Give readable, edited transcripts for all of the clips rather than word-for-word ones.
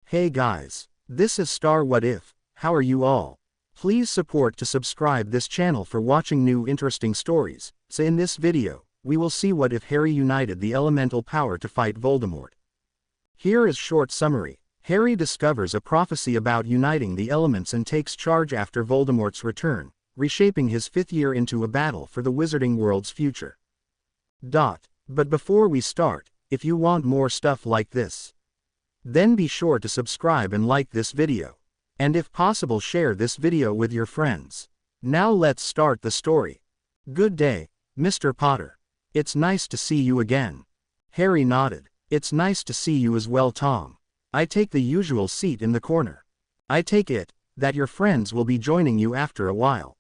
Hey guys, this is Star What If. How are you all? Please support to subscribe this channel for watching new interesting stories. So in this video, we will see what if Harry united the elemental power to fight Voldemort. Here is short summary. Harry discovers a prophecy about uniting the elements and takes charge after Voldemort's return, reshaping his 5th year into a battle for the wizarding world's future. But before we start, if you want more stuff like this, then be sure to subscribe and like this video. And if possible, share this video with your friends. Now let's start the story. Good day, Mr. Potter. It's nice to see you again. Harry nodded. It's nice to see you as well, Tom. I take the usual seat in the corner. I take it that your friends will be joining you after a while.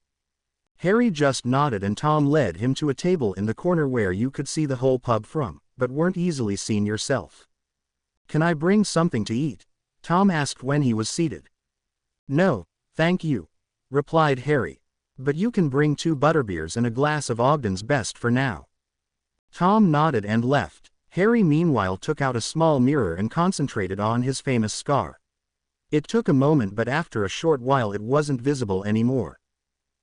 Harry just nodded and Tom led him to a table in the corner where you could see the whole pub from, but weren't easily seen yourself. Can I bring something to eat? Tom asked when he was seated. No, thank you, replied Harry. But you can bring 2 butterbeers and a glass of Ogden's Best for now. Tom nodded and left. Harry meanwhile took out a small mirror and concentrated on his famous scar. It took a moment, but after a short while it wasn't visible anymore.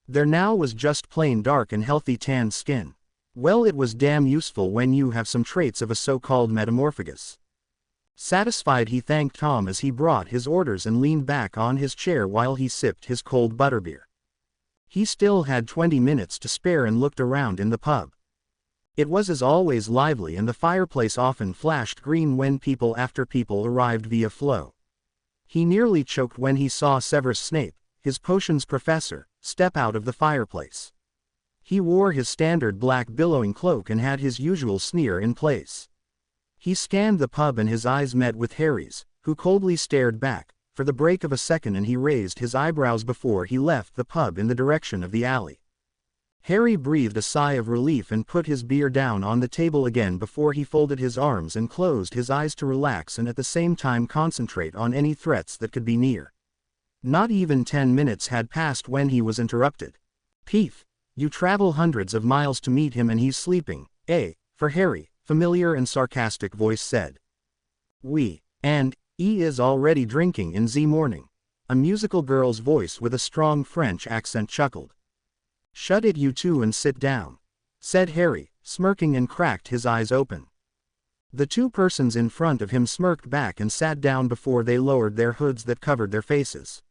There now was just plain dark and healthy tanned skin. Well, it was damn useful when you have some traits of a so-called metamorphagus. Satisfied, he thanked Tom as he brought his orders and leaned back on his chair while he sipped his cold butterbeer. He still had 20 minutes to spare and looked around in the pub. It was as always lively and the fireplace often flashed green when people after people arrived via flow. He nearly choked when he saw Severus Snape, his potions professor, step out of the fireplace. He wore his standard black billowing cloak and had his usual sneer in place. He scanned the pub and his eyes met with Harry's, who coldly stared back, for the break of a second, and he raised his eyebrows before he left the pub in the direction of the alley. Harry breathed a sigh of relief and put his beer down on the table again before he folded his arms and closed his eyes to relax and at the same time concentrate on any threats that could be near. Not even 10 minutes had passed when he was interrupted. "Peef, you travel hundreds of miles to meet him and he's sleeping, eh?" For Harry, familiar and sarcastic voice said. And he is already drinking in the morning. A musical girl's voice with a strong French accent chuckled. "Shut it, you two, and sit down," said Harry, smirking, and cracked his eyes open. The 2 persons in front of him smirked back and sat down before they lowered their hoods that covered their faces.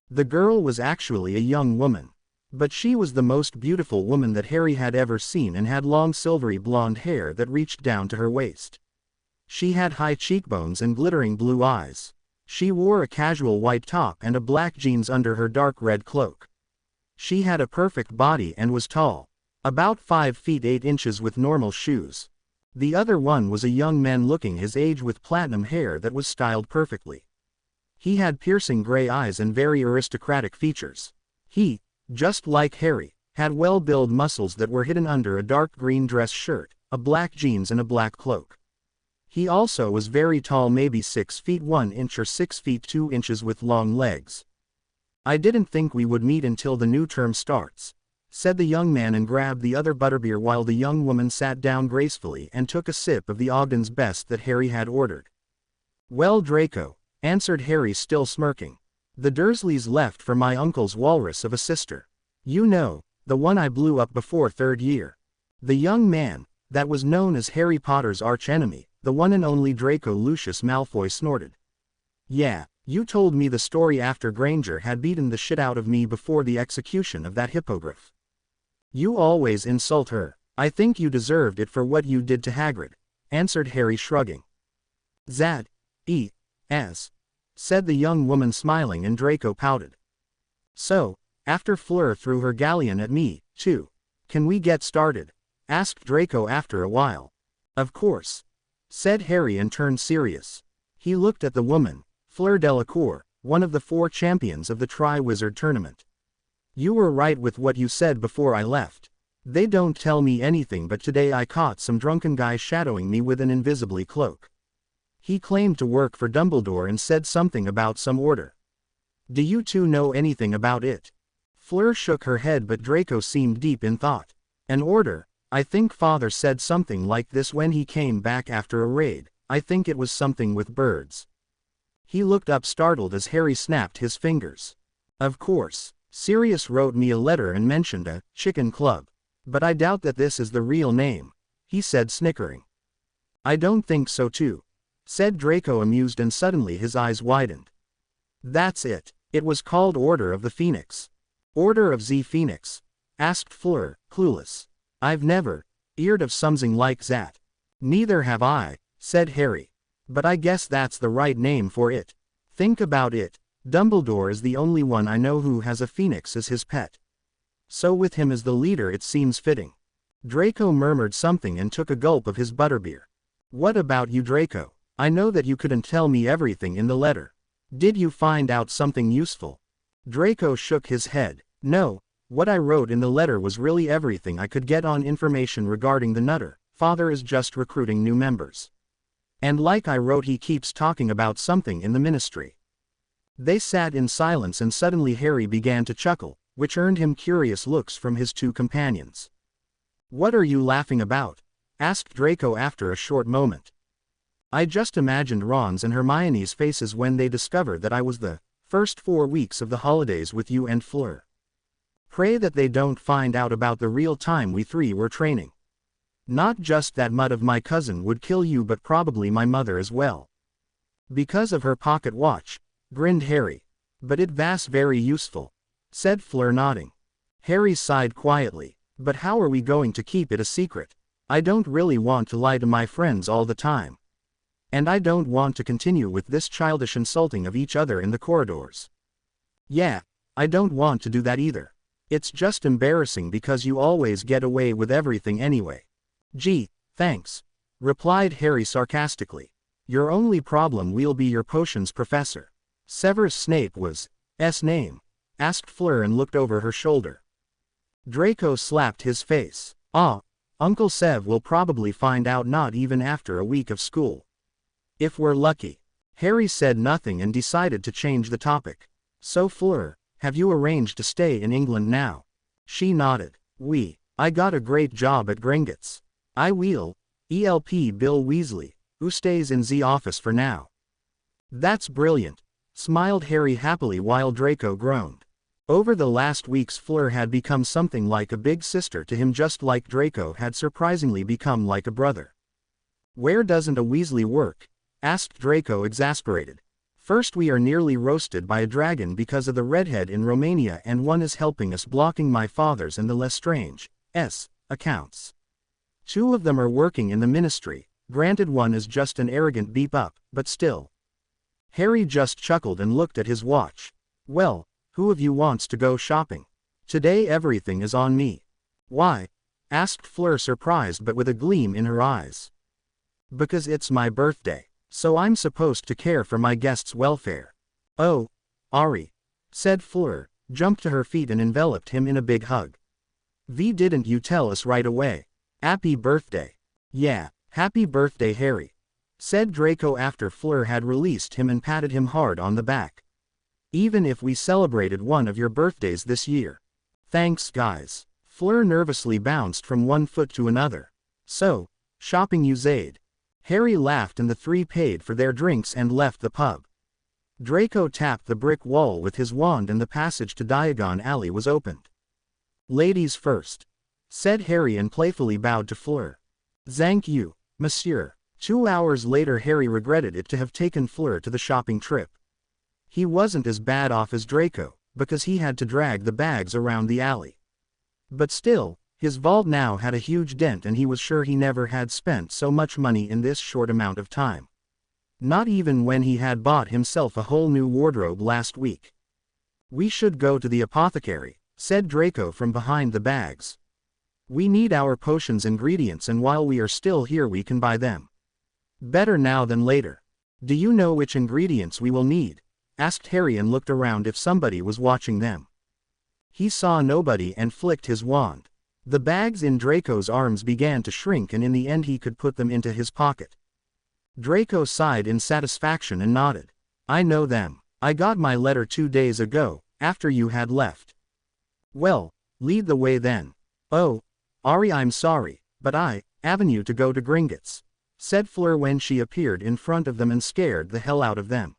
The girl was actually a young woman. But she was the most beautiful woman that Harry had ever seen and had long silvery blonde hair that reached down to her waist. She had high cheekbones and glittering blue eyes. She wore a casual white top and a black jeans under her dark red cloak. She had a perfect body and was tall, about 5 feet 8 inches with normal shoes. The other one was a young man looking his age with platinum hair that was styled perfectly. He had piercing gray eyes and very aristocratic features. He, just like Harry, had well-built muscles that were hidden under a dark green dress shirt, a black jeans and a black cloak. He also was very tall, maybe 6 feet 1 inch or 6 feet 2 inches with long legs. "I didn't think we would meet until the new term starts," said the young man and grabbed the other butterbeer while the young woman sat down gracefully and took a sip of the Ogden's Best that Harry had ordered. "Well, Draco," answered Harry, still smirking. "The Dursleys left for my uncle's walrus of a sister. You know, the one I blew up before 3rd year." The young man, that was known as Harry Potter's archenemy, the one and only Draco Lucius Malfoy, snorted. "Yeah, you told me the story after Granger had beaten the shit out of me before the execution of that hippogriff. You always insult her. I think you deserved it for what you did to Hagrid," answered Harry, shrugging. "Zad, said the young woman, smiling, and Draco pouted. "So, after Fleur threw her galleon at me, too, can we get started?" asked Draco after a while. "Of course," said Harry and turned serious. He looked at the woman, Fleur Delacour, one of the 4 champions of the Tri-Wizard tournament. "You were right with what you said before I left. They don't tell me anything, but today I caught some drunken guy shadowing me with an invisibly cloak. He claimed to work for Dumbledore and said something about some order. Do you two know anything about it?" Fleur shook her head, but Draco seemed deep in thought. "An order? I think Father said something like this when he came back after a raid. I think it was something with birds." He looked up startled as Harry snapped his fingers. Of course, Sirius wrote me a letter and mentioned a chicken club. But I doubt that this is the real name, he said snickering. I don't think so too, said Draco amused, and suddenly his eyes widened. That's it. It was called Order of the Phoenix. Order of the Phoenix? Asked Fleur, clueless. I've never heard of something like that. Neither have I, said Harry. But I guess that's the right name for it. Think about it. Dumbledore is the only one I know who has a phoenix as his pet. So with him as the leader it seems fitting. Draco murmured something and took a gulp of his butterbeer. What about you, Draco? I know that you couldn't tell me everything in the letter. Did you find out something useful? Draco shook his head. No, what I wrote in the letter was really everything I could get on information regarding the Nutter. Father is just recruiting new members. And like I wrote, he keeps talking about something in the ministry. They sat in silence and suddenly Harry began to chuckle, which earned him curious looks from his two companions. What are you laughing about? Asked Draco after a short moment. I just imagined Ron's and Hermione's faces when they discovered that I was the first 4 weeks of the holidays with you and Fleur. Pray that they don't find out about the real time we three were training. Not just that mutt of my cousin would kill you, but probably my mother as well. Because of her pocket watch, grinned Harry. But it was very useful, said Fleur nodding. Harry sighed quietly. But how are we going to keep it a secret? I don't really want to lie to my friends all the time. And I don't want to continue with this childish insulting of each other in the corridors. Yeah, I don't want to do that either. It's just embarrassing because you always get away with everything anyway. Gee, thanks, replied Harry sarcastically. Your only problem will be your potions professor. Severus Snape was S name? Asked Fleur and looked over her shoulder. Draco slapped his face. Ah, Uncle Sev will probably find out not even after a week of school. If we're lucky. Harry said nothing and decided to change the topic. So Fleur, have you arranged to stay in England now? She nodded. I got a great job at Gringotts. I will. ELP Bill Weasley, who stays in the office for now. That's brilliant, smiled Harry happily while Draco groaned. Over the last weeks Fleur had become something like a big sister to him, just like Draco had surprisingly become like a brother. Where doesn't a Weasley work? Asked Draco exasperated. First we are nearly roasted by a dragon because of the redhead in Romania, and one is helping us blocking my father's and the Lestrange's accounts. 2 of them are working in the ministry, granted one is just an arrogant beep-up, but still. Harry just chuckled and looked at his watch. Well, who of you wants to go shopping? Today everything is on me. Why? Asked Fleur, surprised but with a gleam in her eyes. Because it's my birthday. So I'm supposed to care for my guests' welfare. Oh, Ari, said Fleur, jumped to her feet and enveloped him in a big hug. Didn't you tell us right away? Happy birthday. Yeah, happy birthday, Harry, said Draco after Fleur had released him and patted him hard on the back. Even if we celebrated one of your birthdays this year. Thanks, guys. Fleur nervously bounced from one foot to another. So, shopping you zaid. Harry laughed and the 3 paid for their drinks and left the pub. Draco tapped the brick wall with his wand and the passage to Diagon Alley was opened. Ladies first, said Harry and playfully bowed to Fleur. Thank you, monsieur. 2 hours later Harry regretted it to have taken Fleur to the shopping trip. He wasn't as bad off as Draco, because he had to drag the bags around the alley. But still, his vault now had a huge dent and he was sure he never had spent so much money in this short amount of time. Not even when he had bought himself a whole new wardrobe last week. We should go to the apothecary, said Draco from behind the bags. We need our potions ingredients, and while we are still here we can buy them. Better now than later. Do you know which ingredients we will need? Asked Harry and looked around if somebody was watching them. He saw nobody and flicked his wand. The bags in Draco's arms began to shrink and in the end he could put them into his pocket. Draco sighed in satisfaction and nodded. I know them. I got my letter 2 days ago, after you had left. Well, lead the way then. Oh, Ari, I'm sorry, but I haven't you to go to Gringotts, said Fleur when she appeared in front of them and scared the hell out of them.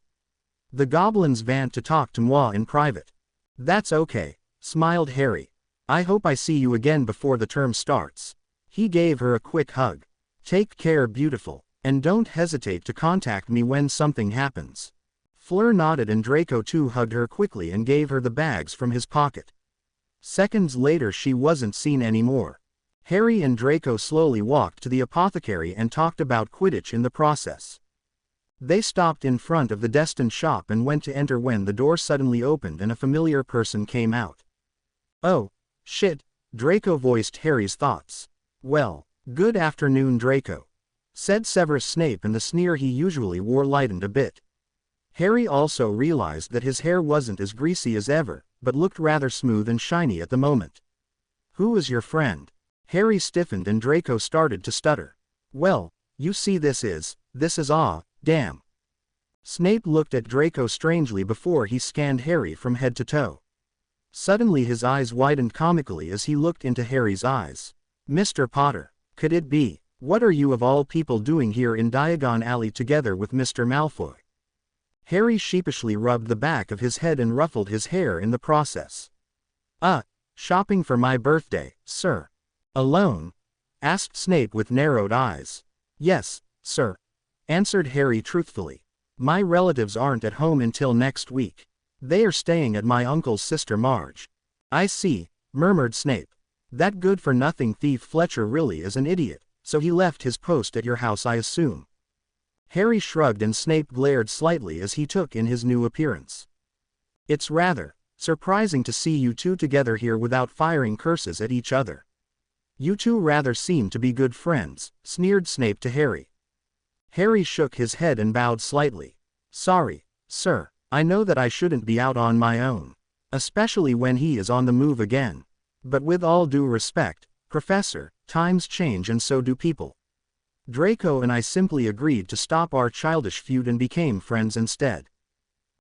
The goblins vant to talk to moi in private. That's okay, smiled Harry. I hope I see you again before the term starts. He gave her a quick hug. Take care, beautiful, and don't hesitate to contact me when something happens. Fleur nodded and Draco too hugged her quickly and gave her the bags from his pocket. Seconds later she wasn't seen anymore. Harry and Draco slowly walked to the apothecary and talked about Quidditch in the process. They stopped in front of the destined shop and went to enter when the door suddenly opened and a familiar person came out. Oh, shit, Draco voiced Harry's thoughts. Well, good afternoon, Draco, said Severus Snape, and the sneer he usually wore lightened a bit. Harry also realized that his hair wasn't as greasy as ever, but looked rather smooth and shiny at the moment. Who is your friend? Harry stiffened and Draco started to stutter. Well, you see this is damn. Snape looked at Draco strangely before he scanned Harry from head to toe. Suddenly his eyes widened comically as he looked into Harry's eyes. Mr. Potter, could it be? What are you of all people doing here in Diagon Alley together with Mr. Malfoy? Harry sheepishly rubbed the back of his head and ruffled his hair in the process. Shopping for my birthday, sir. Alone? Asked Snape with narrowed eyes. Yes, sir, answered Harry truthfully. My relatives aren't at home until next week. They are staying at my uncle's sister Marge. I see, murmured Snape. That good-for-nothing thief Fletcher really is an idiot, so he left his post at your house, I assume. Harry shrugged and Snape glared slightly as he took in his new appearance. It's rather surprising to see you two together here without firing curses at each other. You two rather seem to be good friends, sneered Snape to Harry. Harry shook his head and bowed slightly. Sorry, sir, I know that I shouldn't be out on my own, especially when he is on the move again. But with all due respect, Professor, times change and so do people. Draco and I simply agreed to stop our childish feud and became friends instead.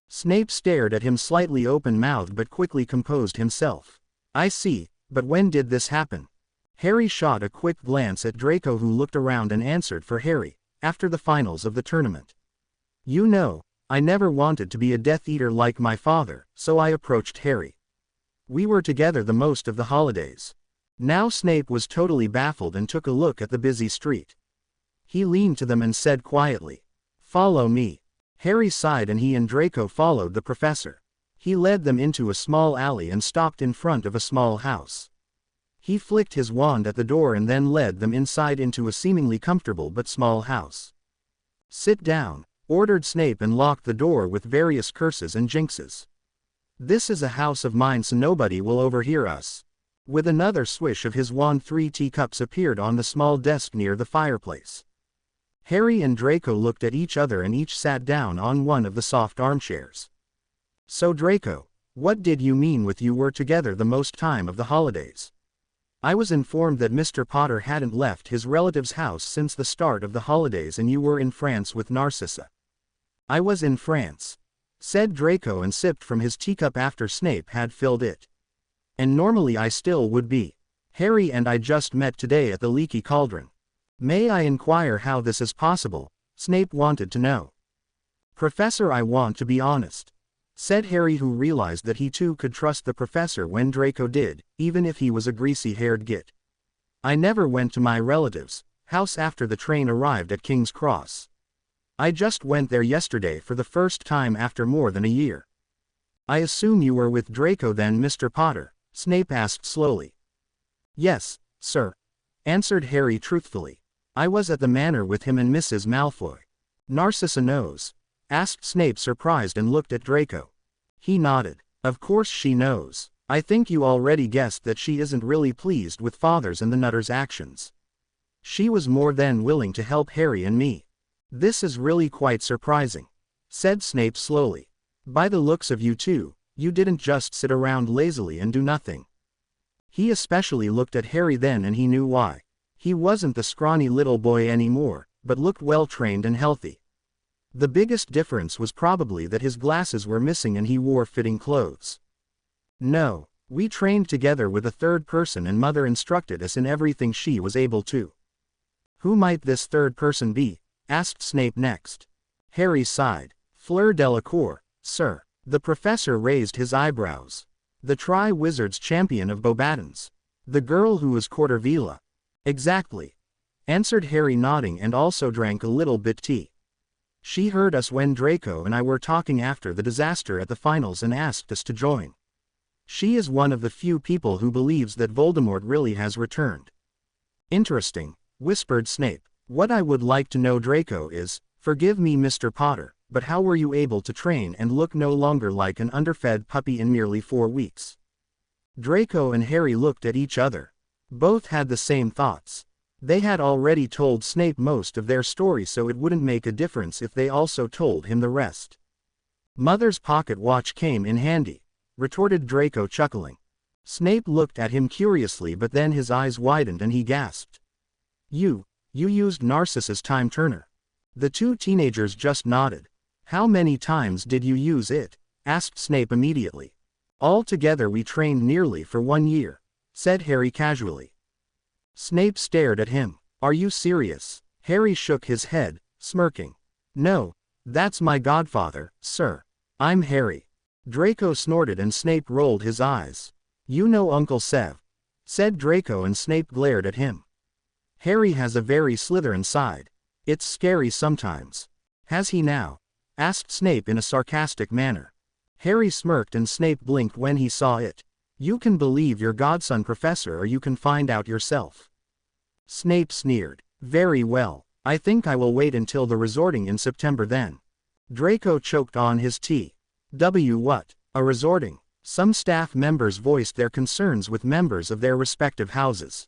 Snape stared at him slightly open-mouthed but quickly composed himself. I see, but when did this happen? Harry shot a quick glance at Draco, who looked around and answered for Harry. After the finals of the tournament. You know, I never wanted to be a Death Eater like my father, so I approached Harry. We were together the most of the holidays. Now Snape was totally baffled and took a look at the busy street. He leaned to them and said quietly, "Follow me." Harry sighed and he and Draco followed the professor. He led them into a small alley and stopped in front of a small house. He flicked his wand at the door and then led them inside into a seemingly comfortable but small house. Sit down, ordered Snape and locked the door with various curses and jinxes. This is a house of mine so nobody will overhear us. With another swish of his wand 3 teacups appeared on the small desk near the fireplace. Harry and Draco looked at each other and each sat down on one of the soft armchairs. So Draco, what did you mean with you were together the most time of the holidays? I was informed that Mr. Potter hadn't left his relative's house since the start of the holidays and you were in France with Narcissa. I was in France, said Draco and sipped from his teacup after Snape had filled it. And normally I still would be. Harry and I just met today at the Leaky Cauldron. May I inquire how this is possible? Snape wanted to know. Professor, I want to be honest, said Harry, who realized that he too could trust the professor when Draco did, even if he was a greasy-haired git. I never went to my relative's house after the train arrived at King's Cross. I just went there yesterday for the first time after more than a year. I assume you were with Draco then, Mr. Potter? Snape asked slowly. Yes, sir, answered Harry truthfully. I was at the manor with him and Mrs. Malfoy. Narcissa knows? Asked Snape, surprised, and looked at Draco. He nodded. Of course she knows. I think you already guessed that she isn't really pleased with Father's and the Nutter's actions. She was more than willing to help Harry and me. This is really quite surprising, said Snape slowly. By the looks of you two, you didn't just sit around lazily and do nothing. He especially looked at Harry then, and he knew why. He wasn't the scrawny little boy anymore, but looked well-trained and healthy. The biggest difference was probably that his glasses were missing and he wore fitting clothes. No, we trained together with a third person and Mother instructed us in everything she was able to. Who might this third person be? Asked Snape next. Harry sighed. Fleur Delacour, Sir. The professor raised his eyebrows. The Tri-Wizards champion of Bobatons. The girl who was Cordervila. Exactly. Answered Harry, nodding, and also drank a little bit tea. She heard us when Draco and I were talking after the disaster at the finals and asked us to join. She is one of the few people who believes that Voldemort really has returned. Interesting, whispered Snape. What I would like to know, Draco, is, forgive me Mr. Potter, but how were you able to train and look no longer like an underfed puppy in merely 4 weeks? Draco and Harry looked at each other. Both had the same thoughts. They had already told Snape most of their story, so it wouldn't make a difference if they also told him the rest. Mother's pocket watch came in handy, retorted Draco, chuckling. Snape looked at him curiously, but then his eyes widened and he gasped. You used Narcissus time turner. The two teenagers just nodded. How many times did you use it? Asked Snape immediately. Altogether we trained nearly for 1 year, said Harry casually. Snape stared at him. Are you serious? Harry shook his head, smirking. No, that's my godfather, sir. I'm Harry. Draco snorted and Snape rolled his eyes. You know Uncle Sev, said Draco, and Snape glared at him. Harry has a very Slytherin side. It's scary sometimes. Has he now? Asked Snape in a sarcastic manner. Harry smirked and Snape blinked when he saw it. You can believe your godson, Professor, or you can find out yourself. Snape sneered. Very well, I think I will wait until the resorting in September then. Draco choked on his tea. What? A resorting? Some staff members voiced their concerns with members of their respective houses.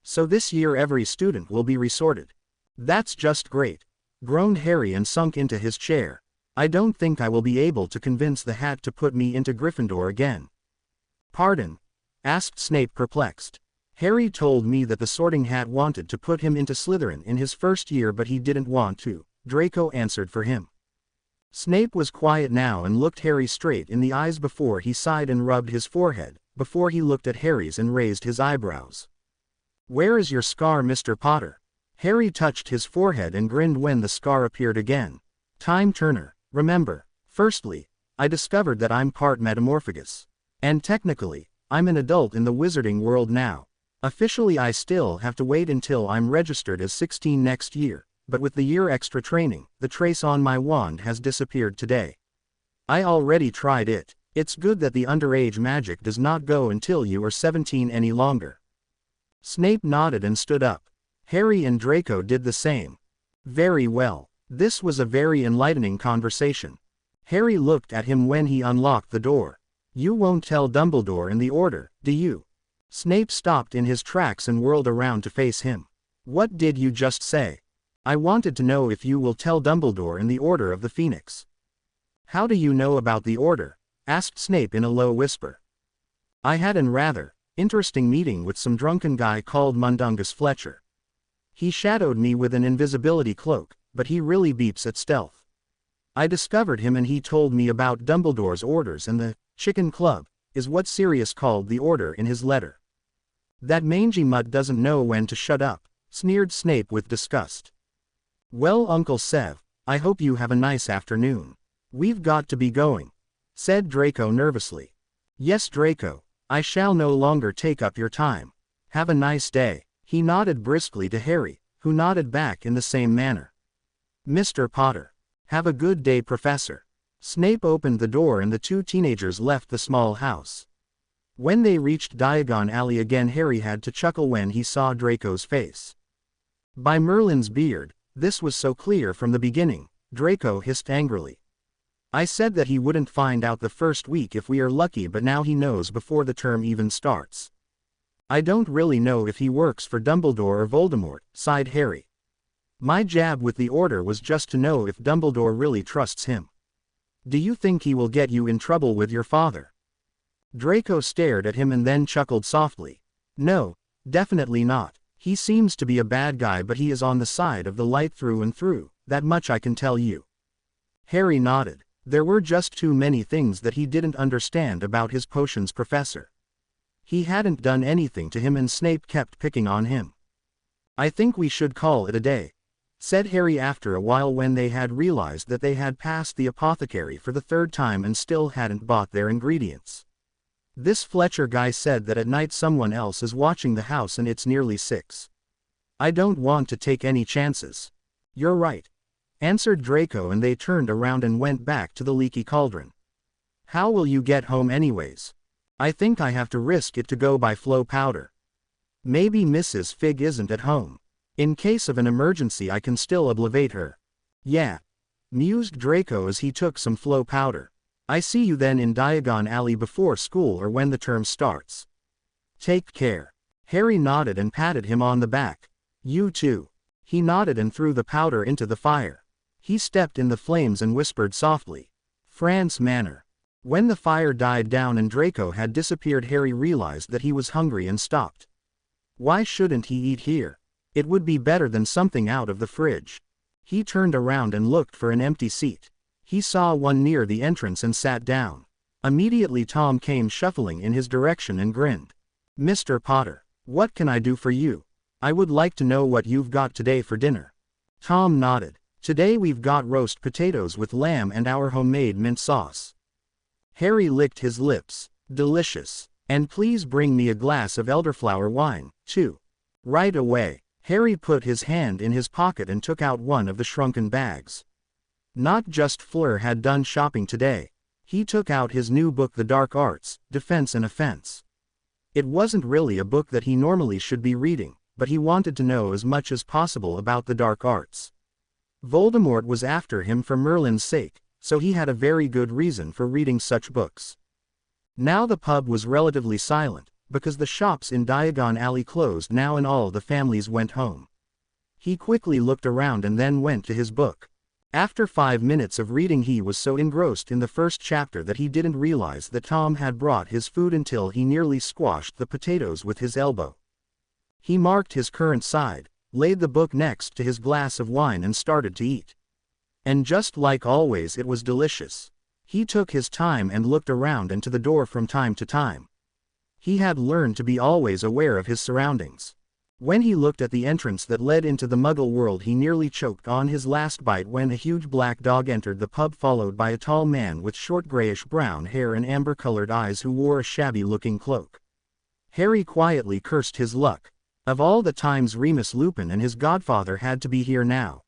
So this year every student will be resorted. That's just great, groaned Harry and sunk into his chair. I don't think I will be able to convince the Hat to put me into Gryffindor again. Pardon? Asked Snape, perplexed. Harry told me that the Sorting Hat wanted to put him into Slytherin in his first year, but he didn't want to, Draco answered for him. Snape was quiet now and looked Harry straight in the eyes before he sighed and rubbed his forehead, before he looked at Harry's and raised his eyebrows. Where is your scar, Mr. Potter? Harry touched his forehead and grinned when the scar appeared again. Time turner, remember. Firstly, I discovered that I'm part metamorphagus. And technically, I'm an adult in the wizarding world now. Officially I still have to wait until I'm registered as 16 next year, but with the year extra training, the trace on my wand has disappeared today. I already tried it. It's good that the underage magic does not go until you are 17 any longer. Snape nodded and stood up. Harry and Draco did the same. Very well. This was a very enlightening conversation. Harry looked at him when he unlocked the door. You won't tell Dumbledore and the Order, do you? Snape stopped in his tracks and whirled around to face him. What did you just say? I wanted to know if you will tell Dumbledore and the Order of the Phoenix. How do you know about the Order? Asked Snape in a low whisper. I had an rather interesting meeting with some drunken guy called Mundungus Fletcher. He shadowed me with an invisibility cloak, but he really beeps at stealth. I discovered him and he told me about Dumbledore's orders, and the Chicken Club is what Sirius called the Order in his letter. That mangy mutt doesn't know when to shut up, sneered Snape with disgust. Well, Uncle Sev, I hope you have a nice afternoon. We've got to be going, said Draco nervously. Yes, Draco, I shall no longer take up your time. Have a nice day. He nodded briskly to Harry, who nodded back in the same manner. Mr. Potter. Have a good day, Professor. Snape opened the door and the two teenagers left the small house. When they reached Diagon Alley again, Harry had to chuckle when he saw Draco's face. By Merlin's beard, this was so clear from the beginning, Draco hissed angrily. I said that he wouldn't find out the first week if we are lucky, but now he knows before the term even starts. I don't really know if he works for Dumbledore or Voldemort, sighed Harry. My jab with the Order was just to know if Dumbledore really trusts him. Do you think he will get you in trouble with your father? Draco stared at him and then chuckled softly. No, definitely not. He seems to be a bad guy, but he is on the side of the light through and through, that much I can tell you. Harry nodded. There were just too many things that he didn't understand about his potions professor. He hadn't done anything to him and Snape kept picking on him. I think we should call it a day, said Harry after a while when they had realized that they had passed the apothecary for the third time and still hadn't bought their ingredients. This Fletcher guy said that at night someone else is watching the house and it's nearly 6. I don't want to take any chances. You're right, answered Draco, and they turned around and went back to the leaky cauldron. How will you get home anyways? I think I have to risk it to go by flow powder. Maybe Mrs. Fig isn't at home. In case of an emergency I can still oblivate her. Yeah, mused Draco as he took some flow powder. I see you then in Diagon Alley before school or when the term starts. Take care. Harry nodded and patted him on the back. You too. He nodded and threw the powder into the fire. He stepped in the flames and whispered softly, France Manor. When the fire died down and Draco had disappeared, Harry realized that he was hungry and stopped. Why shouldn't he eat here? It would be better than something out of the fridge. He turned around and looked for an empty seat. He saw one near the entrance and sat down. Immediately Tom came shuffling in his direction and grinned. Mr. Potter, what can I do for you? I would like to know what you've got today for dinner. Tom nodded. Today we've got roast potatoes with lamb and our homemade mint sauce. Harry licked his lips. Delicious. And please bring me a glass of elderflower wine, too. Right away. Harry put his hand in his pocket and took out one of the shrunken bags. Not just Fleur had done shopping today. He took out his new book, The Dark Arts, Defense and Offense. It wasn't really a book that he normally should be reading, but he wanted to know as much as possible about the dark arts. Voldemort was after him for Merlin's sake, so he had a very good reason for reading such books. Now the pub was relatively silent, because the shops in Diagon Alley closed now and all the families went home. He quickly looked around and then went to his book. After 5 minutes of reading he was so engrossed in the first chapter that he didn't realize that Tom had brought his food until he nearly squashed the potatoes with his elbow. He marked his current side, laid the book next to his glass of wine and started to eat. And just like always it was delicious. He took his time and looked around and to the door from time to time. He had learned to be always aware of his surroundings. When he looked at the entrance that led into the Muggle world he nearly choked on his last bite when a huge black dog entered the pub followed by a tall man with short grayish-brown hair and amber-colored eyes who wore a shabby-looking cloak. Harry quietly cursed his luck. Of all the times Remus Lupin and his godfather had to be here now.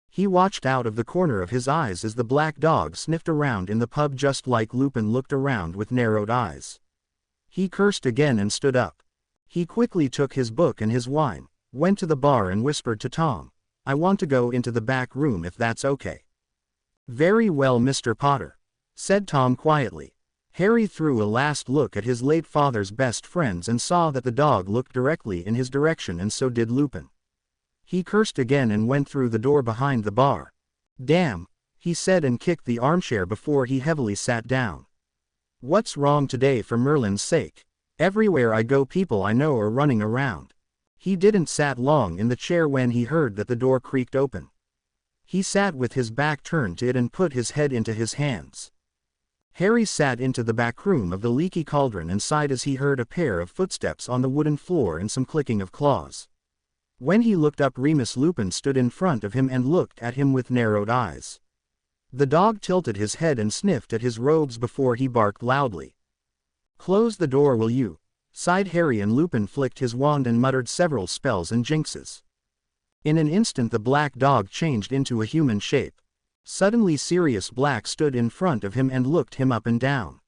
He watched out of the corner of his eyes as the black dog sniffed around in the pub just like Lupin looked around with narrowed eyes. He cursed again and stood up. He quickly took his book and his wine, went to the bar and whispered to Tom, I want to go into the back room if that's okay. Very well, Mr. Potter, said Tom quietly. Harry threw a last look at his late father's best friends and saw that the dog looked directly in his direction and so did Lupin. He cursed again and went through the door behind the bar. Damn, he said and kicked the armchair before he heavily sat down. What's wrong today for Merlin's sake? Everywhere I go people I know are running around. He didn't sat long in the chair when he heard that the door creaked open. He sat with his back turned to it and put his head into his hands. Harry sat into the back room of the leaky cauldron and sighed as he heard a pair of footsteps on the wooden floor and some clicking of claws. When he looked up Remus Lupin stood in front of him and looked at him with narrowed eyes. The dog tilted his head and sniffed at his robes before he barked loudly. Close the door will you? Sighed Harry and Lupin flicked his wand and muttered several spells and jinxes. In an instant the black dog changed into a human shape. Suddenly Sirius Black stood in front of him and looked him up and down.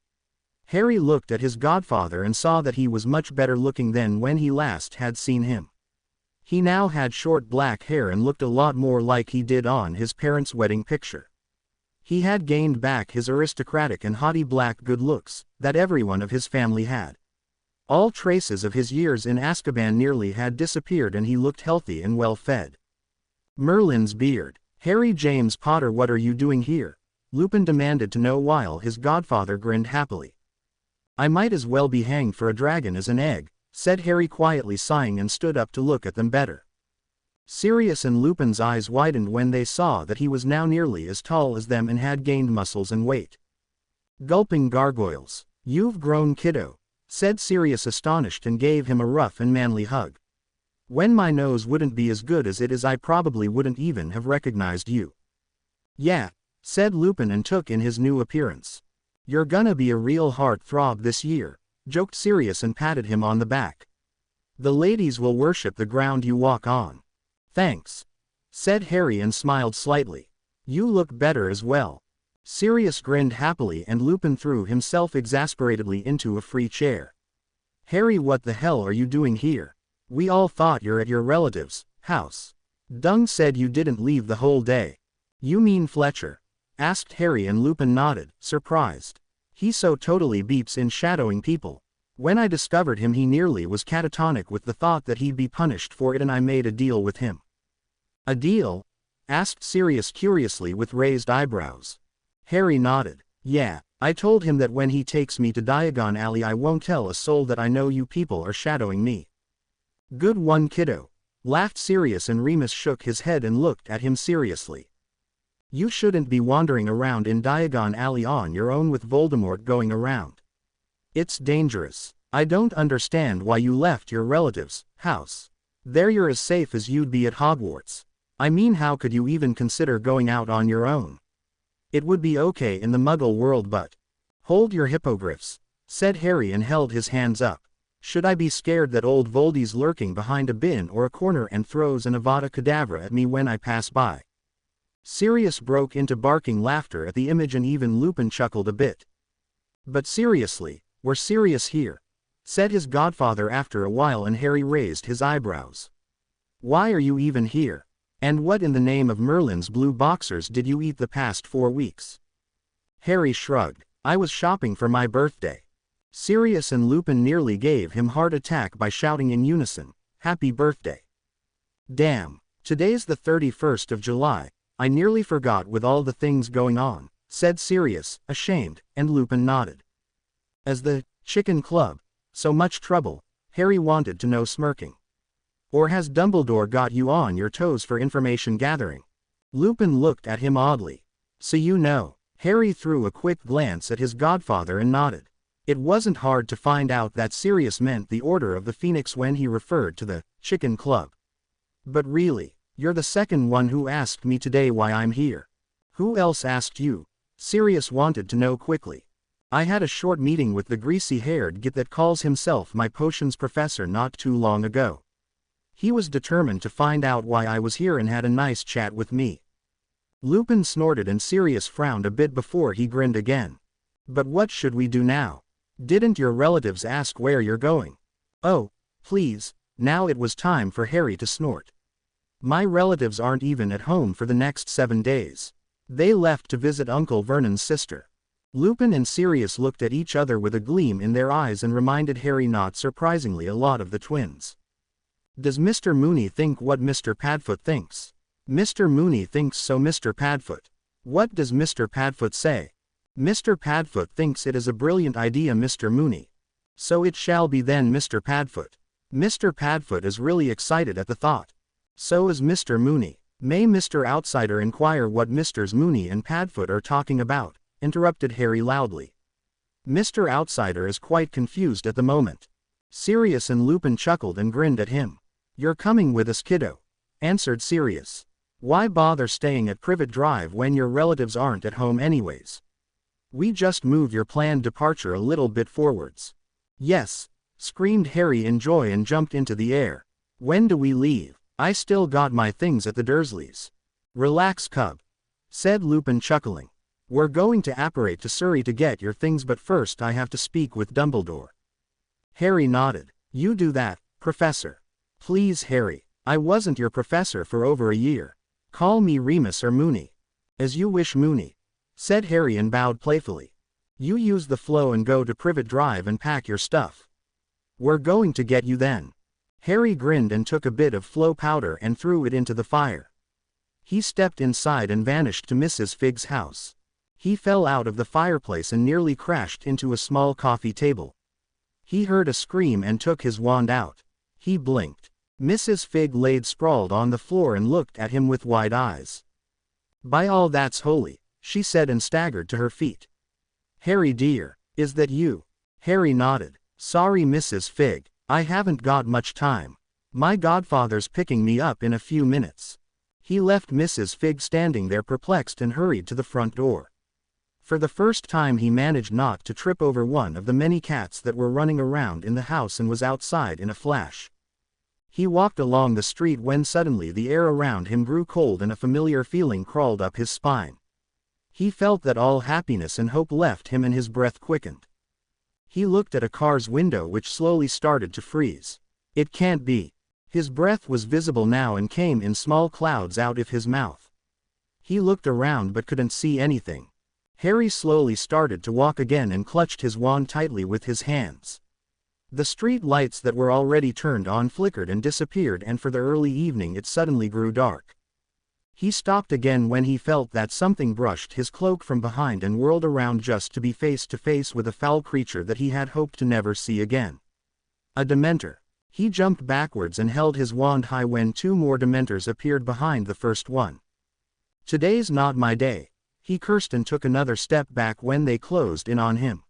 Harry looked at his godfather and saw that he was much better looking than when he last had seen him. He now had short black hair and looked a lot more like he did on his parents' wedding picture. He had gained back his aristocratic and haughty black good looks that everyone of his family had. All traces of his years in Azkaban nearly had disappeared and he looked healthy and well fed. Merlin's beard. Harry James Potter, what are you doing here? Lupin demanded to know while his godfather grinned happily. I might as well be hanged for a dragon as an egg, said Harry quietly sighing and stood up to look at them better. Sirius and Lupin's eyes widened when they saw that he was now nearly as tall as them and had gained muscles and weight. Gulping gargoyles. You've grown, kiddo, said Sirius astonished and gave him a rough and manly hug. When my nose wouldn't be as good as it is, I probably wouldn't even have recognized you. Yeah, said Lupin and took in his new appearance. You're gonna be a real heart-throb this year, joked Sirius and patted him on the back. The ladies will worship the ground you walk on. Thanks, said Harry and smiled slightly. You look better as well. Sirius grinned happily and Lupin threw himself exasperatedly into a free chair. Harry, what the hell are you doing here? We all thought you're at your relative's house. Dung said you didn't leave the whole day. You mean Fletcher? Asked Harry and Lupin nodded, surprised. He so totally beeps in shadowing people. When I discovered him he nearly was catatonic with the thought that he'd be punished for it, and I made a deal with him. A deal? Asked Sirius curiously with raised eyebrows. Harry nodded. Yeah, I told him that when he takes me to Diagon Alley I won't tell a soul that I know you people are shadowing me. Good one, kiddo, laughed Sirius, and Remus shook his head and looked at him seriously. You shouldn't be wandering around in Diagon Alley on your own with Voldemort going around. It's dangerous. I don't understand why you left your relative's house. There you're as safe as you'd be at Hogwarts. I mean, how could you even consider going out on your own? It would be okay in the Muggle world, but... Hold your hippogriffs, said Harry and held his hands up. Should I be scared that old Voldy's lurking behind a bin or a corner and throws an Avada Kedavra at me when I pass by? Sirius broke into barking laughter at the image and even Lupin chuckled a bit. But seriously, we're serious here, said his godfather after a while, and Harry raised his eyebrows. Why are you even here? And what in the name of Merlin's blue boxers did you eat the past 4 weeks? Harry shrugged. I was shopping for my birthday. Sirius and Lupin nearly gave him heart attack by shouting in unison, Happy birthday. Damn, today's the 31st of July, I nearly forgot with all the things going on, said Sirius, ashamed, and Lupin nodded. As the Chicken Club, so much trouble? Harry wanted to know, smirking. Or has Dumbledore got you on your toes for information gathering? Lupin looked at him oddly. So you know. Harry threw a quick glance at his godfather and nodded. It wasn't hard to find out that Sirius meant the Order of the Phoenix when he referred to the Chicken Club. But really, you're the second one who asked me today why I'm here. Who else asked you? Sirius wanted to know quickly. I had a short meeting with the greasy-haired git that calls himself my potions professor not too long ago. He was determined to find out why I was here and had a nice chat with me. Lupin snorted and Sirius frowned a bit before he grinned again. But what should we do now? Didn't your relatives ask where you're going? Oh, please, now it was time for Harry to snort. My relatives aren't even at home for the next 7 days. They left to visit Uncle Vernon's sister. Lupin and Sirius looked at each other with a gleam in their eyes and reminded Harry not surprisingly a lot of the twins. Does Mr. Mooney think what Mr. Padfoot thinks? Mr. Mooney thinks so, Mr. Padfoot. What does Mr. Padfoot say? Mr. Padfoot thinks it is a brilliant idea, Mr. Mooney. So it shall be then, Mr. Padfoot. Mr. Padfoot is really excited at the thought. So is Mr. Mooney. May Mr. Outsider inquire what Mrs. Mooney and Padfoot are talking about? Interrupted Harry loudly. Mr. Outsider is quite confused at the moment. Sirius and Lupin chuckled and grinned at him. You're coming with us, kiddo, answered Sirius. Why bother staying at Privet Drive when your relatives aren't at home anyways? We just moved your planned departure a little bit forwards. Yes, screamed Harry in joy and jumped into the air. When do we leave? I still got my things at the Dursleys. Relax, cub, said Lupin chuckling. We're going to apparate to Surrey to get your things, but first I have to speak with Dumbledore. Harry nodded. You do that, Professor. Please, Harry, I wasn't your professor for over a year. Call me Remus or Mooney. As you wish, Mooney, said Harry and bowed playfully. You use the flow and go to Privet Drive and pack your stuff. We're going to get you then. Harry grinned and took a bit of flow powder and threw it into the fire. He stepped inside and vanished to Mrs. Fig's house. He fell out of the fireplace and nearly crashed into a small coffee table. He heard a scream and took his wand out. He blinked. Mrs. Fig laid sprawled on the floor and looked at him with wide eyes. By all that's holy, she said and staggered to her feet. Harry dear, is that you? Harry nodded. Sorry, Mrs. Fig, I haven't got much time. My godfather's picking me up in a few minutes." He left Mrs. Fig standing there perplexed and hurried to the front door. For the first time he managed not to trip over one of the many cats that were running around in the house and was outside in a flash. He walked along the street when suddenly the air around him grew cold and a familiar feeling crawled up his spine. He felt that all happiness and hope left him and his breath quickened. He looked at a car's window which slowly started to freeze. It can't be. His breath was visible now and came in small clouds out of his mouth. He looked around but couldn't see anything. Harry slowly started to walk again and clutched his wand tightly with his hands. The street lights that were already turned on flickered and disappeared, and for the early evening it suddenly grew dark. He stopped again when he felt that something brushed his cloak from behind and whirled around just to be face to face with a foul creature that he had hoped to never see again. A Dementor. He jumped backwards and held his wand high when two more Dementors appeared behind the first one. "Today's not my day," he cursed and took another step back when they closed in on him.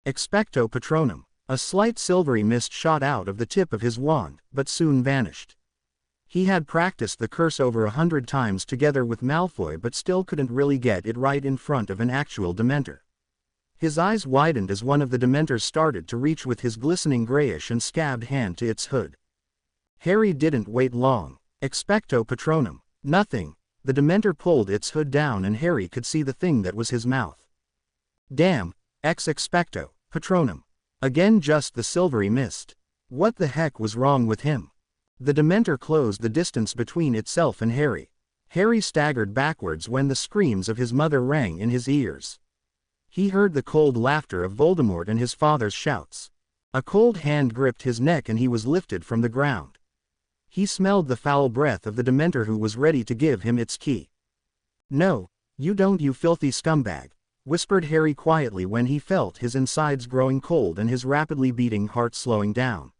Expecto Patronum. A slight silvery mist shot out of the tip of his wand, but soon vanished. He had practiced the curse over 100 times together with Malfoy but still couldn't really get it right in front of an actual Dementor. His eyes widened as one of the Dementors started to reach with his glistening grayish and scabbed hand to its hood. Harry didn't wait long. Expecto Patronum. Nothing. The Dementor pulled its hood down and Harry could see the thing that was his mouth. Damn. Expecto Patronum. Again just the silvery mist. What the heck was wrong with him? The Dementor closed the distance between itself and Harry. Harry staggered backwards when the screams of his mother rang in his ears. He heard the cold laughter of Voldemort and his father's shouts. A cold hand gripped his neck and he was lifted from the ground. He smelled the foul breath of the Dementor who was ready to give him its key. "No, you don't, you filthy scumbag," whispered Harry quietly when he felt his insides growing cold and his rapidly beating heart slowing down.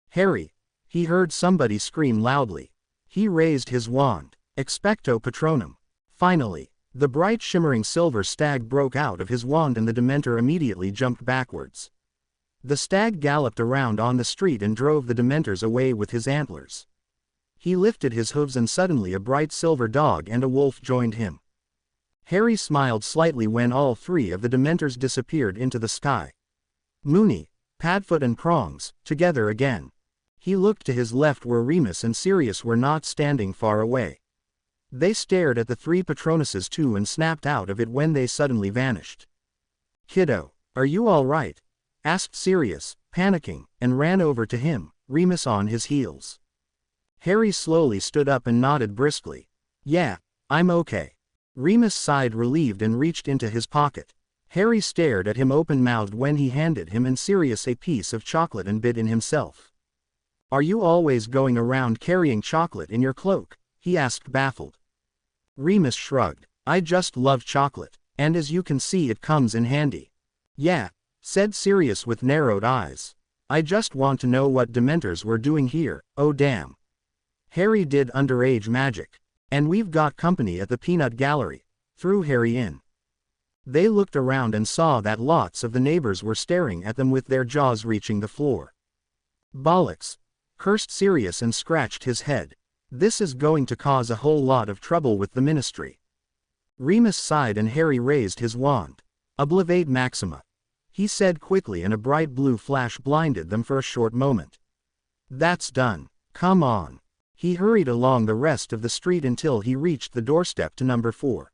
"Harry!" He heard somebody scream loudly. He raised his wand. Expecto Patronum. Finally, the bright shimmering silver stag broke out of his wand and the Dementor immediately jumped backwards. The stag galloped around on the street and drove the Dementors away with his antlers. He lifted his hooves and suddenly a bright silver dog and a wolf joined him. Harry smiled slightly when all three of the Dementors disappeared into the sky. Moony, Padfoot and Prongs, together again. He looked to his left where Remus and Sirius were not standing far away. They stared at the three Patronuses too and snapped out of it when they suddenly vanished. "Kiddo, are you all right?" asked Sirius, panicking, and ran over to him, Remus on his heels. Harry slowly stood up and nodded briskly. "Yeah, I'm okay." Remus sighed relieved and reached into his pocket. Harry stared at him open-mouthed when he handed him and Sirius a piece of chocolate and bit in himself. "Are you always going around carrying chocolate in your cloak?" he asked baffled. Remus shrugged. "I just love chocolate, and as you can see it comes in handy." "Yeah," said Sirius with narrowed eyes. "I just want to know what Dementors were doing here, oh damn." Harry did underage magic. "And we've got company at the peanut gallery," threw Harry in. They looked around and saw that lots of the neighbors were staring at them with their jaws reaching the floor. "Bollocks," cursed Sirius and scratched his head. "This is going to cause a whole lot of trouble with the ministry." Remus sighed and Harry raised his wand. "Oblivate Maxima," he said quickly, and a bright blue flash blinded them for a short moment. "That's done. Come on." He hurried along the rest of the street until he reached the doorstep to number 4.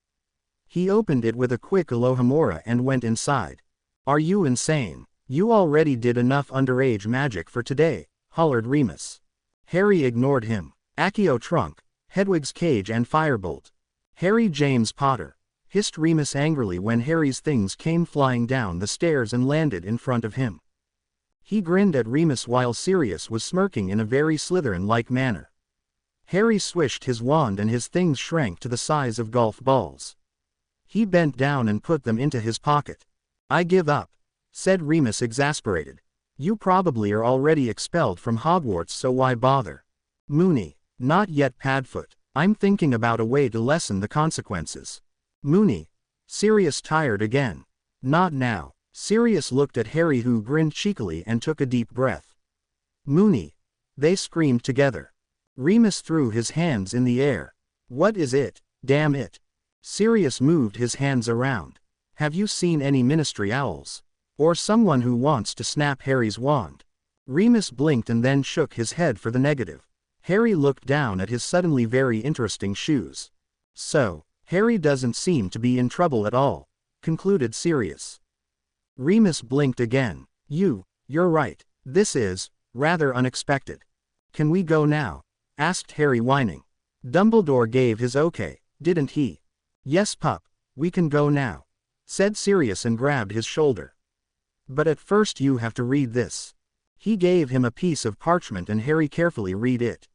He opened it with a quick Alohomora and went inside. "Are you insane? You already did enough underage magic for today," hollered Remus. Harry ignored him. "Accio Trunk, Hedwig's Cage and Firebolt. Harry James Potter," hissed Remus angrily when Harry's things came flying down the stairs and landed in front of him. He grinned at Remus while Sirius was smirking in a very Slytherin-like manner. Harry swished his wand and his things shrank to the size of golf balls. He bent down and put them into his pocket. "I give up," said Remus exasperated. "You probably are already expelled from Hogwarts, so why bother?" Moony, "Not yet, Padfoot. I'm thinking about a way to lessen the consequences." Moony, Sirius tired again. "Not now." Sirius looked at Harry who grinned cheekily and took a deep breath. Moony, they screamed together. Remus threw his hands in the air. What is it? Damn it. Sirius moved his hands around. Have you seen any ministry owls? Or someone who wants to snap Harry's wand? Remus blinked and then shook his head for the negative. Harry looked down at his suddenly very interesting shoes. So, Harry doesn't seem to be in trouble at all, concluded Sirius. Remus blinked again. You're right. This is, rather unexpected. Can we go now? Asked Harry whining. Dumbledore gave his okay, didn't he? Yes pup, we can go now, said Sirius and grabbed his shoulder. But at first you have to read this. He gave him a piece of parchment and Harry carefully read it.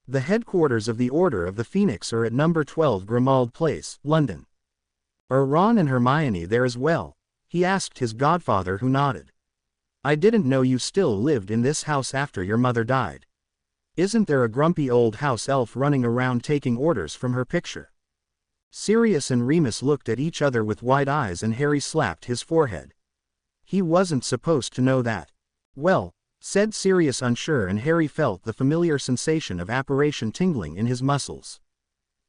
The headquarters of the Order of the Phoenix are at number 12 Grimmauld Place, London. Are Ron and Hermione there as well? He asked his godfather, who nodded. I didn't know you still lived in this house after your mother died. Isn't there a grumpy old house elf running around taking orders from her picture? Sirius and Remus looked at each other with wide eyes and Harry slapped his forehead. He wasn't supposed to know that. Well, said Sirius unsure, and Harry felt the familiar sensation of apparition tingling in his muscles.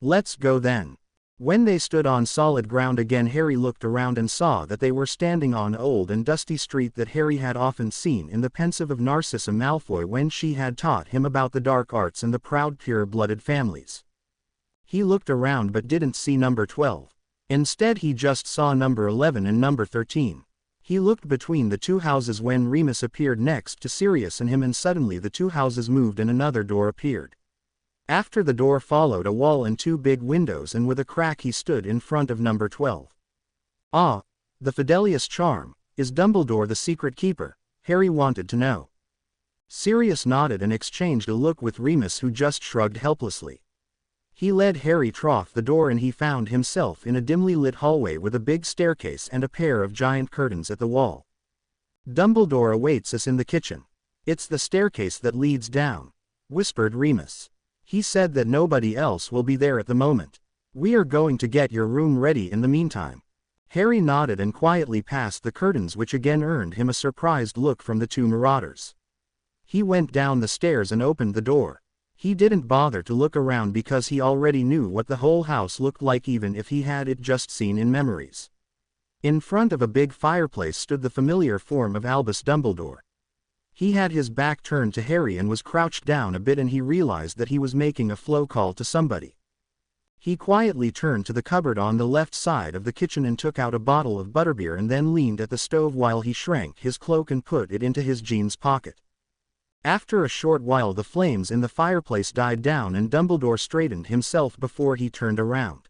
Let's go then. When they stood on solid ground again, Harry looked around and saw that they were standing on an old and dusty street that Harry had often seen in the pensive of Narcissa Malfoy when she had taught him about the dark arts and the proud pure-blooded families. He looked around but didn't see number 12. Instead he just saw number 11 and number 13. He looked between the two houses when Remus appeared next to Sirius and him, and suddenly the two houses moved and another door appeared. After the door followed a wall and two big windows, and with a crack he stood in front of number 12. Ah, the Fidelius charm. Is Dumbledore the secret keeper? Harry wanted to know. Sirius nodded and exchanged a look with Remus, who just shrugged helplessly. He led Harry through the door and he found himself in a dimly lit hallway with a big staircase and a pair of giant curtains at the wall. Dumbledore awaits us in the kitchen. It's the staircase that leads down, whispered Remus. He said that nobody else will be there at the moment. We are going to get your room ready in the meantime. Harry nodded and quietly passed the curtains, which again earned him a surprised look from the two marauders. He went down the stairs and opened the door. He didn't bother to look around because he already knew what the whole house looked like, even if he had it just seen in memories. In front of a big fireplace stood the familiar form of Albus Dumbledore. He had his back turned to Harry and was crouched down a bit, and he realized that he was making a flow call to somebody. He quietly turned to the cupboard on the left side of the kitchen and took out a bottle of butterbeer and then leaned at the stove while he shrank his cloak and put it into his jeans pocket. After a short while the flames in the fireplace died down and Dumbledore straightened himself before he turned around.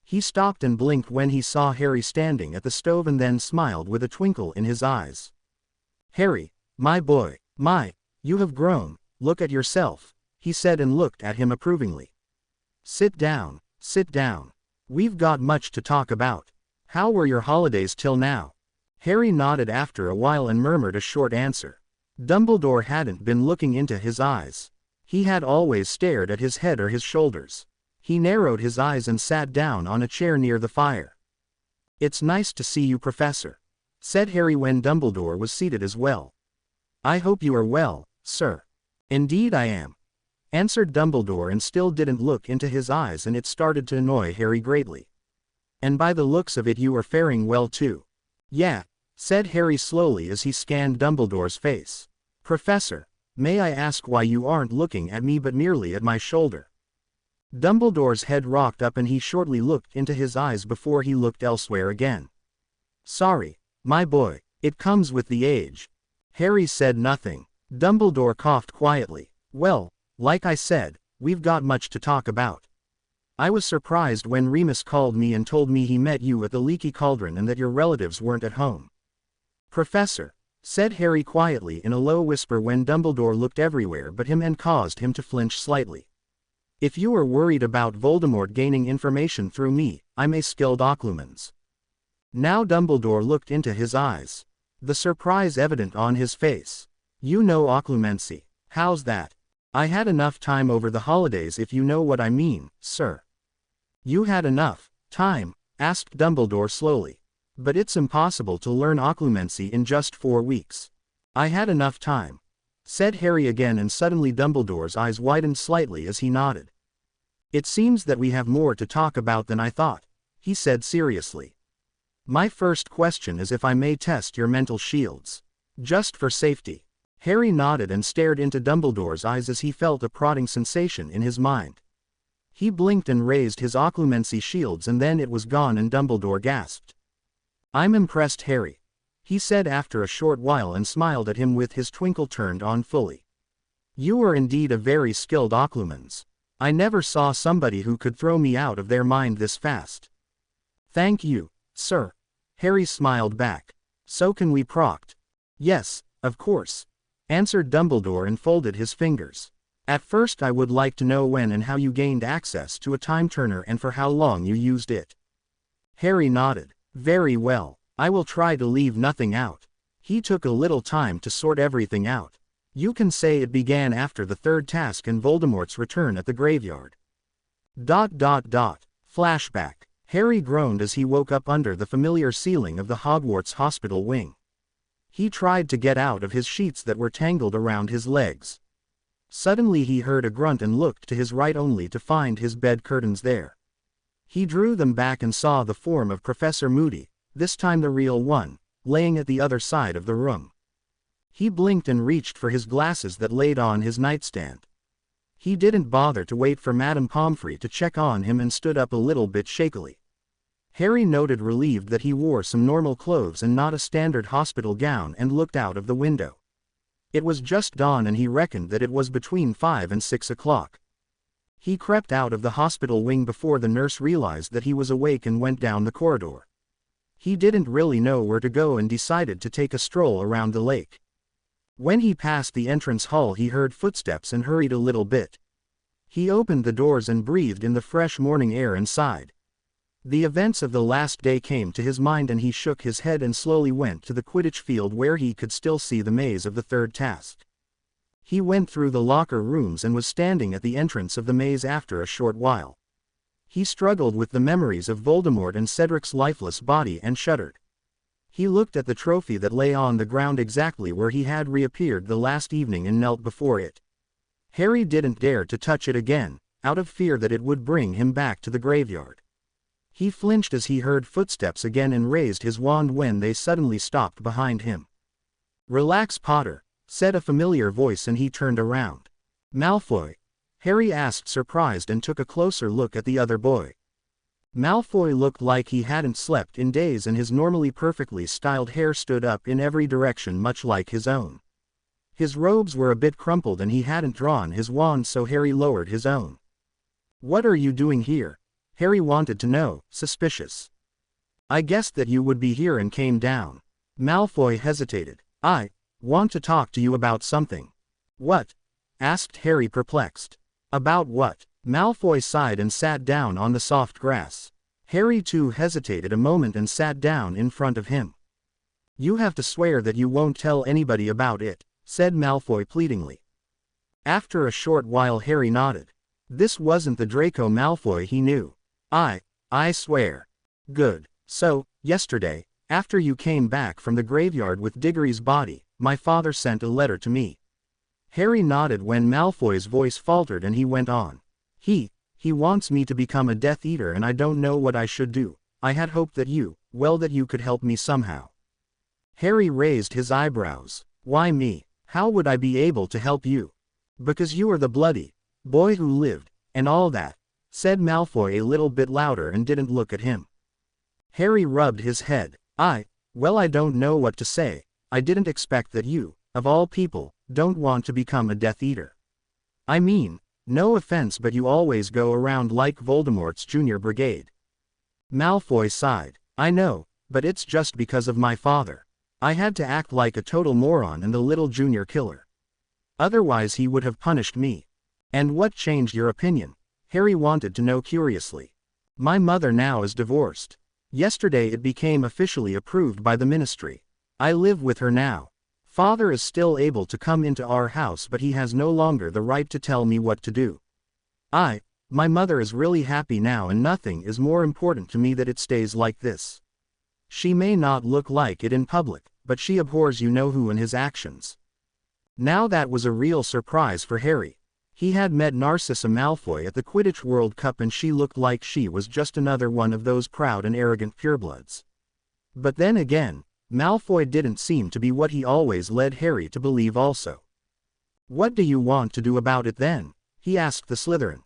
He stopped and blinked when he saw Harry standing at the stove and then smiled with a twinkle in his eyes. Harry, my boy, you have grown, look at yourself, he said and looked at him approvingly. Sit down. We've got much to talk about. How were your holidays till now? Harry nodded after a while and murmured a short answer. Dumbledore hadn't been looking into his eyes. He had always stared at his head or his shoulders. He narrowed his eyes and sat down on a chair near the fire. It's nice to see you, Professor, said Harry when Dumbledore was seated as well. I hope you are well, sir. Indeed I am, answered Dumbledore, and still didn't look into his eyes, and it started to annoy Harry greatly. And by the looks of it you are faring well too. Yeah, said Harry slowly as he scanned Dumbledore's face. Professor, may I ask why you aren't looking at me but merely at my shoulder? Dumbledore's head rocked up and he shortly looked into his eyes before he looked elsewhere again. Sorry, my boy, it comes with the age. Harry said nothing. Dumbledore coughed quietly. Well, like I said, we've got much to talk about. I was surprised when Remus called me and told me he met you at the Leaky Cauldron and that your relatives weren't at home. Professor, said Harry quietly in a low whisper when Dumbledore looked everywhere but him and caused him to flinch slightly. If you are worried about Voldemort gaining information through me, I'm a skilled occlumens. Now Dumbledore looked into his eyes, the surprise evident on his face. You know occlumency. How's that? I had enough time over the holidays, if you know what I mean, sir. You had enough time? Asked Dumbledore slowly. But it's impossible to learn occlumency in just 4 weeks. I had enough time. said Harry again, and suddenly Dumbledore's eyes widened slightly as he nodded. It seems that we have more to talk about than I thought, he said seriously. My first question is if I may test your mental shields. Just for safety. Harry nodded and stared into Dumbledore's eyes as he felt a prodding sensation in his mind. He blinked and raised his occlumency shields, and then it was gone, and Dumbledore gasped. I'm impressed, Harry, he said after a short while, and smiled at him with his twinkle turned on fully. You are indeed a very skilled occlumens. I never saw somebody who could throw me out of their mind this fast. Thank you, sir. Harry smiled back. So can we proct? Yes, of course, answered Dumbledore and folded his fingers. At first I would like to know when and how you gained access to a time turner and for how long you used it. Harry nodded. Very well, I will try to leave nothing out. He took a little time to sort everything out. You can say it began after the third task and Voldemort's return at the graveyard. ... Flashback. Harry groaned as he woke up under the familiar ceiling of the Hogwarts hospital wing. He tried to get out of his sheets that were tangled around his legs. Suddenly he heard a grunt and looked to his right only to find his bed curtains there. He drew them back and saw the form of Professor Moody, this time the real one, laying at the other side of the room. He blinked and reached for his glasses that laid on his nightstand. He didn't bother to wait for Madame Pomfrey to check on him and stood up a little bit shakily. Harry noted relieved that he wore some normal clothes and not a standard hospital gown, and looked out of the window. It was just dawn and he reckoned that it was between 5 and 6 o'clock. He crept out of the hospital wing before the nurse realized that he was awake and went down the corridor. He didn't really know where to go and decided to take a stroll around the lake. When he passed the entrance hall he heard footsteps and hurried a little bit. He opened the doors and breathed in the fresh morning air and sighed. The events of the last day came to his mind and he shook his head and slowly went to the Quidditch field where he could still see the maze of the third task. He went through the locker rooms and was standing at the entrance of the maze after a short while. He struggled with the memories of Voldemort and Cedric's lifeless body and shuddered. He looked at the trophy that lay on the ground exactly where he had reappeared the last evening and knelt before it. Harry didn't dare to touch it again, out of fear that it would bring him back to the graveyard. He flinched as he heard footsteps again and raised his wand when they suddenly stopped behind him. Relax, Potter, said a familiar voice, and he turned around. Malfoy? Harry asked, surprised, and took a closer look at the other boy. Malfoy looked like he hadn't slept in days and his normally perfectly styled hair stood up in every direction much like his own. His robes were a bit crumpled and he hadn't drawn his wand, so Harry lowered his own. What are you doing here? Harry wanted to know, suspicious. I guessed that you would be here and came down. Malfoy hesitated. I want to talk to you about something. What? Asked Harry, perplexed. About what? Malfoy sighed and sat down on the soft grass. Harry too hesitated a moment and sat down in front of him. You have to swear that you won't tell anybody about it, said Malfoy pleadingly. After a short while Harry nodded. This wasn't the Draco Malfoy he knew. I swear. Good. So, yesterday, after you came back from the graveyard with Diggory's body, my father sent a letter to me. Harry nodded when Malfoy's voice faltered and he went on. He wants me to become a Death Eater and I don't know what I should do. I had hoped that you could help me somehow. Harry raised his eyebrows. Why me? How would I be able to help you? Because you are the bloody boy who lived, and all that, said Malfoy a little bit louder and didn't look at him. Harry rubbed his head. I don't know what to say. I didn't expect that you, of all people, don't want to become a Death Eater. I mean, no offense, but you always go around like Voldemort's Junior Brigade. Malfoy sighed. I know, but it's just because of my father. I had to act like a total moron and the little junior killer. Otherwise he would have punished me. And what changed your opinion? Harry wanted to know curiously. My mother now is divorced. Yesterday it became officially approved by the ministry. I live with her now. Father is still able to come into our house, but he has no longer the right to tell me what to do. My mother is really happy now and nothing is more important to me that it stays like this. She may not look like it in public, but she abhors you know who and his actions. Now that was a real surprise for Harry. He had met Narcissa Malfoy at the Quidditch World Cup and she looked like she was just another one of those proud and arrogant purebloods. But then again, Malfoy didn't seem to be what he always led Harry to believe also. "What do you want to do about it then?" he asked the Slytherin.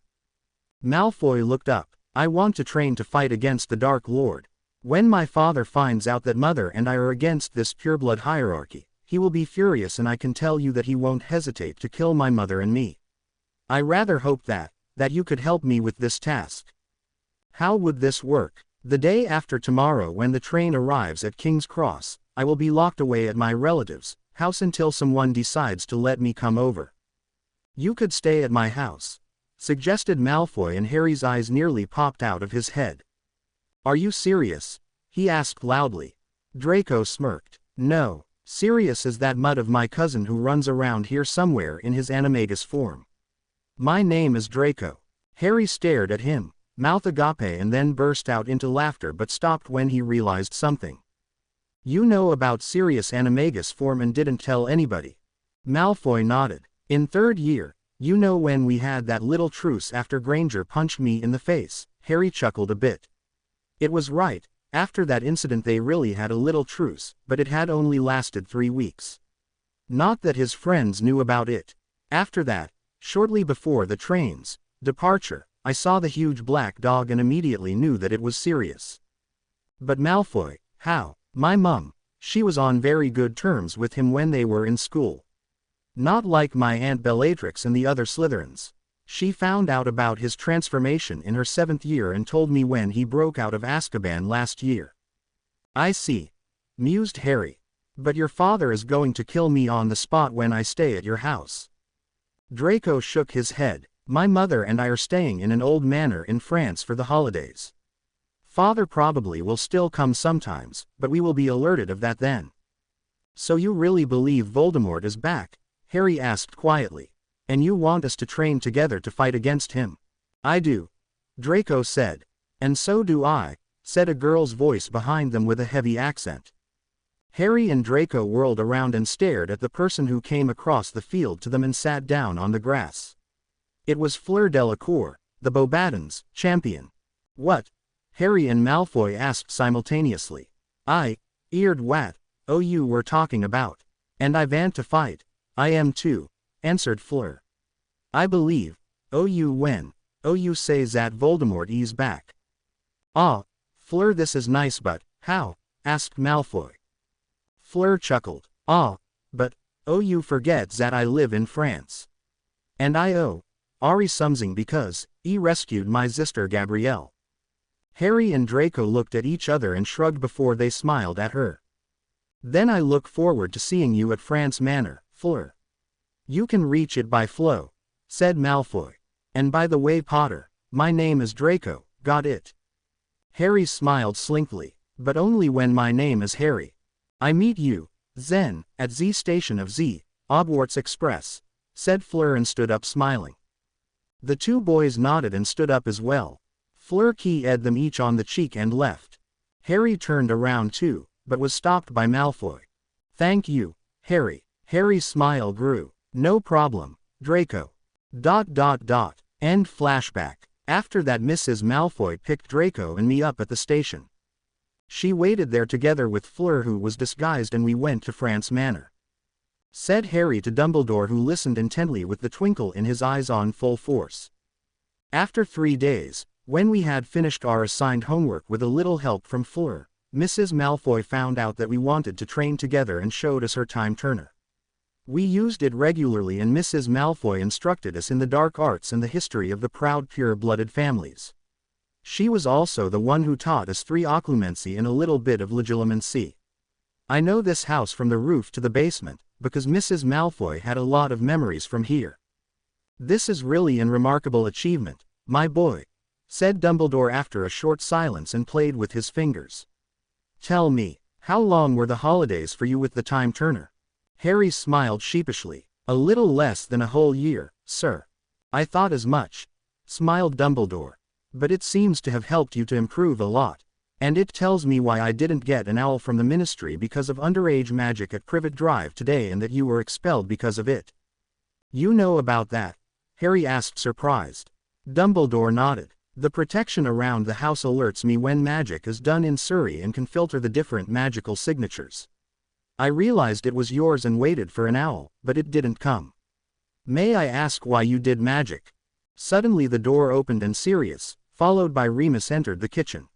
Malfoy looked up. "I want to train to fight against the Dark Lord. When my father finds out that Mother and I are against this pureblood hierarchy, he will be furious and I can tell you that he won't hesitate to kill my mother and me. I rather hope that you could help me with this task." "How would this work?" "The day after tomorrow when the train arrives at King's Cross, I will be locked away at my relative's house until someone decides to let me come over. You could stay at my house," suggested Malfoy and Harry's eyes nearly popped out of his head. "Are you serious?" he asked loudly. Draco smirked. "No, serious as that mutt of my cousin who runs around here somewhere in his animagus form. My name is Draco." Harry stared at him, mouth agape, and then burst out into laughter but stopped when he realized something. "You know about Sirius Animagus form and didn't tell anybody?" Malfoy nodded. "In third year, you know when we had that little truce after Granger punched me in the face?" Harry chuckled a bit. It was right, after that incident they really had a little truce, but it had only lasted 3 weeks. Not that his friends knew about it. "After that, shortly before the train's departure, I saw the huge black dog and immediately knew that it was Sirius." "But Malfoy, how?" "My mum, she was on very good terms with him when they were in school. Not like my Aunt Bellatrix and the other Slytherins. She found out about his transformation in her 7th year and told me when he broke out of Azkaban last year." "I see," mused Harry. "But your father is going to kill me on the spot when I stay at your house." Draco shook his head. "My mother and I are staying in an old manor in France for the holidays. Father probably will still come sometimes, but we will be alerted of that then." "So you really believe Voldemort is back?" Harry asked quietly. "And you want us to train together to fight against him?" "I do," Draco said. "And so do I," said a girl's voice behind them with a heavy accent. Harry and Draco whirled around and stared at the person who came across the field to them and sat down on the grass. It was Fleur Delacour, the Beauxbatons champion. "What?" Harry and Malfoy asked simultaneously. "Eared what? Oh, you were talking about." "And I want to fight." "I am too," answered Fleur. "I believe, you when, you say that Voldemort is back." "Ah, Fleur, this is nice, but how?" asked Malfoy. Fleur chuckled. "Ah, but, you forget that I live in France. And I Ari something because, rescued my sister Gabrielle." Harry and Draco looked at each other and shrugged before they smiled at her. "Then I look forward to seeing you at France Manor, Fleur." "You can reach it by flow," said Malfoy. "And by the way, Potter, my name is Draco, got it?" Harry smiled slinkly. "But only when my name is Harry. I meet you, then, at the station of the Hogwarts Express," said Fleur and stood up smiling. The two boys nodded and stood up as well. Fleur keyed them each on the cheek and left. Harry turned around too, but was stopped by Malfoy. "Thank you, Harry." Harry's smile grew. "No problem, Draco. ... End flashback. After that, Mrs. Malfoy picked Draco and me up at the station. She waited there together with Fleur, who was disguised, and we went to France Manor," said Harry to Dumbledore, who listened intently with the twinkle in his eyes on full force. "After 3 days, when we had finished our assigned homework with a little help from Fleur, Mrs. Malfoy found out that we wanted to train together and showed us her time turner. We used it regularly and Mrs. Malfoy instructed us in the dark arts and the history of the proud pure-blooded families. She was also the one who taught us 3 occlumency and a little bit of legilimency. I know this house from the roof to the basement, because Mrs. Malfoy had a lot of memories from here. This is really an remarkable achievement, my boy," said Dumbledore after a short silence and played with his fingers. "Tell me, how long were the holidays for you with the time turner?" Harry smiled sheepishly. "A little less than a whole year, sir." "I thought as much," smiled Dumbledore. "But it seems to have helped you to improve a lot." And it tells me why I didn't get an owl from the ministry because of underage magic at Privet Drive today and that you were expelled because of it. You know about that? Harry asked, surprised. Dumbledore nodded. The protection around the house alerts me when magic is done in Surrey and can filter the different magical signatures. I realized it was yours and waited for an owl, but it didn't come. May I ask why you did magic? Suddenly the door opened and Sirius, followed by Remus, entered the kitchen.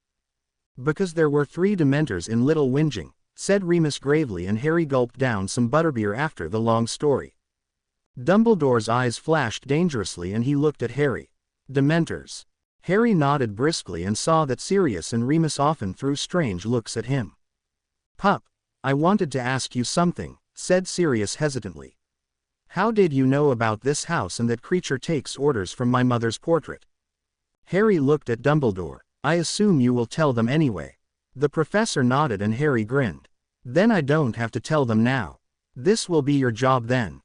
Because there were 3 Dementors in Little Whinging, said Remus gravely, and Harry gulped down some butterbeer after the long story. Dumbledore's eyes flashed dangerously and he looked at Harry. Dementors. Harry nodded briskly and saw that Sirius and Remus often threw strange looks at him. Pup, I wanted to ask you something, said Sirius hesitantly. How did you know about this house and that Creature takes orders from my mother's portrait? Harry looked at Dumbledore. I assume you will tell them anyway. The professor nodded and Harry grinned. Then I don't have to tell them now. This will be your job then.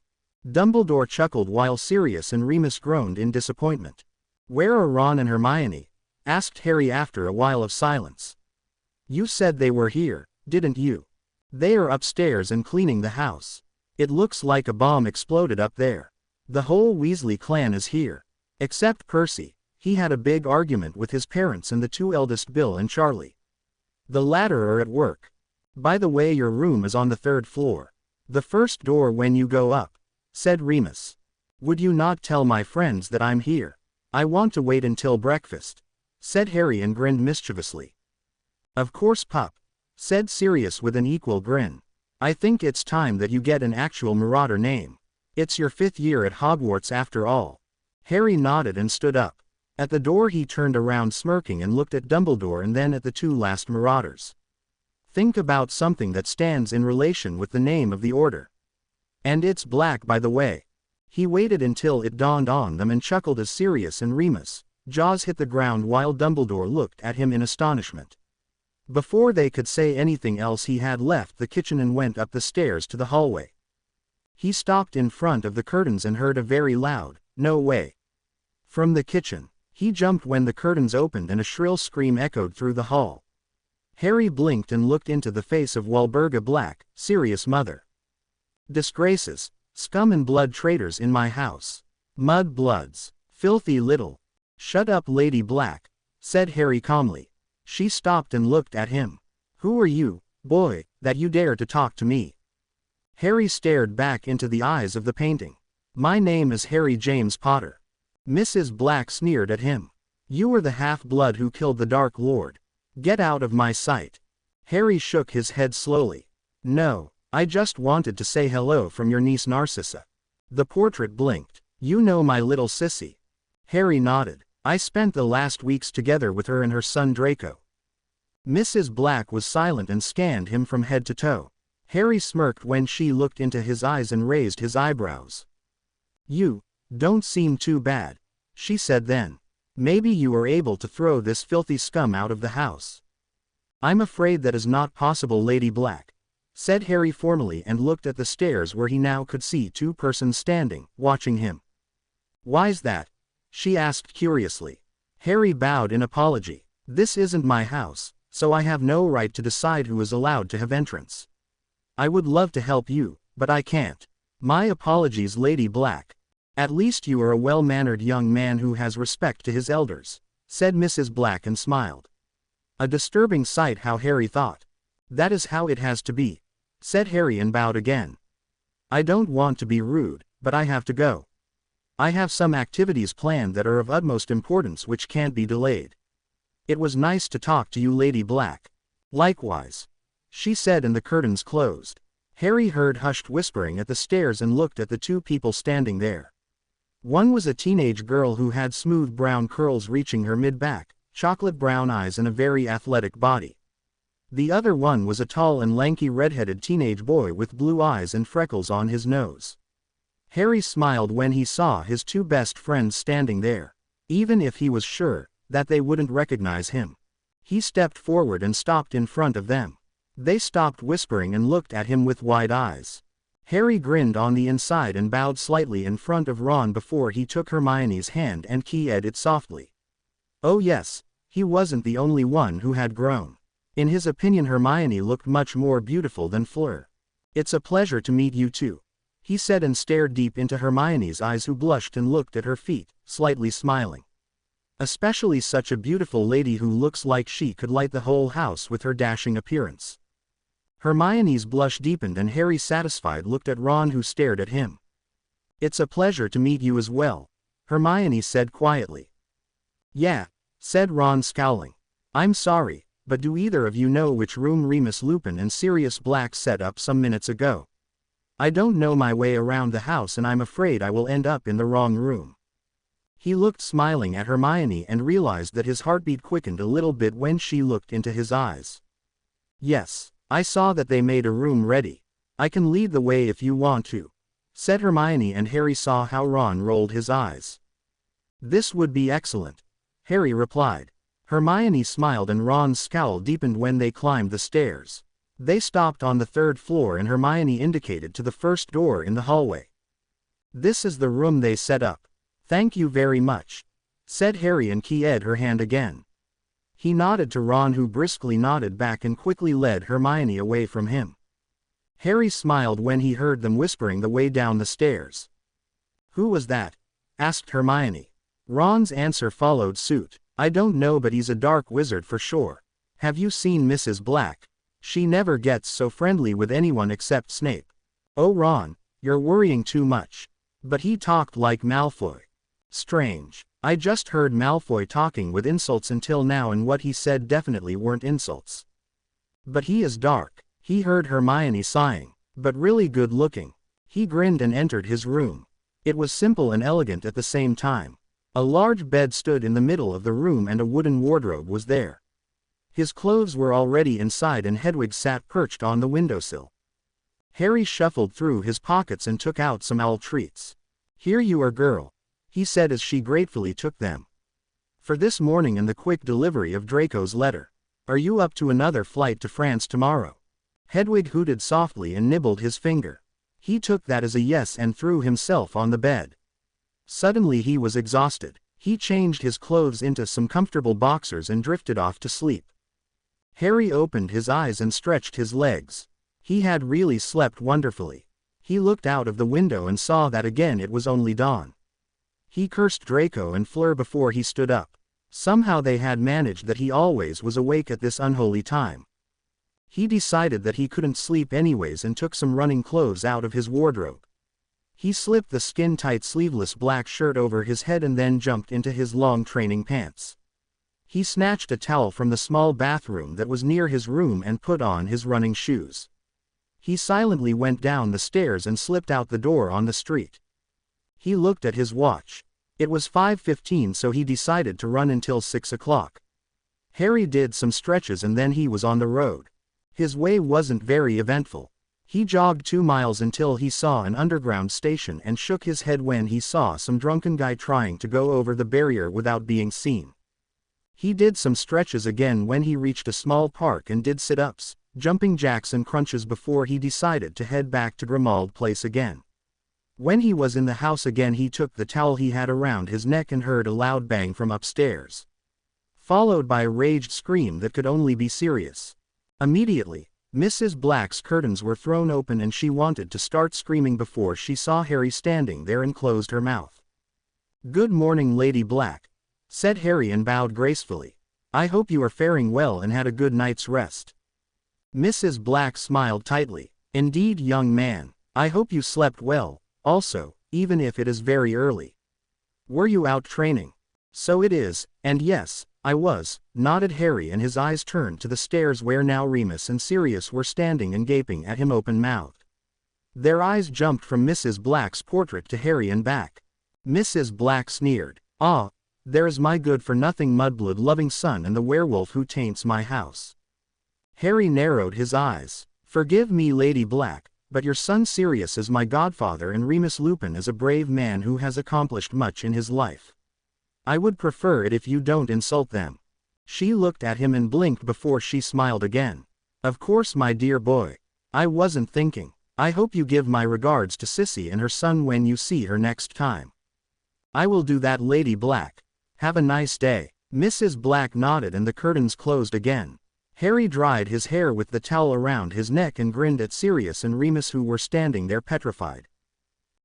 Dumbledore chuckled while Sirius and Remus groaned in disappointment. Where are Ron and Hermione? Asked Harry after a while of silence. You said they were here, didn't you? They are upstairs and cleaning the house. It looks like a bomb exploded up there. The whole Weasley clan is here. Except Percy. He had a big argument with his parents and the 2 eldest, Bill and Charlie. The latter are at work. By the way, your room is on the 3rd floor. The first door when you go up, said Remus. Would you not tell my friends that I'm here? I want to wait until breakfast, said Harry and grinned mischievously. Of course, pup, said Sirius with an equal grin. I think it's time that you get an actual Marauder name. It's your 5th year at Hogwarts after all. Harry nodded and stood up. At the door he turned around smirking and looked at Dumbledore and then at the 2 last Marauders. Think about something that stands in relation with the name of the order. And it's black, by the way. He waited until it dawned on them and chuckled as Sirius and Remus' jaws hit the ground while Dumbledore looked at him in astonishment. Before they could say anything else he had left the kitchen and went up the stairs to the hallway. He stopped in front of the curtains and heard a very loud, "No way!" from the kitchen. He jumped when the curtains opened and a shrill scream echoed through the hall. Harry blinked and looked into the face of Walburga Black, Sirius' mother. Disgraces, scum and blood traitors in my house. Mud bloods, filthy little. Shut up, Lady Black, said Harry calmly. She stopped and looked at him. Who are you, boy, that you dare to talk to me? Harry stared back into the eyes of the painting. My name is Harry James Potter. Mrs. Black sneered at him. You are the half-blood who killed the Dark Lord. Get out of my sight. Harry shook his head slowly. No, I just wanted to say hello from your niece Narcissa. The portrait blinked. You know my little sissy. Harry nodded. I spent the last weeks together with her and her son Draco. Mrs. Black was silent and scanned him from head to toe. Harry smirked when she looked into his eyes and raised his eyebrows. You don't seem too bad, she said then. Maybe you are able to throw this filthy scum out of the house. I'm afraid that is not possible, Lady Black, said Harry formally and looked at the stairs where he now could see 2 persons standing, watching him. Why's that? She asked curiously. Harry bowed in apology. This isn't my house, so I have no right to decide who is allowed to have entrance. I would love to help you, but I can't. My apologies, Lady Black. At least you are a well-mannered young man who has respect to his elders, said Mrs. Black and smiled. A disturbing sight, how Harry thought. That is how it has to be, said Harry and bowed again. I don't want to be rude, but I have to go. I have some activities planned that are of utmost importance which can't be delayed. It was nice to talk to you, Lady Black. Likewise, she said, and the curtains closed. Harry heard hushed whispering at the stairs and looked at the 2 people standing there. One was a teenage girl who had smooth brown curls reaching her mid-back, chocolate brown eyes and a very athletic body. The other one was a tall and lanky red-headed teenage boy with blue eyes and freckles on his nose. Harry smiled when he saw his 2 best friends standing there, even if he was sure that they wouldn't recognize him. He stepped forward and stopped in front of them. They stopped whispering and looked at him with wide eyes. Harry grinned on the inside and bowed slightly in front of Ron before he took Hermione's hand and keyed it softly. Oh yes, he wasn't the only one who had grown. In his opinion, Hermione looked much more beautiful than Fleur. "It's a pleasure to meet you too," he said and stared deep into Hermione's eyes, who blushed and looked at her feet, slightly smiling. Especially such a beautiful lady who looks like she could light the whole house with her dashing appearance. Hermione's blush deepened and Harry, satisfied, looked at Ron, who stared at him. "It's a pleasure to meet you as well," Hermione said quietly. "Yeah," said Ron, scowling. "I'm sorry, but do either of you know which room Remus Lupin and Sirius Black set up some minutes ago? I don't know my way around the house and I'm afraid I will end up in the wrong room." He looked smiling at Hermione and realized that his heartbeat quickened a little bit when she looked into his eyes. "Yes, I saw that they made a room ready. I can lead the way if you want to," said Hermione, and Harry saw how Ron rolled his eyes. "This would be excellent," Harry replied. Hermione smiled and Ron's scowl deepened when they climbed the stairs. They stopped on the 3rd floor and Hermione indicated to the first door in the hallway. "This is the room they set up. Thank you very much," said Harry and keyed her hand again. He nodded to Ron, who briskly nodded back and quickly led Hermione away from him. Harry smiled when he heard them whispering the way down the stairs. "Who was that?" asked Hermione. Ron's answer followed suit. "I don't know, but he's a dark wizard for sure. Have you seen Mrs. Black? She never gets so friendly with anyone except Snape." "Oh Ron, you're worrying too much. But he talked like Malfoy." "Strange. I just heard Malfoy talking with insults until now, and what he said definitely weren't insults." "But he is dark," he heard Hermione sighing, "but really good looking." He grinned and entered his room. It was simple and elegant at the same time. A large bed stood in the middle of the room and a wooden wardrobe was there. His clothes were already inside and Hedwig sat perched on the windowsill. Harry shuffled through his pockets and took out some owl treats. "Here you are, girl," he said as she gratefully took them. "For this morning and the quick delivery of Draco's letter. Are you up to another flight to France tomorrow?" Hedwig hooted softly and nibbled his finger. He took that as a yes and threw himself on the bed. Suddenly he was exhausted. He changed his clothes into some comfortable boxers and drifted off to sleep. Harry opened his eyes and stretched his legs. He had really slept wonderfully. He looked out of the window and saw that again it was only dawn. He cursed Draco and Fleur before he stood up. Somehow they had managed that he always was awake at this unholy time. He decided that he couldn't sleep anyways and took some running clothes out of his wardrobe. He slipped the skin-tight sleeveless black shirt over his head and then jumped into his long training pants. He snatched a towel from the small bathroom that was near his room and put on his running shoes. He silently went down the stairs and slipped out the door on the street. He looked at his watch. It was 5:15, so he decided to run until 6 o'clock. Harry did some stretches and then he was on the road. His way wasn't very eventful. He jogged 2 miles until he saw an underground station and shook his head when he saw some drunken guy trying to go over the barrier without being seen. He did some stretches again when he reached a small park and did sit-ups, jumping jacks and crunches before he decided to head back to Grimmauld Place again. When he was in the house again, he took the towel he had around his neck and heard a loud bang from upstairs, followed by a raged scream that could only be Sirius. Immediately, Mrs. Black's curtains were thrown open and she wanted to start screaming before she saw Harry standing there and closed her mouth. "Good morning, Lady Black," said Harry and bowed gracefully. "I hope you are faring well and had a good night's rest." Mrs. Black smiled tightly. "Indeed, young man, I hope you slept well, also, even if it is very early. Were you out training?" "So it is, and yes, I was," nodded Harry, and his eyes turned to the stairs where now Remus and Sirius were standing and gaping at him open-mouthed. Their eyes jumped from Mrs. Black's portrait to Harry and back. Mrs. Black sneered. "Ah, there's my good-for-nothing mudblood-loving son and the werewolf who taints my house." Harry narrowed his eyes. "Forgive me, Lady Black, but your son Sirius is my godfather and Remus Lupin is a brave man who has accomplished much in his life. I would prefer it if you don't insult them." She looked at him and blinked before she smiled again. "Of course, my dear boy. I wasn't thinking. I hope you give my regards to Sissy and her son when you see her next time." "I will do that, Lady Black. Have a nice day." Mrs. Black nodded and the curtains closed again. Harry dried his hair with the towel around his neck and grinned at Sirius and Remus, who were standing there petrified.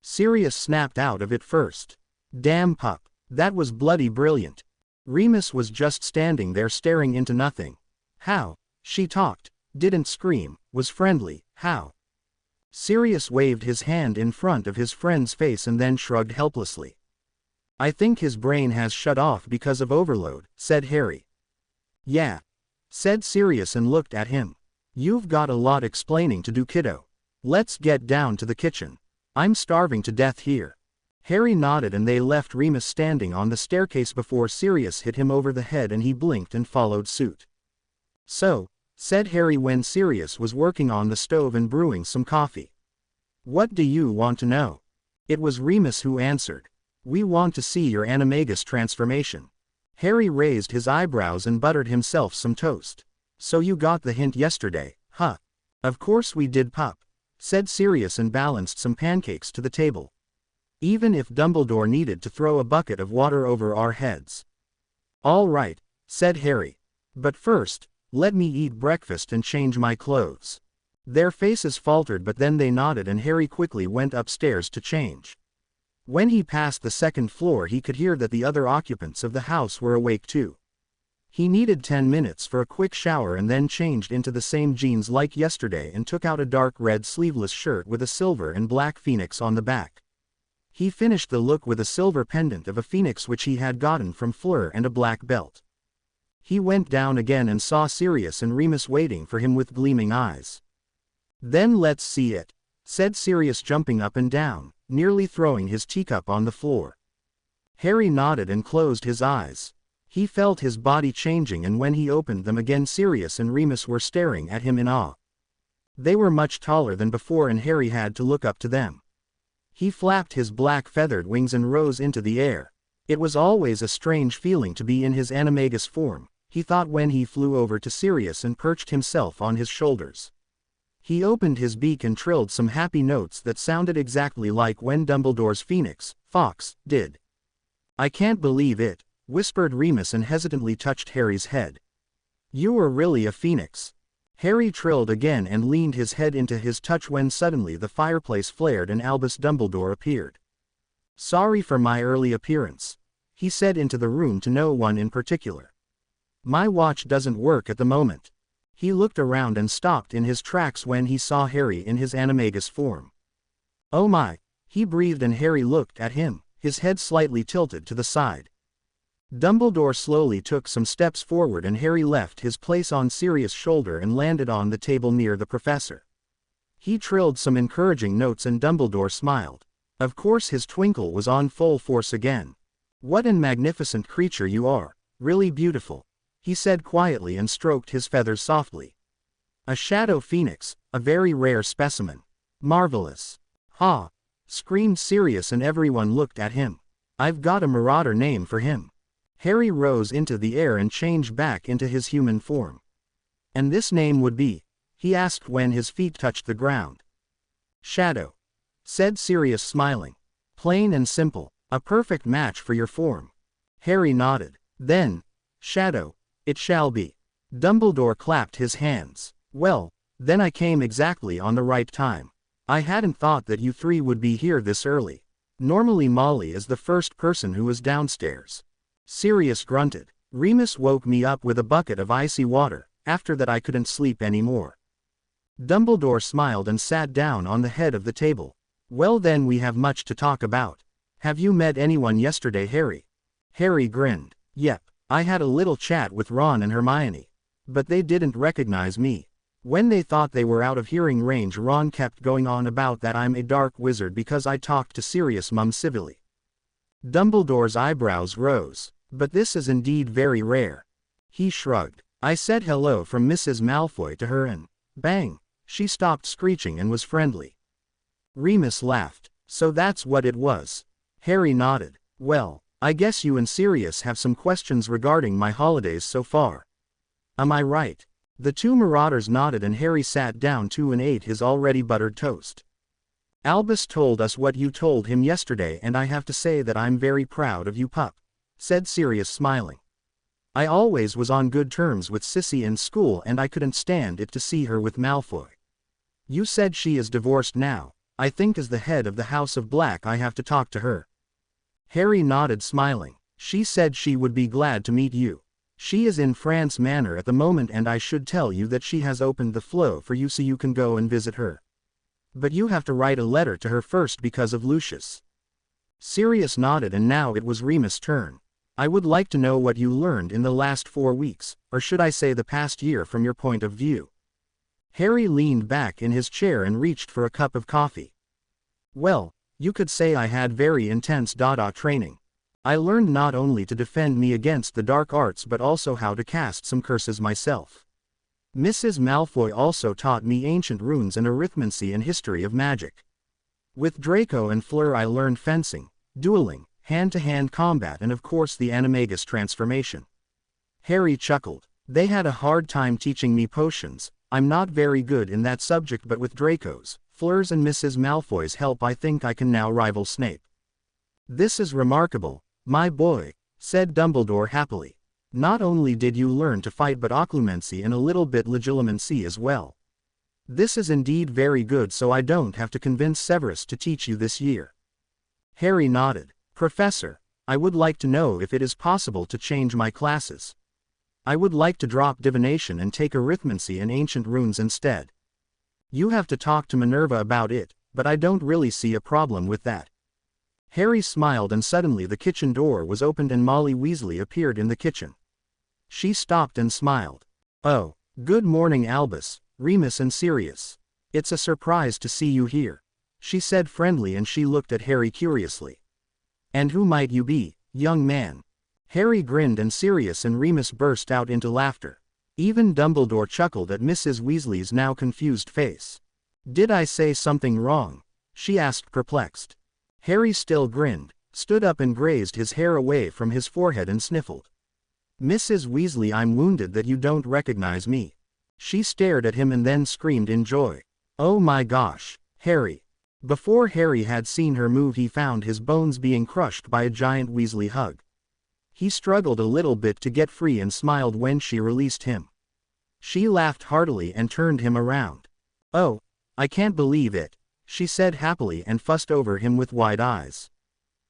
Sirius snapped out of it first. "Damn pup, that was bloody brilliant." Remus was just standing there staring into nothing. "How?" She talked, didn't scream, was friendly. "How?" Sirius waved his hand in front of his friend's face and then shrugged helplessly. "I think his brain has shut off because of overload," said Harry. "Yeah," said Sirius and looked at him. "You've got a lot explaining to do, kiddo. Let's get down to the kitchen. I'm starving to death here." Harry nodded and they left Remus standing on the staircase before Sirius hit him over the head and he blinked and followed suit. "So," said Harry when Sirius was working on the stove and brewing some coffee. "What do you want to know?" It was Remus who answered. "We want to see your animagus transformation." Harry raised his eyebrows and buttered himself some toast. "So you got the hint yesterday, huh?" "Of course we did, pup," said Sirius and balanced some pancakes to the table. "Even if Dumbledore needed to throw a bucket of water over our heads." "All right," said Harry. "But first, let me eat breakfast and change my clothes." Their faces faltered, but then they nodded and Harry quickly went upstairs to change. When he passed the second floor, he could hear that the other occupants of the house were awake too. He needed 10 minutes for a quick shower and then changed into the same jeans like yesterday and took out a dark red sleeveless shirt with a silver and black phoenix on the back. He finished the look with a silver pendant of a phoenix which he had gotten from Fleur and a black belt. He went down again and saw Sirius and Remus waiting for him with gleaming eyes. "Then let's see it," said Sirius, jumping up and down, nearly throwing his teacup on the floor. Harry nodded and closed his eyes. He felt his body changing, and when he opened them again, Sirius and Remus were staring at him in awe. They were much taller than before and Harry had to look up to them. He flapped his black feathered wings and rose into the air. It was always a strange feeling to be in his animagus form, he thought when he flew over to Sirius and perched himself on his shoulders. He opened his beak and trilled some happy notes that sounded exactly like when Dumbledore's phoenix, Fox, did. "I can't believe it," whispered Remus and hesitantly touched Harry's head. "You were really a phoenix." Harry trilled again and leaned his head into his touch when suddenly the fireplace flared and Albus Dumbledore appeared. "Sorry for my early appearance," he said into the room to no one in particular. "My watch doesn't work at the moment." He looked around and stopped in his tracks when he saw Harry in his animagus form. "Oh my," he breathed, and Harry looked at him, his head slightly tilted to the side. Dumbledore slowly took some steps forward and Harry left his place on Sirius' shoulder and landed on the table near the professor. He trilled some encouraging notes and Dumbledore smiled. Of course his twinkle was on full force again. "What an magnificent creature you are, really beautiful," he said quietly and stroked his feathers softly. "A shadow phoenix, a very rare specimen. Marvelous." "Ha!" screamed Sirius and everyone looked at him. "I've got a marauder name for him." Harry rose into the air and changed back into his human form. "And this name would be?" he asked when his feet touched the ground. "Shadow," said Sirius, smiling. "Plain and simple, a perfect match for your form." Harry nodded. "Then, Shadow, it shall be." Dumbledore clapped his hands. "Well, then I came exactly on the right time. I hadn't thought that you three would be here this early. Normally Molly is the first person who is downstairs." Sirius grunted. "Remus woke me up with a bucket of icy water. After that I couldn't sleep anymore." Dumbledore smiled and sat down on the head of the table. "Well then, we have much to talk about. Have you met anyone yesterday, Harry?" Harry grinned. "Yep, I had a little chat with Ron and Hermione. But they didn't recognize me. When they thought they were out of hearing range, Ron kept going on about that I'm a dark wizard because I talked to Sirius Mum civilly." Dumbledore's eyebrows rose. "But this is indeed very rare." He shrugged. "I said hello from Mrs. Malfoy to her and, bang, she stopped screeching and was friendly." Remus laughed. "So that's what it was." Harry nodded. "Well, I guess you and Sirius have some questions regarding my holidays so far. Am I right?" The two marauders nodded and Harry sat down too and ate his already buttered toast. "Albus told us what you told him yesterday and I have to say that I'm very proud of you, pup," said Sirius, smiling. I always was on good terms with Sissy in school and I couldn't stand it to see her with Malfoy. You said she is divorced now. I think as the head of the House of Black I have to talk to her. Harry nodded smiling. She said she would be glad to meet you. She is in France Manor at the moment and I should tell you that she has opened the flow for you so you can go and visit her. But you have to write a letter to her first because of Lucius. Sirius nodded and now it was Remus' turn. I would like to know what you learned in the last 4 weeks, or should I say the past year from your point of view. Harry leaned back in his chair and reached for a cup of coffee. Well, you could say I had very intense Dada training. I learned not only to defend me against the dark arts but also how to cast some curses myself. Mrs. Malfoy also taught me ancient runes and arithmancy and history of magic. With Draco and Fleur I learned fencing, dueling, hand-to-hand combat and of course the animagus transformation. Harry chuckled. They had a hard time teaching me potions. I'm not very good in that subject but with Draco's, Fleur's and Mrs. Malfoy's help I think I can now rival Snape. This is remarkable, my boy, said Dumbledore happily. Not only did you learn to fight but occlumency and a little bit legilimency as well. This is indeed very good so I don't have to convince Severus to teach you this year. Harry nodded. Professor, I would like to know if it is possible to change my classes. I would like to drop divination and take arithmancy and ancient runes instead. You have to talk to Minerva about it, but I don't really see a problem with that. Harry smiled and suddenly the kitchen door was opened and Molly Weasley appeared in the kitchen. She stopped and smiled. Oh, good morning Albus, Remus and Sirius. It's a surprise to see you here, she said friendly and she looked at Harry curiously. And who might you be, young man? Harry grinned and Sirius and Remus burst out into laughter. Even Dumbledore chuckled at Mrs. Weasley's now confused face. Did I say something wrong? She asked perplexed. Harry still grinned, stood up and grazed his hair away from his forehead and sniffled. Mrs. Weasley, I'm wounded that you don't recognize me. She stared at him and then screamed in joy. Oh my gosh, Harry. Before Harry had seen her move he found his bones being crushed by a giant Weasley hug. He struggled a little bit to get free and smiled when she released him. She laughed heartily and turned him around. Oh, I can't believe it, she said happily and fussed over him with wide eyes.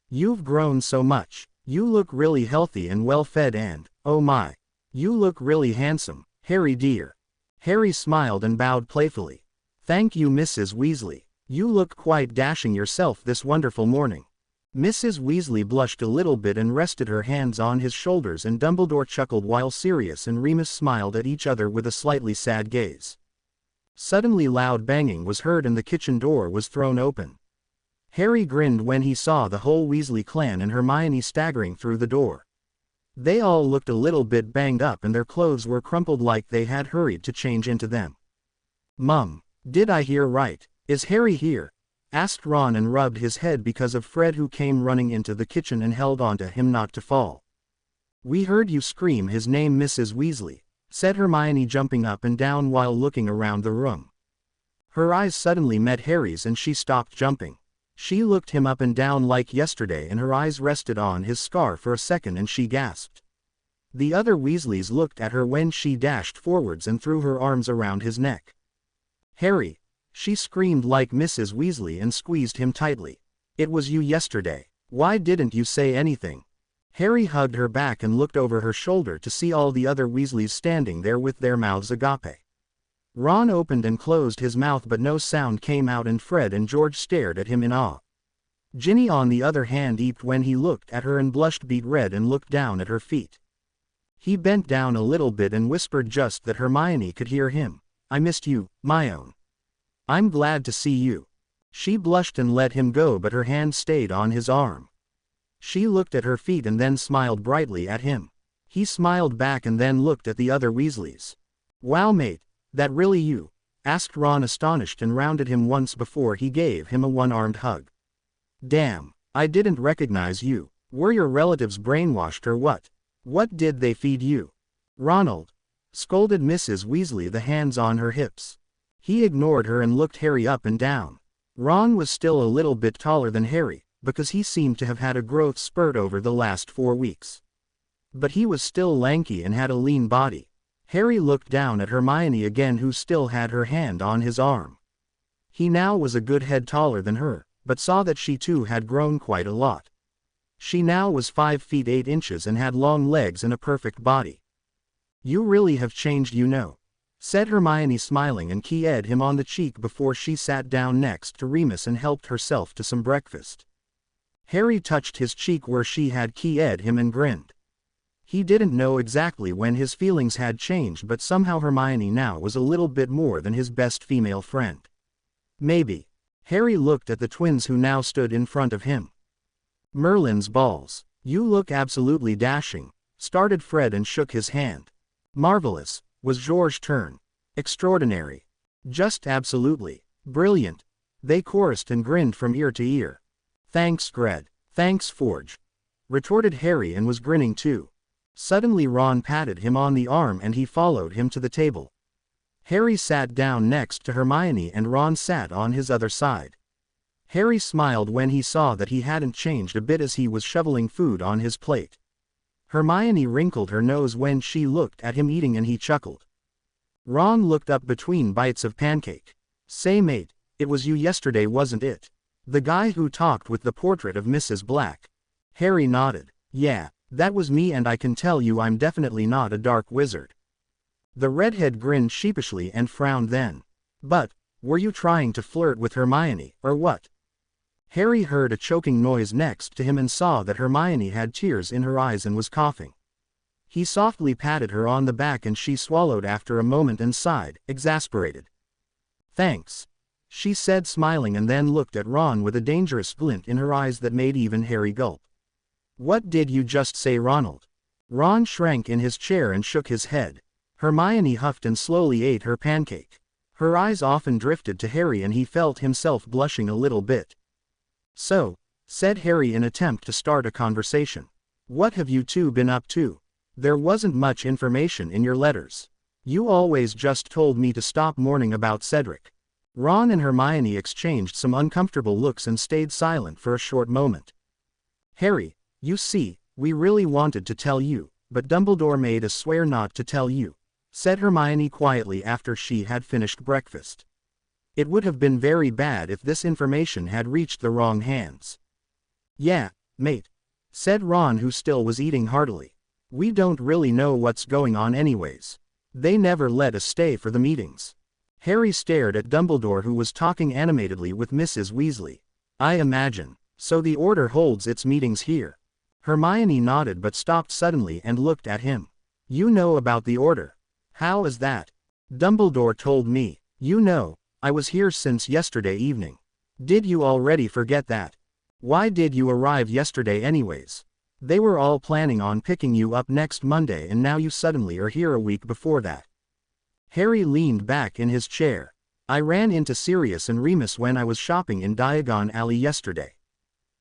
You've grown so much, you look really healthy and well fed and, oh my, you look really handsome, Harry dear. Harry smiled and bowed playfully. Thank you Mrs. Weasley. You look quite dashing yourself this wonderful morning. Mrs. Weasley blushed a little bit and rested her hands on his shoulders and Dumbledore chuckled while Sirius and Remus smiled at each other with a slightly sad gaze. Suddenly loud banging was heard and the kitchen door was thrown open. Harry grinned when he saw the whole Weasley clan and Hermione staggering through the door. They all looked a little bit banged up and their clothes were crumpled like they had hurried to change into them. Mum, did I hear right? Is Harry here? Asked Ron and rubbed his head because of Fred who came running into the kitchen and held on to him not to fall. We heard you scream his name Mrs. Weasley, said Hermione jumping up and down while looking around the room. Her eyes suddenly met Harry's and she stopped jumping. She looked him up and down like yesterday and her eyes rested on his scar for a second and she gasped. The other Weasleys looked at her when she dashed forwards and threw her arms around his neck. Harry, she screamed like Mrs. Weasley and squeezed him tightly. It was you yesterday. Why didn't you say anything? Harry hugged her back and looked over her shoulder to see all the other Weasleys standing there with their mouths agape. Ron opened and closed his mouth but no sound came out and Fred and George stared at him in awe. Ginny on the other hand eeped when he looked at her and blushed beet red and looked down at her feet. He bent down a little bit and whispered just that Hermione could hear him. I missed you, my own. I'm glad to see you. She blushed and let him go but her hand stayed on his arm. She looked at her feet and then smiled brightly at him. He smiled back and then looked at the other Weasleys. Wow mate, that really you? Asked Ron astonished and rounded him once before he gave him a one-armed hug. Damn, I didn't recognize you. Were your relatives brainwashed or what? What did they feed you? Ronald, scolded Mrs. Weasley, the hands on her hips. He ignored her and looked Harry up and down. Ron was still a little bit taller than Harry, because he seemed to have had a growth spurt over the last 4 weeks. But he was still lanky and had a lean body. Harry looked down at Hermione again, who still had her hand on his arm. He now was a good head taller than her, but saw that she too had grown quite a lot. She now was 5 feet 8 inches and had long legs and a perfect body. "You really have changed, you know," said Hermione, smiling and kissed him on the cheek before she sat down next to Remus and helped herself to some breakfast. Harry touched his cheek where she had kissed him and grinned. He didn't know exactly when his feelings had changed, but somehow Hermione now was a little bit more than his best female friend. Maybe. Harry looked at the twins who now stood in front of him. "Merlin's balls. You look absolutely dashing," started Fred and shook his hand. "Marvelous," was George's turn. "Extraordinary. Just absolutely brilliant," they chorused and grinned from ear to ear. "Thanks, Fred. Thanks, Forge," retorted Harry and was grinning too. Suddenly Ron patted him on the arm and he followed him to the table. Harry sat down next to Hermione and Ron sat on his other side. Harry smiled when he saw that he hadn't changed a bit as he was shoveling food on his plate. Hermione wrinkled her nose when she looked at him eating and he chuckled. Ron looked up between bites of pancake. "Say mate, it was you yesterday, wasn't it? The guy who talked with the portrait of Mrs. Black?" Harry nodded. "Yeah, that was me, and I can tell you I'm definitely not a dark wizard." The redhead grinned sheepishly and frowned then. "But, were you trying to flirt with Hermione, or what?" Harry heard a choking noise next to him and saw that Hermione had tears in her eyes and was coughing. He softly patted her on the back and she swallowed after a moment and sighed, exasperated. "Thanks," she said, smiling, and then looked at Ron with a dangerous glint in her eyes that made even Harry gulp. "What did you just say, Ronald?" Ron shrank in his chair and shook his head. Hermione huffed and slowly ate her pancake. Her eyes often drifted to Harry and he felt himself blushing a little bit. "So," said Harry in an attempt to start a conversation, "what have you two been up to? There wasn't much information in your letters. You always just told me to stop mourning about Cedric." Ron and Hermione exchanged some uncomfortable looks and stayed silent for a short moment. "Harry, you see, we really wanted to tell you, but Dumbledore made us swear not to tell you," said Hermione quietly after she had finished breakfast. "It would have been very bad if this information had reached the wrong hands." "Yeah, mate," said Ron, who still was eating heartily. "We don't really know what's going on anyways. They never let us stay for the meetings." Harry stared at Dumbledore, who was talking animatedly with Mrs. Weasley. "I imagine. So the Order holds its meetings here." Hermione nodded but stopped suddenly and looked at him. "You know about the Order? How is that?" "Dumbledore told me. You know, I was here since yesterday evening. Did you already forget that? Why did you arrive yesterday anyways? They were all planning on picking you up next Monday and now you suddenly are here a week before that." Harry leaned back in his chair. "I ran into Sirius and Remus when I was shopping in Diagon Alley yesterday.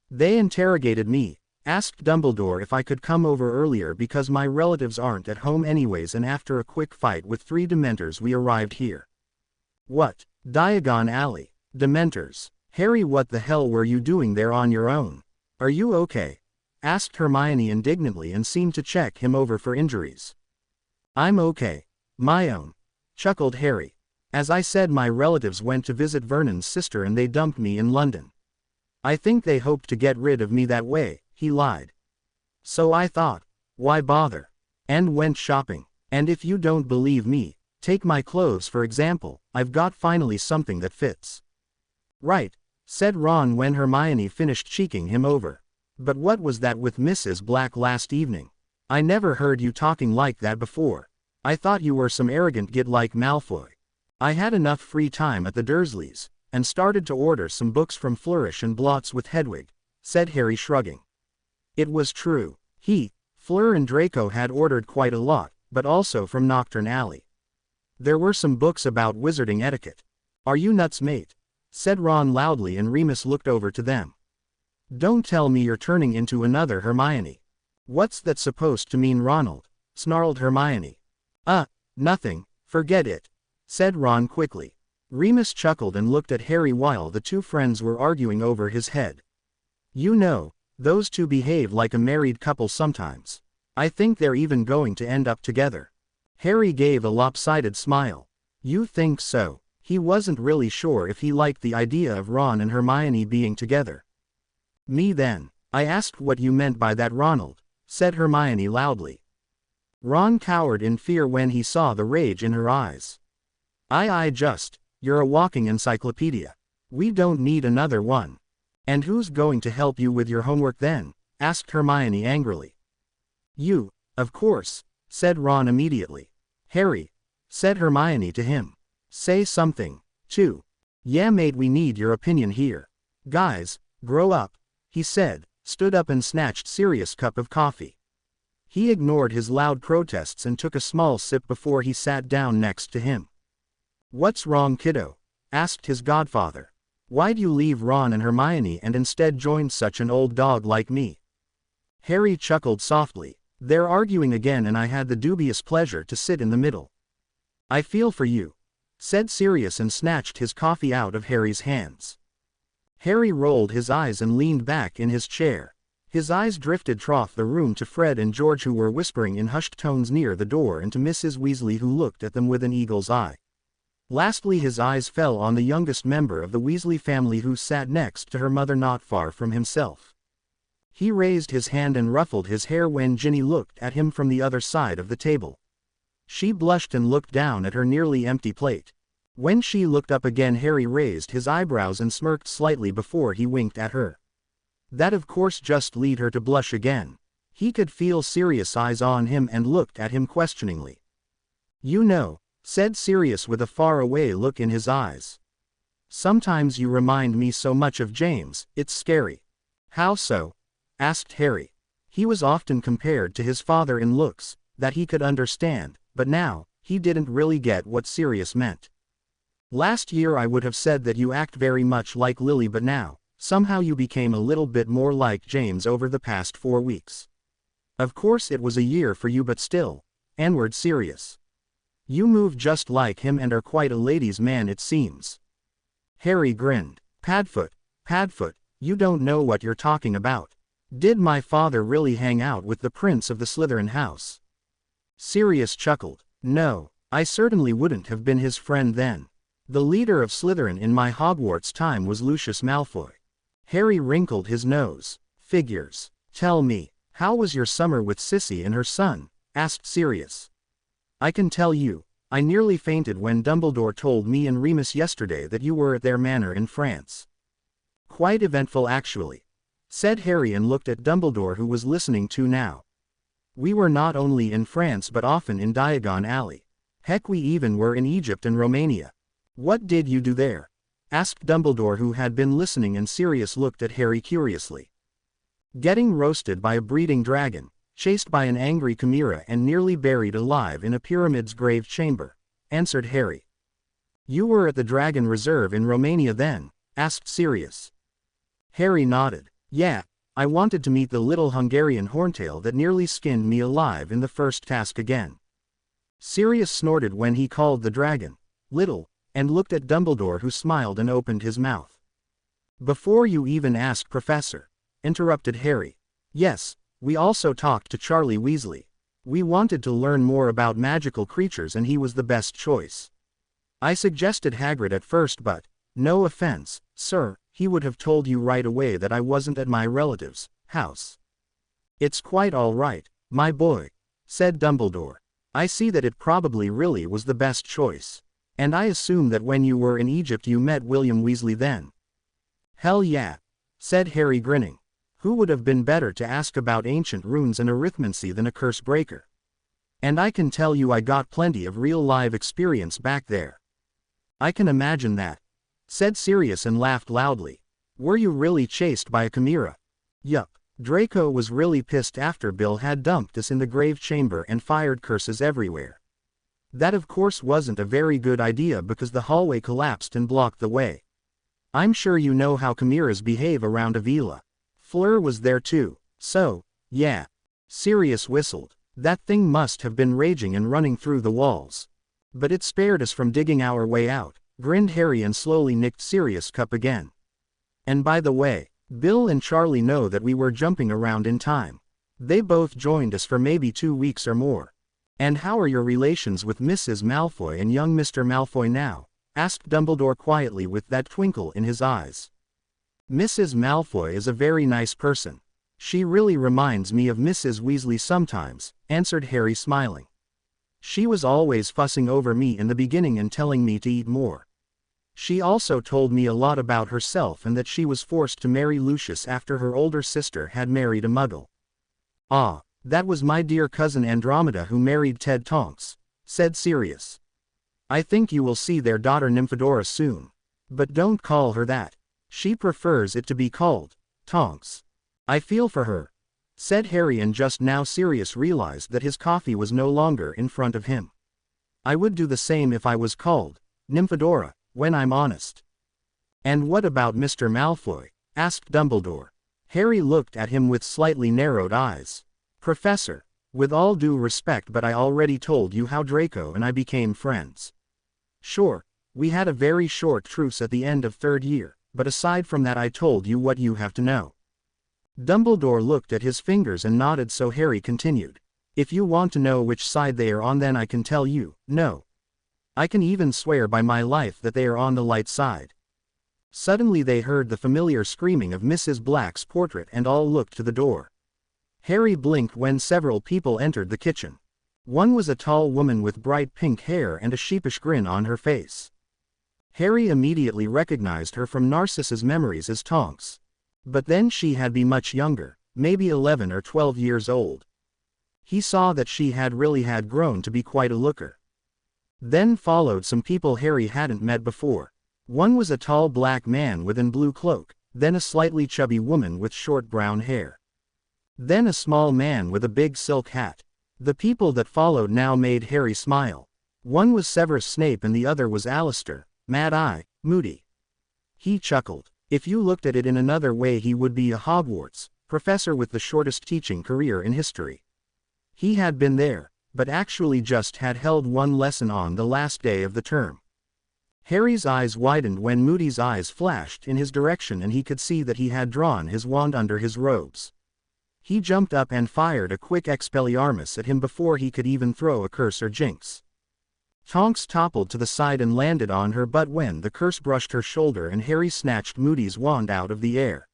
They interrogated me, asked Dumbledore if I could come over earlier because my relatives aren't at home anyways, and after a quick fight with 3 Dementors we arrived here." "What? Diagon Alley? Dementors? Harry, what the hell were you doing there on your own? Are you okay?" asked Hermione indignantly and seemed to check him over for injuries. "I'm okay. My own," chuckled Harry. "As I said, my relatives went to visit Vernon's sister and they dumped me in London. I think they hoped to get rid of me that way," he lied. "So I thought, why bother? And went shopping. And if you don't believe me, take my clothes for example, I've got finally something that fits." "Right," said Ron when Hermione finished cheeking him over. "But what was that with Mrs. Black last evening? I never heard you talking like that before. I thought you were some arrogant git like Malfoy." "I had enough free time at the Dursleys, and started to order some books from Flourish and Blotts with Hedwig," said Harry, shrugging. It was true. He, Fleur and Draco had ordered quite a lot, but also from Nocturne Alley. There were some books about wizarding etiquette. "Are you nuts, mate?" said Ron loudly, and Remus looked over to them. "Don't tell me you're turning into another Hermione." "What's that supposed to mean, Ronald?" snarled Hermione. Nothing, forget it," said Ron quickly. Remus chuckled and looked at Harry while the two friends were arguing over his head. "You know, those two behave like a married couple sometimes." I think they're even going to end up together. Harry gave a lopsided smile. You think so? He wasn't really sure if he liked the idea of Ron and Hermione being together. Me then. I asked what you meant by that, Ronald, said Hermione loudly. Ron cowered in fear when he saw the rage in her eyes. You're a walking encyclopedia. We don't need another one. And who's going to help you with your homework then? Asked Hermione angrily. You, of course, said Ron immediately. Harry, said Hermione to him. Say something, too. Yeah, mate, we need your opinion here. Guys, grow up, he said, stood up and snatched Sirius' cup of coffee. He ignored his loud protests and took a small sip before he sat down next to him. What's wrong, kiddo? Asked his godfather. Why'd you leave Ron and Hermione and instead join such an old dog like me? Harry chuckled softly. They're arguing again and I had the dubious pleasure to sit in the middle. I feel for you, said Sirius and snatched his coffee out of Harry's hands. Harry rolled his eyes and leaned back in his chair. His eyes drifted across the room to Fred and George, who were whispering in hushed tones near the door, and to Mrs. Weasley, who looked at them with an eagle's eye. Lastly, his eyes fell on the youngest member of the Weasley family, who sat next to her mother not far from himself. He raised his hand and ruffled his hair when Ginny looked at him from the other side of the table. She blushed and looked down at her nearly empty plate. When she looked up again, Harry raised his eyebrows and smirked slightly before he winked at her. That of course just led her to blush again. He could feel Sirius' eyes on him and looked at him questioningly. You know, said Sirius with a faraway look in his eyes. Sometimes you remind me so much of James, it's scary. How so? Asked Harry. He was often compared to his father in looks, that he could understand, but now, he didn't really get what Sirius meant. Last year I would have said that you act very much like Lily, but now, somehow you became a little bit more like James over the past 4 weeks. Of course it was a year for you, but still, answered Sirius. You move just like him and are quite a ladies' man, it seems. Harry grinned. Padfoot, you don't know what you're talking about. Did my father really hang out with the prince of the Slytherin house? Sirius chuckled. No, I certainly wouldn't have been his friend then. The leader of Slytherin in my Hogwarts time was Lucius Malfoy. Harry wrinkled his nose. Figures. Tell me, how was your summer with Sissy and her son? Asked Sirius. I can tell you, I nearly fainted when Dumbledore told me and Remus yesterday that you were at their manor in France. Quite eventful actually, said Harry and looked at Dumbledore, who was listening too now. We were not only in France but often in Diagon Alley. Heck, we even were in Egypt and Romania. What did you do there? Asked Dumbledore, who had been listening, and Sirius looked at Harry curiously. Getting roasted by a breeding dragon, chased by an angry chimera, and nearly buried alive in a pyramid's grave chamber, answered Harry. You were at the Dragon Reserve in Romania then? Asked Sirius. Harry nodded. Yeah, I wanted to meet the little Hungarian horntail that nearly skinned me alive in the first task again. Sirius snorted when he called the dragon little, and looked at Dumbledore, who smiled and opened his mouth. Before you even ask, Professor, interrupted Harry. Yes, we also talked to Charlie Weasley. We wanted to learn more about magical creatures and he was the best choice. I suggested Hagrid at first, but, no offense, sir, he would have told you right away that I wasn't at my relative's house. It's quite all right, my boy, said Dumbledore. I see that it probably really was the best choice. And I assume that when you were in Egypt you met William Weasley then. Hell yeah, said Harry, grinning. Who would have been better to ask about ancient runes and arithmancy than a curse breaker? And I can tell you I got plenty of real live experience back there. I can imagine that, said Sirius and laughed loudly. Were you really chased by a chimera? Yup, Draco was really pissed after Bill had dumped us in the grave chamber and fired curses everywhere. That of course wasn't a very good idea because the hallway collapsed and blocked the way. I'm sure you know how chimeras behave around Avila. Fleur was there too, so, yeah. Sirius whistled. That thing must have been raging and running through the walls. But it spared us from digging our way out, grinned Harry and slowly nicked Sirius' cup again. And by the way, Bill and Charlie know that we were jumping around in time. They both joined us for maybe 2 weeks or more. And how are your relations with Mrs. Malfoy and young Mr. Malfoy now? Asked Dumbledore quietly with that twinkle in his eyes. Mrs. Malfoy is a very nice person. She really reminds me of Mrs. Weasley sometimes, answered Harry smiling. She was always fussing over me in the beginning and telling me to eat more. She also told me a lot about herself and that she was forced to marry Lucius after her older sister had married a Muggle. Ah, that was my dear cousin Andromeda who married Ted Tonks, said Sirius. I think you will see their daughter Nymphadora soon. But don't call her that. She prefers it to be called Tonks. I feel for her, said Harry, and just now Sirius realized that his coffee was no longer in front of him. I would do the same if I was called Nymphadora, when I'm honest. And what about Mr. Malfoy? Asked Dumbledore. Harry looked at him with slightly narrowed eyes. Professor, with all due respect, but I already told you how Draco and I became friends. Sure, we had a very short truce at the end of 3rd year, but aside from that I told you what you have to know. Dumbledore looked at his fingers and nodded, so Harry continued. If you want to know which side they are on, then I can tell you, no. I can even swear by my life that they are on the light side. Suddenly they heard the familiar screaming of Mrs. Black's portrait and all looked to the door. Harry blinked when several people entered the kitchen. One was a tall woman with bright pink hair and a sheepish grin on her face. Harry immediately recognized her from Narcissus' memories as Tonks. But then she had been much younger, maybe 11 or 12 years old. He saw that she had really grown to be quite a looker. Then followed some people Harry hadn't met before. One was a tall black man with an blue cloak, then a slightly chubby woman with short brown hair. Then a small man with a big silk hat. The people that followed now made Harry smile. One was Severus Snape and the other was Alistair, Mad-Eye, Moody. He chuckled. If you looked at it in another way, he would be a Hogwarts professor with the shortest teaching career in history. He had been there, but actually just had held one lesson on the last day of the term. Harry's eyes widened when Moody's eyes flashed in his direction and he could see that he had drawn his wand under his robes. He jumped up and fired a quick Expelliarmus at him before he could even throw a curse or jinx. Tonks toppled to the side and landed on her butt when the curse brushed her shoulder and Harry snatched Moody's wand out of the air.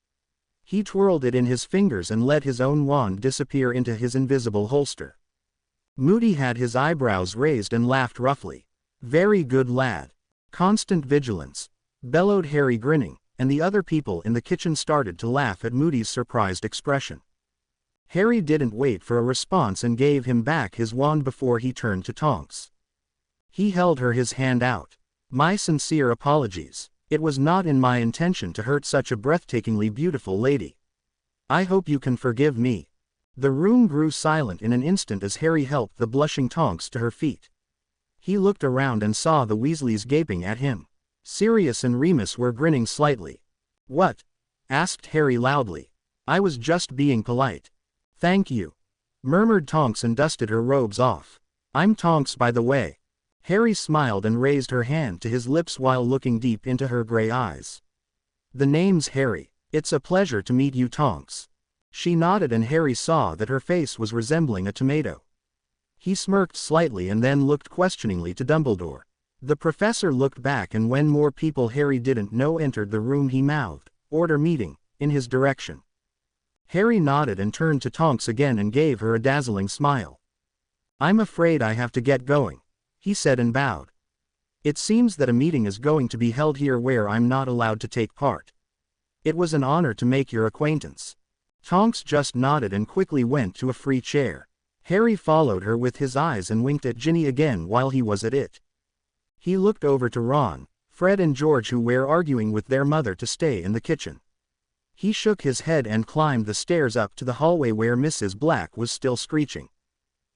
He twirled it in his fingers and let his own wand disappear into his invisible holster. Moody had his eyebrows raised and laughed roughly. Very good lad. Constant vigilance, bellowed Harry, grinning, and the other people in the kitchen started to laugh at Moody's surprised expression. Harry didn't wait for a response and gave him back his wand before he turned to Tonks. He held her his hand out. My sincere apologies. It was not in my intention to hurt such a breathtakingly beautiful lady. I hope you can forgive me. The room grew silent in an instant as Harry helped the blushing Tonks to her feet. He looked around and saw the Weasleys gaping at him. Sirius and Remus were grinning slightly. What? Asked Harry loudly. I was just being polite. Thank you, murmured Tonks and dusted her robes off. I'm Tonks, by the way. Harry smiled and raised her hand to his lips while looking deep into her gray eyes. The name's Harry. It's a pleasure to meet you, Tonks. She nodded and Harry saw that her face was resembling a tomato. He smirked slightly and then looked questioningly to Dumbledore. The professor looked back and when more people Harry didn't know entered the room he mouthed, "Order meeting," in his direction. Harry nodded and turned to Tonks again and gave her a dazzling smile. I'm afraid I have to get going, he said and bowed. It seems that a meeting is going to be held here where I'm not allowed to take part. It was an honor to make your acquaintance. Tonks just nodded and quickly went to a free chair. Harry followed her with his eyes and winked at Ginny again while he was at it. He looked over to Ron, Fred and George, who were arguing with their mother to stay in the kitchen. He shook his head and climbed the stairs up to the hallway where Mrs. Black was still screeching.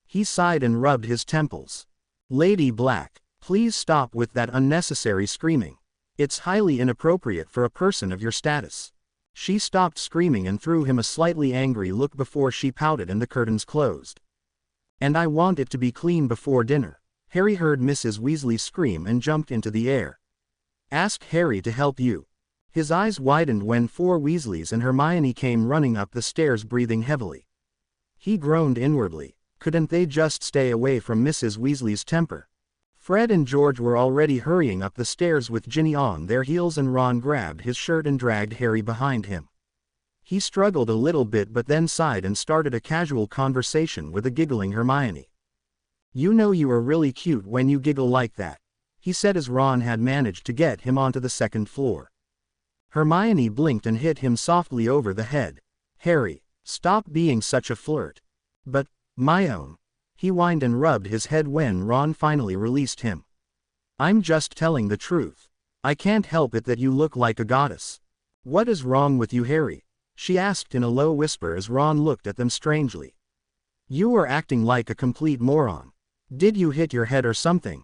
He sighed and rubbed his temples. Lady Black, please stop with that unnecessary screaming. It's highly inappropriate for a person of your status. She stopped screaming and threw him a slightly angry look before she pouted and the curtains closed. And I want it to be clean before dinner. Harry heard Mrs. Weasley scream and jumped into the air. Ask Harry to help you. His eyes widened when 4 Weasleys and Hermione came running up the stairs breathing heavily. He groaned inwardly. Couldn't they just stay away from Mrs. Weasley's temper? Fred and George were already hurrying up the stairs with Ginny on their heels, and Ron grabbed his shirt and dragged Harry behind him. He struggled a little bit but then sighed and started a casual conversation with a giggling Hermione. "You know you are really cute when you giggle like that," he said as Ron had managed to get him onto the second floor. Hermione blinked and hit him softly over the head. "Harry, stop being such a flirt." "But, my own," he whined and rubbed his head when Ron finally released him. "I'm just telling the truth. I can't help it that you look like a goddess." "What is wrong with you, Harry?" she asked in a low whisper as Ron looked at them strangely. "You are acting like a complete moron. Did you hit your head or something?"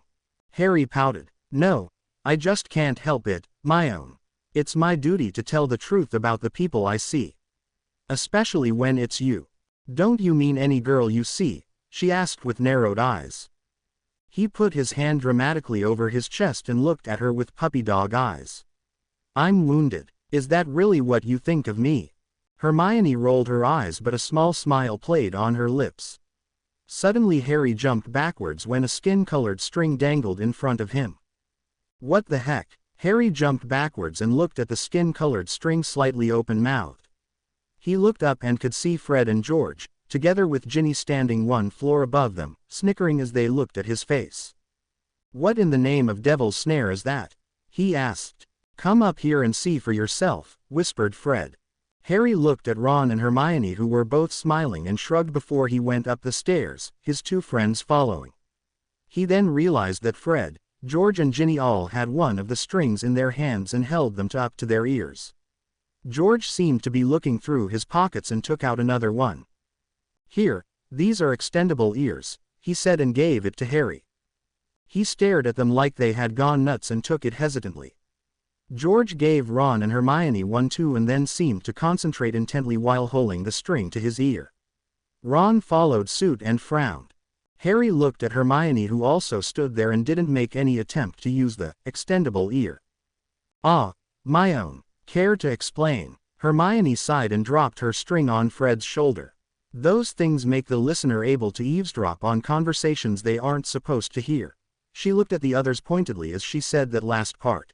Harry pouted. "No, I just can't help it, my own. It's my duty to tell the truth about the people I see. Especially when it's you." "Don't you mean any girl you see?" she asked with narrowed eyes. He put his hand dramatically over his chest and looked at her with puppy dog eyes. "I'm wounded. Is that really what you think of me?" Hermione rolled her eyes but a small smile played on her lips. Suddenly Harry jumped backwards when a skin-colored string dangled in front of him. "What the heck?" Harry jumped backwards and looked at the skin-colored string slightly open-mouthed. He looked up and could see Fred and George, together with Ginny standing one floor above them, snickering as they looked at his face. "What in the name of devil's snare is that?" he asked. "Come up here and see for yourself," whispered Fred. Harry looked at Ron and Hermione, who were both smiling, and shrugged before he went up the stairs, his two friends following. He then realized that Fred, George and Ginny all had one of the strings in their hands and held them up to their ears. George seemed to be looking through his pockets and took out another one. "Here, these are extendable ears," he said and gave it to Harry. He stared at them like they had gone nuts and took it hesitantly. George gave Ron and Hermione one too and then seemed to concentrate intently while holding the string to his ear. Ron followed suit and frowned. Harry looked at Hermione, who also stood there and didn't make any attempt to use the extendable ear. "Ah, my own. Care to explain?" Hermione sighed and dropped her string on Fred's shoulder. "Those things make the listener able to eavesdrop on conversations they aren't supposed to hear." She looked at the others pointedly as she said that last part.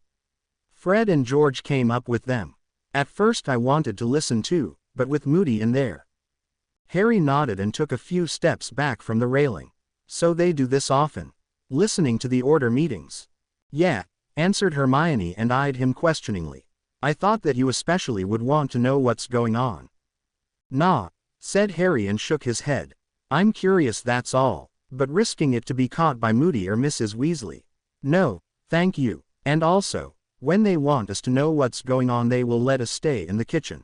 Fred and George came up with them. "At first I wanted to listen too, but with Moody in there." Harry nodded and took a few steps back from the railing. "So they do this often? Listening to the order meetings?" "Yeah," answered Hermione and eyed him questioningly. "I thought that you especially would want to know what's going on." "Nah," said Harry and shook his head. "I'm curious, that's all, but risking it to be caught by Moody or Mrs. Weasley. No, thank you. And also, when they want us to know what's going on they will let us stay in the kitchen."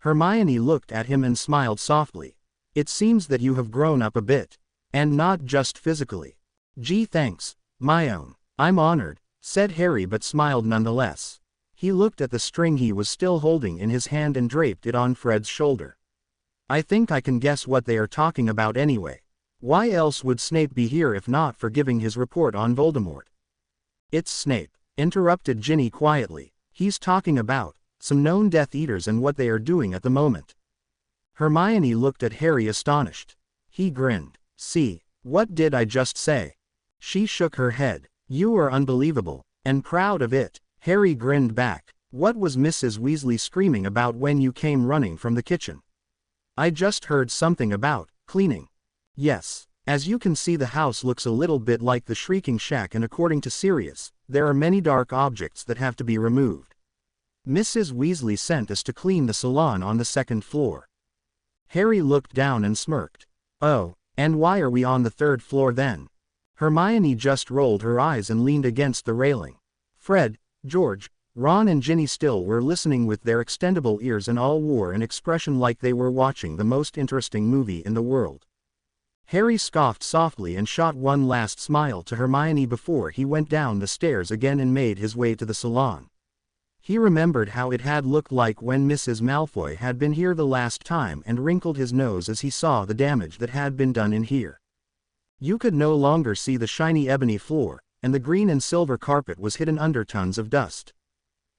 Hermione looked at him and smiled softly. "It seems that you have grown up a bit. And not just physically." "Gee, thanks, my own. I'm honored," said Harry but smiled nonetheless. He looked at the string he was still holding in his hand and draped it on Fred's shoulder. "I think I can guess what they are talking about anyway. Why else would Snape be here if not for giving his report on Voldemort?" "It's Snape," interrupted Ginny quietly. "He's talking about some known Death Eaters and what they are doing at the moment." Hermione looked at Harry astonished. He grinned. "See, what did I just say?" She shook her head. "You are unbelievable, and proud of it." Harry grinned back. "What was Mrs. Weasley screaming about when you came running from the kitchen?" "I just heard something about cleaning." "Yes. As you can see, the house looks a little bit like the Shrieking Shack, and according to Sirius, there are many dark objects that have to be removed. Mrs. Weasley sent us to clean the salon on the second floor." Harry looked down and smirked. "Oh, and why are we on the third floor then?" Hermione just rolled her eyes and leaned against the railing. Fred, George, Ron and Ginny still were listening with their extendable ears and all wore an expression like they were watching the most interesting movie in the world. Harry scoffed softly and shot one last smile to Hermione before he went down the stairs again and made his way to the salon. He remembered how it had looked like when Mrs. Malfoy had been here the last time and wrinkled his nose as he saw the damage that had been done in here. You could no longer see the shiny ebony floor, and the green and silver carpet was hidden under tons of dust.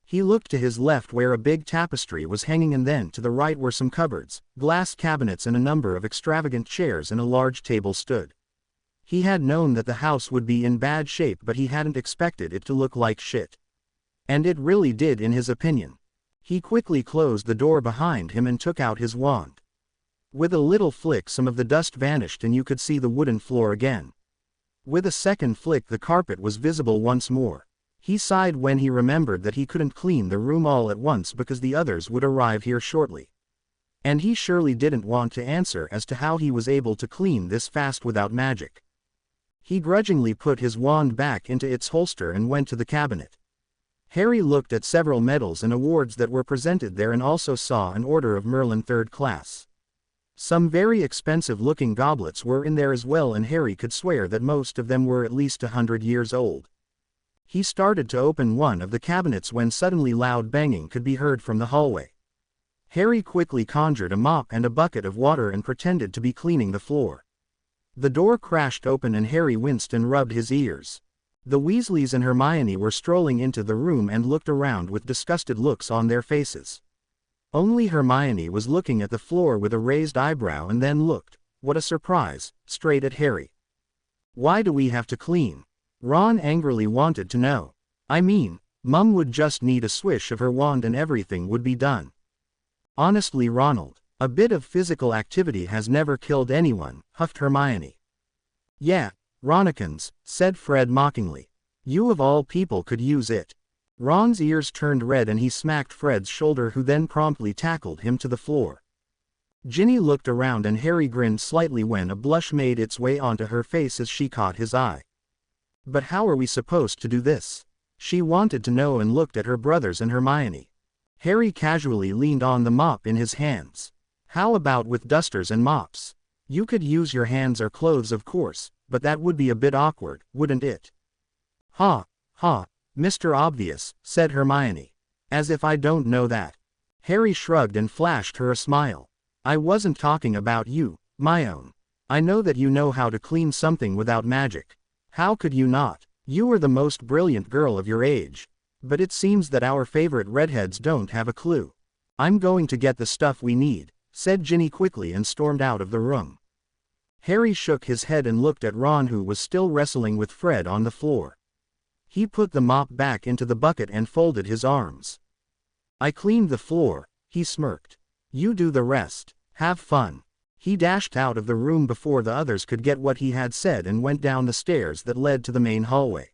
He looked to his left where a big tapestry was hanging, and then to the right where some cupboards, glass cabinets and a number of extravagant chairs and a large table stood. He had known that the house would be in bad shape, but he hadn't expected it to look like shit. And it really did, in his opinion. He quickly closed the door behind him and took out his wand. With a little flick, some of the dust vanished and you could see the wooden floor again. With a second flick, the carpet was visible once more. He sighed when he remembered that he couldn't clean the room all at once because the others would arrive here shortly. And he surely didn't want to answer as to how he was able to clean this fast without magic. He grudgingly put his wand back into its holster and went to the cabinet. Harry looked at several medals and awards that were presented there and also saw an Order of Merlin 3rd class. Some very expensive-looking goblets were in there as well, and Harry could swear that most of them were at least 100 years old. He started to open one of the cabinets when suddenly loud banging could be heard from the hallway. Harry quickly conjured a mop and a bucket of water and pretended to be cleaning the floor. The door crashed open and Harry winced and rubbed his ears. The Weasleys and Hermione were strolling into the room and looked around with disgusted looks on their faces. Only Hermione was looking at the floor with a raised eyebrow and then looked, what a surprise, straight at Harry. "Why do we have to clean?" Ron angrily wanted to know. "I mean, Mum would just need a swish of her wand and everything would be done." "Honestly, Ronald, a bit of physical activity has never killed anyone," huffed Hermione. "Yeah, Ronikins," said Fred mockingly. "You of all people could use it." Ron's ears turned red and he smacked Fred's shoulder, who then promptly tackled him to the floor. Ginny looked around and Harry grinned slightly when a blush made its way onto her face as she caught his eye. "But how are we supposed to do this?" she wanted to know, and looked at her brothers and Hermione. Harry casually leaned on the mop in his hands. "How about with dusters and mops? You could use your hands or clothes, of course, but that would be a bit awkward, wouldn't it?" "Ha, ha, Mr. Obvious," said Hermione. "As if I don't know that." Harry shrugged and flashed her a smile. "I wasn't talking about you, my own. I know that you know how to clean something without magic. How could you not? You were the most brilliant girl of your age. But it seems that our favorite redheads don't have a clue." "I'm going to get the stuff we need," said Ginny quickly and stormed out of the room. Harry shook his head and looked at Ron, who was still wrestling with Fred on the floor. He put the mop back into the bucket and folded his arms. "I cleaned the floor," he smirked. "You do the rest. Have fun." He dashed out of the room before the others could get what he had said and went down the stairs that led to the main hallway.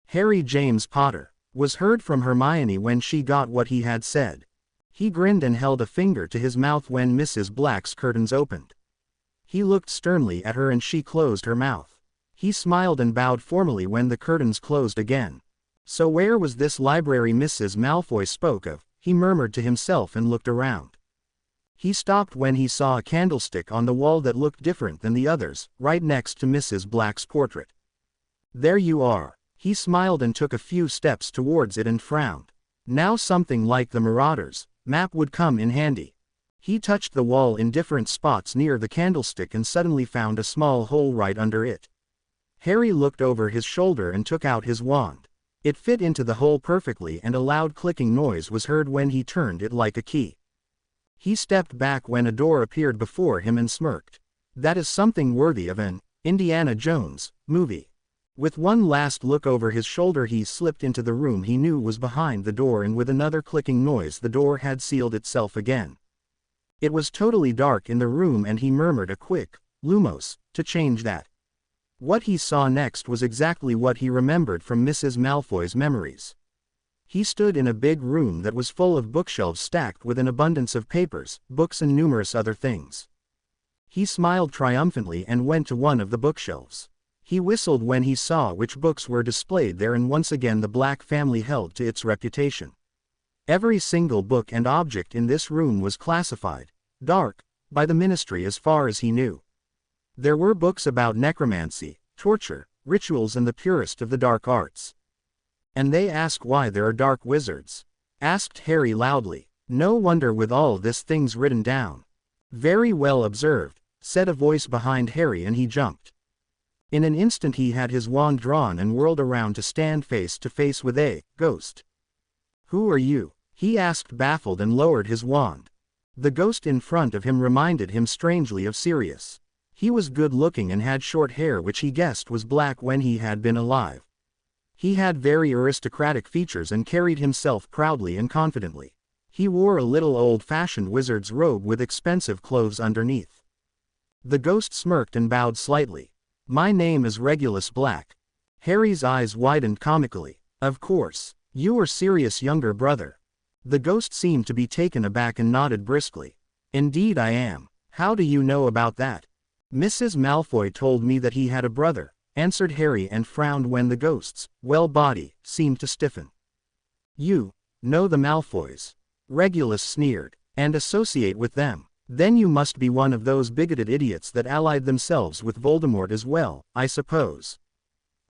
"Harry James Potter," was heard from Hermione when she got what he had said. He grinned and held a finger to his mouth when Mrs. Black's curtains opened. He looked sternly at her and she closed her mouth. He smiled and bowed formally when the curtains closed again. "So where was this library Mrs. Malfoy spoke of?" he murmured to himself and looked around. He stopped when he saw a candlestick on the wall that looked different than the others, right next to Mrs. Black's portrait. "There you are." He smiled and took a few steps towards it and frowned. Now something like the Marauders' map would come in handy. He touched the wall in different spots near the candlestick and suddenly found a small hole right under it. Harry looked over his shoulder and took out his wand. It fit into the hole perfectly and a loud clicking noise was heard when he turned it like a key. He stepped back when a door appeared before him and smirked. "That is something worthy of an Indiana Jones movie." With one last look over his shoulder he slipped into the room he knew was behind the door, and with another clicking noise the door had sealed itself again. It was totally dark in the room and he murmured a quick, "Lumos," to change that. What he saw next was exactly what he remembered from Mrs. Malfoy's memories. He stood in a big room that was full of bookshelves stacked with an abundance of papers, books and numerous other things. He smiled triumphantly and went to one of the bookshelves. He whistled when he saw which books were displayed there, and once again the Black family held to its reputation. Every single book and object in this room was classified dark by the Ministry as far as he knew. There were books about necromancy, torture, rituals and the purest of the dark arts. "And they ask why there are dark wizards?" asked Harry loudly. "No wonder with all this things written down." "Very well observed," said a voice behind Harry, and he jumped. In an instant he had his wand drawn and whirled around to stand face to face with a ghost. Who are you? He asked, baffled, and lowered his wand. The ghost in front of him reminded him strangely of Sirius. He was good-looking and had short hair which he guessed was black when he had been alive. He had very aristocratic features and carried himself proudly and confidently. He wore a little old-fashioned wizard's robe with expensive clothes underneath. The ghost smirked and bowed slightly. My name is Regulus Black. Harry's eyes widened comically. Of course. You are Sirius' younger brother. The ghost seemed to be taken aback and nodded briskly. Indeed I am. How do you know about that? Mrs. Malfoy told me that he had a brother, answered Harry, and frowned when the ghost's body seemed to stiffen. You know the Malfoys? Regulus sneered. And associate with them? Then you must be one of those bigoted idiots that allied themselves with Voldemort as well, I suppose.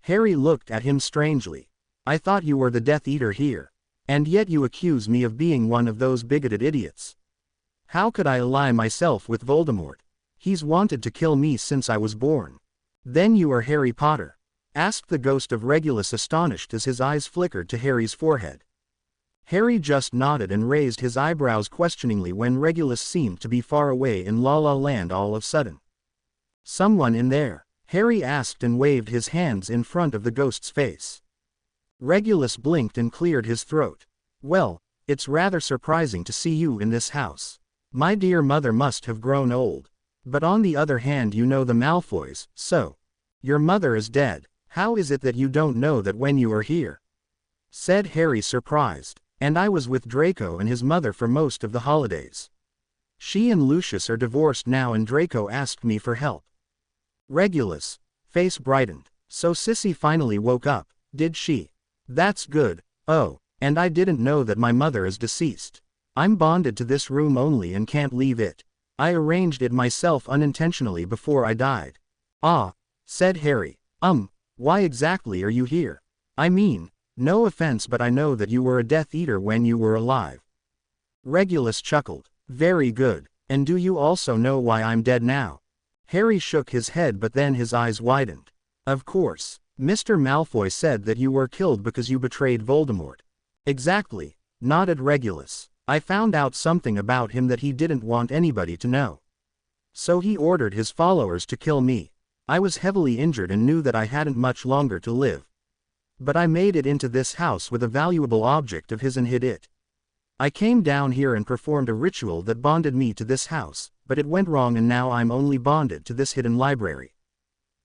Harry looked at him strangely. I thought you were the Death Eater here. And yet you accuse me of being one of those bigoted idiots. How could I ally myself with Voldemort? He's wanted to kill me since I was born. Then you are Harry Potter? Asked the ghost of Regulus, astonished as his eyes flickered to Harry's forehead. Harry just nodded and raised his eyebrows questioningly when Regulus seemed to be far away in La La Land all of a sudden. Someone in there? Harry asked and waved his hands in front of the ghost's face. Regulus blinked and cleared his throat. Well, it's rather surprising to see you in this house. My dear mother must have grown old. But on the other hand, you know the Malfoys, so. Your mother is dead. How is it that you don't know that when you are here? Said Harry, surprised. And I was with Draco and his mother for most of the holidays. She and Lucius are divorced now and Draco asked me for help. Regulus' face brightened. So Sissy finally woke up, did she? That's good. Oh, and I didn't know that my mother is deceased. I'm bonded to this room only and can't leave it. I arranged it myself unintentionally before I died. Ah, said Harry. Why exactly are you here? I mean, no offense, but I know that you were a Death Eater when you were alive. Regulus chuckled. Very good. And do you also know why I'm dead now? Harry shook his head, but then his eyes widened. Of course. Mr. Malfoy said that you were killed because you betrayed Voldemort. Exactly, nodded Regulus. I found out something about him that he didn't want anybody to know. So he ordered his followers to kill me. I was heavily injured and knew that I hadn't much longer to live. But I made it into this house with a valuable object of his and hid it. I came down here and performed a ritual that bonded me to this house, but it went wrong and now I'm only bonded to this hidden library.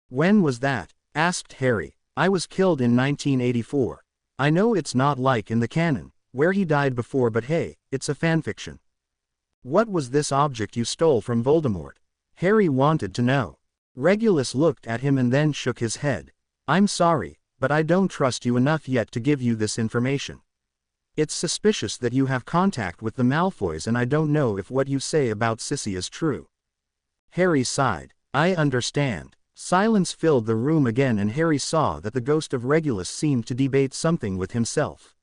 When was that? Asked Harry. I was killed in 1984. I know it's not like in the canon, where he died before, but hey, it's a fanfiction. What was this object you stole from Voldemort? Harry wanted to know. Regulus looked at him and then shook his head. I'm sorry, but I don't trust you enough yet to give you this information. It's suspicious that you have contact with the Malfoys and I don't know if what you say about Sissy is true. Harry sighed. I understand. Silence filled the room again and Harry saw that the ghost of Regulus seemed to debate something with himself.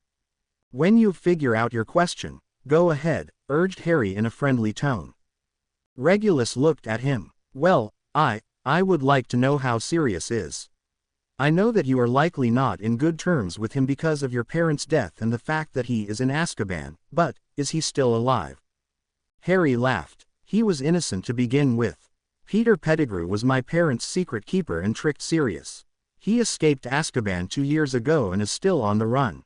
When you figure out your question, go ahead, urged Harry in a friendly tone. Regulus looked at him. Well, I would like to know how Sirius is. I know that you are likely not in good terms with him because of your parents' death and the fact that he is in Azkaban, but, is he still alive? Harry laughed. He was innocent to begin with. Peter Pettigrew was my parents' secret keeper and tricked Sirius. He escaped Azkaban 2 years ago and is still on the run.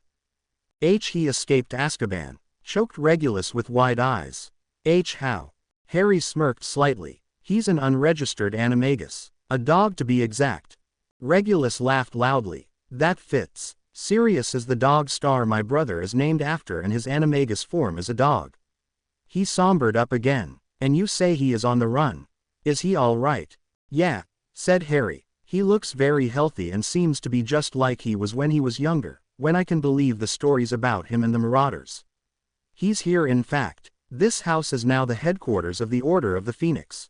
He escaped Azkaban, choked Regulus with wide eyes. How? Harry smirked slightly. He's an unregistered animagus. A dog to be exact. Regulus laughed loudly. That fits. Sirius is the dog star my brother is named after and his animagus form is a dog. He sombered up again. And you say he is on the run. Is he all right? Yeah, said Harry. He looks very healthy and seems to be just like he was when he was younger, when I can believe the stories about him and the Marauders. He's here in fact. This house is now the headquarters of the Order of the Phoenix.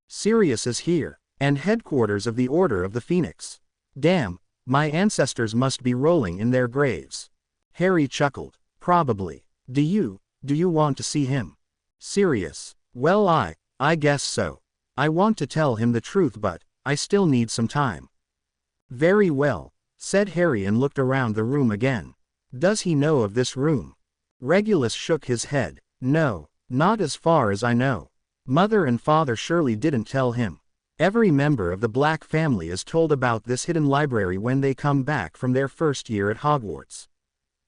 Sirius is here, and headquarters of the Order of the Phoenix. Damn, my ancestors must be rolling in their graves. Harry chuckled. Probably. Do you want to see him? Sirius. Well, I guess so. I want to tell him the truth, but I still need some time. Very well, said Harry and looked around the room again. Does he know of this room? Regulus shook his head. No, not as far as I know. Mother and father surely didn't tell him. Every member of the Black family is told about this hidden library when they come back from their first year at Hogwarts.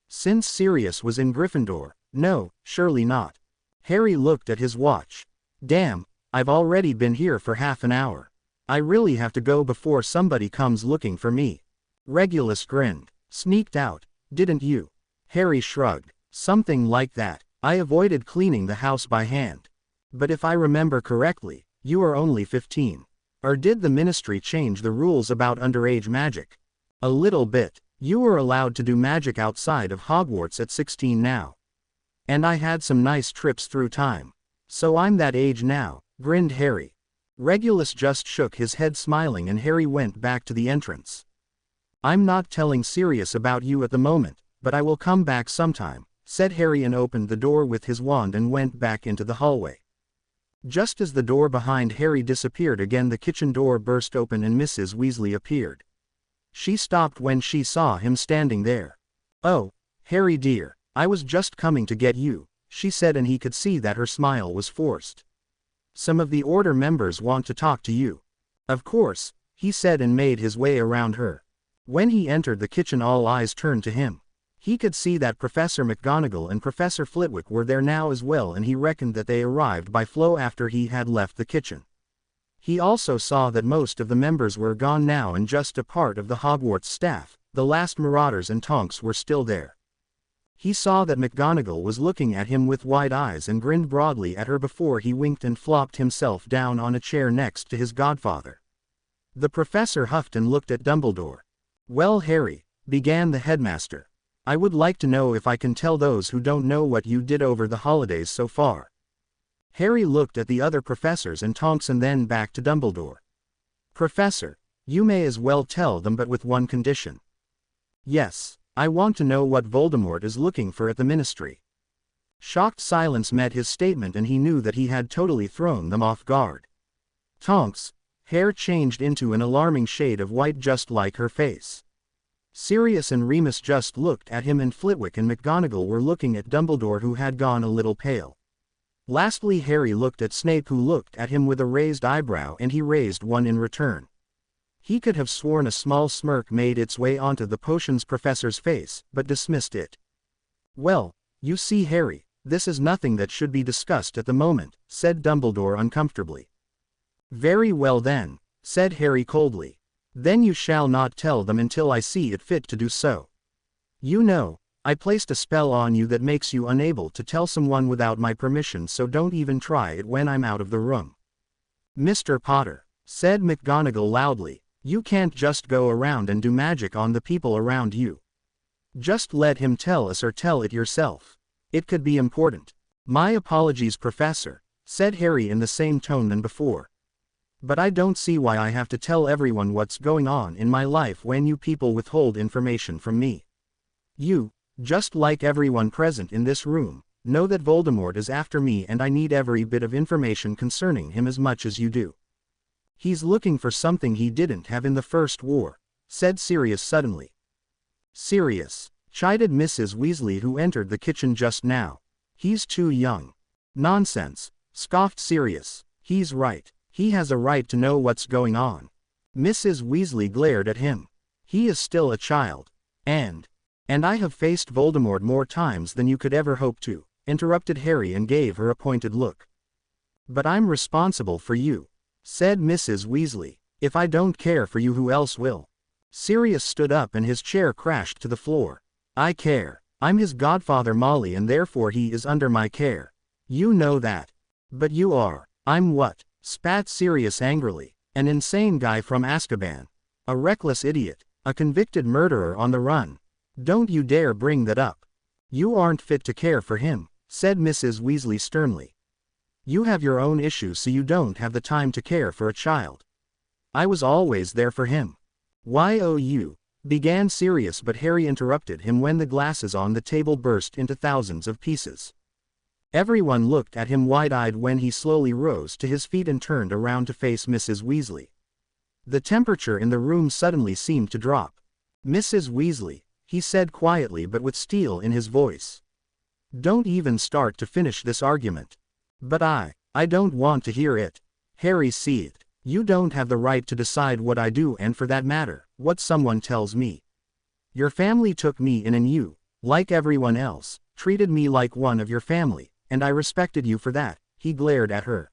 Since Sirius was in Gryffindor, no, surely not. Harry looked at his watch. Damn, I've already been here for half an hour. I really have to go before somebody comes looking for me. Regulus grinned. Sneaked out, didn't you? Harry shrugged. Something like that. I avoided cleaning the house by hand. But if I remember correctly, you are only 15. Or did the ministry change the rules about underage magic? A little bit. You were allowed to do magic outside of Hogwarts at 16 now. And I had some nice trips through time. So I'm that age now, grinned Harry. Regulus just shook his head smiling and Harry went back to the entrance. I'm not telling Sirius about you at the moment, but I will come back sometime, said Harry and opened the door with his wand and went back into the hallway. Just as the door behind Harry disappeared again, the kitchen door burst open and Mrs. Weasley appeared. She stopped when she saw him standing there. Oh, Harry dear, I was just coming to get you, she said, and he could see that her smile was forced. Some of the Order members want to talk to you. Of course, he said and made his way around her. When he entered the kitchen, all eyes turned to him. He could see that Professor McGonagall and Professor Flitwick were there now as well, and he reckoned that they arrived by flow after he had left the kitchen. He also saw that most of the members were gone now and just a part of the Hogwarts staff, the last Marauders and Tonks, were still there. He saw that McGonagall was looking at him with wide eyes and grinned broadly at her before he winked and flopped himself down on a chair next to his godfather. The professor huffed and looked at Dumbledore. Well, Harry, began the headmaster, I would like to know if I can tell those who don't know what you did over the holidays so far. Harry looked at the other professors and Tonks and then back to Dumbledore. Professor, you may as well tell them, but with one condition. Yes, I want to know what Voldemort is looking for at the ministry. Shocked silence met his statement and he knew that he had totally thrown them off guard. Tonks' hair changed into an alarming shade of white just like her face. Sirius and Remus just looked at him, and Flitwick and McGonagall were looking at Dumbledore, who had gone a little pale. Lastly, Harry looked at Snape, who looked at him with a raised eyebrow, and he raised one in return. He could have sworn a small smirk made its way onto the potions professor's face, but dismissed it. Well, you see, Harry, this is nothing that should be discussed at the moment, said Dumbledore uncomfortably. Very well then, said Harry coldly. Then you shall not tell them until I see it fit to do so. You know, I placed a spell on you that makes you unable to tell someone without my permission, so don't even try it when I'm out of the room. Mr. Potter, said McGonagall loudly, you can't just go around and do magic on the people around you. Just let him tell us, or tell it yourself. It could be important. My apologies, Professor, said Harry in the same tone than before. But I don't see why I have to tell everyone what's going on in my life when you people withhold information from me. You, just like everyone present in this room, know that Voldemort is after me, and I need every bit of information concerning him as much as you do. He's looking for something he didn't have in the First War, said Sirius suddenly. Sirius, chided Mrs. Weasley, who entered the kitchen just now. He's too young. Nonsense, scoffed Sirius. He's right. He has a right to know what's going on. Mrs. Weasley glared at him. He is still a child. And I have faced Voldemort more times than you could ever hope to, interrupted Harry and gave her a pointed look. But I'm responsible for you, said Mrs. Weasley. If I don't care for you, who else will? Sirius stood up and his chair crashed to the floor. I care. I'm his godfather, Molly, and therefore he is under my care. You know that. But you are. I'm what? Spat Sirius angrily. An insane guy from Azkaban. A reckless idiot. A convicted murderer on the run. Don't you dare bring that up. You aren't fit to care for him, said Mrs. Weasley sternly. You have your own issues, so you don't have the time to care for a child. I was always there for him. You, began Sirius, but Harry interrupted him when the glasses on the table burst into thousands of pieces. Everyone looked at him wide-eyed when he slowly rose to his feet and turned around to face Mrs. Weasley. The temperature in the room suddenly seemed to drop. Mrs. Weasley, he said quietly but with steel in his voice. Don't even start to finish this argument. But I don't want to hear it. Harry seethed. You don't have the right to decide what I do and for that matter, what someone tells me. Your family took me in and you, like everyone else, treated me like one of your family, and I respected you for that, he glared at her.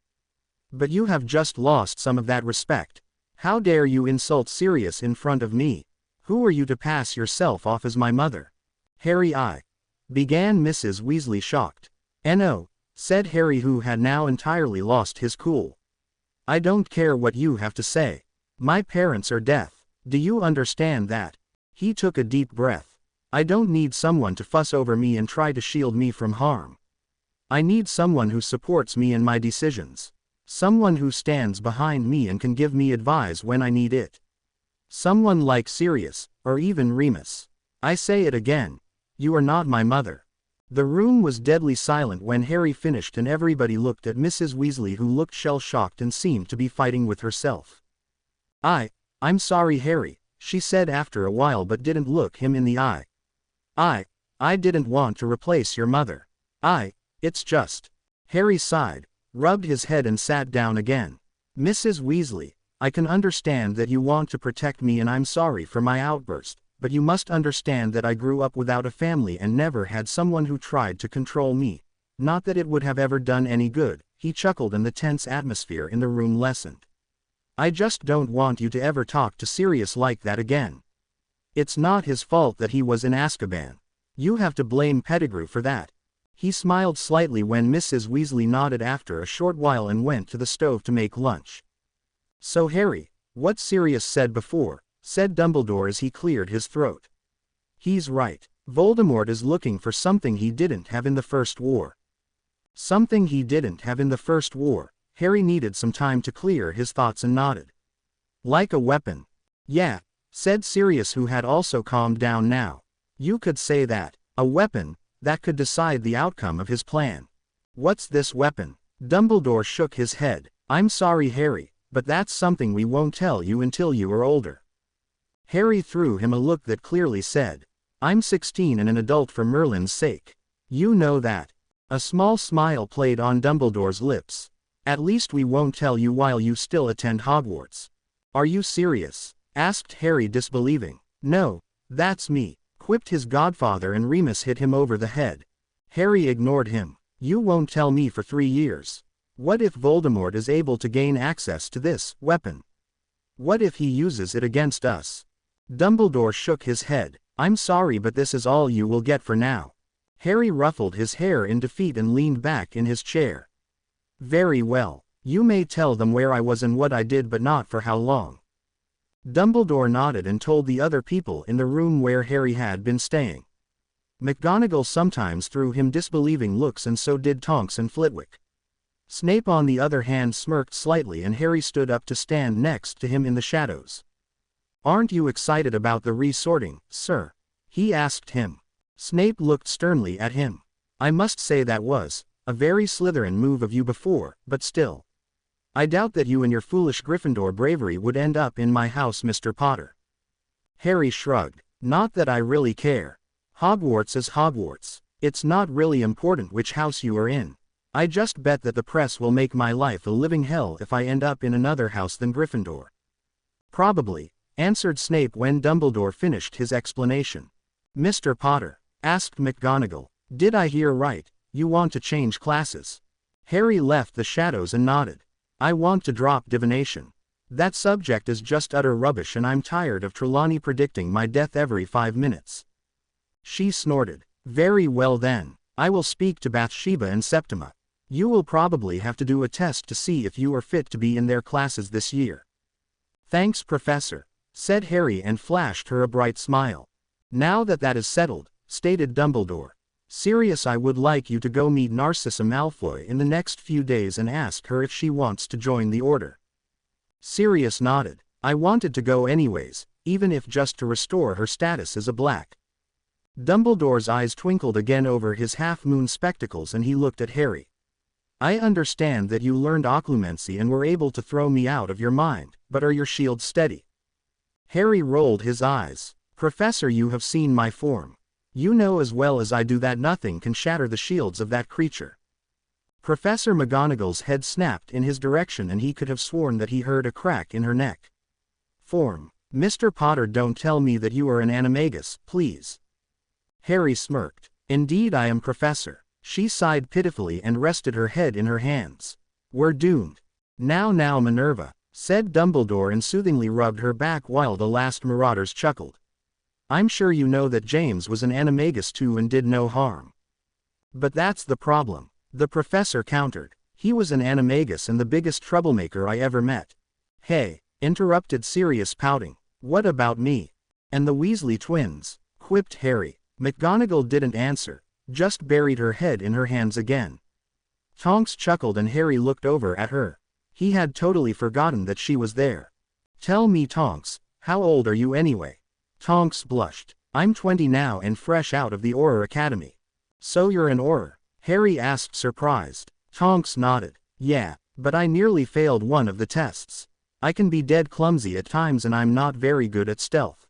But you have just lost some of that respect. How dare you insult Sirius in front of me? Who are you to pass yourself off as my mother? Harry, began Mrs. Weasley shocked. No, said Harry, who had now entirely lost his cool. I don't care what you have to say. My parents are deaf. Do you understand that? He took a deep breath. I don't need someone to fuss over me and try to shield me from harm. I need someone who supports me in my decisions. Someone who stands behind me and can give me advice when I need it. Someone like Sirius, or even Remus. I say it again. You are not my mother. The room was deadly silent when Harry finished, and everybody looked at Mrs. Weasley, who looked shell-shocked and seemed to be fighting with herself. I'm sorry, Harry, she said after a while, but didn't look him in the eye. I didn't want to replace your mother. It's just. Harry sighed, rubbed his head and sat down again. Mrs. Weasley, I can understand that you want to protect me and I'm sorry for my outburst, but you must understand that I grew up without a family and never had someone who tried to control me. Not that it would have ever done any good, he chuckled, and the tense atmosphere in the room lessened. I just don't want you to ever talk to Sirius like that again. It's not his fault that he was in Azkaban. You have to blame Pettigrew for that. He smiled slightly when Mrs. Weasley nodded after a short while and went to the stove to make lunch. So Harry, what Sirius said before, said Dumbledore as he cleared his throat. He's right. Voldemort is looking for something he didn't have in the First War. Something he didn't have in the First War. Harry needed some time to clear his thoughts and nodded. Like a weapon. Yeah, said Sirius, who had also calmed down now. You could say that. A weapon that could decide the outcome of his plan. What's this weapon? Dumbledore shook his head. I'm sorry, Harry, but that's something we won't tell you until you are older. Harry threw him a look that clearly said, I'm 16 and an adult for Merlin's sake. You know that. A small smile played on Dumbledore's lips. At least we won't tell you while you still attend Hogwarts. Are you serious? Asked Harry, disbelieving. No, that's me, quipped his godfather, and Remus hit him over the head. Harry ignored him. You won't tell me for 3 years. What if Voldemort is able to gain access to this weapon? What if he uses it against us? Dumbledore shook his head. I'm sorry, but this is all you will get for now. Harry ruffled his hair in defeat and leaned back in his chair. Very well. You may tell them where I was and what I did, but not for how long. Dumbledore nodded and told the other people in the room where Harry had been staying. McGonagall sometimes threw him disbelieving looks, and so did Tonks and Flitwick. Snape, on the other hand, smirked slightly, and Harry stood up to stand next to him in the shadows. Aren't you excited about the resorting, sir? He asked him. Snape looked sternly at him. I must say that was a very Slytherin move of you before, but still. I doubt that you and your foolish Gryffindor bravery would end up in my house, Mr. Potter. Harry shrugged. Not that I really care. Hogwarts is Hogwarts. It's not really important which house you are in. I just bet that the press will make my life a living hell if I end up in another house than Gryffindor. Probably, answered Snape when Dumbledore finished his explanation. Mr. Potter, asked McGonagall, did I hear right? You want to change classes? Harry left the shadows and nodded. I want to drop divination. That subject is just utter rubbish, and I'm tired of Trelawney predicting my death every 5 minutes. She snorted. Very well then. I will speak to Bathsheba and Septima. You will probably have to do a test to see if you are fit to be in their classes this year. Thanks, Professor, said Harry and flashed her a bright smile. Now that is settled, stated Dumbledore. Sirius, I would like you to go meet Narcissa Malfoy in the next few days and ask her if she wants to join the Order. Sirius nodded. I wanted to go anyways, even if just to restore her status as a Black. Dumbledore's eyes twinkled again over his half-moon spectacles, and he looked at Harry. I understand that you learned occlumency and were able to throw me out of your mind, but are your shields steady? Harry rolled his eyes. Professor, you have seen my form. You know as well as I do that nothing can shatter the shields of that creature. Professor McGonagall's head snapped in his direction and he could have sworn that he heard a crack in her neck. Form. Mr. Potter, don't tell me that you are an animagus, please. Harry smirked. Indeed I am, Professor. She sighed pitifully and rested her head in her hands. We're doomed. Now Minerva, said Dumbledore and soothingly rubbed her back while the last marauders chuckled. I'm sure you know that James was an animagus too and did no harm. But that's the problem, the professor countered. He was an animagus and the biggest troublemaker I ever met. Hey, interrupted Sirius, pouting. What about me? And the Weasley twins? Quipped Harry. McGonagall didn't answer, just buried her head in her hands again. Tonks chuckled and Harry looked over at her. He had totally forgotten that she was there. Tell me, Tonks, how old are you anyway? Tonks blushed. I'm 20 now and fresh out of the Auror Academy. So you're an Auror? Harry asked, surprised. Tonks nodded. Yeah, but I nearly failed one of the tests. I can be dead clumsy at times and I'm not very good at stealth.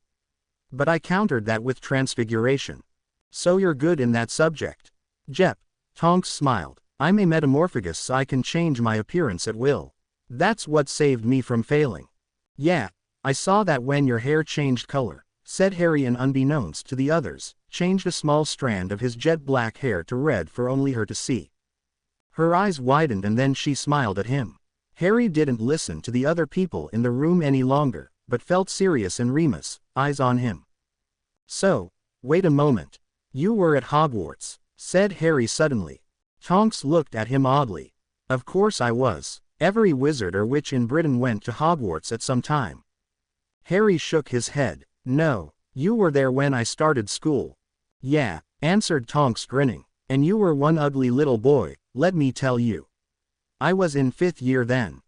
But I countered that with transfiguration. So you're good in that subject? Jep. Tonks smiled. I'm a metamorphagus, so I can change my appearance at will. That's what saved me from failing. Yeah, I saw that when your hair changed color, said Harry, and unbeknownst to the others, changed a small strand of his jet black hair to red for only her to see. Her eyes widened and then she smiled at him. Harry didn't listen to the other people in the room any longer, but felt Sirius and Remus, eyes on him. So, wait a moment. You were at Hogwarts, said Harry suddenly. Tonks looked at him oddly. Of course I was. Every wizard or witch in Britain went to Hogwarts at some time. Harry shook his head. No, you were there when I started school. Yeah, answered Tonks, grinning. And you were one ugly little boy, let me tell you. I was in 5th year then.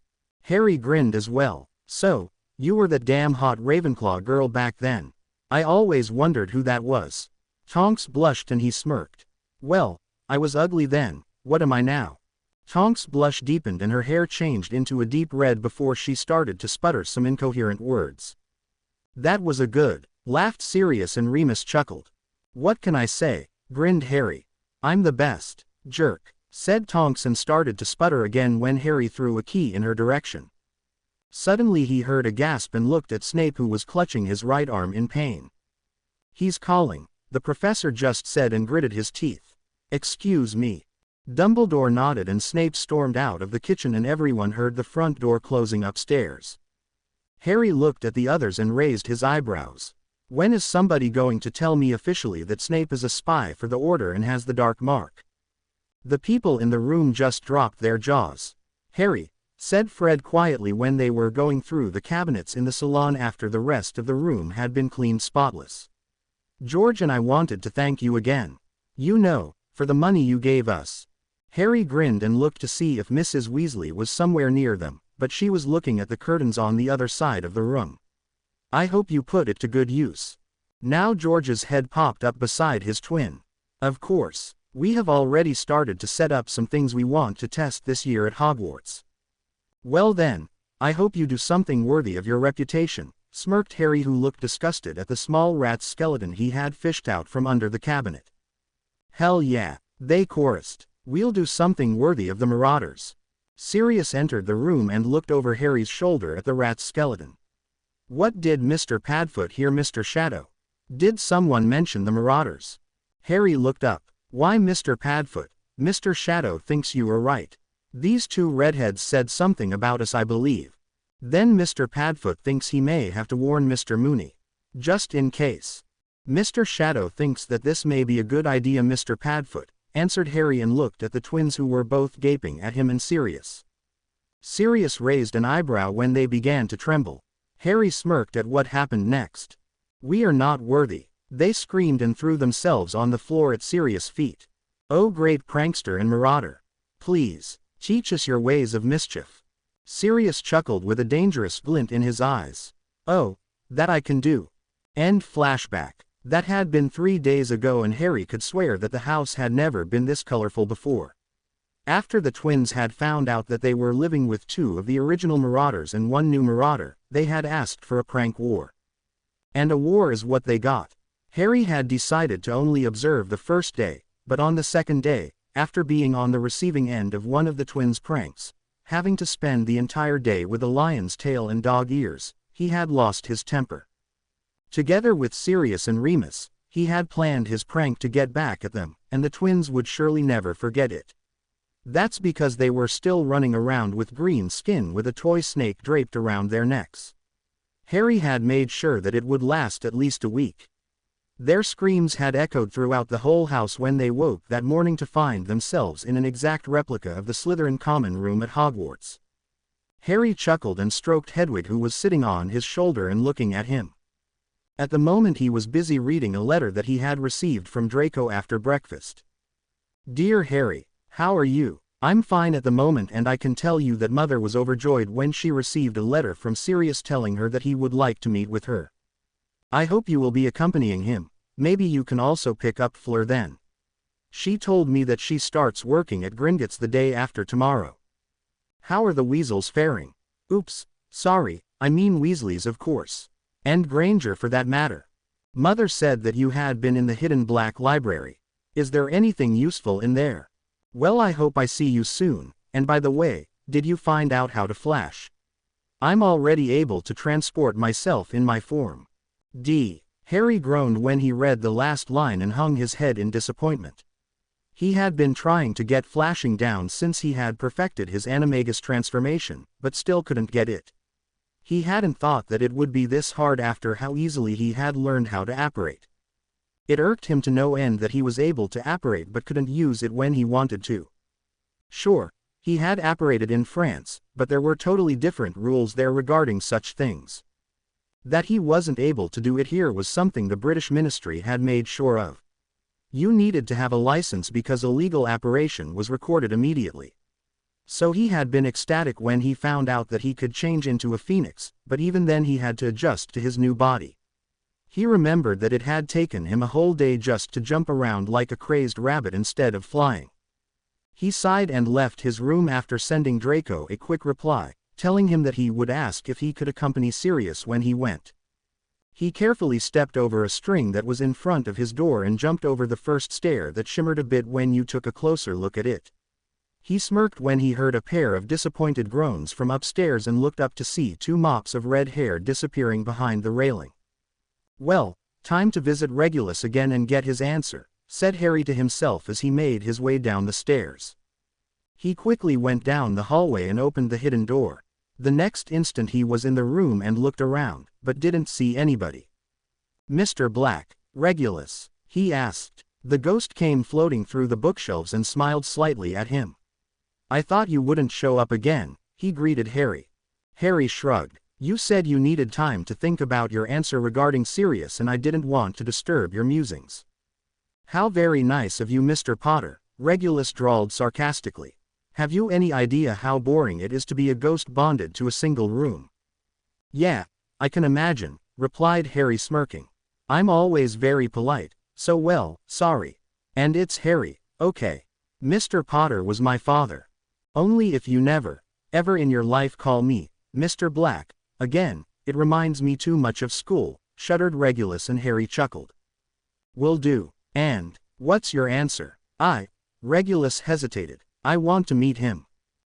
Harry grinned as well. So, you were that damn hot Ravenclaw girl back then. I always wondered who that was. Tonks blushed and he smirked. Well, I was ugly then, what am I now? Tonks' blush deepened and her hair changed into a deep red before she started to sputter some incoherent words. That was a good, laughed Sirius and Remus chuckled. What can I say? Grinned Harry. I'm the best, jerk, said Tonks and started to sputter again when Harry threw a key in her direction. Suddenly he heard a gasp and looked at Snape, who was clutching his right arm in pain. He's calling, the professor just said and gritted his teeth. Excuse me. Dumbledore nodded and Snape stormed out of the kitchen and everyone heard the front door closing upstairs. Harry looked at the others and raised his eyebrows. When is somebody going to tell me officially that Snape is a spy for the Order and has the dark mark? The people in the room just dropped their jaws. Harry, said Fred quietly when they were going through the cabinets in the salon after the rest of the room had been cleaned spotless. George and I wanted to thank you again. You know, for the money you gave us. Harry grinned and looked to see if Mrs. Weasley was somewhere near them, but she was looking at the curtains on the other side of the room. I hope you put it to good use. Now George's head popped up beside his twin. Of course, we have already started to set up some things we want to test this year at Hogwarts. Well then, I hope you do something worthy of your reputation, smirked Harry, who looked disgusted at the small rat's skeleton he had fished out from under the cabinet. Hell yeah, they chorused. We'll do something worthy of the Marauders. Sirius entered the room and looked over Harry's shoulder at the rat's skeleton. What did Mr. Padfoot hear, Mr. Shadow? Did someone mention the Marauders? Harry looked up. Why, Mr. Padfoot, Mr. Shadow thinks you are right. These two redheads said something about us, I believe. Then Mr. Padfoot thinks he may have to warn Mr. Mooney. Just in case. Mr. Shadow thinks that this may be a good idea, Mr. Padfoot, answered Harry and looked at the twins, who were both gaping at him and Sirius. Sirius raised an eyebrow when they began to tremble. Harry smirked at what happened next. We are not worthy, they screamed and threw themselves on the floor at Sirius' feet. Oh great prankster and marauder. Please, teach us your ways of mischief. Sirius chuckled with a dangerous glint in his eyes. Oh, that I can do. End flashback. That had been 3 days ago and Harry could swear that the house had never been this colorful before. After the twins had found out that they were living with 2 of the original Marauders and 1 new Marauder, they had asked for a prank war. And a war is what they got. Harry had decided to only observe the first day, but on the second day, after being on the receiving end of one of the twins' pranks, having to spend the entire day with a lion's tail and dog ears, he had lost his temper. Together with Sirius and Remus, he had planned his prank to get back at them, and the twins would surely never forget it. That's because they were still running around with green skin with a toy snake draped around their necks. Harry had made sure that it would last at least a week. Their screams had echoed throughout the whole house when they woke that morning to find themselves in an exact replica of the Slytherin common room at Hogwarts. Harry chuckled and stroked Hedwig, who was sitting on his shoulder and looking at him. At the moment he was busy reading a letter that he had received from Draco after breakfast. "Dear Harry, how are you? I'm fine at the moment, and I can tell you that Mother was overjoyed when she received a letter from Sirius telling her that he would like to meet with her. I hope you will be accompanying him. Maybe you can also pick up Fleur then. She told me that she starts working at Gringotts the day after tomorrow. How are the Weasels faring? Oops, sorry, I mean Weasleys, of course. And Granger for that matter. Mother said that you had been in the hidden black library. Is there anything useful in there? Well, I hope I see you soon, and by the way, did you find out how to flash? I'm already able to transport myself in my form. D. Harry groaned when he read the last line and hung his head in disappointment. He had been trying to get flashing down since he had perfected his animagus transformation, but still couldn't get it. He hadn't thought that it would be this hard after how easily he had learned how to apparate. It irked him to no end that he was able to apparate but couldn't use it when he wanted to. Sure, he had apparated in France, but there were totally different rules there regarding such things. That he wasn't able to do it here was something the British ministry had made sure of. You needed to have a license because illegal apparation was recorded immediately. So he had been ecstatic when he found out that he could change into a phoenix, but even then he had to adjust to his new body. He remembered that it had taken him a whole day just to jump around like a crazed rabbit instead of flying. He sighed and left his room after sending Draco a quick reply, telling him that he would ask if he could accompany Sirius when he went. He carefully stepped over a string that was in front of his door and jumped over the first stair that shimmered a bit when you took a closer look at it. He smirked when he heard a pair of disappointed groans from upstairs and looked up to see two mops of red hair disappearing behind the railing. Well, time to visit Regulus again and get his answer, said Harry to himself as he made his way down the stairs. He quickly went down the hallway and opened the hidden door. The next instant he was in the room and looked around, but didn't see anybody. "Mr. Black, Regulus?" he asked. The ghost came floating through the bookshelves and smiled slightly at him. "I thought you wouldn't show up again," he greeted Harry. Harry shrugged. "You said you needed time to think about your answer regarding Sirius and I didn't want to disturb your musings." "How very nice of you, Mr. Potter," Regulus drawled sarcastically. "Have you any idea how boring it is to be a ghost bonded to a single room?" "Yeah, I can imagine," replied Harry smirking. "I'm always very polite, so well, sorry. And it's Harry, okay. Mr. Potter was my father. Only if you never, ever in your life call me, Mr. Black, again, it reminds me too much of school," shuddered Regulus, and Harry chuckled. "Will do. And what's your answer?" Regulus hesitated. "I want to meet him."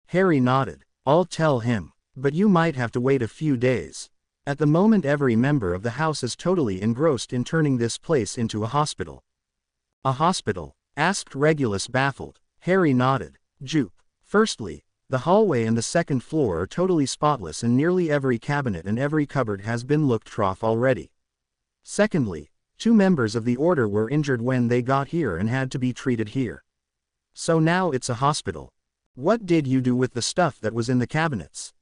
Harry nodded. "I'll tell him. But you might have to wait a few days. At the moment every member of the house is totally engrossed in turning this place into a hospital." "A hospital?" asked Regulus, baffled. Harry nodded. "Jupe. Firstly, the hallway and the second floor are totally spotless and nearly every cabinet and every cupboard has been looked through already. Secondly, 2 members of the order were injured when they got here and had to be treated here. So now it's a hospital." "What did you do with the stuff that was in the cabinets?"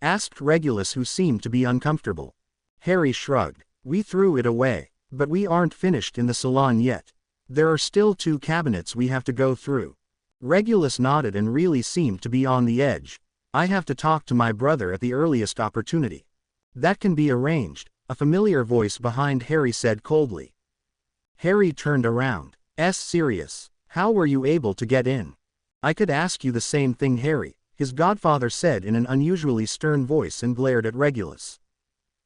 asked Regulus, who seemed to be uncomfortable. Harry shrugged. "We threw it away. But we aren't finished in the salon yet. There are still 2 cabinets we have to go through." Regulus nodded and really seemed to be on the edge. "I have to talk to my brother at the earliest opportunity." "That can be arranged," a familiar voice behind Harry said coldly. Harry turned around. "Sirius, how were you able to get in?" "I could ask you the same thing, Harry," his godfather said in an unusually stern voice and glared at Regulus.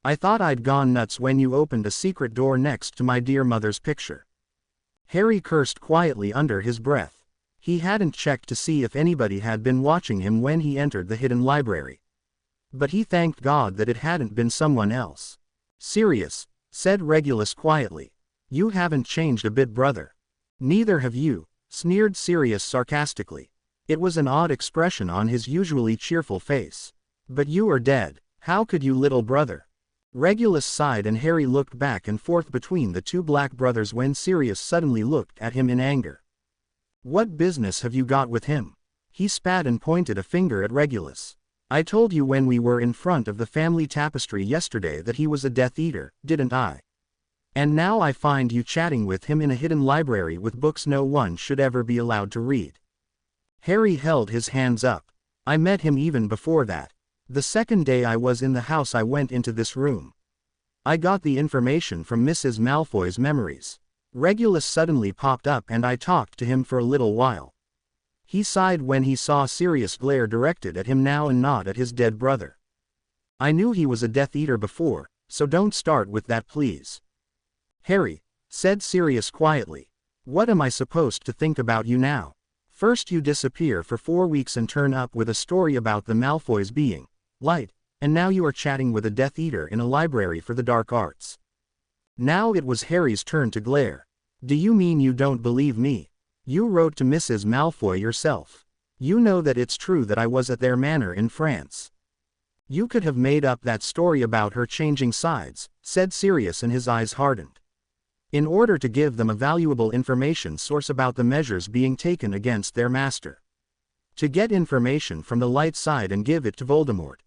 I thought I'd gone nuts when you opened a secret door next to my dear mother's picture." Harry cursed quietly under his breath. He hadn't checked to see if anybody had been watching him when he entered the hidden library. But he thanked God that it hadn't been someone else. "Sirius," said Regulus quietly. "You haven't changed a bit, brother." "Neither have you," sneered Sirius sarcastically. It was an odd expression on his usually cheerful face. "But you are dead. How could you, little brother?" Regulus sighed and Harry looked back and forth between the two black brothers when Sirius suddenly looked at him in anger. "What business have you got with him?" He spat and pointed a finger at Regulus. "I told you when we were in front of the family tapestry yesterday that he was a Death Eater, didn't I? And now I find you chatting with him in a hidden library with books no one should ever be allowed to read." Harry held his hands up. "I met him even before that. The second day I was in the house I went into this room. I got the information from Mrs. Malfoy's memories. Regulus suddenly popped up and I talked to him for a little while." He sighed when he saw Sirius glare directed at him now and not at his dead brother. "I knew he was a Death Eater before, so don't start with that, please." "Harry," said Sirius quietly, "what am I supposed to think about you now? First you disappear for 4 weeks and turn up with a story about the Malfoys being light, and now you are chatting with a Death Eater in a library for the dark arts." Now it was Harry's turn to glare. "Do you mean you don't believe me? You wrote to Mrs. Malfoy yourself. You know that it's true that I was at their manor in France. You could have made up that story about her changing sides," said Sirius and his eyes hardened. "In order to give them a valuable information source about the measures being taken against their master. To get information from the light side and give it to Voldemort.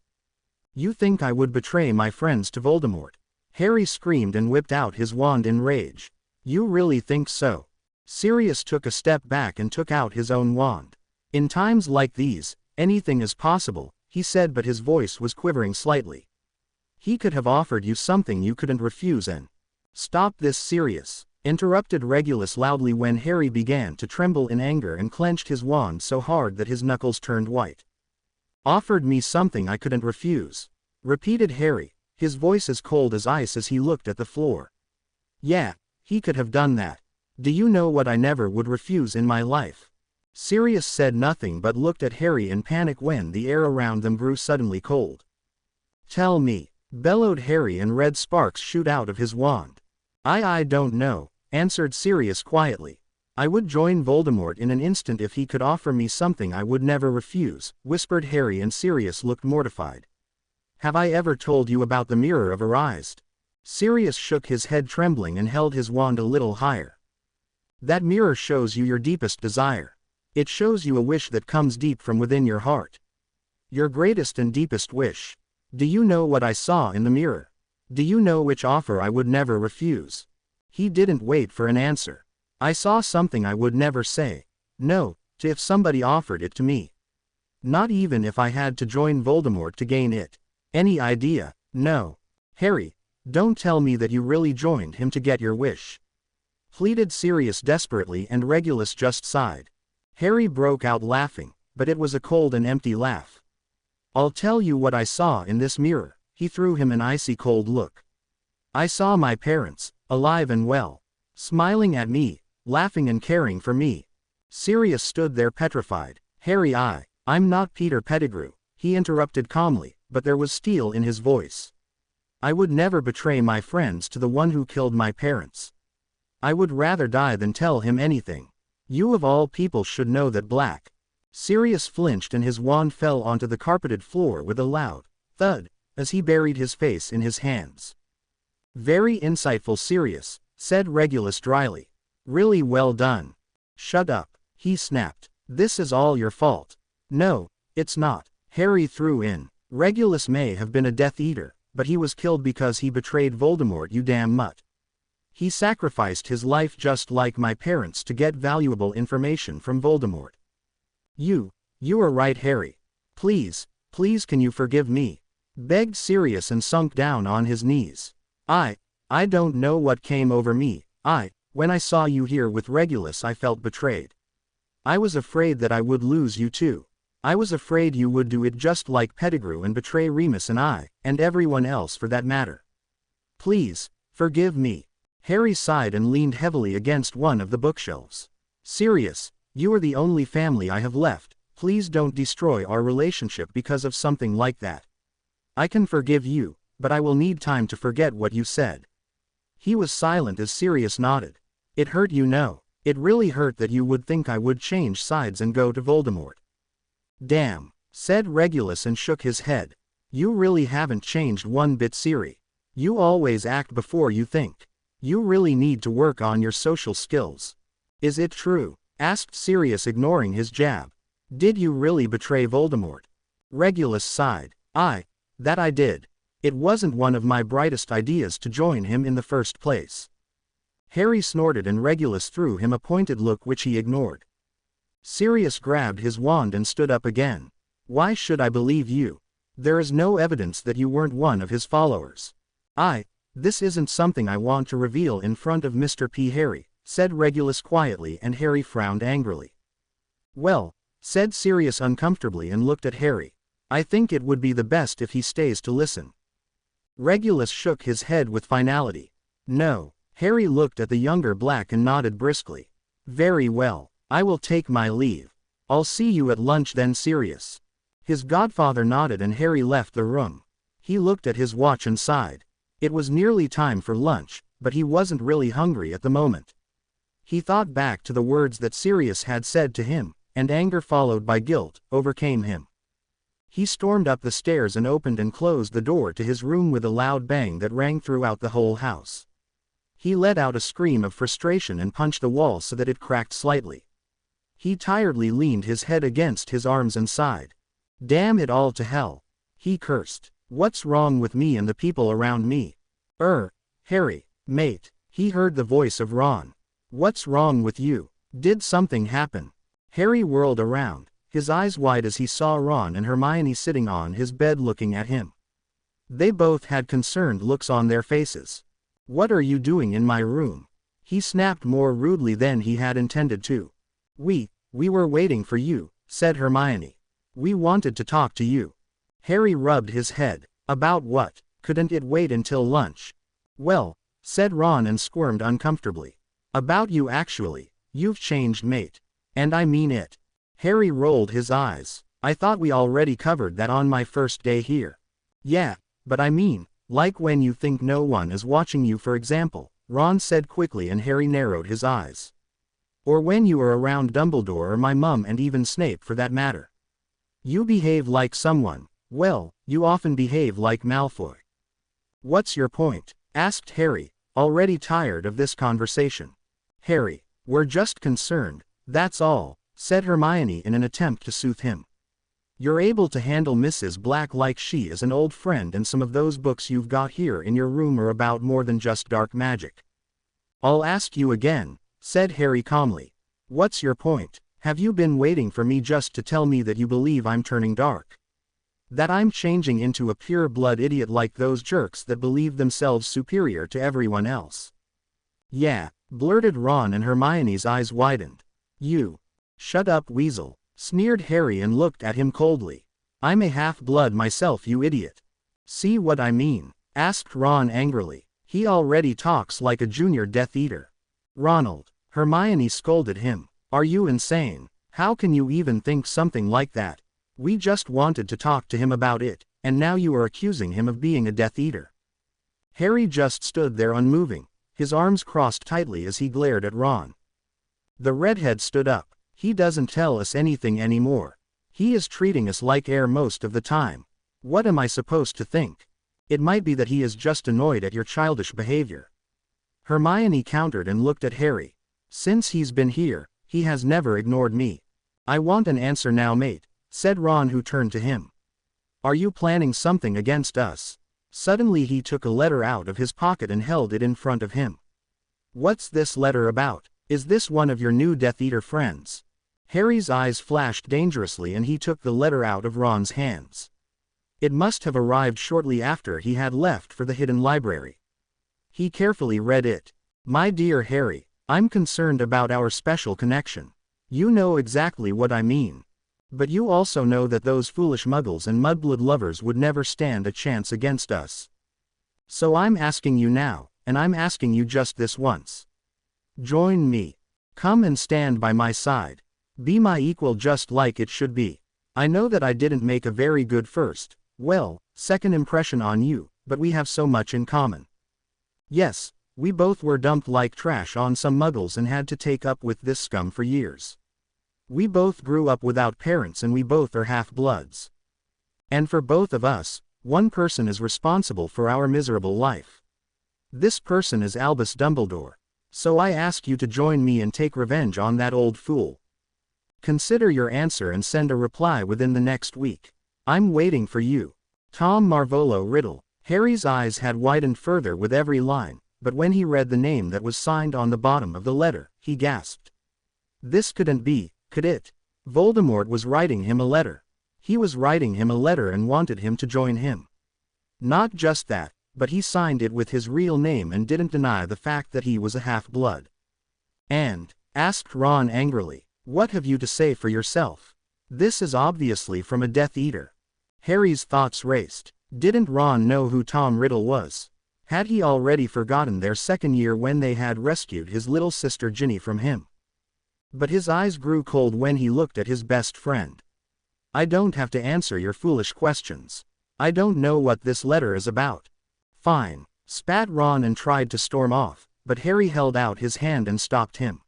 You think I would betray my friends to Voldemort?" Harry screamed and whipped out his wand in rage. "You really think so?" Sirius took a step back and took out his own wand. "In times like these, anything is possible," he said, but his voice was quivering slightly. "He could have offered you something you couldn't refuse and—" "Stop this, Sirius," interrupted Regulus loudly when Harry began to tremble in anger and clenched his wand so hard that his knuckles turned white. "Offered me something I couldn't refuse," repeated Harry, his voice as cold as ice as he looked at the floor. "Yeah, he could have done that. Do you know what I never would refuse in my life?" Sirius said nothing but looked at Harry in panic when the air around them grew suddenly cold. "Tell me," bellowed Harry, and red sparks shoot out of his wand. I don't know," answered Sirius quietly. "I would join Voldemort in an instant if he could offer me something I would never refuse," whispered Harry, and Sirius looked mortified. "Have I ever told you about the Mirror of Arised?" Sirius shook his head trembling and held his wand a little higher. "That mirror shows you your deepest desire. It shows you a wish that comes deep from within your heart. Your greatest and deepest wish. Do you know what I saw in the mirror? Do you know which offer I would never refuse?" He didn't wait for an answer. "I saw something I would never say no to if somebody offered it to me. Not even if I had to join Voldemort to gain it. Any idea?" "No. Harry, don't tell me that you really joined him to get your wish," pleaded Sirius desperately, and Regulus just sighed. Harry broke out laughing, but it was a cold and empty laugh. "I'll tell you what I saw in this mirror." He threw him an icy cold look. "I saw my parents, alive and well, smiling at me, laughing and caring for me." Sirius stood there petrified. "Harry, I'm not Peter Pettigrew," he interrupted calmly, but there was steel in his voice. "I would never betray my friends to the one who killed my parents. I would rather die than tell him anything. You of all people should know that." Black. Sirius flinched and his wand fell onto the carpeted floor with a loud thud as he buried his face in his hands. "Very insightful, Sirius," said Regulus dryly. "Really well done." "Shut up," he snapped. "This is all your fault." "No, it's not," Harry threw in. "Regulus may have been a Death Eater, but he was killed because he betrayed Voldemort, you damn mutt. He sacrificed his life just like my parents to get valuable information from Voldemort. You are right, Harry. Please can you forgive me?" begged Sirius and sunk down on his knees. I don't know what came over me. When I saw you here with Regulus I felt betrayed. I was afraid that I would lose you too. I was afraid you would do it just like Pettigrew and betray Remus and everyone else for that matter." Please, forgive me. Harry sighed and leaned heavily against one of the bookshelves. Sirius, you are the only family I have left, please don't destroy our relationship because of something like that. I can forgive you, but I will need time to forget what you said. He was silent as Sirius nodded. It hurt, you know. It really hurt that you would think I would change sides and go to Voldemort. Damn, said Regulus and shook his head. You really haven't changed one bit, Siri. You always act before you think. You really need to work on your social skills. Is it true? Asked Sirius, ignoring his jab. Did you really betray Voldemort? Regulus sighed. That I did. It wasn't one of my brightest ideas to join him in the first place. Harry snorted and Regulus threw him a pointed look which he ignored. Sirius grabbed his wand and stood up again. Why should I believe you? There is no evidence that you weren't one of his followers. This isn't something I want to reveal in front of Mr. P. Harry, said Regulus quietly, and Harry frowned angrily. Well, said Sirius uncomfortably and looked at Harry. I think it would be the best if he stays to listen. Regulus shook his head with finality. No. Harry looked at the younger Black and nodded briskly. Very well, I will take my leave. I'll see you at lunch then, Sirius. His godfather nodded and Harry left the room. He looked at his watch and sighed. It was nearly time for lunch, but he wasn't really hungry at the moment. He thought back to the words that Sirius had said to him, and anger followed by guilt overcame him. He stormed up the stairs and opened and closed the door to his room with a loud bang that rang throughout the whole house. He let out a scream of frustration and punched the wall so that it cracked slightly. He tiredly leaned his head against his arms and sighed. Damn it all to hell. He cursed. What's wrong with me and the people around me? Harry, mate. He heard the voice of Ron. What's wrong with you? Did something happen? Harry whirled around, his eyes wide as he saw Ron and Hermione sitting on his bed looking at him. They both had concerned looks on their faces. What are you doing in my room? He snapped more rudely than he had intended to. We were waiting for you, said Hermione. We wanted to talk to you. Harry rubbed his head. About what? Couldn't it wait until lunch? Well, said Ron and squirmed uncomfortably. About you actually. You've changed, mate. And I mean it. Harry rolled his eyes. I thought we already covered that on my first day here. Yeah, but I mean, like when you think no one is watching you, for example, Ron said quickly, and Harry narrowed his eyes. Or when you are around Dumbledore or my mum, and even Snape for that matter. You behave like someone. Well, you often behave like Malfoy. What's your point? Asked Harry, already tired of this conversation. Harry, we're just concerned, that's all, said Hermione in an attempt to soothe him. You're able to handle Mrs. Black like she is an old friend, and some of those books you've got here in your room are about more than just dark magic. I'll ask you again, said Harry calmly. What's your point? Have you been waiting for me just to tell me that you believe I'm turning dark? That I'm changing into a pure-blood idiot like those jerks that believe themselves superior to everyone else? Yeah, blurted Ron, and Hermione's eyes widened. You. Shut up, weasel, sneered Harry and looked at him coldly. I'm a half-blood myself, you idiot. See what I mean? Asked Ron angrily. He already talks like a junior Death Eater. Ronald, Hermione scolded him. Are you insane? How can you even think something like that? We just wanted to talk to him about it, and now you are accusing him of being a Death Eater. Harry just stood there unmoving, his arms crossed tightly as he glared at Ron. The redhead stood up. He doesn't tell us anything anymore. He is treating us like air most of the time. What am I supposed to think? It might be that he is just annoyed at your childish behavior. Hermione countered and looked at Harry. Since he's been here, he has never ignored me. I want an answer now, mate, said Ron, who turned to him. Are you planning something against us? Suddenly he took a letter out of his pocket and held it in front of him. What's this letter about? Is this one of your new Death Eater friends? Harry's eyes flashed dangerously and he took the letter out of Ron's hands. It must have arrived shortly after he had left for the hidden library. He carefully read it. My dear Harry, I'm concerned about our special connection. You know exactly what I mean. But you also know that those foolish muggles and mudblood lovers would never stand a chance against us. So I'm asking you now, and I'm asking you just this once. Join me. Come and stand by my side. Be my equal just like it should be. I know that I didn't make a very good second impression on you, but we have so much in common. Yes, we both were dumped like trash on some muggles and had to take up with this scum for years. We both grew up without parents and we both are half-bloods. And for both of us, one person is responsible for our miserable life. This person is Albus Dumbledore. So I ask you to join me and take revenge on that old fool. Consider your answer and send a reply within the next week. I'm waiting for you. Tom Marvolo Riddle. Harry's eyes had widened further with every line, but when he read the name that was signed on the bottom of the letter, he gasped. This couldn't be, could it? Voldemort was writing him a letter. He was writing him a letter and wanted him to join him. Not just that, but he signed it with his real name and didn't deny the fact that he was a half-blood. And, asked Ron angrily, what have you to say for yourself? This is obviously from a Death Eater. Harry's thoughts raced. Didn't Ron know who Tom Riddle was? Had he already forgotten their second year when they had rescued his little sister Ginny from him? But his eyes grew cold when he looked at his best friend. I don't have to answer your foolish questions. I don't know what this letter is about. Fine, spat Ron and tried to storm off, but Harry held out his hand and stopped him.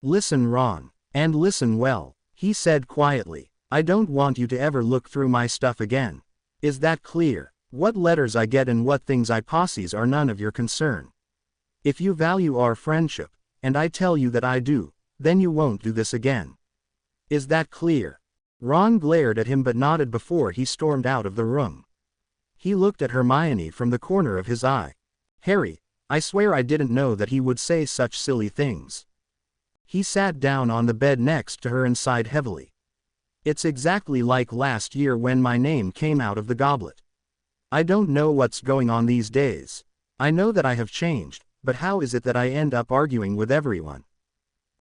Listen, Ron, and listen well, he said quietly. I don't want you to ever look through my stuff again. Is that clear? What letters I get and what things I posses are none of your concern. If you value our friendship, and I tell you that I do, then you won't do this again. Is that clear? Ron glared at him but nodded before he stormed out of the room. He looked at Hermione from the corner of his eye. Harry, I swear I didn't know that he would say such silly things. He sat down on the bed next to her and sighed heavily. It's exactly like last year when my name came out of the goblet. I don't know what's going on these days. I know that I have changed, but how is it that I end up arguing with everyone?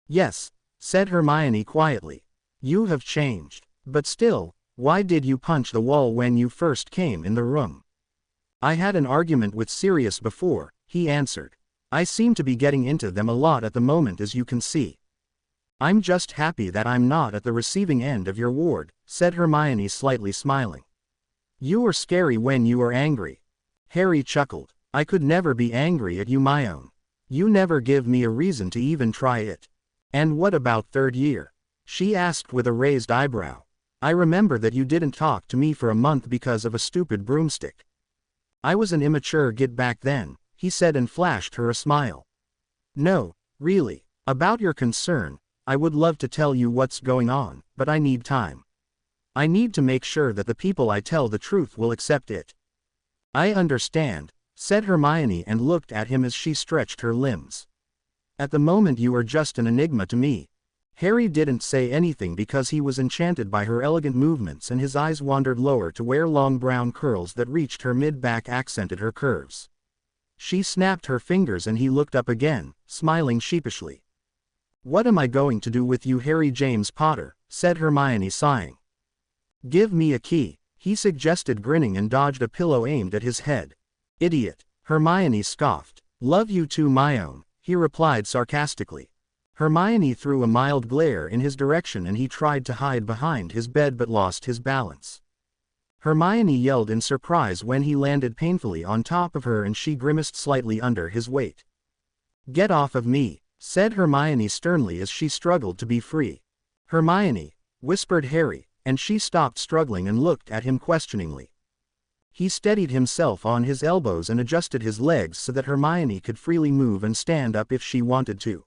Yes, said Hermione quietly. You have changed, but still, why did you punch the wall when you first came in the room? I had an argument with Sirius before, he answered. I seem to be getting into them a lot at the moment, as you can see. I'm just happy that I'm not at the receiving end of your ward, said Hermione slightly smiling. You are scary when you are angry. Harry chuckled. I could never be angry at you, my own. You never give me a reason to even try it. And what about third year? She asked with a raised eyebrow. I remember that you didn't talk to me for a month because of a stupid broomstick. I was an immature git back then, he said and flashed her a smile. No, really, about your concern, I would love to tell you what's going on, but I need time. I need to make sure that the people I tell the truth will accept it. I understand, said Hermione and looked at him as she stretched her limbs. At the moment you are just an enigma to me. Harry didn't say anything because he was enchanted by her elegant movements and his eyes wandered lower to where long brown curls that reached her mid-back accented her curves. She snapped her fingers and he looked up again, smiling sheepishly. What am I going to do with you, Harry James Potter? Said Hermione sighing. Give me a key, he suggested grinning and dodged a pillow aimed at his head. Idiot, Hermione scoffed. Love you too, my own, he replied sarcastically. Hermione threw a mild glare in his direction and he tried to hide behind his bed but lost his balance. Hermione yelled in surprise when he landed painfully on top of her and she grimaced slightly under his weight. Get off of me, said Hermione sternly as she struggled to be free. Hermione, whispered Harry, and she stopped struggling and looked at him questioningly. He steadied himself on his elbows and adjusted his legs so that Hermione could freely move and stand up if she wanted to.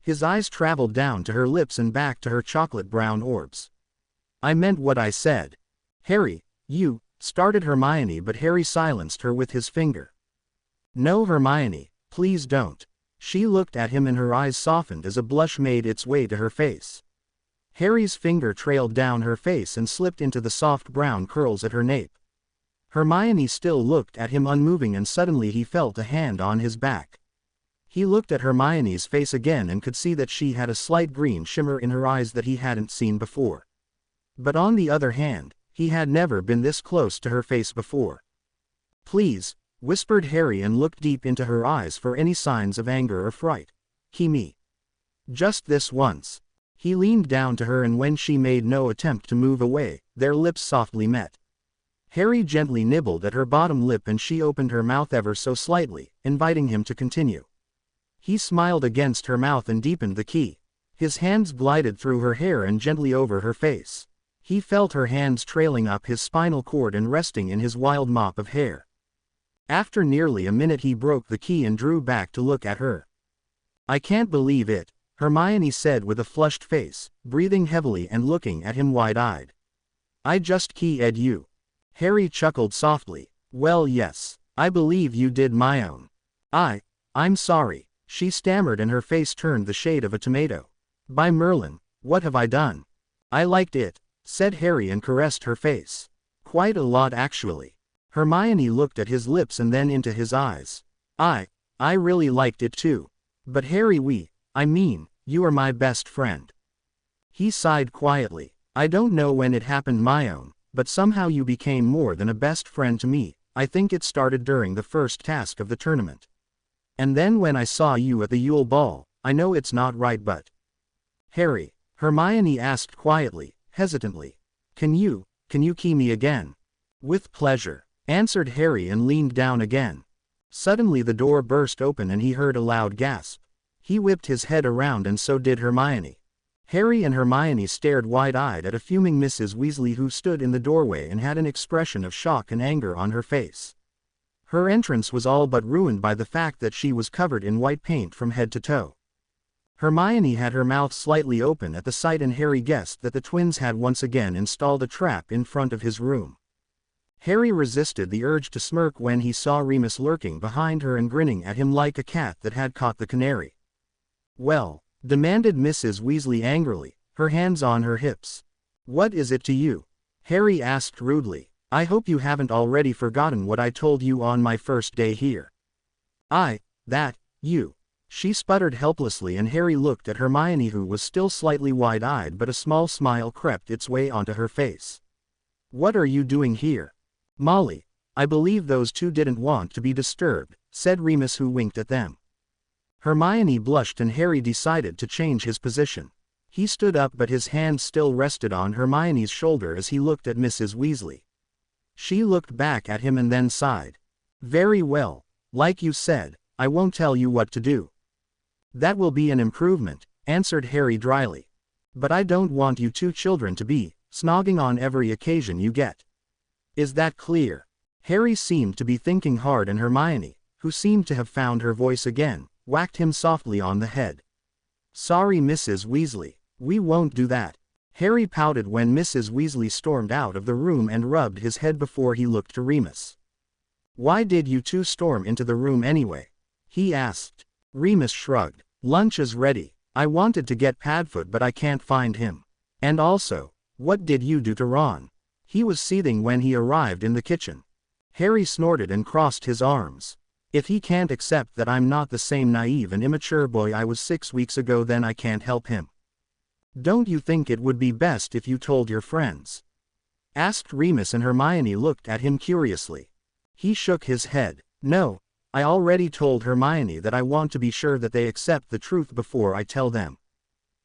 His eyes traveled down to her lips and back to her chocolate brown orbs. I meant what I said. Harry, you, started Hermione but Harry silenced her with his finger. No, Hermione, please don't. She looked at him and her eyes softened as a blush made its way to her face. Harry's finger trailed down her face and slipped into the soft brown curls at her nape. Hermione still looked at him unmoving and suddenly he felt a hand on his back. He looked at Hermione's face again and could see that she had a slight green shimmer in her eyes that he hadn't seen before. But on the other hand, he had never been this close to her face before. Please, whispered Harry and looked deep into her eyes for any signs of anger or fright. Key me. Just this once. He leaned down to her and when she made no attempt to move away, their lips softly met. Harry gently nibbled at her bottom lip and she opened her mouth ever so slightly, inviting him to continue. He smiled against her mouth and deepened the key. His hands glided through her hair and gently over her face. He felt her hands trailing up his spinal cord and resting in his wild mop of hair. After nearly a minute he broke the key and drew back to look at her. I can't believe it, Hermione said with a flushed face, breathing heavily and looking at him wide-eyed. I just key-ed you. Harry chuckled softly. Well yes, I believe you did my own. I'm sorry, she stammered and her face turned the shade of a tomato. By Merlin, what have I done? I liked it, said Harry and caressed her face. Quite a lot actually. Hermione looked at his lips and then into his eyes. I really liked it too. But Harry you are my best friend. He sighed quietly. I don't know when it happened my own, but somehow you became more than a best friend to me. I think it started during the first task of the tournament. And then when I saw you at the Yule Ball, I know it's not right but... Harry, Hermione asked quietly, hesitantly. Can you key me again? With pleasure, answered Harry and leaned down again. Suddenly the door burst open and he heard a loud gasp. He whipped his head around and so did Hermione. Harry and Hermione stared wide-eyed at a fuming Mrs. Weasley who stood in the doorway and had an expression of shock and anger on her face. Her entrance was all but ruined by the fact that she was covered in white paint from head to toe. Hermione had her mouth slightly open at the sight and Harry guessed that the twins had once again installed a trap in front of his room. Harry resisted the urge to smirk when he saw Remus lurking behind her and grinning at him like a cat that had caught the canary. Well, demanded Mrs. Weasley angrily, her hands on her hips. What is it to you? Harry asked rudely. I hope you haven't already forgotten what I told you on my first day here. You. She sputtered helplessly and Harry looked at Hermione who was still slightly wide-eyed but a small smile crept its way onto her face. What are you doing here? Molly, I believe those two didn't want to be disturbed, said Remus who winked at them. Hermione blushed and Harry decided to change his position. He stood up but his hand still rested on Hermione's shoulder as he looked at Mrs. Weasley. She looked back at him and then sighed. Very well, like you said, I won't tell you what to do. That will be an improvement, answered Harry dryly. But I don't want you two children to be snogging on every occasion you get. Is that clear? Harry seemed to be thinking hard and Hermione, who seemed to have found her voice again, whacked him softly on the head. Sorry Mrs. Weasley, we won't do that. Harry pouted when Mrs. Weasley stormed out of the room and rubbed his head before he looked to Remus. Why did you two storm into the room anyway? He asked. Remus shrugged. Lunch is ready. I wanted to get Padfoot but I can't find him. And also, what did you do to Ron? He was seething when he arrived in the kitchen. Harry snorted and crossed his arms. If he can't accept that I'm not the same naive and immature boy I was 6 weeks ago then I can't help him. Don't you think it would be best if you told your friends? Asked Remus and Hermione looked at him curiously. He shook his head. No, I already told Hermione that I want to be sure that they accept the truth before I tell them.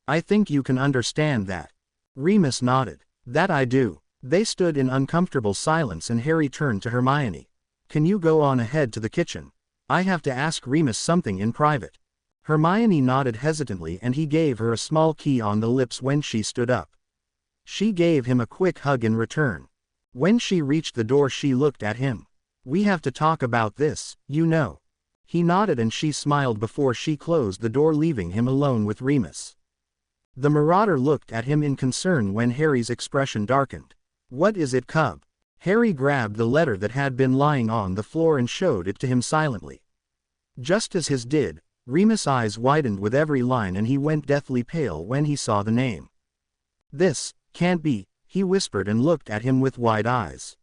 I think you can understand that. Remus nodded. That I do. They stood in uncomfortable silence and Harry turned to Hermione. Can you go on ahead to the kitchen? I have to ask Remus something in private. Hermione nodded hesitantly and he gave her a small key on the lips when she stood up. She gave him a quick hug in return. When she reached the door she looked at him. We have to talk about this, you know. He nodded and she smiled before she closed the door leaving him alone with Remus. The Marauder looked at him in concern when Harry's expression darkened. What is it, cub? Harry grabbed the letter that had been lying on the floor and showed it to him silently. Just as his did, Remus' eyes widened with every line and he went deathly pale when he saw the name. This can't be, he whispered and looked at him with wide eyes.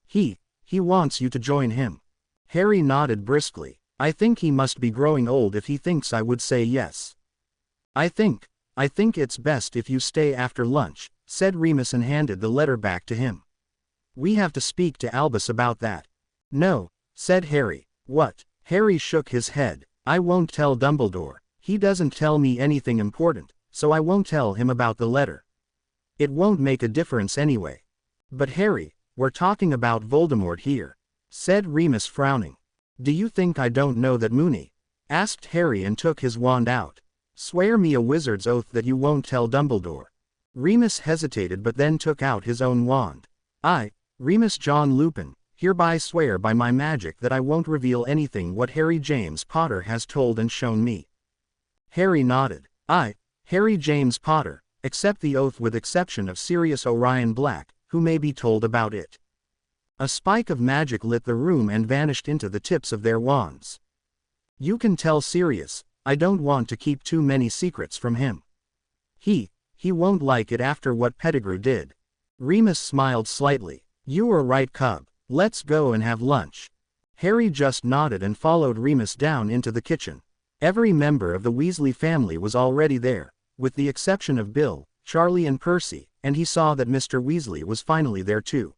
He wants you to join him. Harry nodded briskly. I think he must be growing old if he thinks I would say yes. I think it's best if you stay after lunch, said Remus and handed the letter back to him. We have to speak to Albus about that. No, said Harry. What? Harry shook his head. I won't tell Dumbledore. He doesn't tell me anything important, so I won't tell him about the letter. It won't make a difference anyway. But Harry, we're talking about Voldemort here, said Remus frowning. Do you think I don't know that, Moony? Asked Harry and took his wand out. Swear me a wizard's oath that you won't tell Dumbledore. Remus hesitated but then took out his own wand. I, Remus John Lupin, hereby swear by my magic that I won't reveal anything what Harry James Potter has told and shown me. Harry nodded. I, Harry James Potter, accept the oath with exception of Sirius Orion Black, who may be told about it. A spike of magic lit the room and vanished into the tips of their wands. You can tell Sirius, I don't want to keep too many secrets from him. He won't like it after what Pettigrew did. Remus smiled slightly. You're right, cub. Let's go and have lunch. Harry just nodded and followed Remus down into the kitchen. Every member of the Weasley family was already there, with the exception of Bill, Charlie and Percy, and he saw that Mr. Weasley was finally there too.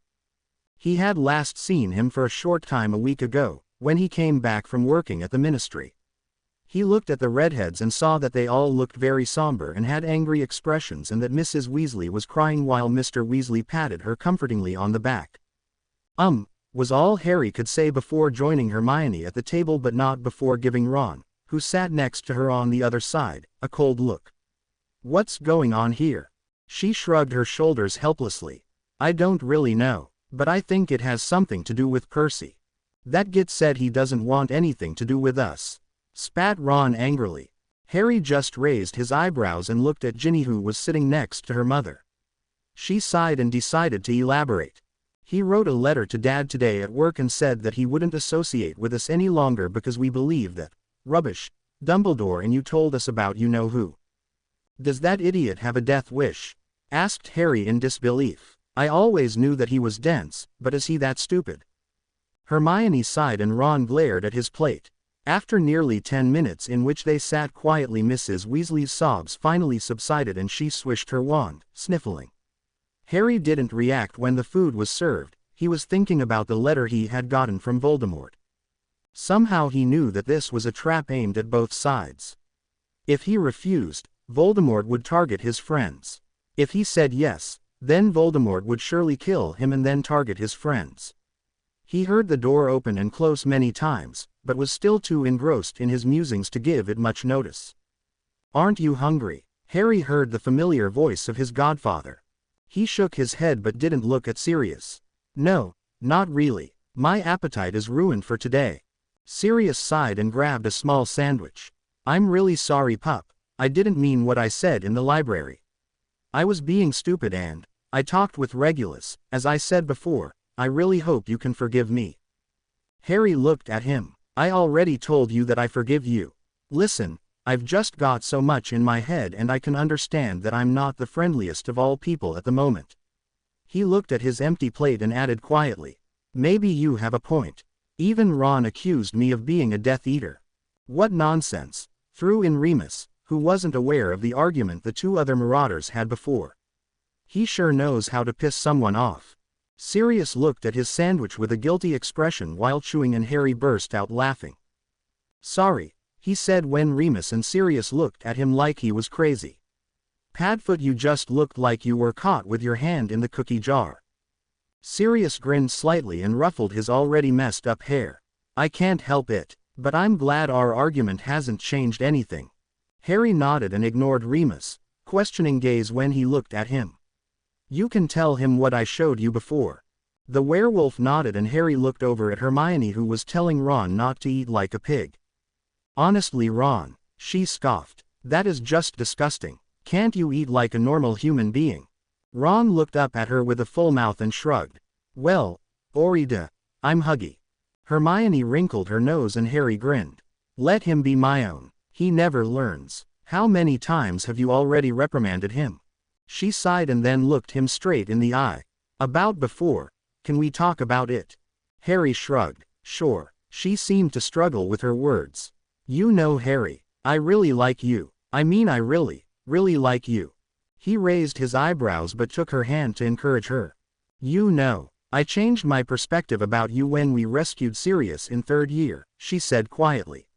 He had last seen him for a short time a week ago, when he came back from working at the ministry. He looked at the redheads and saw that they all looked very somber and had angry expressions and that Mrs. Weasley was crying while Mr. Weasley patted her comfortingly on the back. Was all Harry could say before joining Hermione at the table but not before giving Ron, who sat next to her on the other side, a cold look. What's going on here? She shrugged her shoulders helplessly. I don't really know, but I think it has something to do with Percy. That git said he doesn't want anything to do with us. Spat Ron angrily. Harry just raised his eyebrows and looked at Ginny, who was sitting next to her mother. She sighed and decided to elaborate. He wrote a letter to Dad today at work and said that he wouldn't associate with us any longer because we believe that rubbish, Dumbledore and you told us about you-know-who. Does that idiot have a death wish? Asked Harry in disbelief. I always knew that he was dense, but is he that stupid? Hermione sighed and Ron glared at his plate. After nearly 10 minutes in which they sat quietly, Mrs. Weasley's sobs finally subsided and she swished her wand, sniffling. Harry didn't react when the food was served. He was thinking about the letter he had gotten from Voldemort. Somehow he knew that this was a trap aimed at both sides. If he refused, Voldemort would target his friends. If he said yes, then Voldemort would surely kill him and then target his friends. He heard the door open and close many times, but was still too engrossed in his musings to give it much notice. Aren't you hungry? Harry heard the familiar voice of his godfather. He shook his head but didn't look at Sirius. No, not really. My appetite is ruined for today. Sirius sighed and grabbed a small sandwich. I'm really sorry, pup. I didn't mean what I said in the library. I was being stupid and I talked with Regulus, as I said before. I really hope you can forgive me. Harry looked at him. I already told you that I forgive you. Listen, I've just got so much in my head and I can understand that I'm not the friendliest of all people at the moment. He looked at his empty plate and added quietly. Maybe you have a point. Even Ron accused me of being a Death Eater. What nonsense, threw in Remus, who wasn't aware of the argument the two other marauders had before. He sure knows how to piss someone off. Sirius looked at his sandwich with a guilty expression while chewing and Harry burst out laughing. Sorry, he said when Remus and Sirius looked at him like he was crazy. Padfoot, you just looked like you were caught with your hand in the cookie jar. Sirius grinned slightly and ruffled his already messed up hair. I can't help it, but I'm glad our argument hasn't changed anything. Harry nodded and ignored Remus' questioning gaze when he looked at him. You can tell him what I showed you before. The werewolf nodded and Harry looked over at Hermione, who was telling Ron not to eat like a pig. Honestly, Ron, she scoffed, that is just disgusting. Can't you eat like a normal human being? Ron looked up at her with a full mouth and shrugged. Well, Orida, I'm huggy. Hermione wrinkled her nose and Harry grinned. Let him be my own. He never learns. How many times have you already reprimanded him? She sighed and then looked him straight in the eye. About before. Can we talk about it? Harry shrugged. Sure. She seemed to struggle with her words. You know, Harry, I really like you. I mean, I really like you. He raised his eyebrows but took her hand to encourage her. You know, I changed my perspective about you when we rescued Sirius in third year, she said quietly.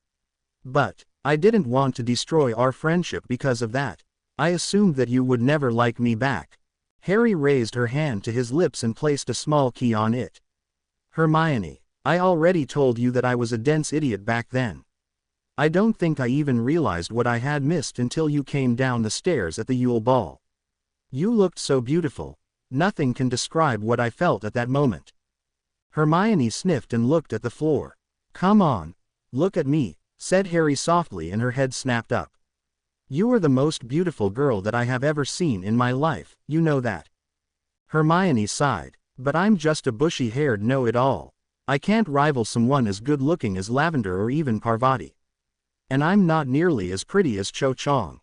But I didn't want to destroy our friendship because of that. I assumed that you would never like me back. Harry raised her hand to his lips and placed a small key on it. Hermione, I already told you that I was a dense idiot back then. I don't think I even realized what I had missed until you came down the stairs at the Yule Ball. You looked so beautiful. Nothing can describe what I felt at that moment. Hermione sniffed and looked at the floor. Come on. Look at me, said Harry softly, and her head snapped up. You are the most beautiful girl that I have ever seen in my life, you know that. Hermione sighed. But I'm just a bushy-haired know-it-all. I can't rival someone as good-looking as Lavender or even Parvati. And I'm not nearly as pretty as Cho Chang.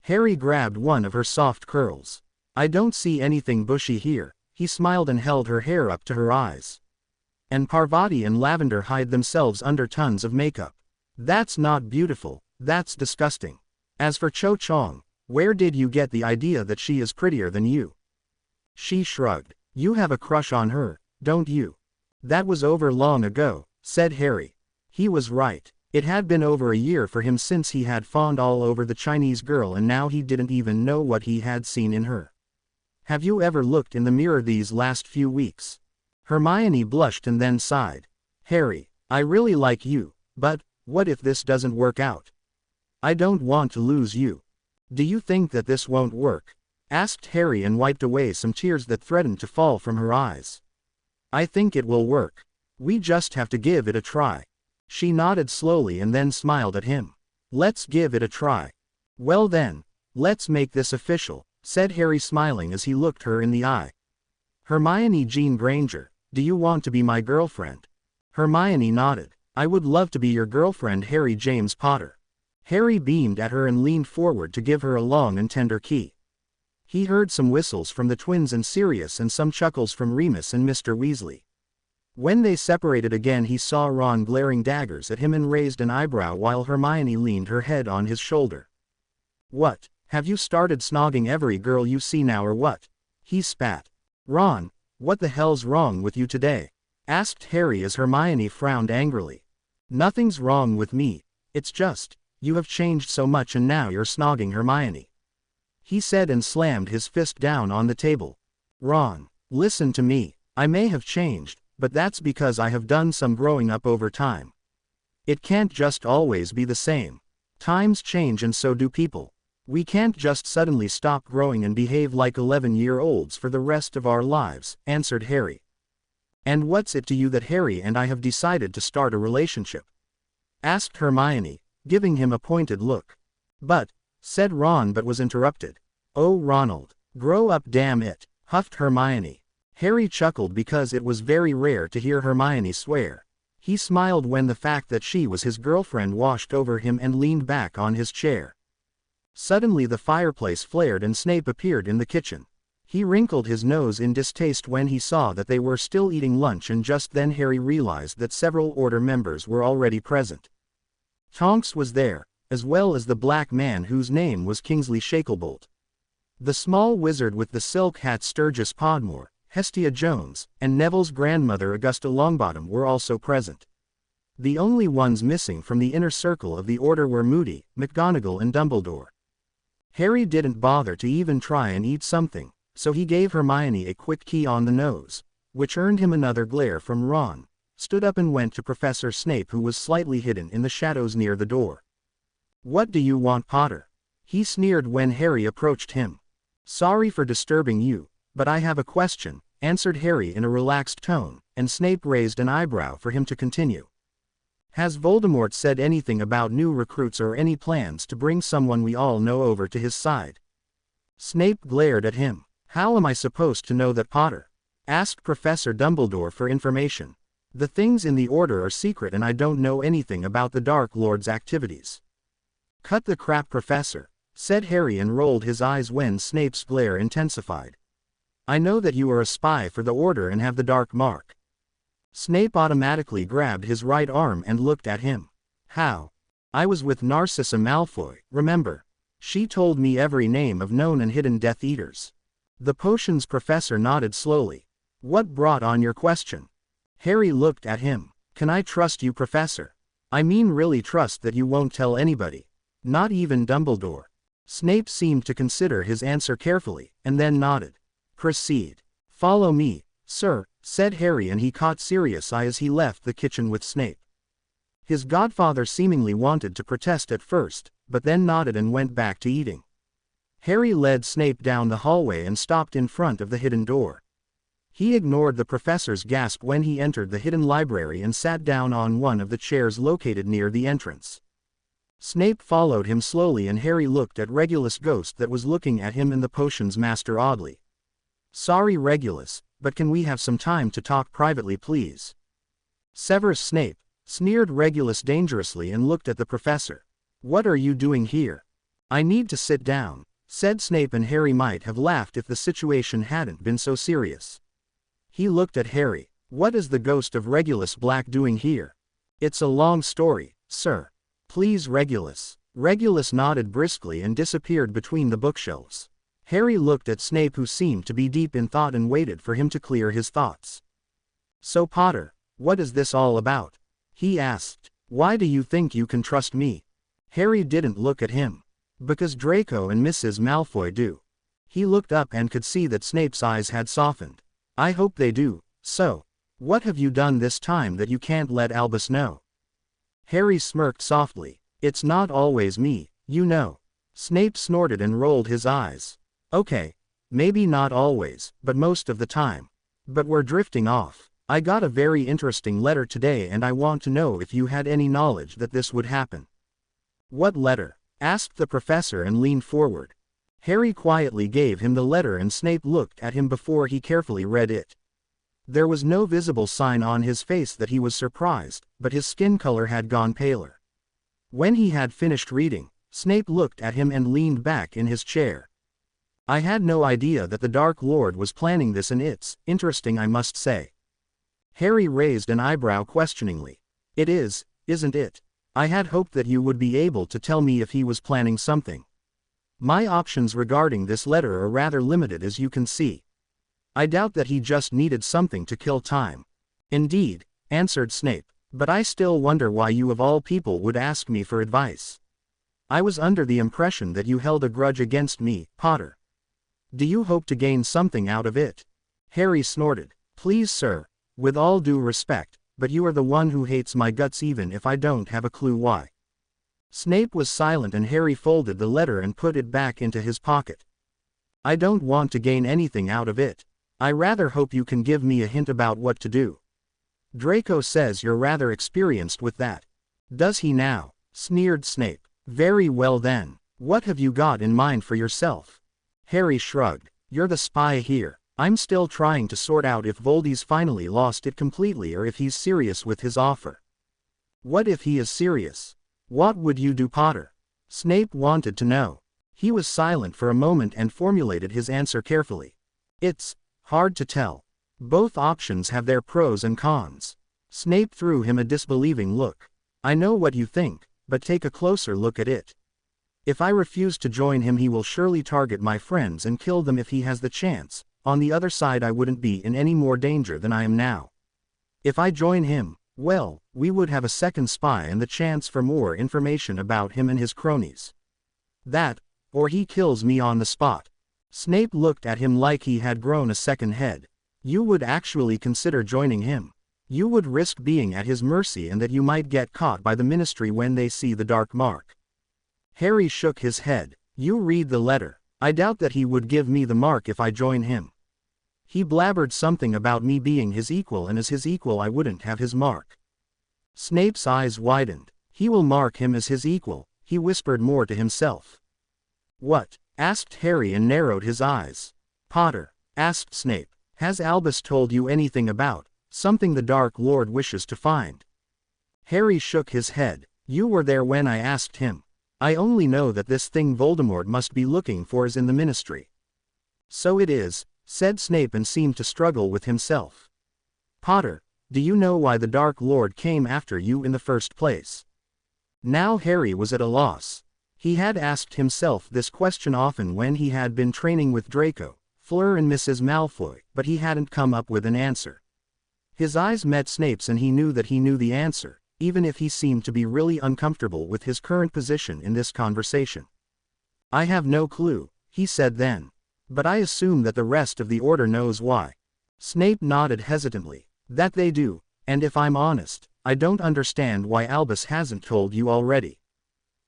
Harry grabbed one of her soft curls. I don't see anything bushy here, he smiled and held her hair up to her eyes. And Parvati and Lavender hide themselves under tons of makeup. That's not beautiful, that's disgusting. As for Cho Chang, where did you get the idea that she is prettier than you? She shrugged. You have a crush on her, don't you? That was over long ago, said Harry. He was right. It had been over a year for him since he had fawned all over the Chinese girl, and now he didn't even know what he had seen in her. Have you ever looked in the mirror these last few weeks? Hermione blushed and then sighed. Harry, I really like you, but what if this doesn't work out? I don't want to lose you. Do you think that this won't work? Asked Harry and wiped away some tears that threatened to fall from her eyes. I think it will work. We just have to give it a try. She nodded slowly and then smiled at him. Let's give it a try. Well then, let's make this official, said Harry smiling as he looked her in the eye. Hermione Jean Granger, do you want to be my girlfriend? Hermione nodded. I would love to be your girlfriend, Harry James Potter. Harry beamed at her and leaned forward to give her a long and tender key. He heard some whistles from the twins and Sirius and some chuckles from Remus and Mr. Weasley. When they separated again, he saw Ron glaring daggers at him and raised an eyebrow while Hermione leaned her head on his shoulder. What, have you started snogging every girl you see now or what? He spat. Ron, what the hell's wrong with you today? Asked Harry as Hermione frowned angrily. Nothing's wrong with me, it's just, you have changed so much and now you're snogging Hermione. He said and slammed his fist down on the table. Ron, listen to me, I may have changed, but that's because I have done some growing up over time. It can't just always be the same. Times change and so do people. We can't just suddenly stop growing and behave like 11-year-olds for the rest of our lives, answered Harry. And what's it to you that Harry and I have decided to start a relationship? Asked Hermione, giving him a pointed look. But, said Ron but was interrupted. Oh Ronald, grow up damn it, huffed Hermione. Harry chuckled because it was very rare to hear Hermione swear. He smiled when the fact that she was his girlfriend washed over him and leaned back on his chair. Suddenly the fireplace flared and Snape appeared in the kitchen. He wrinkled his nose in distaste when he saw that they were still eating lunch, and just then Harry realized that several Order members were already present. Tonks was there, as well as the black man whose name was Kingsley Shacklebolt. The small wizard with the silk hat Sturgis Podmore, Hestia Jones, and Neville's grandmother Augusta Longbottom were also present. The only ones missing from the inner circle of the Order were Moody, McGonagall and Dumbledore. Harry didn't bother to even try and eat something, so he gave Hermione a quick key on the nose, which earned him another glare from Ron, stood up and went to Professor Snape, who was slightly hidden in the shadows near the door. What do you want, Potter? He sneered when Harry approached him. Sorry for disturbing you, but I have a question, answered Harry in a relaxed tone, and Snape raised an eyebrow for him to continue. Has Voldemort said anything about new recruits or any plans to bring someone we all know over to his side? Snape glared at him. How am I supposed to know that, Potter? Asked Professor Dumbledore for information. The things in the Order are secret and I don't know anything about the Dark Lord's activities. Cut the crap, Professor, said Harry and rolled his eyes when Snape's glare intensified. I know that you are a spy for the Order and have the Dark Mark. Snape automatically grabbed his right arm and looked at him. How? I was with Narcissa Malfoy, remember? She told me every name of known and hidden Death Eaters. The potions professor nodded slowly. What brought on your question? Harry looked at him. Can I trust you, Professor? I mean really trust that you won't tell anybody. Not even Dumbledore. Snape seemed to consider his answer carefully, and then nodded. Proceed. Follow me, sir, said Harry, and he caught Sirius' eye as he left the kitchen with Snape. His godfather seemingly wanted to protest at first, but then nodded and went back to eating. Harry led Snape down the hallway and stopped in front of the hidden door. He ignored the professor's gasp when he entered the hidden library and sat down on one of the chairs located near the entrance. Snape followed him slowly, and Harry looked at Regulus' ghost that was looking at him and the potions master oddly. Sorry, Regulus, but can we have some time to talk privately, please? Severus Snape, sneered Regulus dangerously and looked at the professor. What are you doing here? I need to sit down, said Snape, and Harry might have laughed if the situation hadn't been so serious. He looked at Harry. What is the ghost of Regulus Black doing here? It's a long story, sir. Please, Regulus. Regulus nodded briskly and disappeared between the bookshelves. Harry looked at Snape, who seemed to be deep in thought, and waited for him to clear his thoughts. So Potter, what is this all about? He asked. Why do you think you can trust me? Harry didn't look at him. Because Draco and Mrs. Malfoy do. He looked up and could see that Snape's eyes had softened. I hope they do. So, what have you done this time that you can't let Albus know? Harry smirked softly. It's not always me, you know. Snape snorted and rolled his eyes. Okay, maybe not always, but most of the time. But we're drifting off. I got a very interesting letter today, and I want to know if you had any knowledge that this would happen. What letter? Asked the professor and leaned forward. Harry quietly gave him the letter, and Snape looked at him before he carefully read it. There was no visible sign on his face that he was surprised, but his skin color had gone paler. When he had finished reading, Snape looked at him and leaned back in his chair. I had no idea that the Dark Lord was planning this, and it's interesting, I must say. Harry raised an eyebrow questioningly. It is, isn't it? I had hoped that you would be able to tell me if he was planning something. My options regarding this letter are rather limited, as you can see. I doubt that he just needed something to kill time. Indeed, answered Snape, but I still wonder why you of all people would ask me for advice. I was under the impression that you held a grudge against me, Potter. Do you hope to gain something out of it? Harry snorted. Please, sir, with all due respect, but you are the one who hates my guts, even if I don't have a clue why. Snape was silent, and Harry folded the letter and put it back into his pocket. I don't want to gain anything out of it. I rather hope you can give me a hint about what to do. Draco says you're rather experienced with that. Does he now? Sneered Snape. Very well then. What have you got in mind for yourself? Harry shrugged. You're the spy here. I'm still trying to sort out if Voldy's finally lost it completely, or if he's serious with his offer. What if he is serious? What would you do, Potter? Snape wanted to know. He was silent for a moment and formulated his answer carefully. It's hard to tell. Both options have their pros and cons. Snape threw him a disbelieving look. I know what you think, but take a closer look at it. If I refuse to join him, he will surely target my friends and kill them if he has the chance. On the other side, I wouldn't be in any more danger than I am now. If I join him, well, we would have a second spy and the chance for more information about him and his cronies. That, or he kills me on the spot. Snape looked at him like he had grown a second head. You would actually consider joining him. You would risk being at his mercy, and that you might get caught by the Ministry when they see the dark mark. Harry shook his head. You read the letter. I doubt that he would give me the mark if I join him. He blabbered something about me being his equal, and as his equal I wouldn't have his mark. Snape's eyes widened. He will mark him as his equal, he whispered more to himself. What? Asked Harry and narrowed his eyes. Potter, asked Snape, has Albus told you anything about something the Dark Lord wishes to find? Harry shook his head. You were there when I asked him. I only know that this thing Voldemort must be looking for is in the Ministry. So it is, said Snape, and seemed to struggle with himself. Potter, do you know why the Dark Lord came after you in the first place? Now Harry was at a loss. He had asked himself this question often when he had been training with Draco, Fleur and Mrs. Malfoy, but he hadn't come up with an answer. His eyes met Snape's and he knew that he knew the answer, even if he seemed to be really uncomfortable with his current position in this conversation. I have no clue, he said then. But I assume that the rest of the order knows why. Snape nodded hesitantly. That they do, and if I'm honest, I don't understand why Albus hasn't told you already.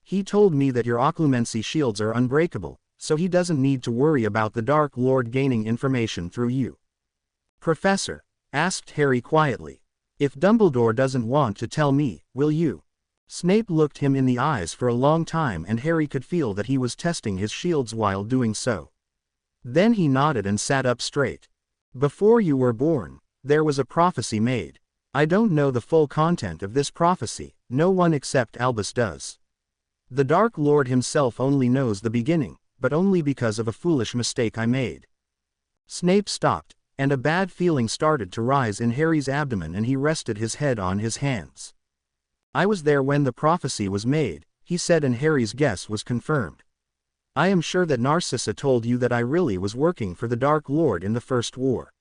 He told me that your occlumency shields are unbreakable, so he doesn't need to worry about the Dark Lord gaining information through you. Professor, asked Harry quietly, if Dumbledore doesn't want to tell me, will you? Snape looked him in the eyes for a long time and Harry could feel that he was testing his shields while doing so. Then he nodded and sat up straight. Before you were born, there was a prophecy made. I don't know the full content of this prophecy, no one except Albus does. The Dark Lord himself only knows the beginning, but only because of a foolish mistake I made. Snape stopped, and a bad feeling started to rise in Harry's abdomen and he rested his head on his hands. I was there when the prophecy was made, he said, and Harry's guess was confirmed. I am sure that Narcissa told you that I really was working for the Dark Lord in the First War.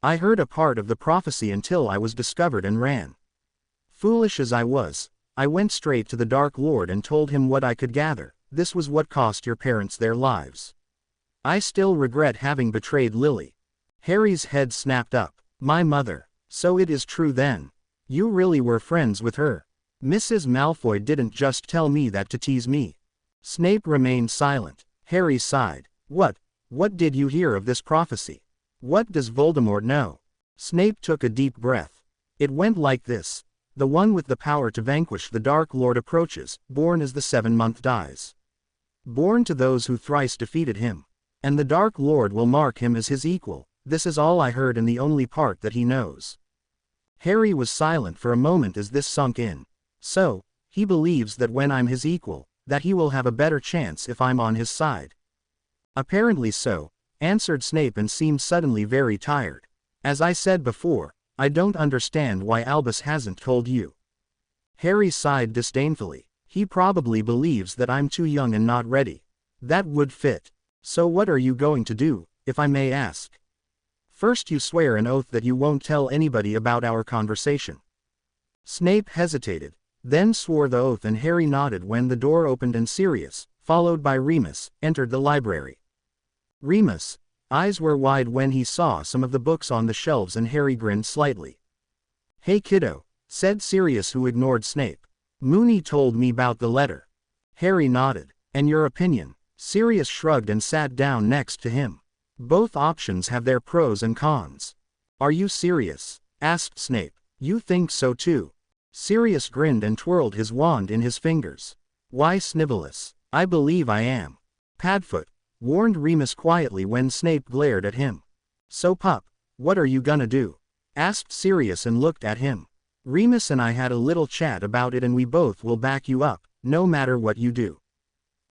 I heard a part of the prophecy until I was discovered and ran. Foolish as I was, I went straight to the Dark Lord and told him what I could gather. This was what cost your parents their lives. I still regret having betrayed Lily. Harry's head snapped up. My mother. So it is true then. You really were friends with her. Mrs. Malfoy didn't just tell me that to tease me. Snape remained silent. Harry sighed. What did you hear of this prophecy? What does Voldemort know? Snape took a deep breath. It went like this. The one with the power to vanquish the Dark Lord approaches, born as the 7-month dies. Born to those who thrice defeated him. And the Dark Lord will mark him as his equal. This is all I heard and the only part that he knows. Harry was silent for a moment as this sunk in. So, he believes that when I'm his equal, that he will have a better chance if I'm on his side. Apparently so, answered Snape and seemed suddenly very tired. As I said before, I don't understand why Albus hasn't told you. Harry sighed disdainfully. He probably believes that I'm too young and not ready. That would fit. So what are you going to do, if I may ask? First you swear an oath that you won't tell anybody about our conversation. Snape hesitated, then swore the oath and Harry nodded when the door opened and Sirius, followed by Remus, entered the library. Remus' eyes were wide when he saw some of the books on the shelves and Harry grinned slightly. Hey kiddo, said Sirius who ignored Snape. Moony told me about the letter. Harry nodded. And your opinion? Sirius shrugged and sat down next to him. Both options have their pros and cons. Are you serious? Asked Snape. You think so too? Sirius grinned and twirled his wand in his fingers. Why Snivellus? I believe I am. Padfoot, warned Remus quietly when Snape glared at him. So pup, what are you gonna do? Asked Sirius and looked at him. Remus and I had a little chat about it and we both will back you up, no matter what you do.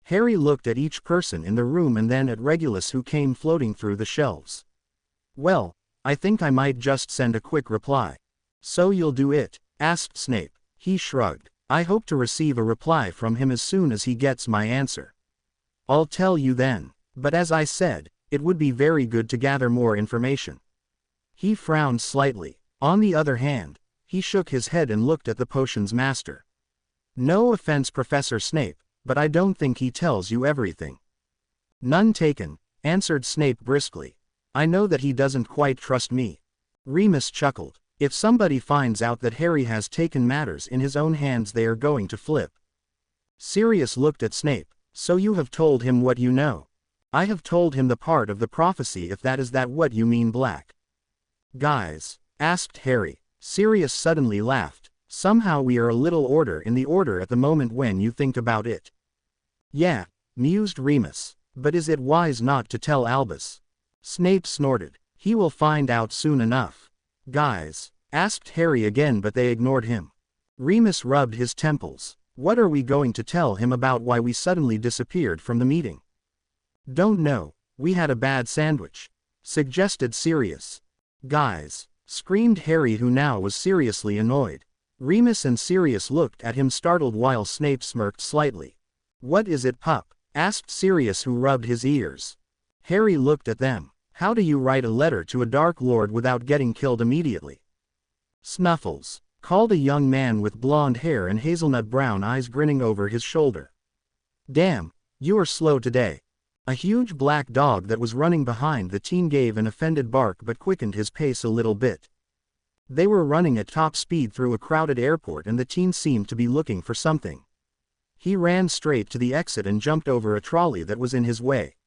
Harry looked at each person in the room and then at Regulus who came floating through the shelves. Well, I think I might just send a quick reply. So you'll do it? Asked Snape. He shrugged. I hope to receive a reply from him as soon as he gets my answer. I'll tell you then. But as I said, it would be very good to gather more information. He frowned slightly. On the other hand, he shook his head and looked at the potions master. No offense, Professor Snape, but I don't think he tells you everything. None taken, answered Snape briskly. I know that he doesn't quite trust me. Remus chuckled. If somebody finds out that Harry has taken matters in his own hands, they are going to flip. Sirius looked at Snape. So you have told him what you know? I have told him the part of the prophecy, if that is that what you mean, Black. Guys, asked Harry. Sirius suddenly laughed. Somehow we are a little order in the order at the moment when you think about it. Yeah, mused Remus. But is it wise not to tell Albus? Snape snorted. He will find out soon enough. Guys, asked Harry again, but they ignored him. Remus rubbed his temples. What are we going to tell him about why we suddenly disappeared from the meeting? Don't know, we had a bad sandwich, suggested Sirius. Guys, screamed Harry, who now was seriously annoyed. Remus and Sirius looked at him startled while Snape smirked slightly. What is it, pup? Asked Sirius, who rubbed his ears. Harry looked at them. How do you write a letter to a Dark Lord without getting killed immediately? Snuffles, called a young man with blonde hair and hazelnut brown eyes grinning over his shoulder. Damn, you are slow today. A huge black dog that was running behind the teen gave an offended bark but quickened his pace a little bit. They were running at top speed through a crowded airport and the teen seemed to be looking for something. He ran straight to the exit and jumped over a trolley that was in his way.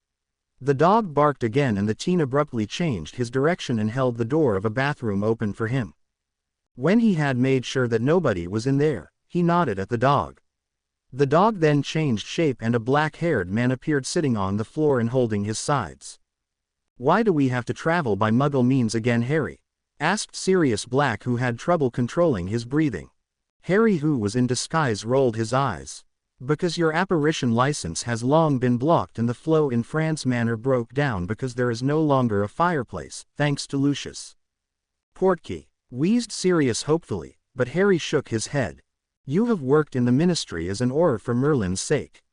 The dog barked again and the teen abruptly changed his direction and held the door of a bathroom open for him. When he had made sure that nobody was in there, he nodded at the dog. The dog then changed shape and a black-haired man appeared sitting on the floor and holding his sides. Why do we have to travel by Muggle means again, Harry? Asked Sirius Black, who had trouble controlling his breathing. Harry, who was in disguise, rolled his eyes. Because your apparition license has long been blocked and the flow in France Manor broke down because there is no longer a fireplace, thanks to Lucius Portkey, wheezed Sirius hopefully, but Harry shook his head. You have worked in the ministry as an Auror for Merlin's sake.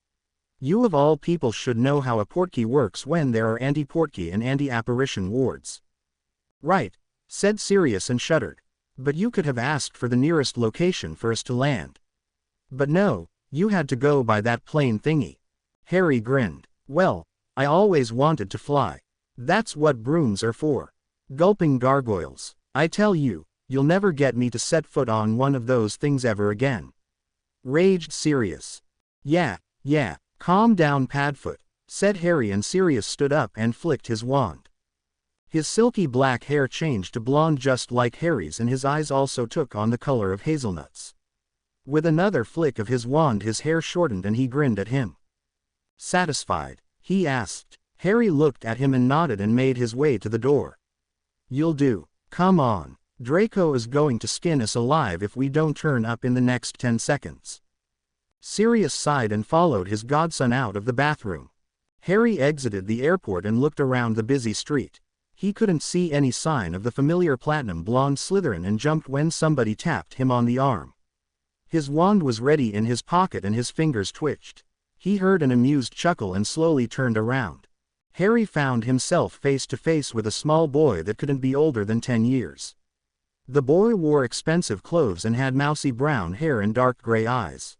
You of all people should know how a Portkey works when there are anti-Portkey and anti-apparition wards. Right, said Sirius and shuddered. But you could have asked for the nearest location for us to land. But no, you had to go by that plane thingy. Harry grinned. Well, I always wanted to fly. That's what brooms are for. Gulping gargoyles. I tell you, you'll never get me to set foot on one of those things ever again. Raged Sirius. Yeah, calm down Padfoot, said Harry, and Sirius stood up and flicked his wand. His silky black hair changed to blonde just like Harry's and his eyes also took on the color of hazelnuts. With another flick of his wand his hair shortened and he grinned at him. Satisfied? He asked. Harry looked at him and nodded and made his way to the door. You'll do. Come on. Draco is going to skin us alive if we don't turn up in the next 10 seconds. Sirius sighed and followed his godson out of the bathroom. Harry exited the airport and looked around the busy street. He couldn't see any sign of the familiar platinum blonde Slytherin and jumped when somebody tapped him on the arm. His wand was ready in his pocket and his fingers twitched. He heard an amused chuckle and slowly turned around. Harry found himself face to face with a small boy that couldn't be older than 10 years. The boy wore expensive clothes and had mousy brown hair and dark gray eyes.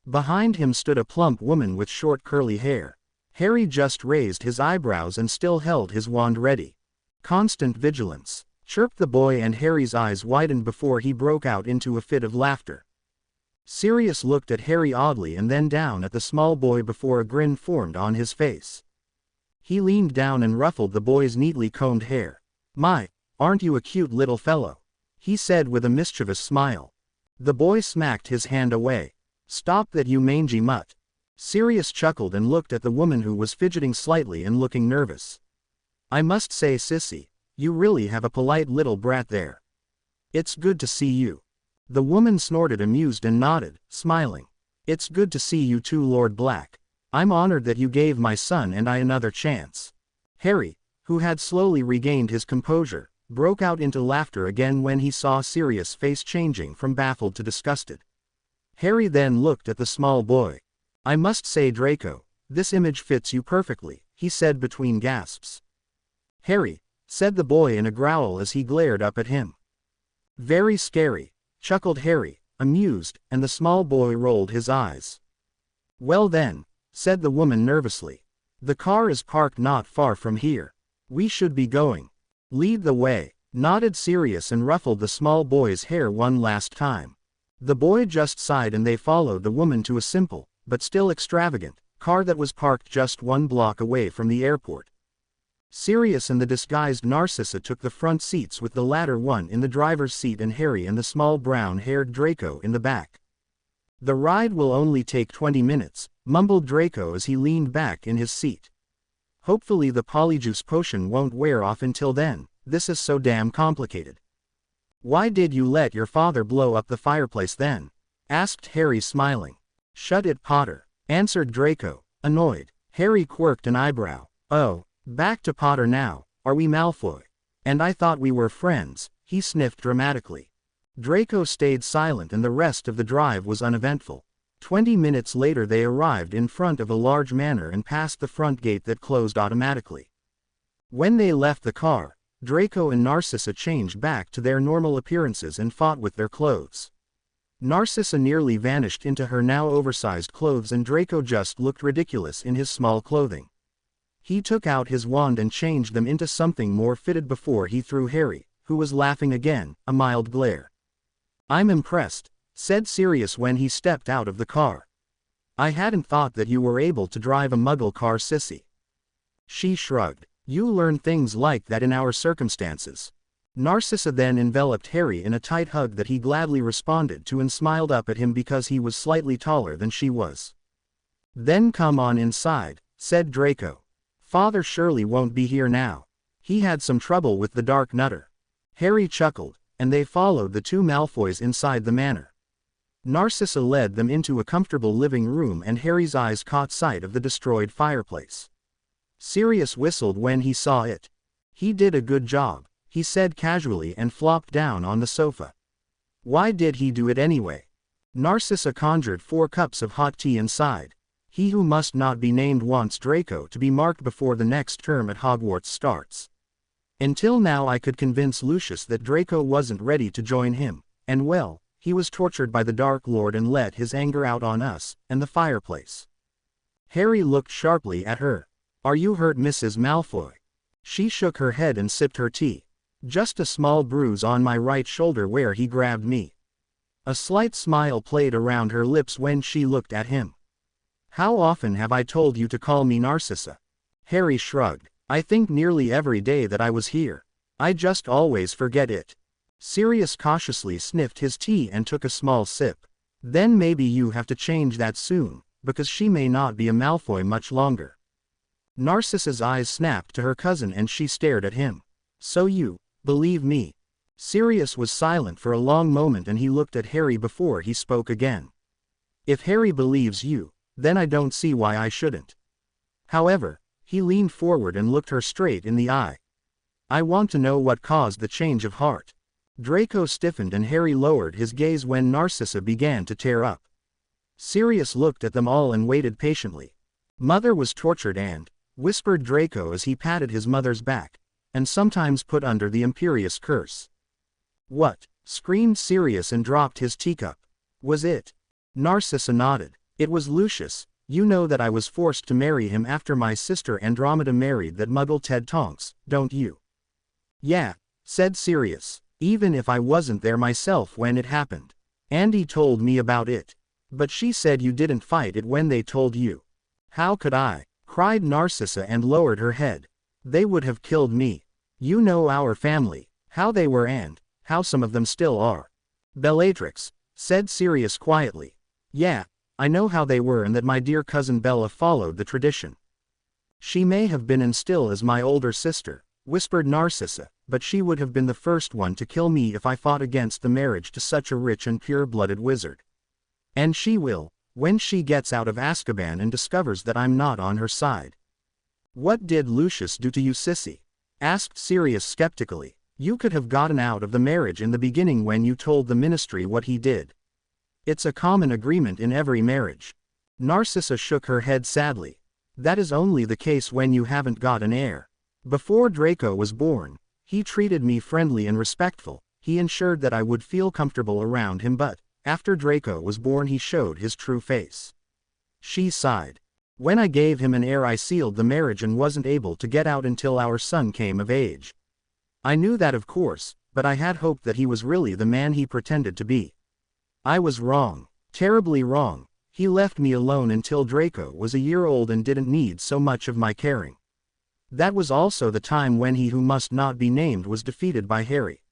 Behind him stood a plump woman with short curly hair. Harry just raised his eyebrows and still held his wand ready. Constant vigilance, chirped the boy, and Harry's eyes widened before he broke out into a fit of laughter. Sirius looked at Harry oddly and then down at the small boy before a grin formed on his face. He leaned down and ruffled the boy's neatly combed hair. My, aren't you a cute little fellow? He said with a mischievous smile. The boy smacked his hand away. Stop that, you mangy mutt. Sirius chuckled and looked at the woman, who was fidgeting slightly and looking nervous. I must say, sissy, you really have a polite little brat there. It's good to see you. The woman snorted, amused, and nodded, smiling. It's good to see you too, Lord Black. I'm honored that you gave my son and I another chance. Harry, who had slowly regained his composure, broke out into laughter again when he saw Sirius' face changing from baffled to disgusted. Harry then looked at the small boy. I must say, Draco, this image fits you perfectly, he said between gasps. Harry, said the boy in a growl as he glared up at him. Very scary, chuckled Harry, amused, and the small boy rolled his eyes. Well then, said the woman nervously. The car is parked not far from here. We should be going. Lead the way, nodded Sirius and ruffled the small boy's hair one last time. The boy just sighed and they followed the woman to a simple, but still extravagant, car that was parked just 1 block away from the airport. Sirius and the disguised Narcissa took the front seats with the latter one in the driver's seat and Harry and the small brown-haired Draco in the back. The ride will only take 20 minutes, mumbled Draco as he leaned back in his seat. Hopefully the polyjuice potion won't wear off until then, this is so damn complicated. Why did you let your father blow up the fireplace then? Asked Harry, smiling. Shut it, Potter, answered Draco, annoyed. Harry quirked an eyebrow. Oh, back to Potter now, are we, Malfoy? And I thought we were friends, he sniffed dramatically. Draco stayed silent and the rest of the drive was uneventful. 20 minutes later they arrived in front of a large manor and passed the front gate that closed automatically. When they left the car, Draco and Narcissa changed back to their normal appearances and fought with their clothes. Narcissa nearly vanished into her now oversized clothes and Draco just looked ridiculous in his small clothing. He took out his wand and changed them into something more fitted before he threw Harry, who was laughing again, a mild glare. "I'm impressed," said Sirius when he stepped out of the car. "I hadn't thought that you were able to drive a Muggle car, sissy." She shrugged. "You learn things like that in our circumstances." Narcissa then enveloped Harry in a tight hug that he gladly responded to and smiled up at him because he was slightly taller than she was. "Then come on inside," said Draco. "Father surely won't be here now. He had some trouble with the Dark Nutter." Harry chuckled, and they followed the two Malfoys inside the manor. Narcissa led them into a comfortable living room and Harry's eyes caught sight of the destroyed fireplace. Sirius whistled when he saw it. "He did a good job," he said casually and flopped down on the sofa. "Why did he do it anyway?" Narcissa conjured 4 cups of hot tea inside. "He who must not be named wants Draco to be marked before the next term at Hogwarts starts. Until now I could convince Lucius that Draco wasn't ready to join him, and well, he was tortured by the Dark Lord and let his anger out on us, and the fireplace." Harry looked sharply at her. "Are you hurt, Mrs. Malfoy?" She shook her head and sipped her tea. "Just a small bruise on my right shoulder where he grabbed me." A slight smile played around her lips when she looked at him. "How often have I told you to call me Narcissa?" Harry shrugged. "I think nearly every day that I was here. I just always forget it." Sirius cautiously sniffed his tea and took a small sip. "Then maybe you have to change that soon, because she may not be a Malfoy much longer." Narcissa's eyes snapped to her cousin and she stared at him. "So you believe me?" Sirius was silent for a long moment and he looked at Harry before he spoke again. "If Harry believes you, then I don't see why I shouldn't." However, he leaned forward and looked her straight in the eye. "I want to know what caused the change of heart." Draco stiffened and Harry lowered his gaze when Narcissa began to tear up. Sirius looked at them all and waited patiently. "Mother was tortured and," whispered Draco as he patted his mother's back, "and sometimes put under the Imperious curse." "What?" screamed Sirius and dropped his teacup. "Was it?" Narcissa nodded. "It was Lucius. You know that I was forced to marry him after my sister Andromeda married that Muggle Ted Tonks, don't you?" "Yeah," said Sirius. "Even if I wasn't there myself when it happened. Andy told me about it. But she said you didn't fight it when they told you." "How could I?" cried Narcissa and lowered her head. "They would have killed me. You know our family, how they were and how some of them still are." "Bellatrix," said Sirius quietly. "Yeah, I know how they were and that my dear cousin Bella followed the tradition." "She may have been and still is my older sister," whispered Narcissa, "but she would have been the first one to kill me if I fought against the marriage to such a rich and pure-blooded wizard. And she will, when she gets out of Azkaban and discovers that I'm not on her side." "What did Lucius do to you, sissy?" asked Sirius skeptically. "You could have gotten out of the marriage in the beginning when you told the ministry what he did. It's a common agreement in every marriage." Narcissa shook her head sadly. "That is only the case when you haven't got an heir. Before Draco was born, he treated me friendly and respectful, he ensured that I would feel comfortable around him, but after Draco was born he showed his true face." She sighed. "When I gave him an heir I sealed the marriage and wasn't able to get out until our son came of age. I knew that of course, but I had hoped that he was really the man he pretended to be. I was wrong, terribly wrong. He left me alone until Draco was a year old and didn't need so much of my caring. That was also the time when he who must not be named was defeated by Harry.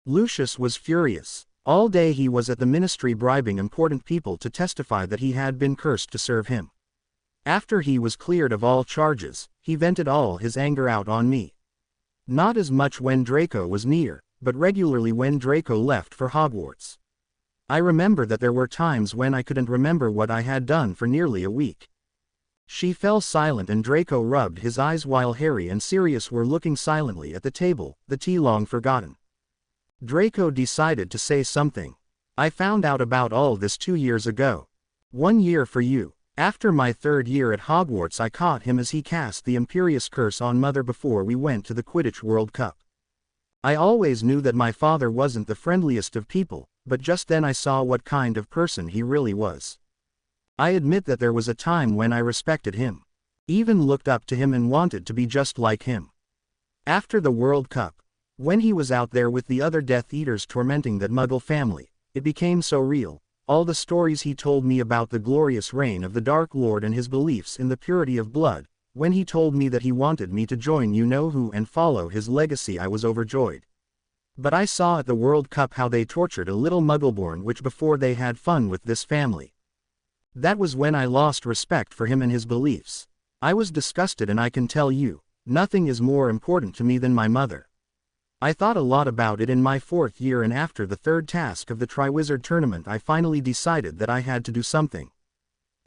Lucius was furious. All day he was at the ministry bribing important people to testify that he had been cursed to serve him. After he was cleared of all charges, he vented all his anger out on me. Not as much when Draco was near, but regularly when Draco left for Hogwarts. I remember that there were times when I couldn't remember what I had done for nearly a week." She fell silent and Draco rubbed his eyes while Harry and Sirius were looking silently at the table, the tea long forgotten. Draco decided to say something. "I found out about all this 2 years ago. 1 year for you, After my 3rd year at Hogwarts I caught him as he cast the Imperious Curse on Mother before we went to the Quidditch World Cup. I always knew that my father wasn't the friendliest of people, but just then I saw what kind of person he really was. I admit that there was a time when I respected him. Even looked up to him and wanted to be just like him. After the World Cup, when he was out there with the other Death Eaters tormenting that Muggle family, it became so real. All the stories he told me about the glorious reign of the Dark Lord and his beliefs in the purity of blood, when he told me that he wanted me to join you-know-who and follow his legacy, I was overjoyed. But I saw at the World Cup how they tortured a little Muggleborn which before they had fun with this family. That was when I lost respect for him and his beliefs. I was disgusted, and I can tell you, nothing is more important to me than my mother. I thought a lot about it in my 4th year, and after the 3rd task of the Triwizard Tournament I finally decided that I had to do something.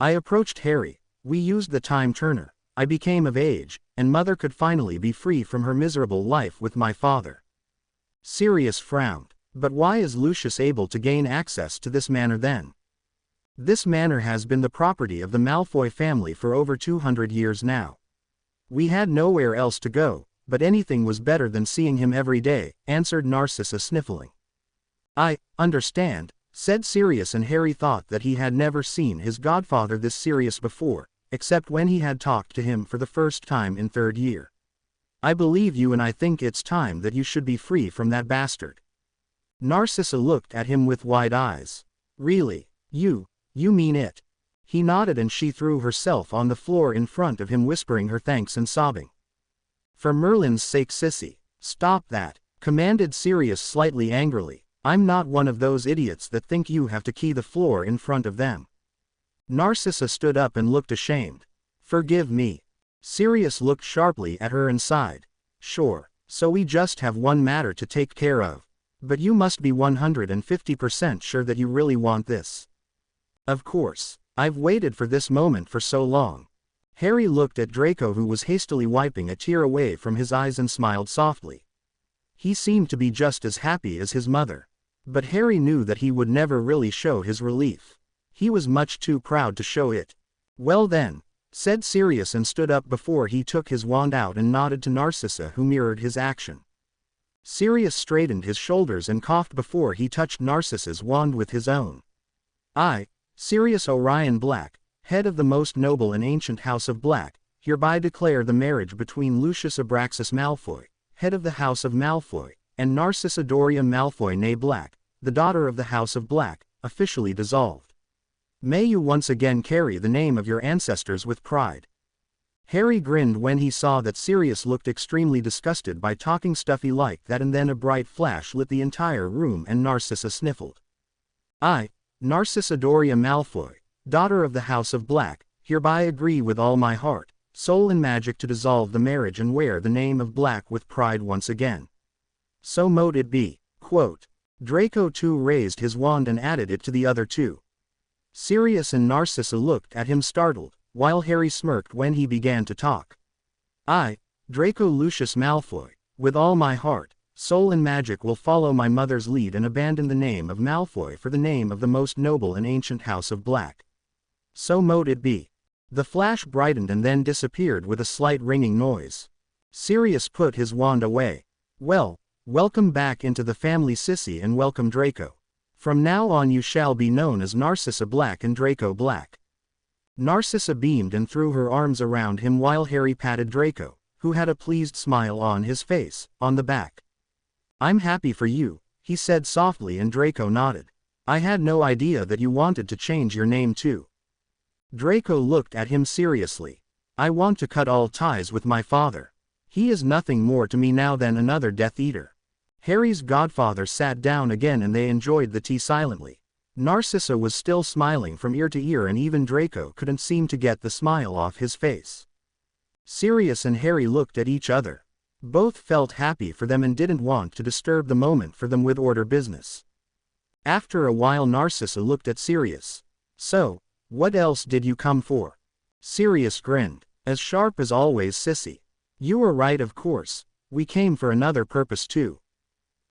I approached Harry, we used the time turner, I became of age, and Mother could finally be free from her miserable life with my father. Sirius frowned. But why is Lucius able to gain access to this manor then? This manor has been the property of the Malfoy family for over 200 years now. We had nowhere else to go, but anything was better than seeing him every day, answered Narcissa, sniffling. I understand, said Sirius, and Harry thought that he had never seen his godfather this serious before, except when he had talked to him for the first time in 3rd year. I believe you, and I think it's time that you should be free from that bastard. Narcissa looked at him with wide eyes. Really? You mean it? He nodded, and she threw herself on the floor in front of him, whispering her thanks and sobbing. For Merlin's sake, sissy, stop that, commanded Sirius slightly angrily. I'm not one of those idiots that think you have to key the floor in front of them. Narcissa stood up and looked ashamed. Forgive me. Sirius looked sharply at her and sighed. Sure, so we just have one matter to take care of. But you must be 150% sure that you really want this. Of course, I've waited for this moment for so long. Harry looked at Draco, who was hastily wiping a tear away from his eyes, and smiled softly. He seemed to be just as happy as his mother. But Harry knew that he would never really show his relief. He was much too proud to show it. Well then, said Sirius, and stood up before he took his wand out and nodded to Narcissa, who mirrored his action. Sirius straightened his shoulders and coughed before he touched Narcissa's wand with his own. I, Sirius Orion Black, head of the most noble and ancient House of Black, hereby declare the marriage between Lucius Abraxas Malfoy, head of the House of Malfoy, and Narcissa Doria Malfoy née Black, the daughter of the House of Black, officially dissolved. May you once again carry the name of your ancestors with pride. Harry grinned when he saw that Sirius looked extremely disgusted by talking stuffy like that, and then a bright flash lit the entire room and Narcissa sniffled. I, Narcissa Doria Malfoy, daughter of the House of Black, hereby agree with all my heart, soul and magic to dissolve the marriage and wear the name of Black with pride once again. So mote it be. Quote. Draco too raised his wand and added it to the other two. Sirius and Narcissa looked at him startled, while Harry smirked when he began to talk. I, Draco Lucius Malfoy, with all my heart, soul and magic will follow my mother's lead and abandon the name of Malfoy for the name of the most noble and ancient House of Black. So mote it be. The flash brightened and then disappeared with a slight ringing noise. Sirius put his wand away. Well, welcome back into the family, sissy, and welcome Draco. From now on you shall be known as Narcissa Black and Draco Black. Narcissa beamed and threw her arms around him while Harry patted Draco, who had a pleased smile on his face, on the back. I'm happy for you, he said softly, and Draco nodded. I had no idea that you wanted to change your name too. Draco looked at him seriously. I want to cut all ties with my father. He is nothing more to me now than another Death Eater. Harry's godfather sat down again and they enjoyed the tea silently. Narcissa was still smiling from ear to ear, and even Draco couldn't seem to get the smile off his face. Sirius and Harry looked at each other. Both felt happy for them and didn't want to disturb the moment for them with order business. After a while Narcissa looked at Sirius. So, what else did you come for? Sirius grinned. As sharp as always, sissy. You were right, of course. We came for another purpose too.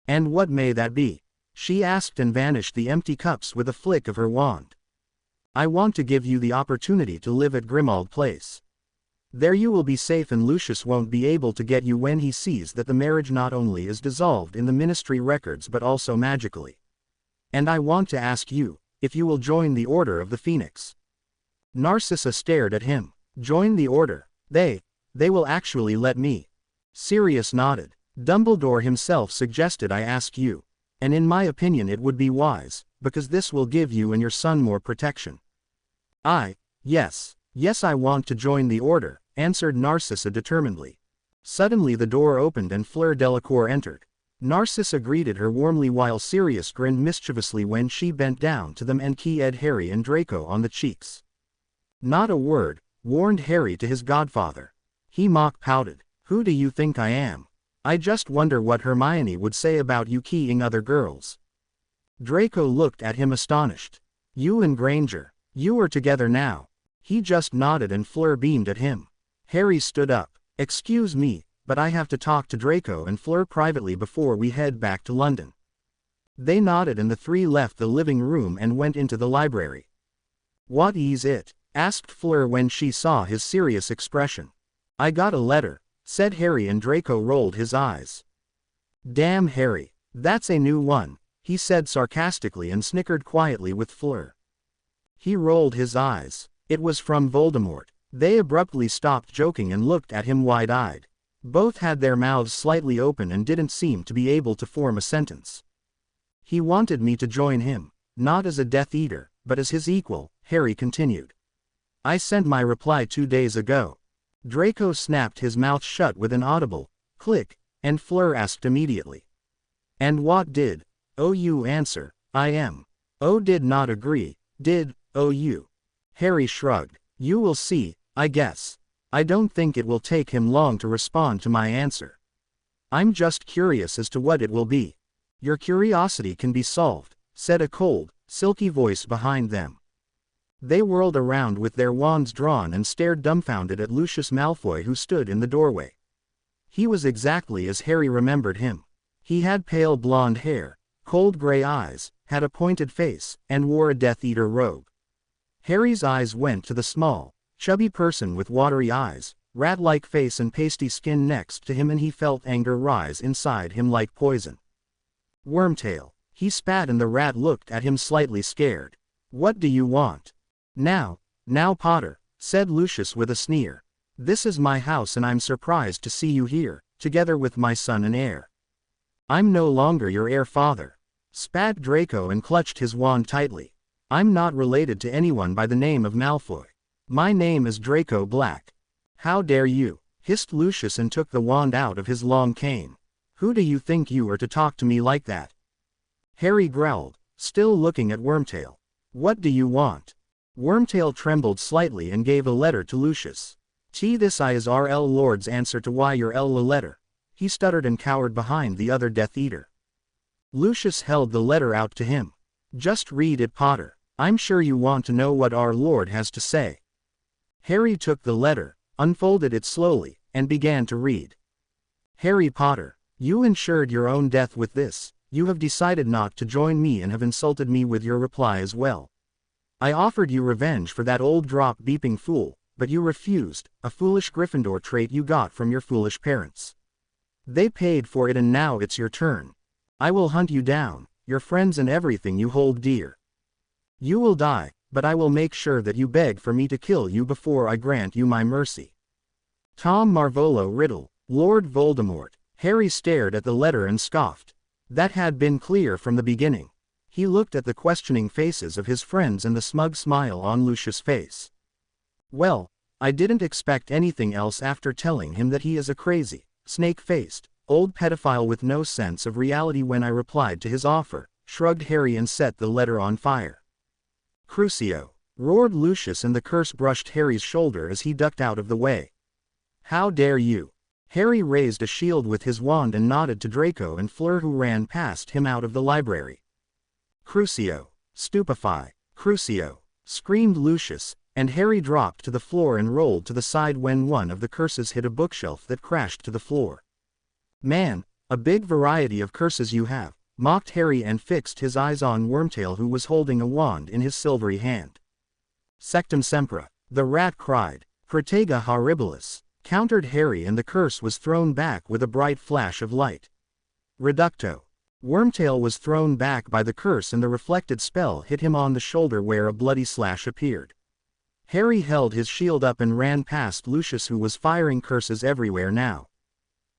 And what may that be? She asked and vanished the empty cups with a flick of her wand. I want to give you the opportunity to live at Grimmauld Place. There you will be safe and Lucius won't be able to get you when he sees that the marriage not only is dissolved in the ministry records but also magically. And I want to ask you, if you will join the Order of the Phoenix. Narcissa stared at him. Join the Order? They will actually let me. Sirius nodded. Dumbledore himself suggested I ask you. And in my opinion it would be wise, because this will give you and your son more protection. Yes, I want to join the Order, answered Narcissa determinedly. Suddenly the door opened and Fleur Delacour entered. Narcissa greeted her warmly while Sirius grinned mischievously when she bent down to them and kissed Harry and Draco on the cheeks. Not a word, warned Harry to his godfather. He mock-pouted. Who do you think I am? I just wonder what Hermione would say about you keying other girls. Draco looked at him astonished. You and Granger, you are together now. He just nodded and Fleur beamed at him. Harry stood up. Excuse me, but I have to talk to Draco and Fleur privately before we head back to London. They nodded and the three left the living room and went into the library. What is it? Asked Fleur when she saw his serious expression. I got a letter, said Harry and Draco rolled his eyes. Damn Harry, that's a new one, he said sarcastically and snickered quietly with Fleur. He rolled his eyes. It was from Voldemort. They abruptly stopped joking and looked at him wide-eyed. Both had their mouths slightly open and didn't seem to be able to form a sentence. He wanted me to join him, not as a Death Eater, but as his equal, Harry continued. I sent my reply 2 days ago. Draco snapped his mouth shut with an audible click, and Fleur asked immediately. And what did OU answer? I am. O did not agree, did OU? Harry shrugged. You will see, I guess. I don't think it will take him long to respond to my answer. I'm just curious as to what it will be. Your curiosity can be solved, said a cold, silky voice behind them. They whirled around with their wands drawn and stared dumbfounded at Lucius Malfoy who stood in the doorway. He was exactly as Harry remembered him. He had pale blonde hair, cold gray eyes, had a pointed face, and wore a Death Eater robe. Harry's eyes went to the small, chubby person with watery eyes, rat-like face and pasty skin next to him and he felt anger rise inside him like poison. Wormtail, he spat and the rat looked at him slightly scared. What do you want? Now Potter, said Lucius with a sneer. This is my house and I'm surprised to see you here, together with my son and heir. I'm no longer your heir father. Spat Draco and clutched his wand tightly. I'm not related to anyone by the name of Malfoy. My name is Draco Black. How dare you, hissed Lucius and took the wand out of his long cane. Who do you think you are to talk to me like that? Harry growled, still looking at Wormtail. What do you want? Wormtail trembled slightly and gave a letter to Lucius. This is R.L. Lord's answer to why your L letter. He stuttered and cowered behind the other Death Eater. Lucius held the letter out to him. Just read it, Potter. I'm sure you want to know what our Lord has to say. Harry took the letter, unfolded it slowly, and began to read. Harry Potter, you ensured your own death with this. You have decided not to join me and have insulted me with your reply as well. I offered you revenge for that old drop-beeping fool, but you refused, a foolish Gryffindor trait you got from your foolish parents. They paid for it and now it's your turn. I will hunt you down, your friends and everything you hold dear. You will die, but I will make sure that you beg for me to kill you before I grant you my mercy. Tom Marvolo Riddle, Lord Voldemort. Harry stared at the letter and scoffed. That had been clear from the beginning. He looked at the questioning faces of his friends and the smug smile on Lucius' face. Well, I didn't expect anything else after telling him that he is a crazy, snake-faced, old pedophile with no sense of reality when I replied to his offer, shrugged Harry and set the letter on fire. Crucio! Roared Lucius and the curse brushed Harry's shoulder as he ducked out of the way. How dare you! Harry raised a shield with his wand and nodded to Draco and Fleur who ran past him out of the library. Crucio! Stupefy! Crucio! Screamed Lucius, and Harry dropped to the floor and rolled to the side when one of the curses hit a bookshelf that crashed to the floor. Man, a big variety of curses you have, mocked Harry and fixed his eyes on Wormtail who was holding a wand in his silvery hand. Sectum sempra. The rat cried. Protega horribilis. Countered Harry, and the curse was thrown back with a bright flash of light. Reducto. Wormtail was thrown back by the curse, and the reflected spell hit him on the shoulder where a bloody slash appeared. Harry held his shield up and ran past Lucius, who was firing curses everywhere now.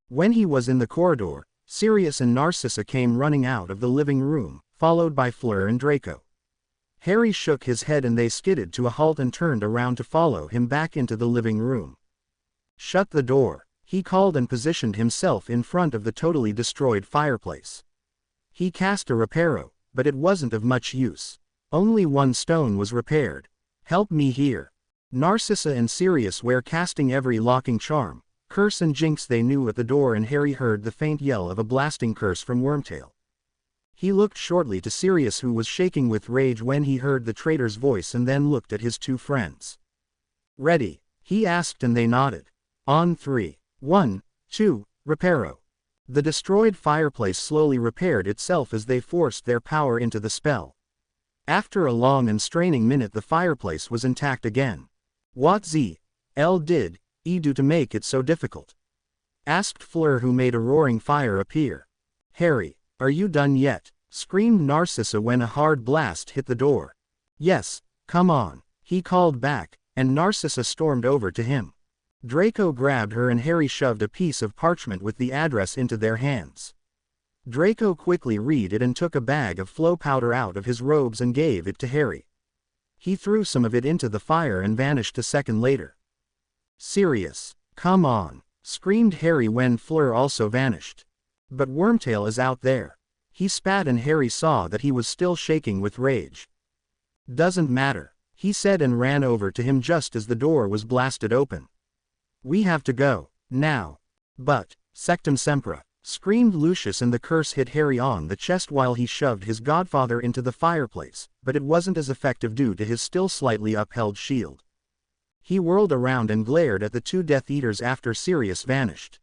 When he was in the corridor, Sirius and Narcissa came running out of the living room, followed by Fleur and Draco. Harry shook his head and they skidded to a halt and turned around to follow him back into the living room. Shut the door, he called and positioned himself in front of the totally destroyed fireplace. He cast a reparo, but it wasn't of much use. Only one stone was repaired. Help me here. Narcissa and Sirius were casting every locking charm, curse and jinx they knew at the door, and Harry heard the faint yell of a blasting curse from Wormtail. He looked shortly to Sirius, who was shaking with rage when he heard the traitor's voice, and then looked at his two friends. Ready? He asked, and they nodded. On 3. 1, 2, reparo. The destroyed fireplace slowly repaired itself as they forced their power into the spell. After a long and straining minute, the fireplace was intact again. What did you do to make it so difficult? Asked Fleur, who made a roaring fire appear. Harry, are you done yet? Screamed Narcissa when a hard blast hit the door. Yes, come on, he called back, and Narcissa stormed over to him. Draco grabbed her, and Harry shoved a piece of parchment with the address into their hands. Draco quickly read it and took a bag of flow powder out of his robes and gave it to Harry. He threw some of it into the fire and vanished a second later. Sirius, come on, screamed Harry when Fleur also vanished. But Wormtail is out there. He spat, and Harry saw that he was still shaking with rage. Doesn't matter, he said, and ran over to him just as the door was blasted open. We have to go, now. But, sectum sempra, screamed Lucius, and the curse hit Harry on the chest while he shoved his godfather into the fireplace, but it wasn't as effective due to his still slightly upheld shield. He whirled around and glared at the two Death Eaters after Sirius vanished.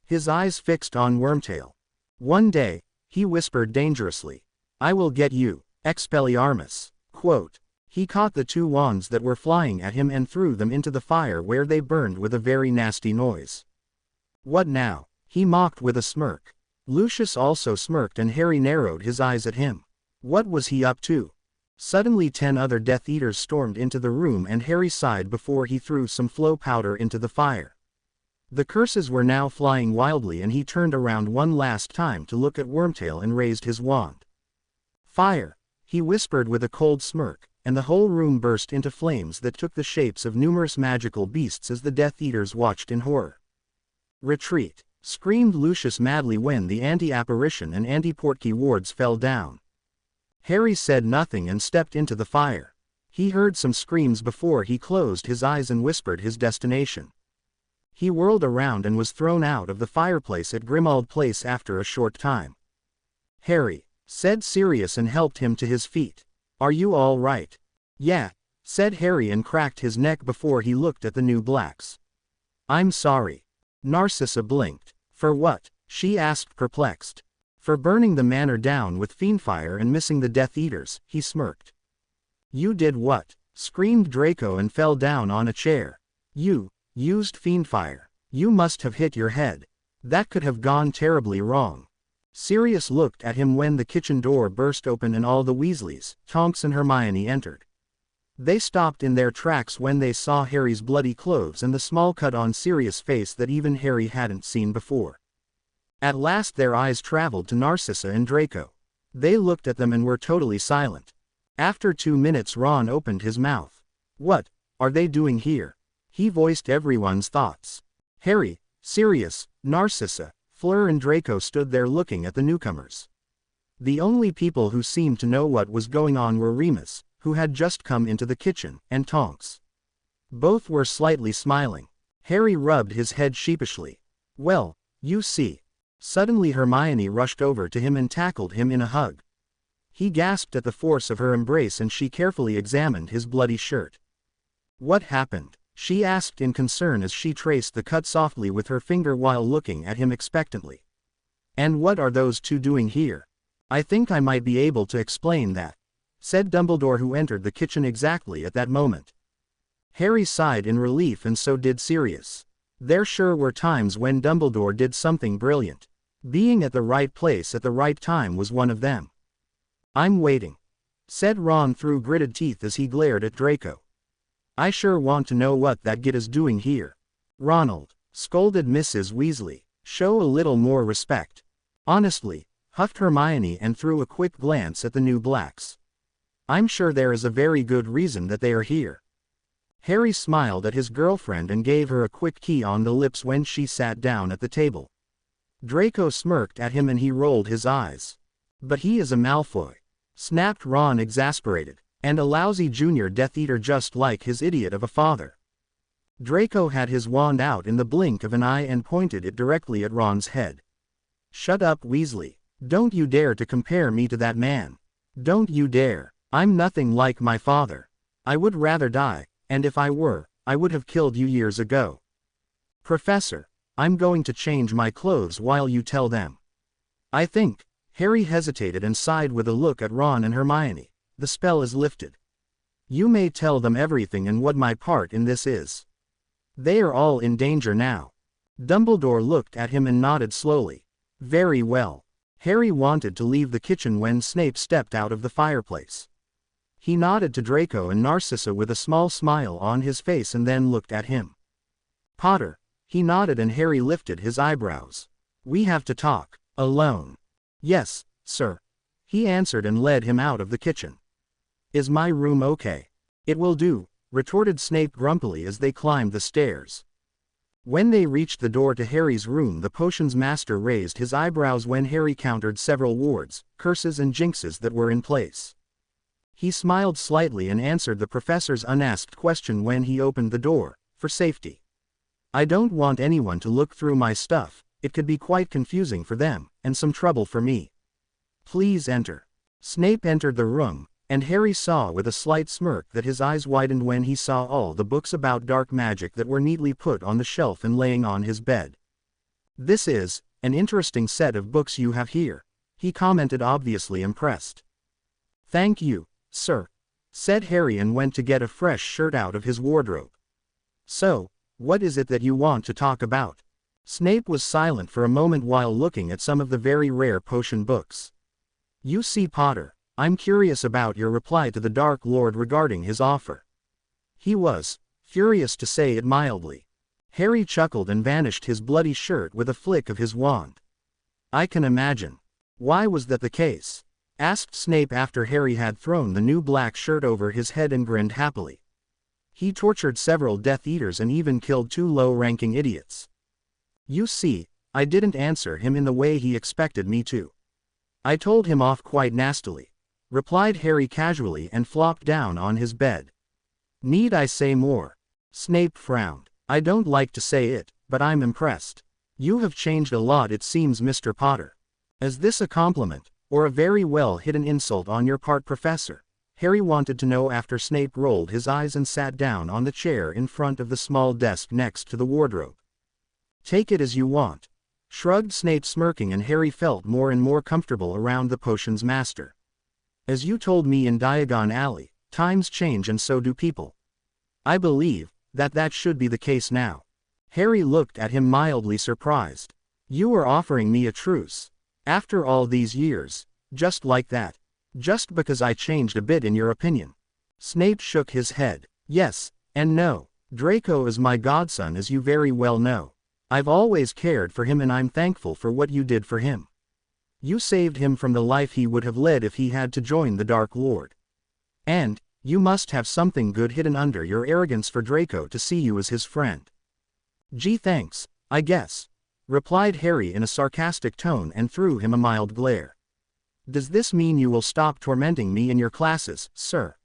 His eyes fixed on Wormtail. One day, he whispered dangerously, I will get you, Expelliarmus. Quote. He caught the two wands that were flying at him and threw them into the fire, where they burned with a very nasty noise. What now? He mocked with a smirk. Lucius also smirked, and Harry narrowed his eyes at him. What was he up to? Suddenly 10 other Death Eaters stormed into the room, and Harry sighed before he threw some flow powder into the fire. The curses were now flying wildly, and he turned around one last time to look at Wormtail and raised his wand. Fire! He whispered with a cold smirk, and the whole room burst into flames that took the shapes of numerous magical beasts as the Death Eaters watched in horror. Retreat! Screamed Lucius madly when the anti-apparition and anti-portkey wards fell down. Harry said nothing and stepped into the fire. He heard some screams before he closed his eyes and whispered his destination. He whirled around and was thrown out of the fireplace at Grimmauld Place after a short time. Harry, said Sirius, and helped him to his feet. Are you all right? Yeah, said Harry, and cracked his neck before he looked at the new blacks. I'm sorry. Narcissa blinked. For what? She asked, perplexed. For burning the manor down with fiendfire and missing the Death Eaters, he smirked. You did what? Screamed Draco and fell down on a chair. You used fiendfire. You must have hit your head. That could have gone terribly wrong. Sirius looked at him when the kitchen door burst open and all the Weasleys, Tonks and Hermione entered. They stopped in their tracks when they saw Harry's bloody clothes and the small cut on Sirius' face that even Harry hadn't seen before. At last their eyes traveled to Narcissa and Draco. They looked at them and were totally silent. After 2 minutes Ron opened his mouth. What are they doing here? He voiced everyone's thoughts. Harry, Sirius, Narcissa, Fleur and Draco stood there looking at the newcomers. The only people who seemed to know what was going on were Remus, who had just come into the kitchen, and Tonks. Both were slightly smiling. Harry rubbed his head sheepishly. Well, you see. Suddenly Hermione rushed over to him and tackled him in a hug. He gasped at the force of her embrace, and she carefully examined his bloody shirt. What happened? She asked in concern as she traced the cut softly with her finger while looking at him expectantly. And what are those two doing here? I think I might be able to explain that. said Dumbledore, who entered the kitchen exactly at that moment. Harry sighed in relief, and so did Sirius. There sure were times when Dumbledore did something brilliant. Being at the right place at the right time was one of them. "I'm waiting," said Ron through gritted teeth as he glared at Draco. "I sure want to know what that git is doing here." "Ronald," scolded Mrs. Weasley, "show a little more respect." "Honestly," huffed Hermione and threw a quick glance at the new Blacks. "I'm sure there is a very good reason that they are here." Harry smiled at his girlfriend and gave her a quick key on the lips when she sat down at the table. Draco smirked at him and he rolled his eyes. "But he is a Malfoy," snapped Ron, exasperated, "and a lousy junior Death Eater just like his idiot of a father." Draco had his wand out in the blink of an eye and pointed it directly at Ron's head. "Shut up, Weasley. Don't you dare to compare me to that man. Don't you dare. I'm nothing like my father. I would rather die, and if I were, I would have killed you years ago." "Professor, I'm going to change my clothes while you tell them." "I think," Harry hesitated and sighed with a look at Ron and Hermione, "the spell is lifted. You may tell them everything and what my part in this is. They are all in danger now." Dumbledore looked at him and nodded slowly. "Very well." Harry wanted to leave the kitchen when Snape stepped out of the fireplace. He nodded to Draco and Narcissa with a small smile on his face and then looked at him. "Potter," he nodded and Harry lifted his eyebrows. "We have to talk. Alone." "Yes, sir," he answered and led him out of the kitchen. "Is my room okay?" "It will do," retorted Snape grumpily as they climbed the stairs. When they reached the door to Harry's room, the potions master raised his eyebrows when Harry countered several wards, curses and jinxes that were in place. He smiled slightly and answered the professor's unasked question when he opened the door, "For safety. I don't want anyone to look through my stuff, it could be quite confusing for them, and some trouble for me. Please enter." Snape entered the room, and Harry saw with a slight smirk that his eyes widened when he saw all the books about dark magic that were neatly put on the shelf and laying on his bed. "This is an interesting set of books you have here," he commented, obviously impressed. "Thank you, sir," said Harry and went to get a fresh shirt out of his wardrobe. "So, what is it that you want to talk about?" Snape was silent for a moment while looking at some of the very rare potion books. "You see, Potter, I'm curious about your reply to the Dark Lord regarding his offer." He was furious, to say it mildly. Harry chuckled and vanished his bloody shirt with a flick of his wand. "I can imagine. Why was that the case?" asked Snape after Harry had thrown the new black shirt over his head and grinned happily. "He tortured several Death Eaters and even killed 2 low-ranking idiots." "You see, I didn't answer him in the way he expected me to. I told him off quite nastily," replied Harry casually and flopped down on his bed. "Need I say more?" Snape frowned. "I don't like to say it, but I'm impressed. You have changed a lot, it seems, Mr. Potter." "Is this a compliment, or a very well-hidden insult on your part, Professor?" Harry wanted to know after Snape rolled his eyes and sat down on the chair in front of the small desk next to the wardrobe. "Take it as you want," shrugged Snape, smirking, and Harry felt more and more comfortable around the potions master. "As you told me in Diagon Alley, times change and so do people. I believe that should be the case now." Harry looked at him mildly surprised. "You are offering me a truce? After all these years? Just like that? Just because I changed a bit in your opinion?" Snape shook his head. "Yes, and no. Draco is my godson, as you very well know. I've always cared for him and I'm thankful for what you did for him. You saved him from the life he would have led if he had to join the Dark Lord. And you must have something good hidden under your arrogance for Draco to see you as his friend." "Gee, thanks, I guess," replied Harry in a sarcastic tone and threw him a mild glare. "Does this mean you will stop tormenting me in your classes, sir?"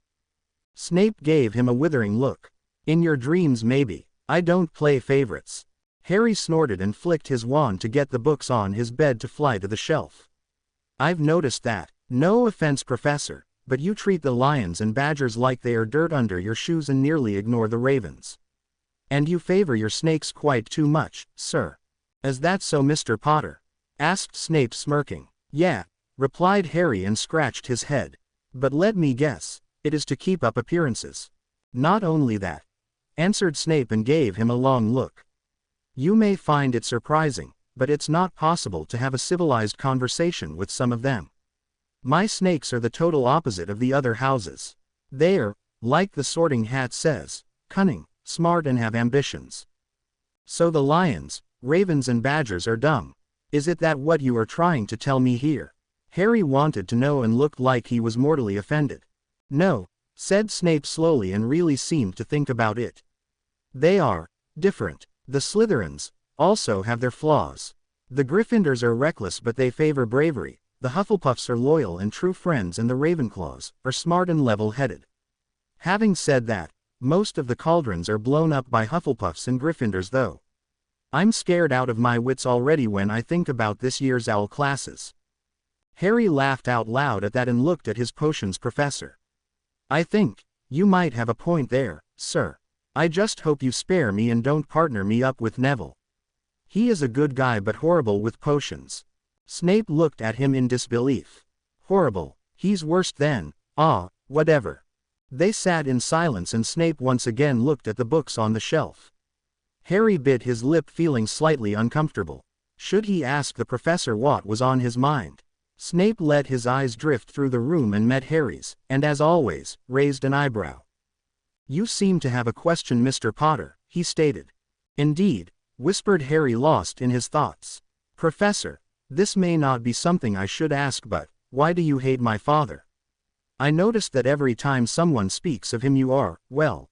Snape gave him a withering look. "In your dreams maybe. I don't play favorites." Harry snorted and flicked his wand to get the books on his bed to fly to the shelf. "I've noticed that. No offense, Professor, but you treat the lions and badgers like they are dirt under your shoes and nearly ignore the ravens. And you favor your snakes quite too much, sir." "Is that so, Mr. Potter?" asked Snape, smirking. "Yeah," replied Harry and scratched his head. But let me guess, it is to keep up appearances. Not only that, answered Snape and gave him a long look. You may find it surprising, but it's not possible to have a civilized conversation with some of them. My snakes are the total opposite of the other houses. They're, like the Sorting Hat says, cunning, smart and have ambitions. So the lions, ravens and badgers are dumb. Is it that what you are trying to tell me here? Harry wanted to know and looked like he was mortally offended. No, said Snape slowly and really seemed to think about it. They are different. The Slytherins also have their flaws. The Gryffindors are reckless but they favor bravery, the Hufflepuffs are loyal and true friends and the Ravenclaws are smart and level-headed. Having said that, most of the cauldrons are blown up by Hufflepuffs and Gryffindors though. I'm scared out of my wits already when I think about this year's owl classes. Harry laughed out loud at that and looked at his potions professor. I think you might have a point there, sir. I just hope you spare me and don't partner me up with Neville. He is a good guy but horrible with potions. Snape looked at him in disbelief. Horrible? He's worse than, whatever. They sat in silence and Snape once again looked at the books on the shelf. Harry bit his lip feeling slightly uncomfortable. Should he ask the professor what was on his mind? Snape let his eyes drift through the room and met Harry's, and as always, raised an eyebrow. You seem to have a question, Mr. Potter, he stated. Indeed, whispered Harry lost in his thoughts. Professor, this may not be something I should ask but, why do you hate my father? I noticed that every time someone speaks of him you are, well.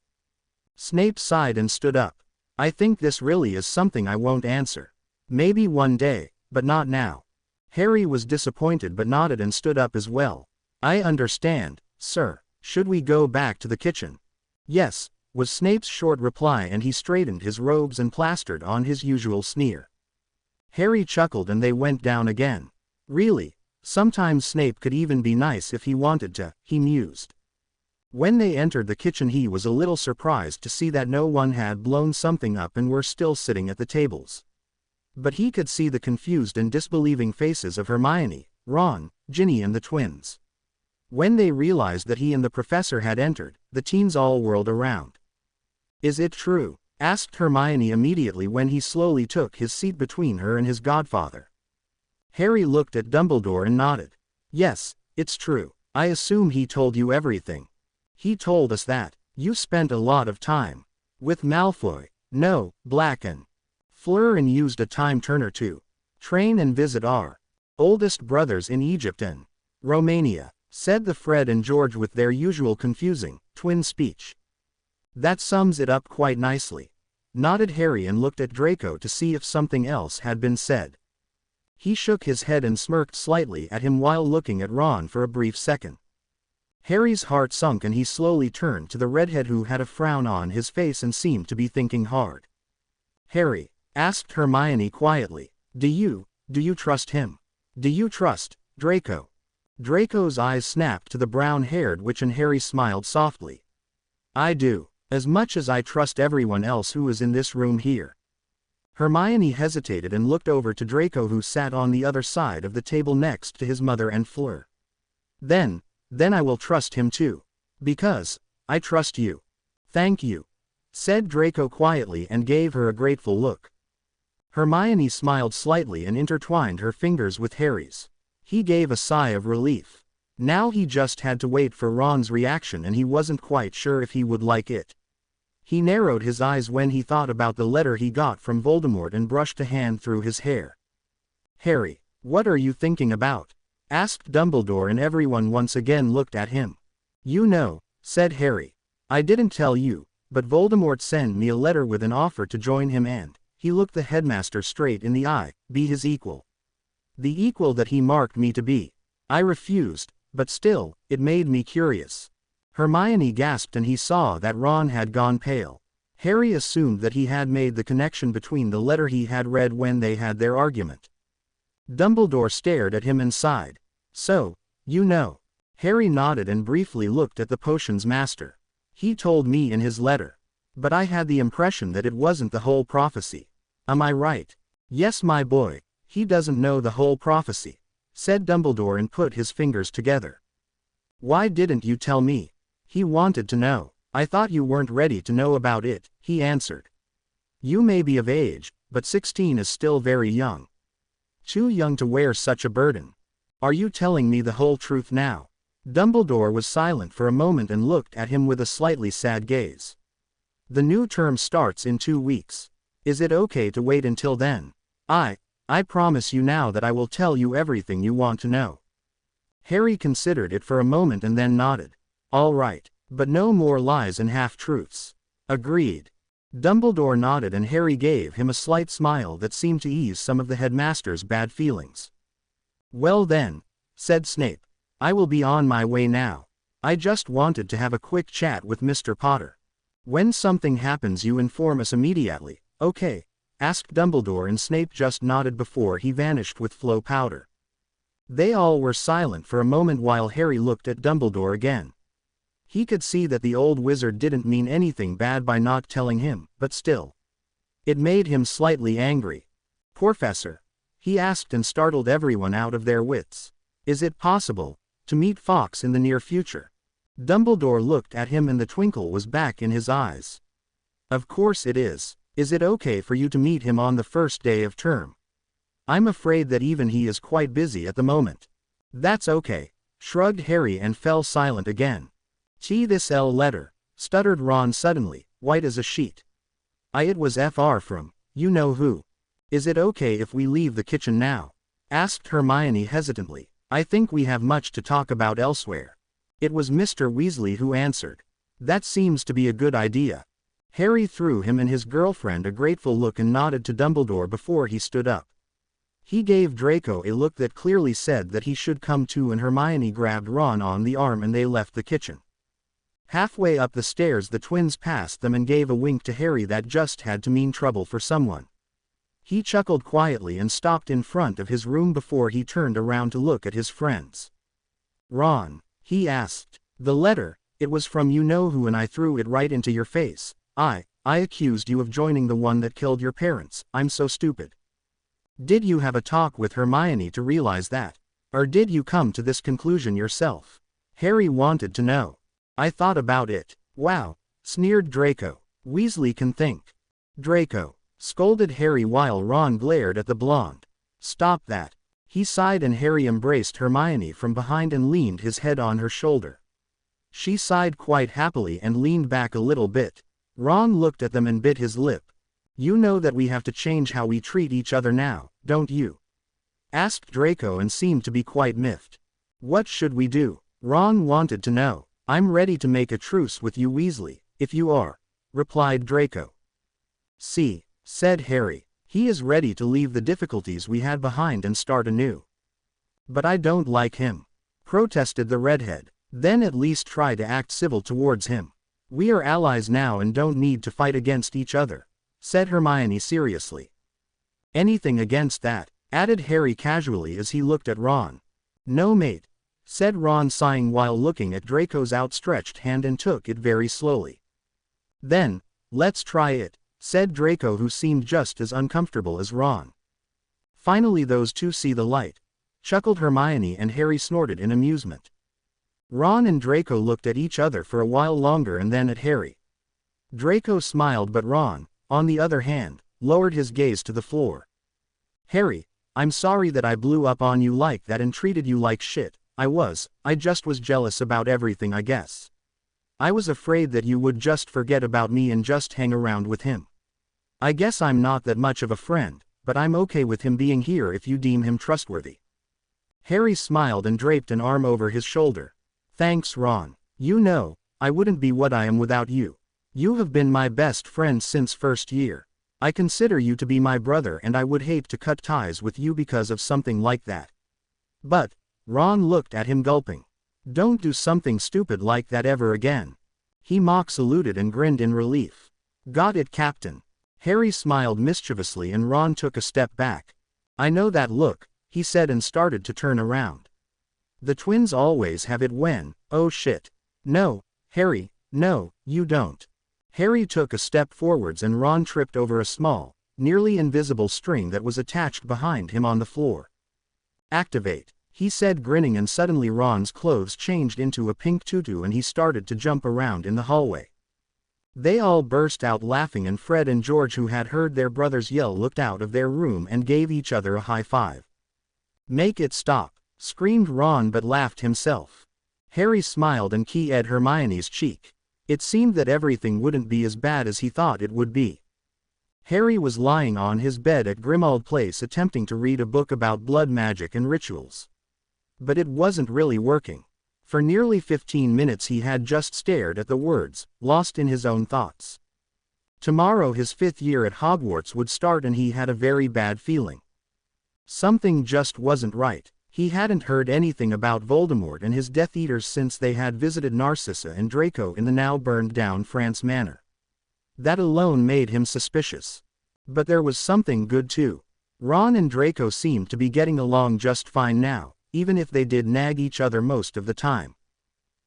Snape sighed and stood up. I think this really is something I won't answer. Maybe one day, but not now. Harry was disappointed but nodded and stood up as well. I understand, sir. Should we go back to the kitchen? Yes, was Snape's short reply and he straightened his robes and plastered on his usual sneer. Harry chuckled and they went down again. Really, sometimes Snape could even be nice if he wanted to, he mused. When they entered the kitchen he was a little surprised to see that no one had blown something up and were still sitting at the tables. But he could see the confused and disbelieving faces of Hermione, Ron, Ginny and the twins. When they realized that he and the professor had entered, the teens all whirled around. Is it true? Asked Hermione immediately when he slowly took his seat between her and his godfather. Harry looked at Dumbledore and nodded. Yes, it's true. I assume he told you everything. He told us that you spent a lot of time with Malfoy, no, Black and Fleur and used a time turner to train and visit our oldest brothers in Egypt and Romania, said the Fred and George with their usual confusing, twin speech. That sums it up quite nicely, nodded Harry and looked at Draco to see if something else had been said. He shook his head and smirked slightly at him while looking at Ron for a brief second. Harry's heart sunk and he slowly turned to the redhead who had a frown on his face and seemed to be thinking hard. Harry, asked Hermione quietly, do you trust him? Do you trust Draco? Draco's eyes snapped to the brown-haired witch and Harry smiled softly. I do, as much as I trust everyone else who is in this room here. Hermione hesitated and looked over to Draco who sat on the other side of the table next to his mother and Fleur. Then I will trust him too. Because I trust you. Thank you, said Draco quietly and gave her a grateful look. Hermione smiled slightly and intertwined her fingers with Harry's. He gave a sigh of relief. Now he just had to wait for Ron's reaction and he wasn't quite sure if he would like it. He narrowed his eyes when he thought about the letter he got from Voldemort and brushed a hand through his hair. Harry, what are you thinking about? Asked Dumbledore and everyone once again looked at him. You know, said Harry. I didn't tell you, but Voldemort sent me a letter with an offer to join him and, he looked the headmaster straight in the eye, be his equal. The equal that he marked me to be. I refused, but still, it made me curious. Hermione gasped and he saw that Ron had gone pale. Harry assumed that he had made the connection between the letter he had read when they had their argument. Dumbledore stared at him and sighed. So, you know. Harry nodded and briefly looked at the potions master. He told me in his letter. But I had the impression that it wasn't the whole prophecy. Am I right? Yes, my boy, he doesn't know the whole prophecy, said Dumbledore and put his fingers together. Why didn't you tell me? He wanted to know. I thought you weren't ready to know about it, he answered. You may be of age, but 16 is still very young. Too young to wear such a burden. Are you telling me the whole truth now? Dumbledore was silent for a moment and looked at him with a slightly sad gaze. The new term starts in 2 weeks. Is it okay to wait until then? I promise you now that I will tell you everything you want to know. Harry considered it for a moment and then nodded. All right, but no more lies and half-truths. Agreed. Dumbledore nodded and Harry gave him a slight smile that seemed to ease some of the headmaster's bad feelings. Well then, said Snape, I will be on my way now. I just wanted to have a quick chat with Mr. Potter. When something happens you inform us immediately, okay? Asked Dumbledore and Snape just nodded before he vanished with Flow Powder. They all were silent for a moment while Harry looked at Dumbledore again. He could see that the old wizard didn't mean anything bad by not telling him, but still. It made him slightly angry. Professor, he asked and startled everyone out of their wits. Is it possible to meet Fawkes in the near future? Dumbledore looked at him and the twinkle was back in his eyes. Of course it is. Is it okay for you to meet him on the first day of term? I'm afraid that even he is quite busy at the moment. That's okay, shrugged Harry and fell silent again. This L letter, stuttered Ron suddenly, white as a sheet. It was FR from, you know who. Is it okay if we leave the kitchen now? Asked Hermione hesitantly. I think we have much to talk about elsewhere. It was Mr. Weasley who answered. That seems to be a good idea. Harry threw him and his girlfriend a grateful look and nodded to Dumbledore before he stood up. He gave Draco a look that clearly said that he should come too and Hermione grabbed Ron on the arm and they left the kitchen. Halfway up the stairs the twins passed them and gave a wink to Harry that just had to mean trouble for someone. He chuckled quietly and stopped in front of his room before he turned around to look at his friends. Ron, he asked. The letter, it was from you-know-who and I threw it right into your face. I accused you of joining the one that killed your parents. I'm so stupid. Did you have a talk with Hermione to realize that? Or did you come to this conclusion yourself? Harry wanted to know. I thought about it. Wow, sneered Draco. Weasley can think. Draco, scolded Harry while Ron glared at the blonde. Stop that. He sighed and Harry embraced Hermione from behind and leaned his head on her shoulder. She sighed quite happily and leaned back a little bit. Ron looked at them and bit his lip. You know that we have to change how we treat each other now, don't you? Asked Draco and seemed to be quite miffed. What should we do? Ron wanted to know. I'm ready to make a truce with you Weasley, if you are, replied Draco. See, said Harry, he is ready to leave the difficulties we had behind and start anew. But I don't like him, protested the redhead. Then at least try to act civil towards him. We are allies now and don't need to fight against each other, said Hermione seriously. Anything against that, added Harry casually as he looked at Ron. No mate, said Ron sighing while looking at Draco's outstretched hand and took it very slowly. Then, let's try it, said Draco who seemed just as uncomfortable as Ron. Finally those two see the light, chuckled Hermione and Harry snorted in amusement. Ron and Draco looked at each other for a while longer and then at Harry. Draco smiled but Ron, on the other hand, lowered his gaze to the floor. Harry, I'm sorry that I blew up on you like that and treated you like shit. I just was jealous about everything I guess. I was afraid that you would just forget about me and just hang around with him. I guess I'm not that much of a friend, but I'm okay with him being here if you deem him trustworthy. Harry smiled and draped an arm over his shoulder. Thanks Ron. You know, I wouldn't be what I am without you. You have been my best friend since first year. I consider you to be my brother and I would hate to cut ties with you because of something like that. But, Ron looked at him gulping. Don't do something stupid like that ever again. He mock saluted and grinned in relief. Got it, Captain. Harry smiled mischievously and Ron took a step back. I know that look, he said and started to turn around. The twins always have it when, oh shit. No, Harry, no, you don't. Harry took a step forwards and Ron tripped over a small, nearly invisible string that was attached behind him on the floor. Activate. he said, grinning, and suddenly Ron's clothes changed into a pink tutu and he started to jump around in the hallway. They all burst out laughing, and Fred and George, who had heard their brothers yell, looked out of their room and gave each other a high five. "Make it stop," screamed Ron, but laughed himself. Harry smiled and kissed Hermione's cheek. It seemed that everything wouldn't be as bad as he thought it would be. Harry was lying on his bed at Grimmauld Place attempting to read a book about blood magic and rituals. But it wasn't really working. For nearly 15 minutes he had just stared at the words, lost in his own thoughts. Tomorrow his 5th year at Hogwarts would start, and he had a very bad feeling. Something just wasn't right. He hadn't heard anything about Voldemort and his Death Eaters since they had visited Narcissa and Draco in the now burned down France Manor. That alone made him suspicious. But there was something good too. Ron and Draco seemed to be getting along just fine now, even if they did nag each other most of the time.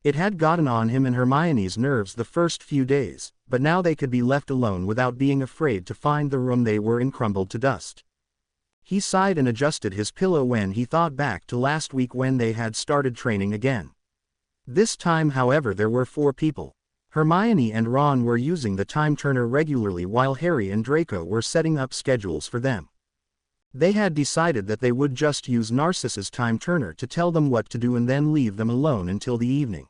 It had gotten on him and Hermione's nerves the first few days, but now they could be left alone without being afraid to find the room they were in crumbled to dust. He sighed and adjusted his pillow when he thought back to last week when they had started training again. This time, however, there were 4 people. Hermione and Ron were using the time turner regularly while Harry and Draco were setting up schedules for them. They had decided that they would just use Narcissa's time turner to tell them what to do and then leave them alone until the evening.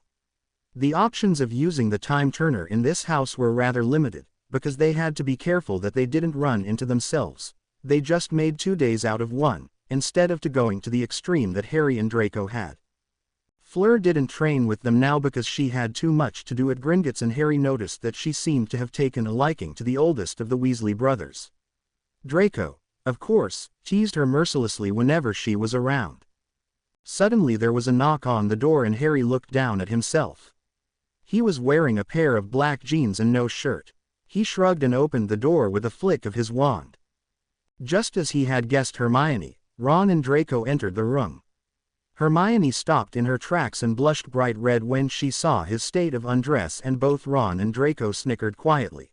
The options of using the time turner in this house were rather limited, because they had to be careful that they didn't run into themselves. They just made 2 days out of 1, instead of going to the extreme that Harry and Draco had. Fleur didn't train with them now because she had too much to do at Gringotts, and Harry noticed that she seemed to have taken a liking to the oldest of the Weasley brothers. Draco, of course, teased her mercilessly whenever she was around. Suddenly there was a knock on the door and Harry looked down at himself. He was wearing a pair of black jeans and no shirt. He shrugged and opened the door with a flick of his wand. Just as he had guessed, Hermione, Ron and Draco entered the room. Hermione stopped in her tracks and blushed bright red when she saw his state of undress, and both Ron and Draco snickered quietly.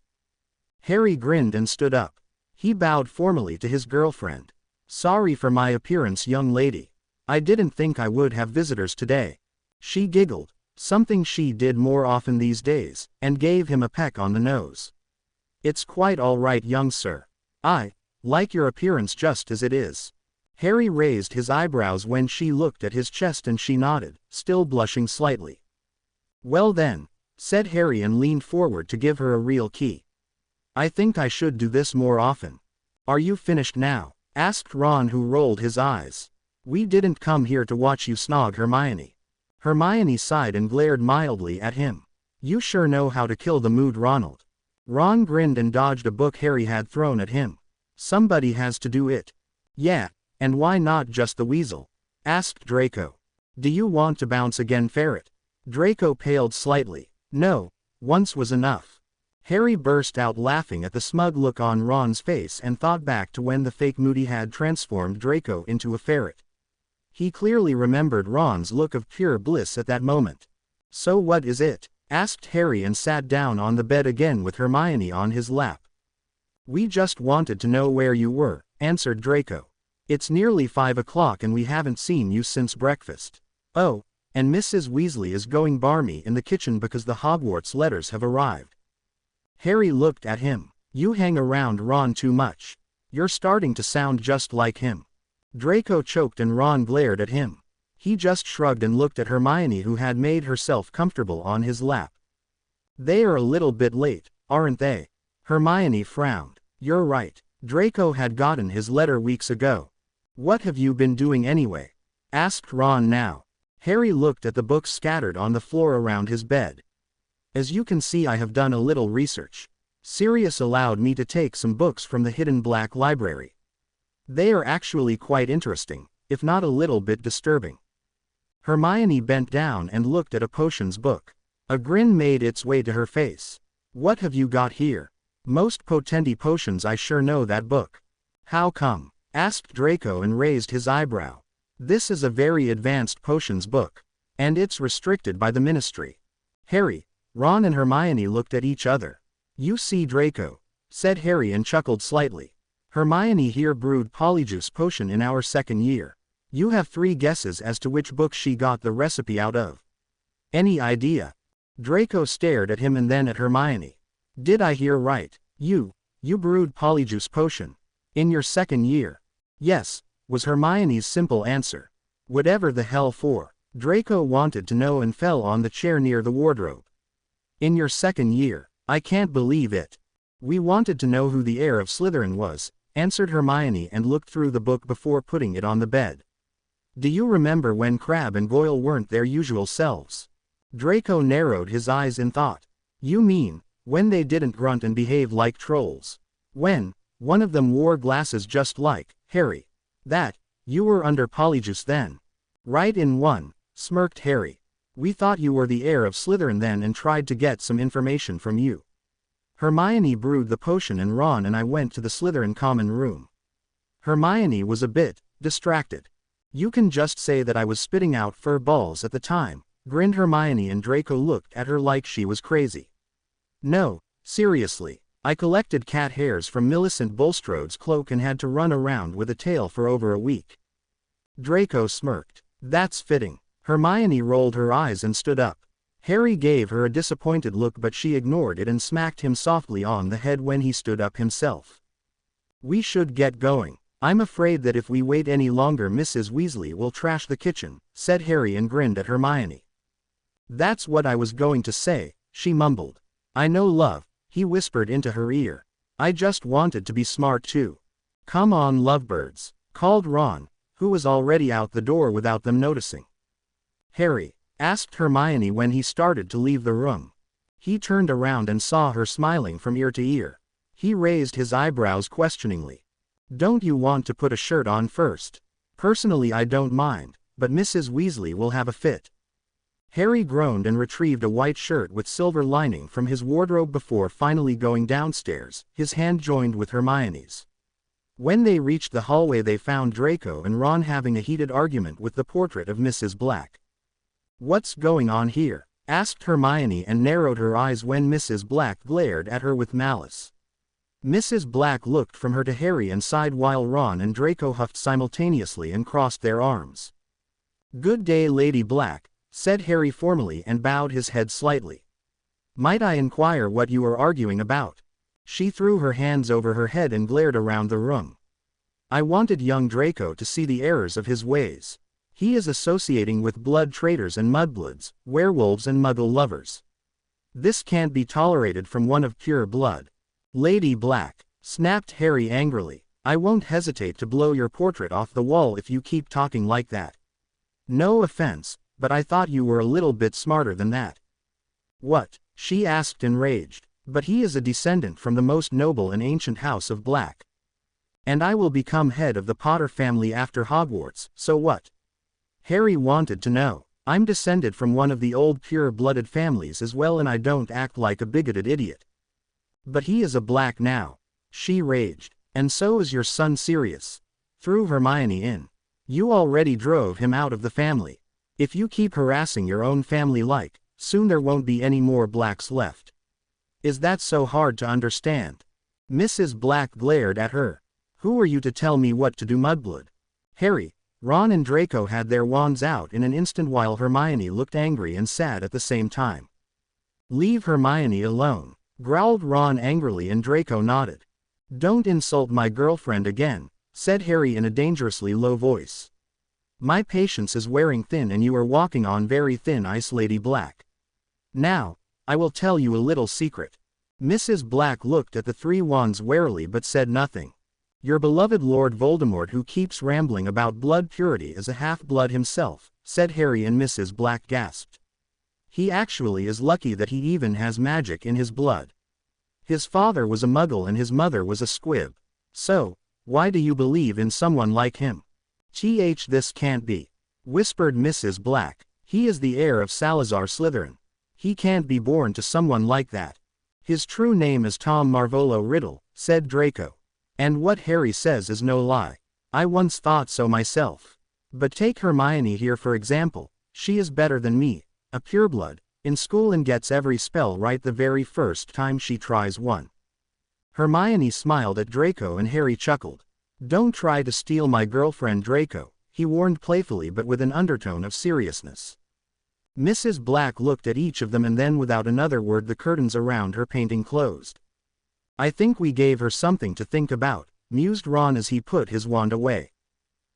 Harry grinned and stood up. He bowed formally to his girlfriend. "Sorry for my appearance, young lady. I didn't think I would have visitors today." She giggled, something she did more often these days, and gave him a peck on the nose. "It's quite all right, young sir. I like your appearance just as it is." Harry raised his eyebrows when she looked at his chest and she nodded, still blushing slightly. "Well then," said Harry and leaned forward to give her a real key. "I think I should do this more often." "Are you finished now?" asked Ron, who rolled his eyes. "We didn't come here to watch you snog Hermione." Hermione sighed and glared mildly at him. "You sure know how to kill the mood, Ronald." Ron grinned and dodged a book Harry had thrown at him. "Somebody has to do it." "Yeah, and why not just the weasel?" asked Draco. "Do you want to bounce again, Ferret?" Draco paled slightly. "No, once was enough." Harry burst out laughing at the smug look on Ron's face and thought back to when the fake Moody had transformed Draco into a ferret. He clearly remembered Ron's look of pure bliss at that moment. "So what is it?" asked Harry and sat down on the bed again with Hermione on his lap. "We just wanted to know where you were," answered Draco. "It's nearly 5 o'clock and we haven't seen you since breakfast. Oh, and Mrs. Weasley is going barmy in the kitchen because the Hogwarts letters have arrived." Harry looked at him. "You hang around Ron too much. You're starting to sound just like him." Draco choked and Ron glared at him. He just shrugged and looked at Hermione, who had made herself comfortable on his lap. "They are a little bit late, aren't they?" Hermione frowned. "You're right. Draco had gotten his letter weeks ago." "What have you been doing anyway?" asked Ron now. Harry looked at the books scattered on the floor around his bed. "As you can see, I have done a little research. Sirius allowed me to take some books from the hidden Black Library. They are actually quite interesting, if not a little bit disturbing." Hermione bent down and looked at a potions book. A grin made its way to her face. "What have you got here?" "Most potenty potions. I sure know that book." "How come?" asked Draco and raised his eyebrow. "This is a very advanced potions book, and it's restricted by the Ministry." Harry, Ron and Hermione looked at each other. "You see, Draco," said Harry and chuckled slightly. "Hermione here brewed Polyjuice potion in our 2nd year. You have 3 guesses as to which book she got the recipe out of. Any idea? Draco stared at him and then at Hermione. Did I hear right? You brewed Polyjuice Potion. In your 2nd year. Yes, was Hermione's simple answer. Whatever the hell for? Draco wanted to know and fell on the chair near the wardrobe. In your 2nd year. I can't believe it. We wanted to know who the heir of Slytherin was, answered Hermione and looked through the book before putting it on the bed. Do you remember when Crabbe and Goyle weren't their usual selves? Draco narrowed his eyes in thought. You mean, when they didn't grunt and behave like trolls? When one of them wore glasses just like Harry. You were under Polyjuice then. Right in one, smirked Harry. We thought you were the heir of Slytherin then and tried to get some information from you. Hermione brewed the potion and Ron and I went to the Slytherin common room. Hermione was a bit distracted. You can just say that I was spitting out fur balls at the time, grinned Hermione, and Draco looked at her like she was crazy. No, seriously, I collected cat hairs from Millicent Bulstrode's cloak and had to run around with a tail for over a week. Draco smirked. That's fitting. Hermione rolled her eyes and stood up. Harry gave her a disappointed look, but she ignored it and smacked him softly on the head when he stood up himself. We should get going. I'm afraid that if we wait any longer Mrs. Weasley will trash the kitchen, said Harry and grinned at Hermione. That's what I was going to say, she mumbled. I know, love, he whispered into her ear. I just wanted to be smart too. Come on, lovebirds, called Ron, who was already out the door without them noticing. Harry, asked Hermione when he started to leave the room. He turned around and saw her smiling from ear to ear. He raised his eyebrows questioningly. Don't you want to put a shirt on first? Personally I don't mind, but Mrs. Weasley will have a fit. Harry groaned and retrieved a white shirt with silver lining from his wardrobe before finally going downstairs, his hand joined with Hermione's. When they reached the hallway they found Draco and Ron having a heated argument with the portrait of Mrs. Black. What's going on here? Asked Hermione and narrowed her eyes when Mrs. Black glared at her with malice. Mrs. Black looked from her to Harry and sighed while Ron and Draco huffed simultaneously and crossed their arms. Good day, Lady Black, said Harry formally and bowed his head slightly. Might I inquire what you are arguing about? She threw her hands over her head and glared around the room. I wanted young Draco to see the errors of his ways. He is associating with blood traitors and mudbloods, werewolves and muggle lovers. This can't be tolerated from one of pure blood. Lady Black, snapped Harry angrily, I won't hesitate to blow your portrait off the wall if you keep talking like that. No offense, but I thought you were a little bit smarter than that. What? She asked enraged. But he is a descendant from the most noble and ancient house of Black. And I will become head of the Potter family after Hogwarts, so what? Harry wanted to know. I'm descended from one of the old pure-blooded families as well, and I don't act like a bigoted idiot. But he is a Black now. She raged. And so is your son Sirius. Threw Hermione in. You already drove him out of the family. If you keep harassing your own family soon there won't be any more Blacks left. Is that so hard to understand? Mrs. Black glared at her. Who are you to tell me what to do, mudblood? Harry, Ron and Draco had their wands out in an instant while Hermione looked angry and sad at the same time. Leave Hermione alone, growled Ron angrily, and Draco nodded. Don't insult my girlfriend again, said Harry in a dangerously low voice. My patience is wearing thin and you are walking on very thin ice, Lady Black. Now, I will tell you a little secret. Mrs. Black looked at the 3 wands warily but said nothing. Your beloved Lord Voldemort, who keeps rambling about blood purity, is a half-blood himself, said Harry, and Mrs. Black gasped. He actually is lucky that he even has magic in his blood. His father was a muggle and his mother was a squib. So, why do you believe in someone like him? This can't be, whispered Mrs. Black. He is the heir of Salazar Slytherin. He can't be born to someone like that. His true name is Tom Marvolo Riddle, said Draco. And what Harry says is no lie. I once thought so myself. But take Hermione here for example. She is better than me, a pureblood, in school and gets every spell right the very first time she tries one. Hermione smiled at Draco and Harry chuckled. Don't try to steal my girlfriend, Draco, he warned playfully but with an undertone of seriousness. Mrs. Black looked at each of them and then without another word the curtains around her painting closed. "I think we gave her something to think about," mused Ron as he put his wand away.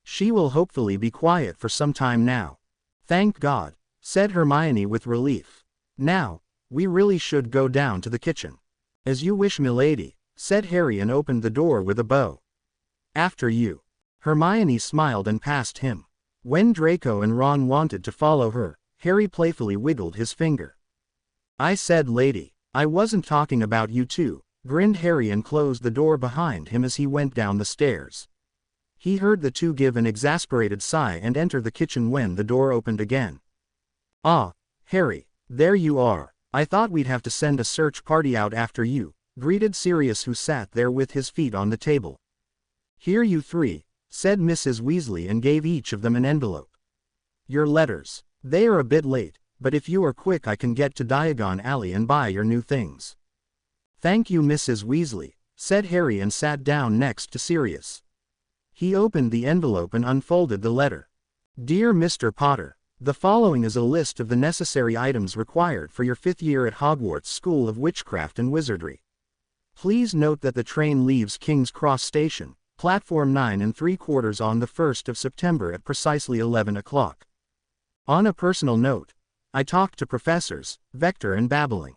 "She will hopefully be quiet for some time now." "Thank God," said Hermione with relief. "Now, we really should go down to the kitchen." "As you wish, milady," said Harry and opened the door with a bow. "After you." Hermione smiled and passed him. When Draco and Ron wanted to follow her, Harry playfully wiggled his finger. "I said lady, I wasn't talking about you two," grinned Harry and closed the door behind him as he went down the stairs. He heard the two give an exasperated sigh and enter the kitchen when the door opened again. "Ah, Harry, there you are. I thought we'd have to send a search party out after you," greeted Sirius, who sat there with his feet on the table. "Here you three," said Mrs. Weasley and gave each of them an envelope. "Your letters. They are a bit late, but if you are quick I can get to Diagon Alley and buy your new things." "Thank you, Mrs. Weasley," said Harry and sat down next to Sirius. He opened the envelope and unfolded the letter. "Dear Mr. Potter, the following is a list of the necessary items required for your 5th year at Hogwarts School of Witchcraft and Wizardry. Please note that the train leaves King's Cross Station, platform 9 3/4 on the 1st of September at precisely 11 o'clock. On a personal note, I talked to Professors Vector and Babbling.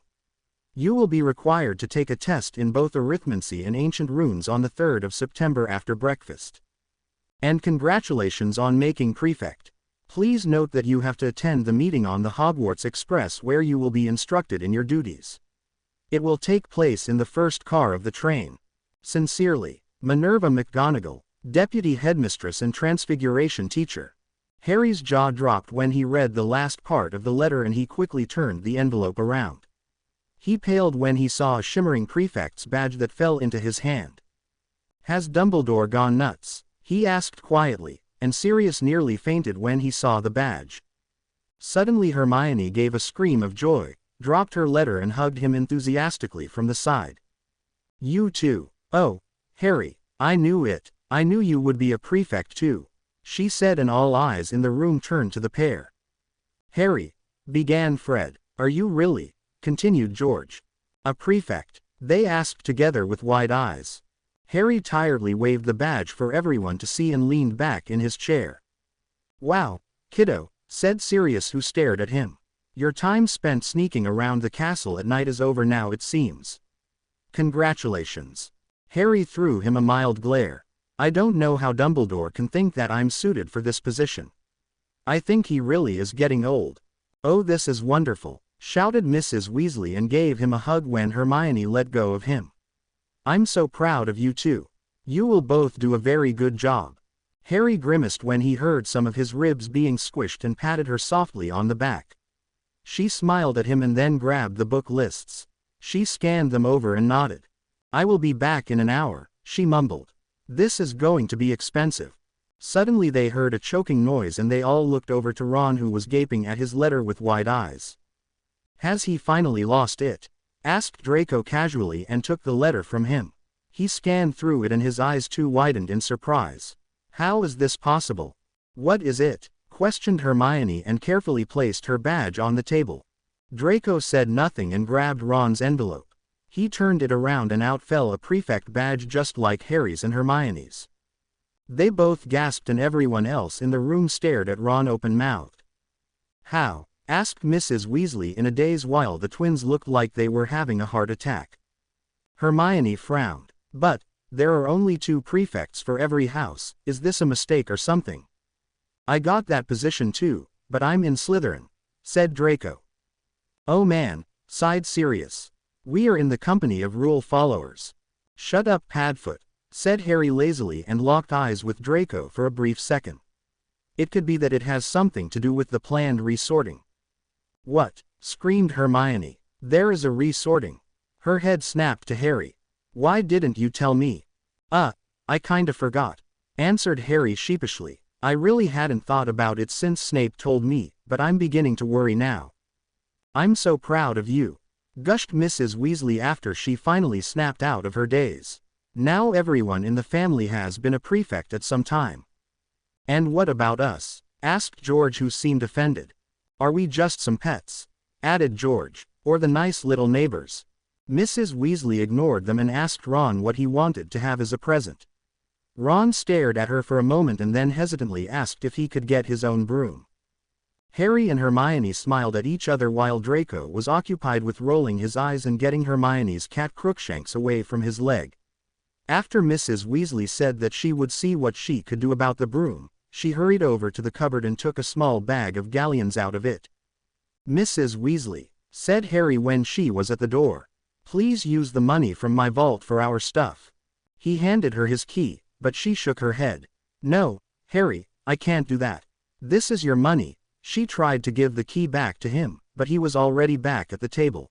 You will be required to take a test in both arithmancy and ancient runes on the 3rd of September after breakfast. And congratulations on making prefect. Please note that you have to attend the meeting on the Hogwarts Express where you will be instructed in your duties. It will take place in the first car of the train. Sincerely, Minerva McGonagall, Deputy Headmistress and Transfiguration Teacher." Harry's jaw dropped when he read the last part of the letter and he quickly turned the envelope around. He paled when he saw a shimmering prefect's badge that fell into his hand. "Has Dumbledore gone nuts?" he asked quietly, and Sirius nearly fainted when he saw the badge. Suddenly Hermione gave a scream of joy, dropped her letter and hugged him enthusiastically from the side. "You too. Oh, Harry, I knew it. I knew you would be a prefect too," she said, and all eyes in the room turned to the pair. "Harry," began Fred. "Are you really?" continued George. "A prefect?" they asked together with wide eyes. Harry tiredly waved the badge for everyone to see and leaned back in his chair. "Wow, kiddo," said Sirius, who stared at him. "Your time spent sneaking around the castle at night is over now, it seems. Congratulations." Harry threw him a mild glare. "I don't know how Dumbledore can think that I'm suited for this position. I think he really is getting old." "Oh, this is wonderful," shouted Mrs. Weasley and gave him a hug when Hermione let go of him. "I'm so proud of you two. You will both do a very good job." Harry grimaced when he heard some of his ribs being squished and patted her softly on the back. She smiled at him and then grabbed the book lists. She scanned them over and nodded. "I will be back in an hour," she mumbled. "This is going to be expensive." Suddenly they heard a choking noise and they all looked over to Ron, who was gaping at his letter with wide eyes. "Has he finally lost it?" asked Draco casually and took the letter from him. He scanned through it and his eyes too widened in surprise. "How is this possible?" "What is it?" questioned Hermione and carefully placed her badge on the table. Draco said nothing and grabbed Ron's envelope. He turned it around and out fell a prefect badge just like Harry's and Hermione's. They both gasped and everyone else in the room stared at Ron open-mouthed. "How?" asked Mrs. Weasley in a daze while the twins looked like they were having a heart attack. Hermione frowned. "But, there are only 2 prefects for every house, is this a mistake or something?" "I got that position too, but I'm in Slytherin," said Draco. "Oh man," sighed Sirius. "We are in the company of rule followers." "Shut up, Padfoot," said Harry lazily and locked eyes with Draco for a brief second. "It could be that it has something to do with the planned resorting." "What?" screamed Hermione. "There is a resorting." Her head snapped to Harry. "Why didn't you tell me?" I kinda forgot," answered Harry sheepishly. "I really hadn't thought about it since Snape told me, but I'm beginning to worry now." "I'm so proud of you," gushed Mrs. Weasley after she finally snapped out of her daze. "Now everyone in the family has been a prefect at some time." And what about us? Asked George, who seemed offended. Are we just some pets? Added George. Or the nice little neighbors? Mrs. Weasley ignored them and asked Ron what he wanted to have as a present. Ron stared at her for a moment and then hesitantly asked if he could get his own broom. Harry and Hermione smiled at each other while Draco was occupied with rolling his eyes and getting Hermione's cat Crookshanks away from his leg. After Mrs. Weasley said that she would see what she could do about the broom, she hurried over to the cupboard and took a small bag of galleons out of it. Mrs. Weasley, said Harry when she was at the door, please use the money from my vault for our stuff. He handed her his key, but she shook her head. No, Harry, I can't do that. This is your money. She tried to give the key back to him, but he was already back at the table.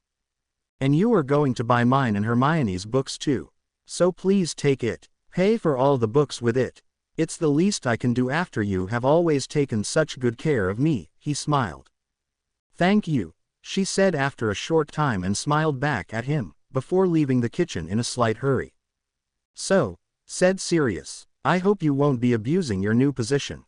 And you are going to buy mine and Hermione's books too. So please take it. Pay for all the books with it. It's the least I can do after you have always taken such good care of me, he smiled. Thank you, she said after a short time and smiled back at him, before leaving the kitchen in a slight hurry. So, said Sirius, I hope you won't be abusing your new position.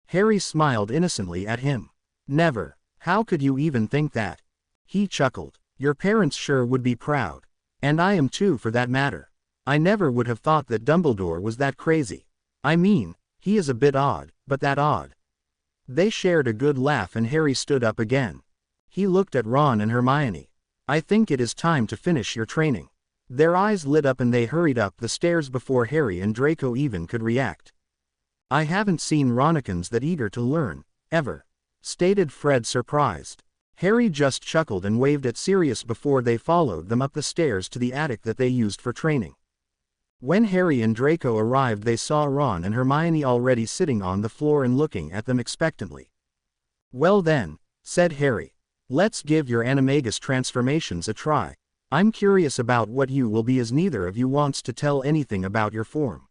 Harry smiled innocently at him. Never. How could you even think that? He chuckled. Your parents sure would be proud. And I am too, for that matter. I never would have thought that Dumbledore was that crazy. I mean, he is a bit odd, but that odd. They shared a good laugh and Harry stood up again. He looked at Ron and Hermione. I think it is time to finish your training. Their eyes lit up and they hurried up the stairs before Harry and Draco even could react. I haven't seen Ronicans that eager to learn, ever, stated Fred, surprised. Harry just chuckled and waved at Sirius before they followed them up the stairs to the attic that they used for training. When Harry and Draco arrived, they saw Ron and Hermione already sitting on the floor and looking at them expectantly. Well then, said Harry, let's give your animagus transformations a try. I'm curious about what you will be, as neither of you wants to tell anything about your form.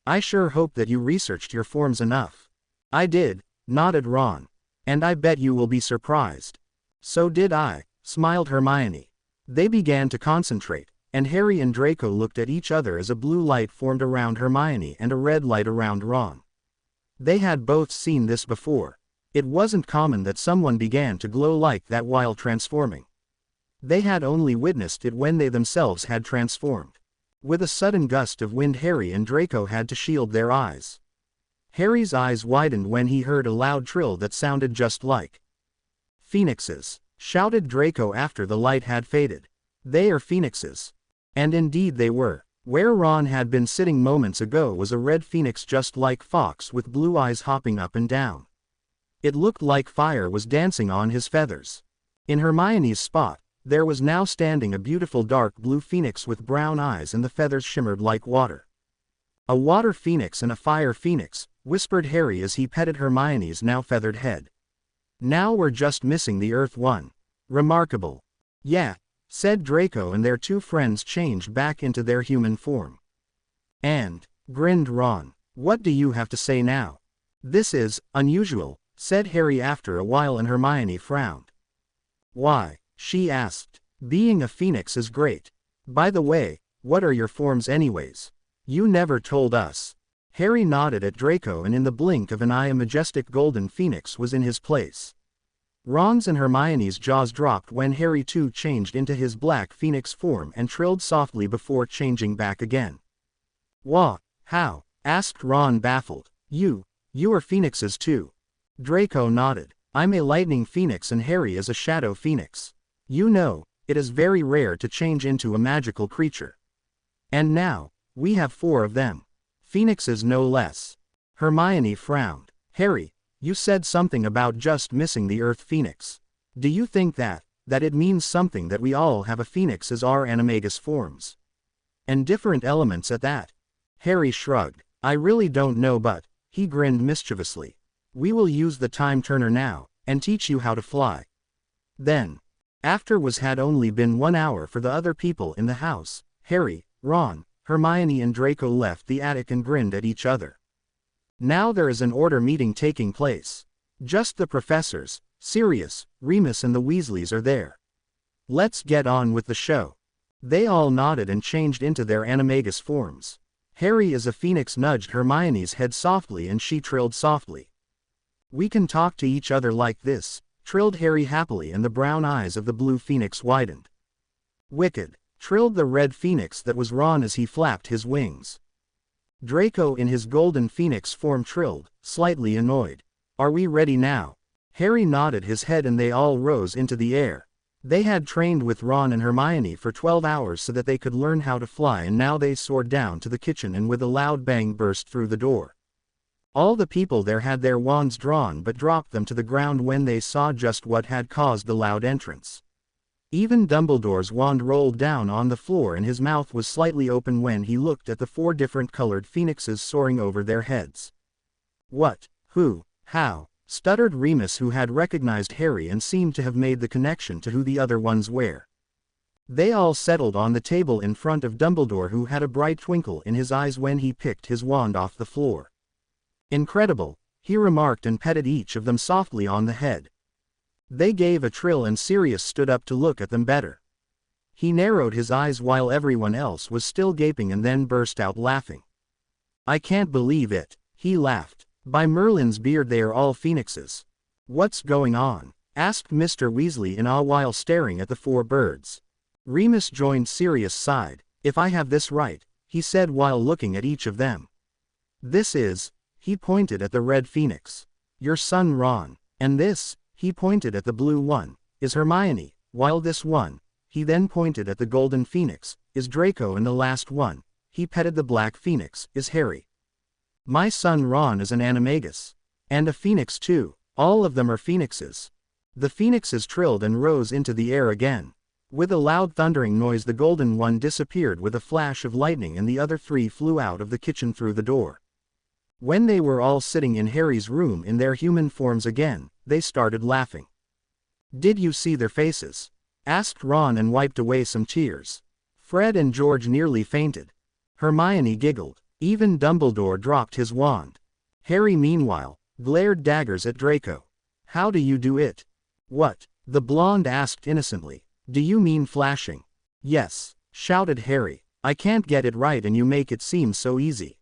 I sure hope that you researched your forms enough. I did, nodded Ron. And I bet you will be surprised. So did I, smiled Hermione. They began to concentrate, and Harry and Draco looked at each other as a blue light formed around Hermione and a red light around Ron. They had both seen this before. It wasn't common that someone began to glow like that while transforming. They had only witnessed it when they themselves had transformed. With a sudden gust of wind, Harry and Draco had to shield their eyes. Harry's eyes widened when he heard a loud trill that sounded just like phoenixes, shouted Draco after the light had faded. They are phoenixes. And indeed they were. Where Ron had been sitting moments ago was a red phoenix just like Fox with blue eyes hopping up and down. It looked like fire was dancing on his feathers. In Hermione's spot, there was now standing a beautiful dark blue phoenix with brown eyes and the feathers shimmered like water. A water phoenix and a fire phoenix, whispered Harry as he petted Hermione's now feathered head. Now we're just missing the earth one. Remarkable. Yeah, said Draco, and their two friends changed back into their human form. And, grinned Ron, what do you have to say now? This is unusual, said Harry after a while, and Hermione frowned. Why? She asked. Being a phoenix is great. By the way, what are your forms anyways? You never told us. Harry nodded at Draco, and in the blink of an eye a majestic golden phoenix was in his place. Ron's and Hermione's jaws dropped when Harry too changed into his black phoenix form and trilled softly before changing back again. Wha? How? Asked Ron, baffled. You are phoenixes too. Draco nodded. I'm a lightning phoenix and Harry is a shadow phoenix. You know, it is very rare to change into a magical creature. And now, we have 4 of them. Phoenixes no less. Hermione frowned. Harry, you said something about just missing the Earth Phoenix. Do you think that it means something that we all have a phoenix as our animagus forms? And different elements at that? Harry shrugged. I really don't know, but, he grinned mischievously. We will use the time turner now, and teach you how to fly. Then, after had only been 1 hour for the other people in the house, Harry, Ron, Hermione and Draco left the attic and grinned at each other. Now there is an order meeting taking place. Just the professors, Sirius, Remus and the Weasleys are there. Let's get on with the show. They all nodded and changed into their animagus forms. Harry as a phoenix nudged Hermione's head softly and she trilled softly. We can talk to each other like this, trilled Harry happily and the brown eyes of the blue phoenix widened. Wicked, trilled the red phoenix that was Ron as he flapped his wings. Draco in his golden phoenix form trilled, slightly annoyed. Are we ready now? Harry nodded his head and they all rose into the air. They had trained with Ron and Hermione for 12 hours so that they could learn how to fly, and now they soared down to the kitchen and with a loud bang burst through the door. All the people there had their wands drawn but dropped them to the ground when they saw just what had caused the loud entrance. Even Dumbledore's wand rolled down on the floor and his mouth was slightly open when he looked at the 4 different colored phoenixes soaring over their heads. What? Who? How? Stuttered Remus, who had recognized Harry and seemed to have made the connection to who the other ones were. They all settled on the table in front of Dumbledore, who had a bright twinkle in his eyes when he picked his wand off the floor. Incredible, he remarked and petted each of them softly on the head. They gave a trill and Sirius stood up to look at them better. He narrowed his eyes while everyone else was still gaping and then burst out laughing. I can't believe it, he laughed. By Merlin's beard, they are all phoenixes. What's going on? Asked Mr. Weasley in awe while staring at the 4 birds. Remus joined Sirius' side. If I have this right, he said while looking at each of them. This is, he pointed at the red phoenix, your son Ron, and this, he pointed at the blue one, is Hermione, while this one, he then pointed at the golden phoenix, is Draco, and the last one, he petted the black phoenix, is Harry. My son Ron is an animagus. And a phoenix too, all of them are phoenixes. The phoenixes trilled and rose into the air again. With a loud thundering noise the golden one disappeared with a flash of lightning and the other 3 flew out of the kitchen through the door. When they were all sitting in Harry's room in their human forms again, they started laughing. Did you see their faces? Asked Ron and wiped away some tears. Fred and George nearly fainted. Hermione giggled. Even Dumbledore dropped his wand. Harry meanwhile, glared daggers at Draco. How do you do it? What? The blonde asked innocently. Do you mean flashing? Yes, shouted Harry. I can't get it right and you make it seem so easy.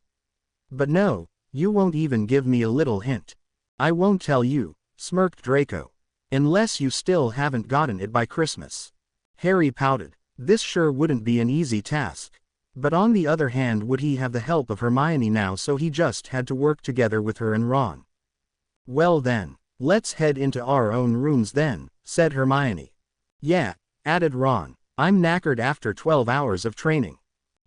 But no, you won't even give me a little hint. I won't tell you, smirked Draco. Unless you still haven't gotten it by Christmas. Harry pouted. This sure wouldn't be an easy task. But on the other hand, would he have the help of Hermione now? So he just had to work together with her and Ron. Well then, let's head into our own rooms then, said Hermione. Yeah, added Ron. I'm knackered after 12 hours of training.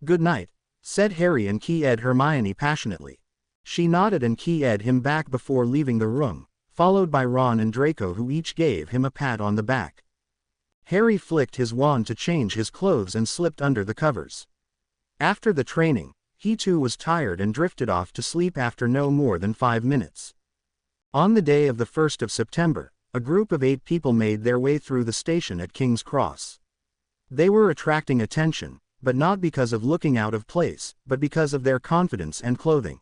Good night, said Harry and keyed Hermione passionately. She nodded and keyed him back before leaving the room, followed by Ron and Draco, who each gave him a pat on the back. Harry flicked his wand to change his clothes and slipped under the covers. After the training, he too was tired and drifted off to sleep after no more than 5 minutes. On the day of the 1st of September, a group of 8 people made their way through the station at King's Cross. They were attracting attention, but not because of looking out of place, but because of their confidence and clothing.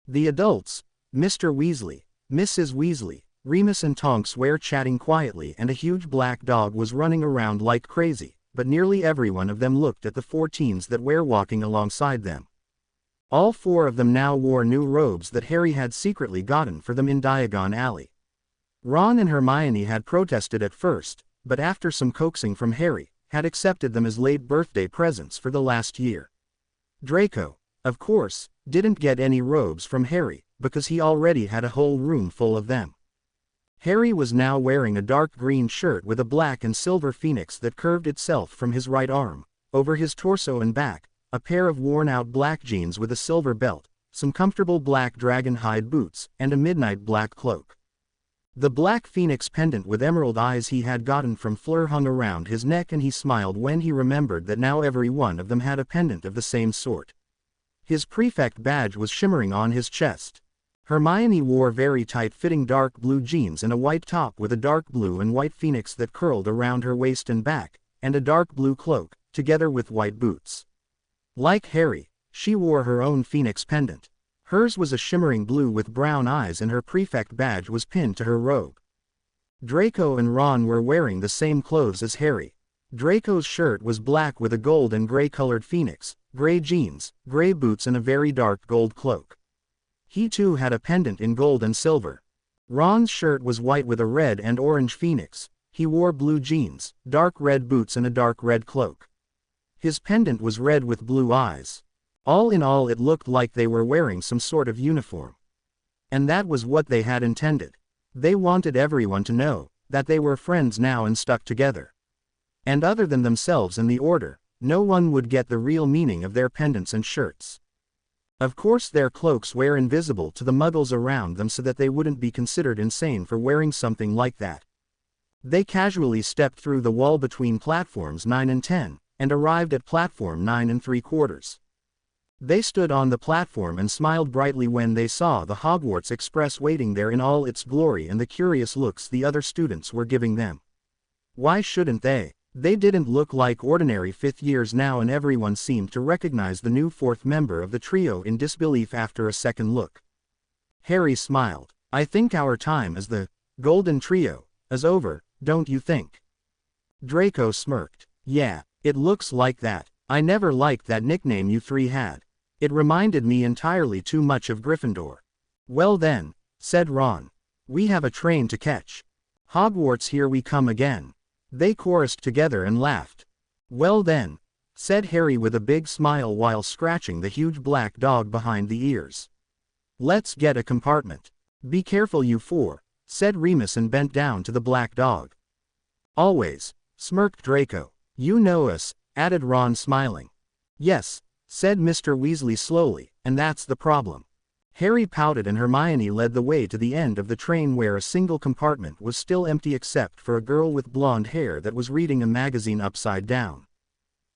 The adults, Mr. Weasley, Mrs. Weasley, Remus and Tonks were chatting quietly and a huge black dog was running around like crazy. But nearly every one of them looked at the 4 teens that were walking alongside them. All 4 of them now wore new robes that Harry had secretly gotten for them in Diagon Alley. Ron and Hermione had protested at first, but after some coaxing from Harry, had accepted them as late birthday presents for the last year. Draco, of course, didn't get any robes from Harry, because he already had a whole room full of them. Harry was now wearing a dark green shirt with a black and silver phoenix that curved itself from his right arm, over his torso and back, a pair of worn-out black jeans with a silver belt, some comfortable black dragon hide boots, and a midnight black cloak. The black phoenix pendant with emerald eyes he had gotten from Fleur hung around his neck and he smiled when he remembered that now every one of them had a pendant of the same sort. His prefect badge was shimmering on his chest. Hermione wore very tight-fitting dark blue jeans and a white top with a dark blue and white phoenix that curled around her waist and back, and a dark blue cloak, together with white boots. Like Harry, she wore her own phoenix pendant. Hers was a shimmering blue with brown eyes and her prefect badge was pinned to her robe. Draco and Ron were wearing the same clothes as Harry. Draco's shirt was black with a gold and gray-colored phoenix, gray jeans, gray boots and a very dark gold cloak. He too had a pendant in gold and silver. Ron's shirt was white with a red and orange phoenix. He wore blue jeans, dark red boots and a dark red cloak. His pendant was red with blue eyes. All in all, it looked like they were wearing some sort of uniform. And that was what they had intended. They wanted everyone to know that they were friends now and stuck together. And other than themselves and the Order, no one would get the real meaning of their pendants and shirts. Of course, their cloaks were invisible to the muggles around them so that they wouldn't be considered insane for wearing something like that. They casually stepped through the wall between platforms 9 and 10, and arrived at platform 9 3/4. They stood on the platform and smiled brightly when they saw the Hogwarts Express waiting there in all its glory and the curious looks the other students were giving them. Why shouldn't they? They didn't look like ordinary fifth years now, and everyone seemed to recognize the new fourth member of the trio in disbelief after a second look. Harry smiled. I think our time as the Golden Trio is over, don't you think? Draco smirked. Yeah, it looks like that. I never liked that nickname you three had. It reminded me entirely too much of Gryffindor. Well then, said Ron. We have a train to catch. Hogwarts, here we come again. They chorused together and laughed. Well then, said Harry with a big smile while scratching the huge black dog behind the ears. Let's get a compartment. Be careful, you four, said Remus and bent down to the black dog. Always, smirked Draco. You know us, added Ron smiling. Yes, said Mr. Weasley slowly, and that's the problem. Harry pouted and Hermione led the way to the end of the train where a single compartment was still empty except for a girl with blonde hair that was reading a magazine upside down.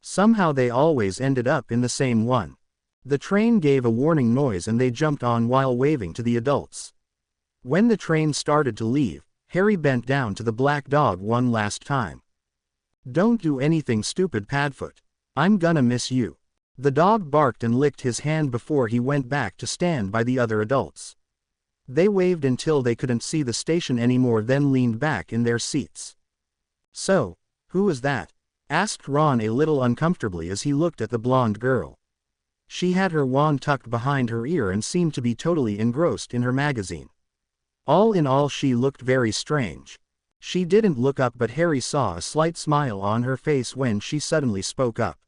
Somehow they always ended up in the same one. The train gave a warning noise and they jumped on while waving to the adults. When the train started to leave, Harry bent down to the black dog one last time. Don't do anything stupid, Padfoot. I'm gonna miss you. The dog barked and licked his hand before he went back to stand by the other adults. They waved until they couldn't see the station anymore, then leaned back in their seats. So, who is that? Asked Ron a little uncomfortably as he looked at the blonde girl. She had her wand tucked behind her ear and seemed to be totally engrossed in her magazine. All in all, she looked very strange. She didn't look up, but Harry saw a slight smile on her face when she suddenly spoke up.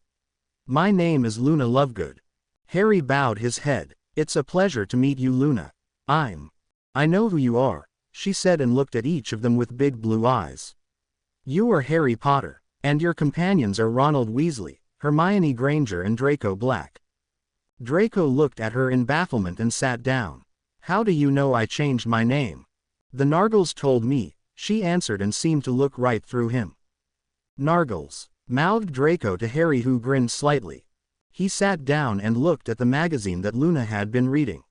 My name is Luna Lovegood. Harry bowed his head. It's a pleasure to meet you, Luna. I know who you are, she said and looked at each of them with big blue eyes. You are Harry Potter, and your companions are Ronald Weasley, Hermione Granger and Draco Black. Draco looked at her in bafflement and sat down. How do you know I changed my name? The Nargles told me, she answered and seemed to look right through him. Nargles, mouthed Draco to Harry, who grinned slightly. He sat down and looked at the magazine that Luna had been reading.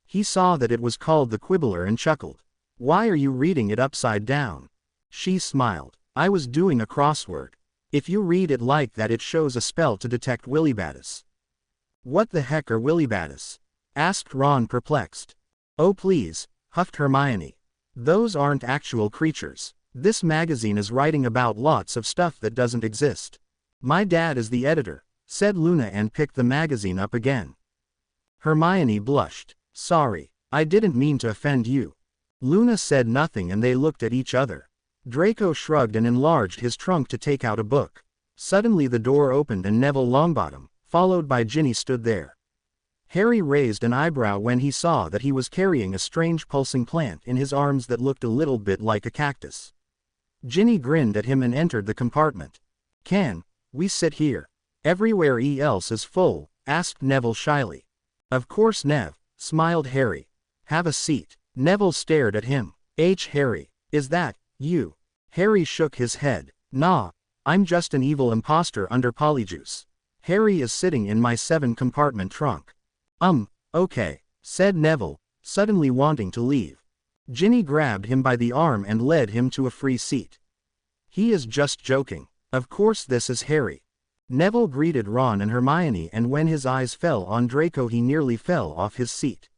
He saw that it was called The Quibbler and chuckled. Why are you reading it upside down? She smiled. I was doing a crossword. If you read it like that, it shows a spell to detect Willybattis. What the heck are Willybattis? Asked Ron, perplexed. Oh please, huffed Hermione. Those aren't actual creatures. This magazine is writing about lots of stuff that doesn't exist. My dad is the editor, said Luna and picked the magazine up again. Hermione blushed. Sorry, I didn't mean to offend you. Luna said nothing and they looked at each other. Draco shrugged and enlarged his trunk to take out a book. Suddenly the door opened and Neville Longbottom, followed by Ginny, stood there. Harry raised an eyebrow when he saw that he was carrying a strange pulsing plant in his arms that looked a little bit like a cactus. Ginny grinned at him and entered the compartment. Can we sit here? Everywhere else is full, asked Neville shyly. Of course, Nev, smiled Harry. Have a seat. Neville stared at him. Harry, is that you? Harry shook his head. Nah, I'm just an evil imposter under Polyjuice. Harry is sitting in my 7-compartment trunk. Okay, said Neville, suddenly wanting to leave. Ginny grabbed him by the arm and led him to a free seat. He is just joking. Of course this is Harry. Neville greeted Ron and Hermione, and when his eyes fell on Draco he nearly fell off his seat.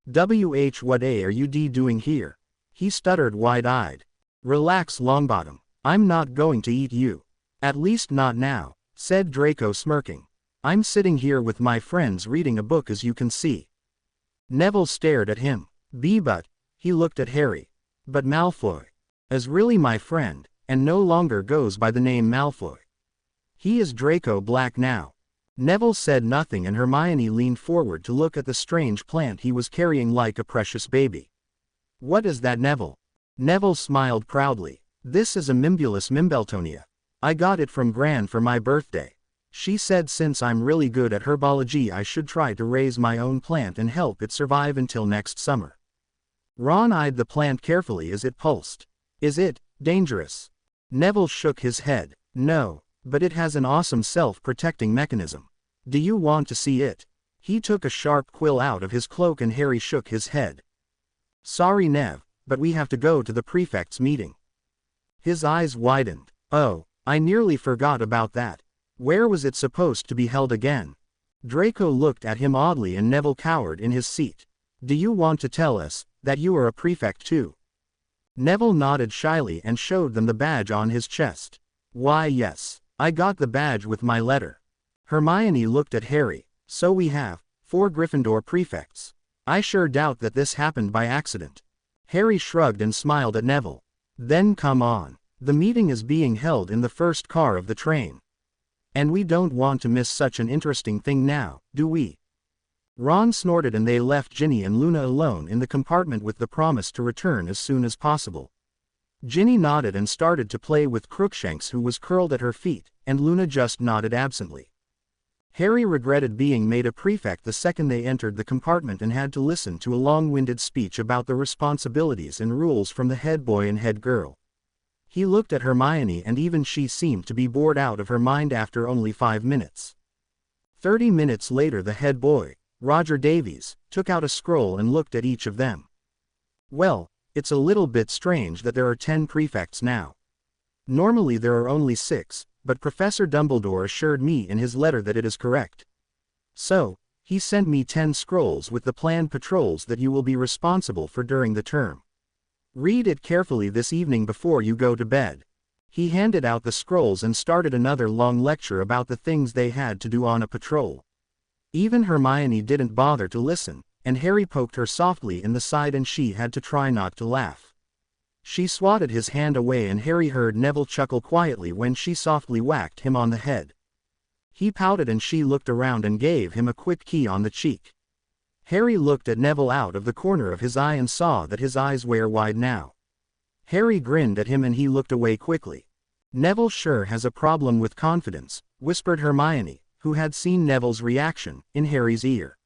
What are you doing here? He stuttered wide-eyed. Relax, Longbottom. I'm not going to eat you. At least not now, said Draco smirking. I'm sitting here with my friends reading a book as you can see. Neville stared at him. But, he looked at Harry. But Malfoy is really my friend, and no longer goes by the name Malfoy. He is Draco Black now. Neville said nothing and Hermione leaned forward to look at the strange plant he was carrying like a precious baby. What is that, Neville? Neville smiled proudly. This is a Mimbulus Mimbeltonia. I got it from Gran for my birthday. She said since I'm really good at herbology I should try to raise my own plant and help it survive until next summer. Ron eyed the plant carefully as it pulsed. Is it dangerous? Neville shook his head. No, but it has an awesome self-protecting mechanism. Do you want to see it? He took a sharp quill out of his cloak and Harry shook his head. Sorry Nev, but we have to go to the prefect's meeting. His eyes widened. Oh, I nearly forgot about that. Where was it supposed to be held again? Draco looked at him oddly and Neville cowered in his seat. Do you want to tell us that you are a prefect too? Neville nodded shyly and showed them the badge on his chest. Why yes, I got the badge with my letter. Hermione looked at Harry. So we have 4 Gryffindor prefects. I sure doubt that this happened by accident. Harry shrugged and smiled at Neville. Then come on. The meeting is being held in the first car of the train. And we don't want to miss such an interesting thing now, do we? Ron snorted and they left Ginny and Luna alone in the compartment with the promise to return as soon as possible. Ginny nodded and started to play with Crookshanks who was curled at her feet, and Luna just nodded absently. Harry regretted being made a prefect the second they entered the compartment and had to listen to a long-winded speech about the responsibilities and rules from the head boy and head girl. He looked at Hermione and even she seemed to be bored out of her mind after only 5 minutes. 30 minutes later the head boy, Roger Davies, took out a scroll and looked at each of them. Well, it's a little bit strange that there are 10 prefects now. Normally there are only 6, but Professor Dumbledore assured me in his letter that it is correct. So, he sent me 10 scrolls with the planned patrols that you will be responsible for during the term. Read it carefully this evening before you go to bed. He handed out the scrolls and started another long lecture about the things they had to do on a patrol. Even Hermione didn't bother to listen, and Harry poked her softly in the side and she had to try not to laugh. She swatted his hand away and Harry heard Neville chuckle quietly when she softly whacked him on the head. He pouted and she looked around and gave him a quick key on the cheek. Harry looked at Neville out of the corner of his eye and saw that his eyes were wide now. Harry grinned at him and he looked away quickly. Neville sure has a problem with confidence, whispered Hermione, who had seen Neville's reaction, in Harry's ear.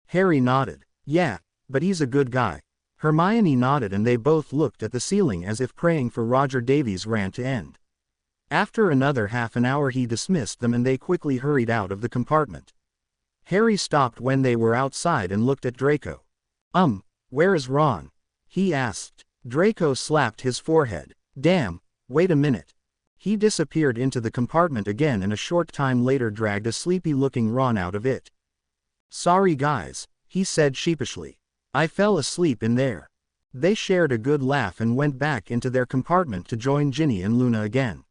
Harry nodded. Yeah, but he's a good guy. Hermione nodded and they both looked at the ceiling as if praying for Roger Davies' rant to end. After another half an hour he dismissed them and they quickly hurried out of the compartment. Harry stopped when they were outside and looked at Draco. Where is Ron? He asked. Draco slapped his forehead. Damn, wait a minute. He disappeared into the compartment again and a short time later dragged a sleepy-looking Ron out of it. Sorry guys, he said sheepishly. I fell asleep in there. They shared a good laugh and went back into their compartment to join Ginny and Luna again.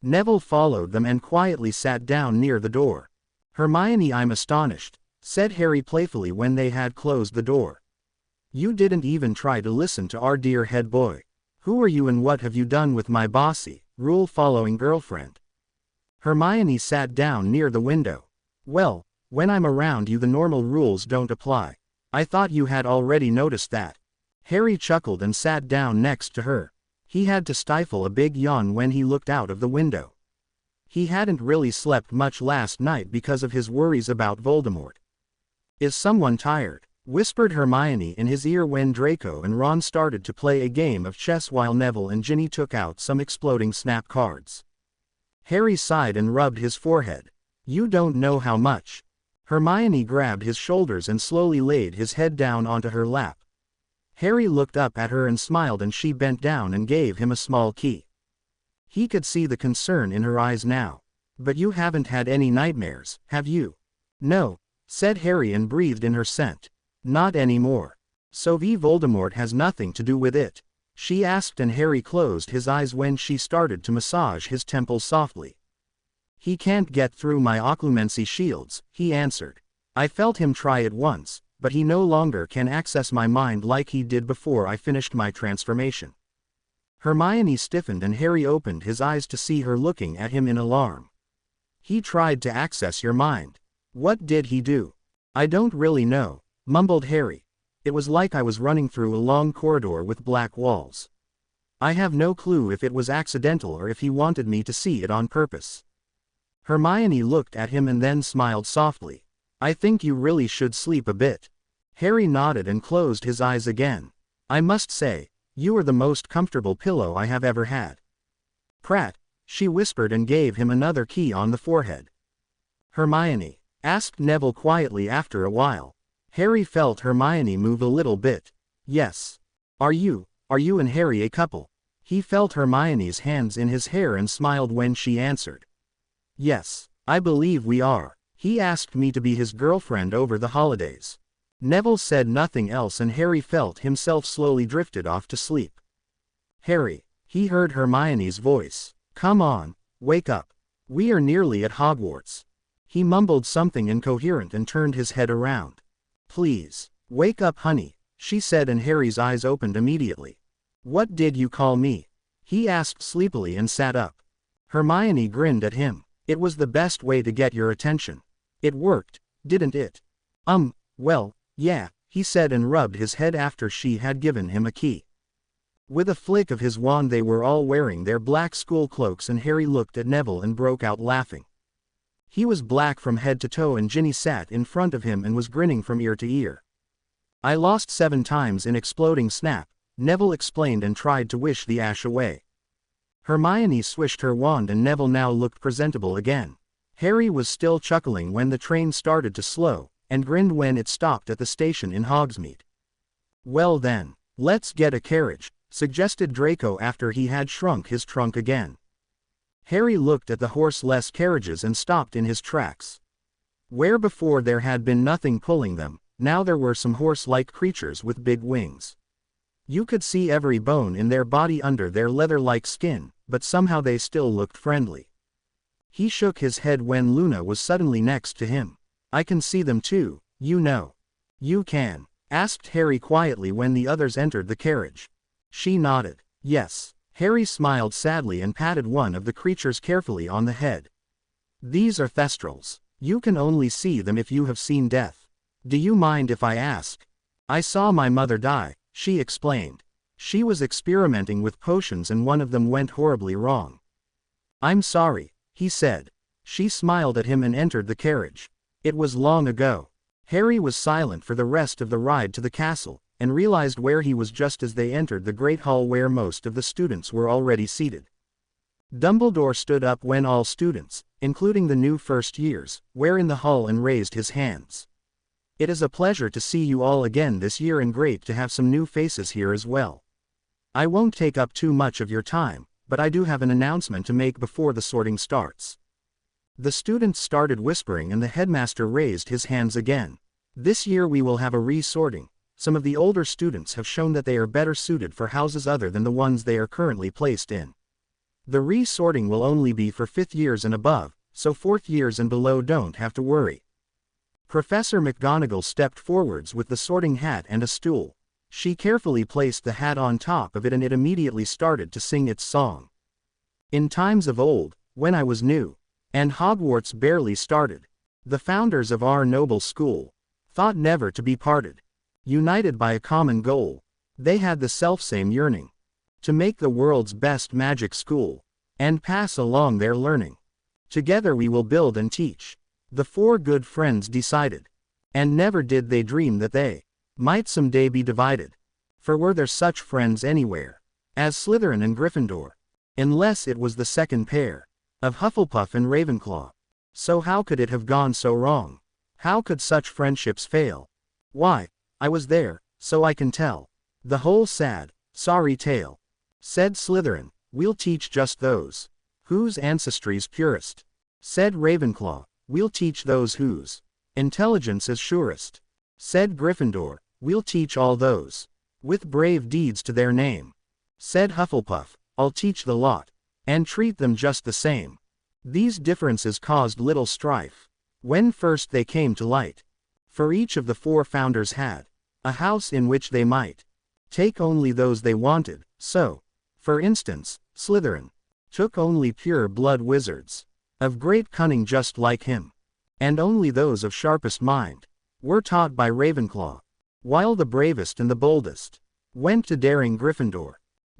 Neville followed them and quietly sat down near the door. Hermione, I'm astonished, said Harry playfully when they had closed the door. You didn't even try to listen to our dear head boy. Who are you and what have you done with my bossy, rule-following girlfriend? Hermione sat down near the window. Well, when I'm around you the normal rules don't apply. I thought you had already noticed that. Harry chuckled and sat down next to her. He had to stifle a big yawn when he looked out of the window. He hadn't really slept much last night because of his worries about Voldemort. Is someone tired? Whispered Hermione in his ear when Draco and Ron started to play a game of chess while Neville and Ginny took out some exploding snap cards. Harry sighed and rubbed his forehead. You don't know how much. Hermione grabbed his shoulders and slowly laid his head down onto her lap. Harry looked up at her and smiled and she bent down and gave him a small key. He could see the concern in her eyes now. But you haven't had any nightmares, have you? No, said Harry and breathed in her scent. Not anymore. So Voldemort has nothing to do with it. she asked, and Harry closed his eyes when she started to massage his temples softly. He can't get through my occlumency shields, he answered. I felt him try it once, but he no longer can access my mind like he did before I finished my transformation. Hermione stiffened and Harry opened his eyes to see her looking at him in alarm. He tried to access your mind. What did he do? I don't really know, mumbled Harry. It was like I was running through a long corridor with black walls. I have no clue if it was accidental or if he wanted me to see it on purpose. Hermione looked at him and then smiled softly. I think you really should sleep a bit. Harry nodded and closed his eyes again. I must say, you are the most comfortable pillow I have ever had. Pratt, she whispered and gave him another key on the forehead. Hermione, asked Neville quietly after a while. Harry felt Hermione move a little bit. Yes. Are you and Harry a couple? He felt Hermione's hands in his hair and smiled when she answered. Yes, I believe we are. He asked me to be his girlfriend over the holidays. Neville said nothing else and Harry felt himself slowly drifted off to sleep. Harry, he heard Hermione's voice. Come on, wake up. We are nearly at Hogwarts. He mumbled something incoherent and turned his head around. Please, wake up, honey, she said, and Harry's eyes opened immediately. What did you call me? He asked sleepily and sat up. Hermione grinned at him. It was the best way to get your attention. It worked, didn't it? Well, yeah, he said and rubbed his head after she had given him a key. With a flick of his wand they were all wearing their black school cloaks and Harry looked at Neville and broke out laughing. He was black from head to toe and Ginny sat in front of him and was grinning from ear to ear. I lost 7 times in exploding snap, Neville explained and tried to wish the ash away. Hermione swished her wand and Neville now looked presentable again. Harry was still chuckling when the train started to slow, and grinned when it stopped at the station in Hogsmeade. Well then, let's get a carriage, suggested Draco after he had shrunk his trunk again. Harry looked at the horseless carriages and stopped in his tracks. Where before there had been nothing pulling them, now there were some horse-like creatures with big wings. You could see every bone in their body under their leather-like skin, but somehow they still looked friendly. He shook his head when Luna was suddenly next to him. I can see them too, you know. You can? Asked Harry quietly when the others entered the carriage. She nodded. Yes. Harry smiled sadly and patted one of the creatures carefully on the head. These are Thestrals. You can only see them if you have seen death. Do you mind if I ask? I saw my mother die, she explained. She was experimenting with potions and one of them went horribly wrong. I'm sorry, he said. She smiled at him and entered the carriage. It was long ago. Harry was silent for the rest of the ride to the castle, and realized where he was just as they entered the great hall where most of the students were already seated. Dumbledore stood up when all students, including the new first years, were in the hall and raised his hands. It is a pleasure to see you all again this year and great to have some new faces here as well. I won't take up too much of your time, but I do have an announcement to make before the sorting starts. The students started whispering and the headmaster raised his hands again. This year we will have a re-sorting. Some of the older students have shown that they are better suited for houses other than the ones they are currently placed in. The re-sorting will only be for 5th years and above, so 4th years and below don't have to worry. Professor McGonagall stepped forwards with the sorting hat and a stool. She carefully placed the hat on top of it and it immediately started to sing its song. In times of old, when I was new, and Hogwarts barely started, the founders of our noble school thought never to be parted. United by a common goal, they had the selfsame yearning to make the world's best magic school and pass along their learning. Together we will build and teach, the 4 good friends decided. And never did they dream that they might someday be divided. For were there such friends anywhere as Slytherin and Gryffindor? Unless it was the second pair of Hufflepuff and Ravenclaw. So how could it have gone so wrong? How could such friendships fail? Why, I was there, so I can tell the whole sad, sorry tale. Said Slytherin, we'll teach just those whose ancestry's purest. Said Ravenclaw, we'll teach those whose intelligence is surest. Said Gryffindor, we'll teach all those with brave deeds to their name. Said Hufflepuff, "I'll teach the lot. And treat them just the same." These differences caused little strife when first they came to light. For each of the 4 founders had a house in which they might take only those they wanted. So, for instance, Slytherin took only pure blood wizards of great cunning just like him. And only those of sharpest mind were taught by Ravenclaw, while the bravest and the boldest went to daring Gryffindor.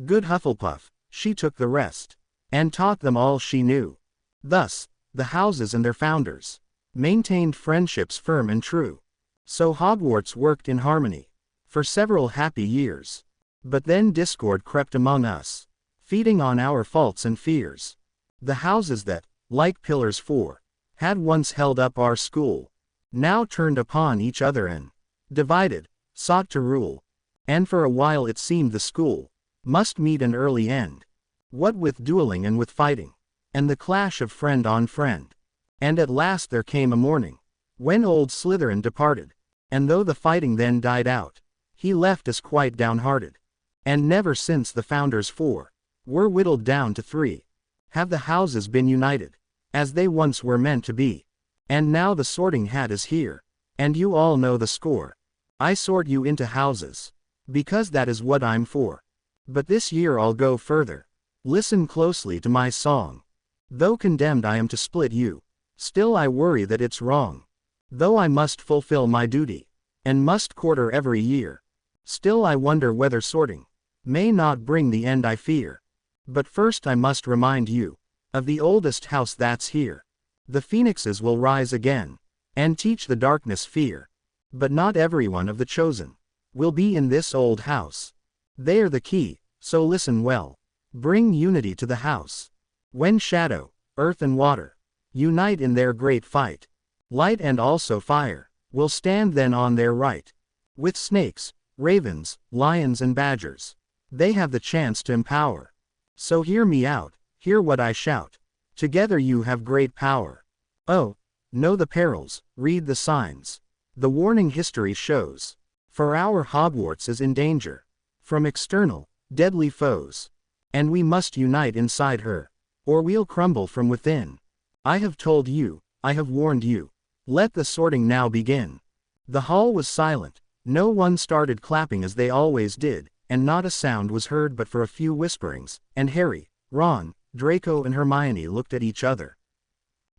Good Hufflepuff, she took the rest and taught them all she knew. Thus, the houses and their founders maintained friendships firm and true. So Hogwarts worked in harmony for several happy years. But then discord crept among us, feeding on our faults and fears. The houses that, like pillars 4, had once held up our school, now turned upon each other and, divided, sought to rule. And for a while it seemed the school must meet an early end. What with dueling and with fighting, and the clash of friend on friend. And at last there came a morning when old Slytherin departed. And though the fighting then died out, he left us quite downhearted. And never since the founders 4 were whittled down to 3 have the houses been united as they once were meant to be. And now the sorting hat is here, and you all know the score. I sort you into houses because that is what I'm for. But this year I'll go further. Listen closely to my song. Though condemned I am to split you, still I worry that it's wrong. Though I must fulfill my duty, and must quarter every year, still I wonder whether sorting may not bring the end I fear. But first I must remind you of the oldest house that's here. The phoenixes will rise again, and teach the darkness fear. But not everyone of the chosen will be in this old house. They are the key, so listen well. Bring unity to the house. When shadow, earth and water unite in their great fight, light and also fire will stand then on their right. With snakes, ravens, lions and badgers, they have the chance to empower. So hear me out, hear what I shout. Together you have great power. Oh, know the perils, read the signs. The warning history shows. For our Hogwarts is in danger from external, deadly foes. And we must unite inside her, or we'll crumble from within. I have told you, I have warned you. Let the sorting now begin. The hall was silent. No one started clapping as they always did, and not a sound was heard but for a few whisperings, and Harry, Ron, Draco and Hermione looked at each other.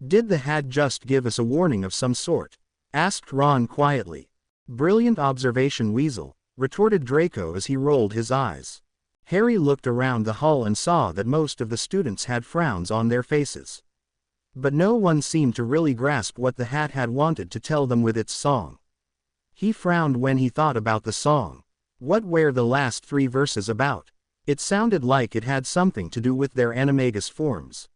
"Did the hat just give us a warning of some sort?" asked Ron quietly. "Brilliant observation, Weasel," retorted Draco as he rolled his eyes. Harry looked around the hall and saw that most of the students had frowns on their faces. But no one seemed to really grasp what the hat had wanted to tell them with its song. He frowned when he thought about the song. What were the last 3 verses about? It sounded like it had something to do with their animagus forms.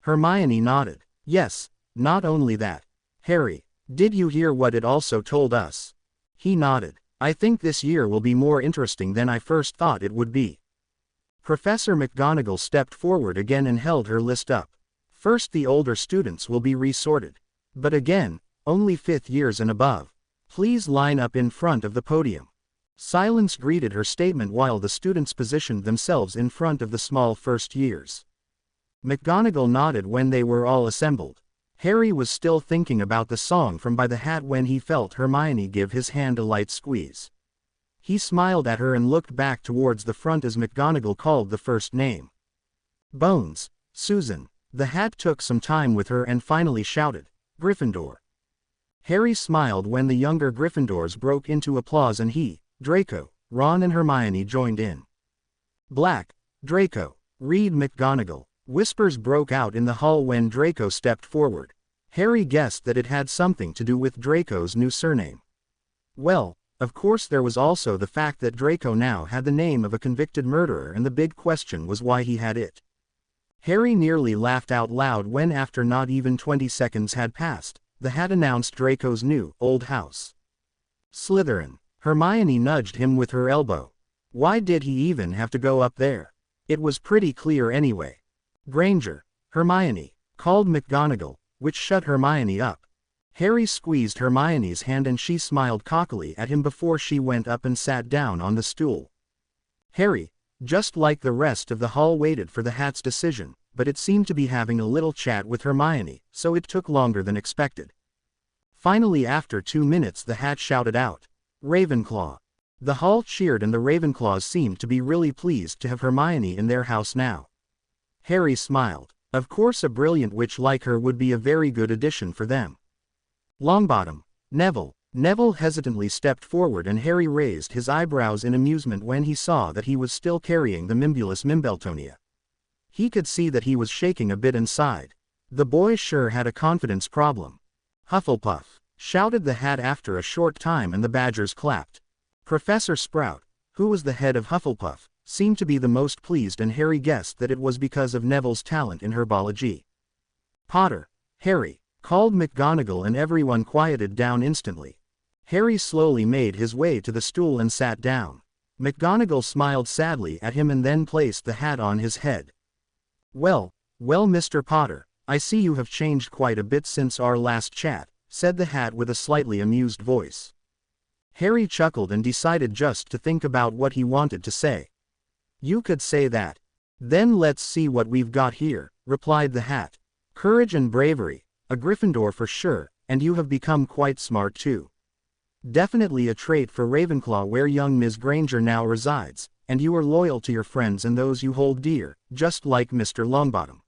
Hermione nodded. "Yes, not only that. Harry, did you hear what it also told us?" He nodded. "I think this year will be more interesting than I first thought it would be." Professor McGonagall stepped forward again and held her list up. "First, the older students will be resorted. But again, only 5th years and above. Please line up in front of the podium." Silence greeted her statement while the students positioned themselves in front of the small first years. McGonagall nodded when they were all assembled. Harry was still thinking about the song from By the Hat when he felt Hermione give his hand a light squeeze. He smiled at her and looked back towards the front as McGonagall called the first name. "Bones, Susan." The hat took some time with her and finally shouted, "Gryffindor." Harry smiled when the younger Gryffindors broke into applause and he, Draco, Ron and Hermione joined in. "Black, Draco, read McGonagall." Whispers broke out in the hall when Draco stepped forward. Harry guessed that it had something to do with Draco's new surname. Well, of course there was also the fact that Draco now had the name of a convicted murderer and the big question was why he had it. Harry nearly laughed out loud when after not even 20 seconds had passed, the hat announced Draco's new, old house. "Slytherin." Hermione nudged him with her elbow. Why did he even have to go up there? It was pretty clear anyway. "Granger." "Hermione," called McGonagall, which shut Hermione up. Harry squeezed Hermione's hand and she smiled cockily at him before she went up and sat down on the stool. "Harry, Just like the rest of the hall waited for the hat's decision, but it seemed to be having a little chat with Hermione, so it took longer than expected. Finally, after 2 minutes, the hat shouted out, "Ravenclaw." The hall cheered and the Ravenclaws seemed to be really pleased to have Hermione in their house now. Harry smiled. Of course, a brilliant witch like her would be a very good addition for them. Longbottom. Neville. Neville hesitantly stepped forward and Harry raised his eyebrows in amusement when he saw that he was still carrying the Mimbulus Mimbeltonia. He could see that he was shaking a bit inside. The boy sure had a confidence problem. Hufflepuff, shouted the hat after a short time, and the Badgers clapped. Professor Sprout, who was the head of Hufflepuff, seemed to be the most pleased, and Harry guessed that it was because of Neville's talent in herbology. Potter, Harry, called McGonagall, and everyone quieted down instantly. Harry slowly made his way to the stool and sat down. McGonagall smiled sadly at him and then placed the hat on his head. Well, Mr. Potter, I see you have changed quite a bit since our last chat," said the hat with a slightly amused voice. Harry chuckled and decided just to think about what he wanted to say. "You could say that. Then let's see what we've got here," replied the hat. "Courage and bravery, a Gryffindor for sure, and you have become quite smart too. Definitely a trait for Ravenclaw, where young Ms. Granger now resides, and you are loyal to your friends and those you hold dear, just like Mr. Longbottom.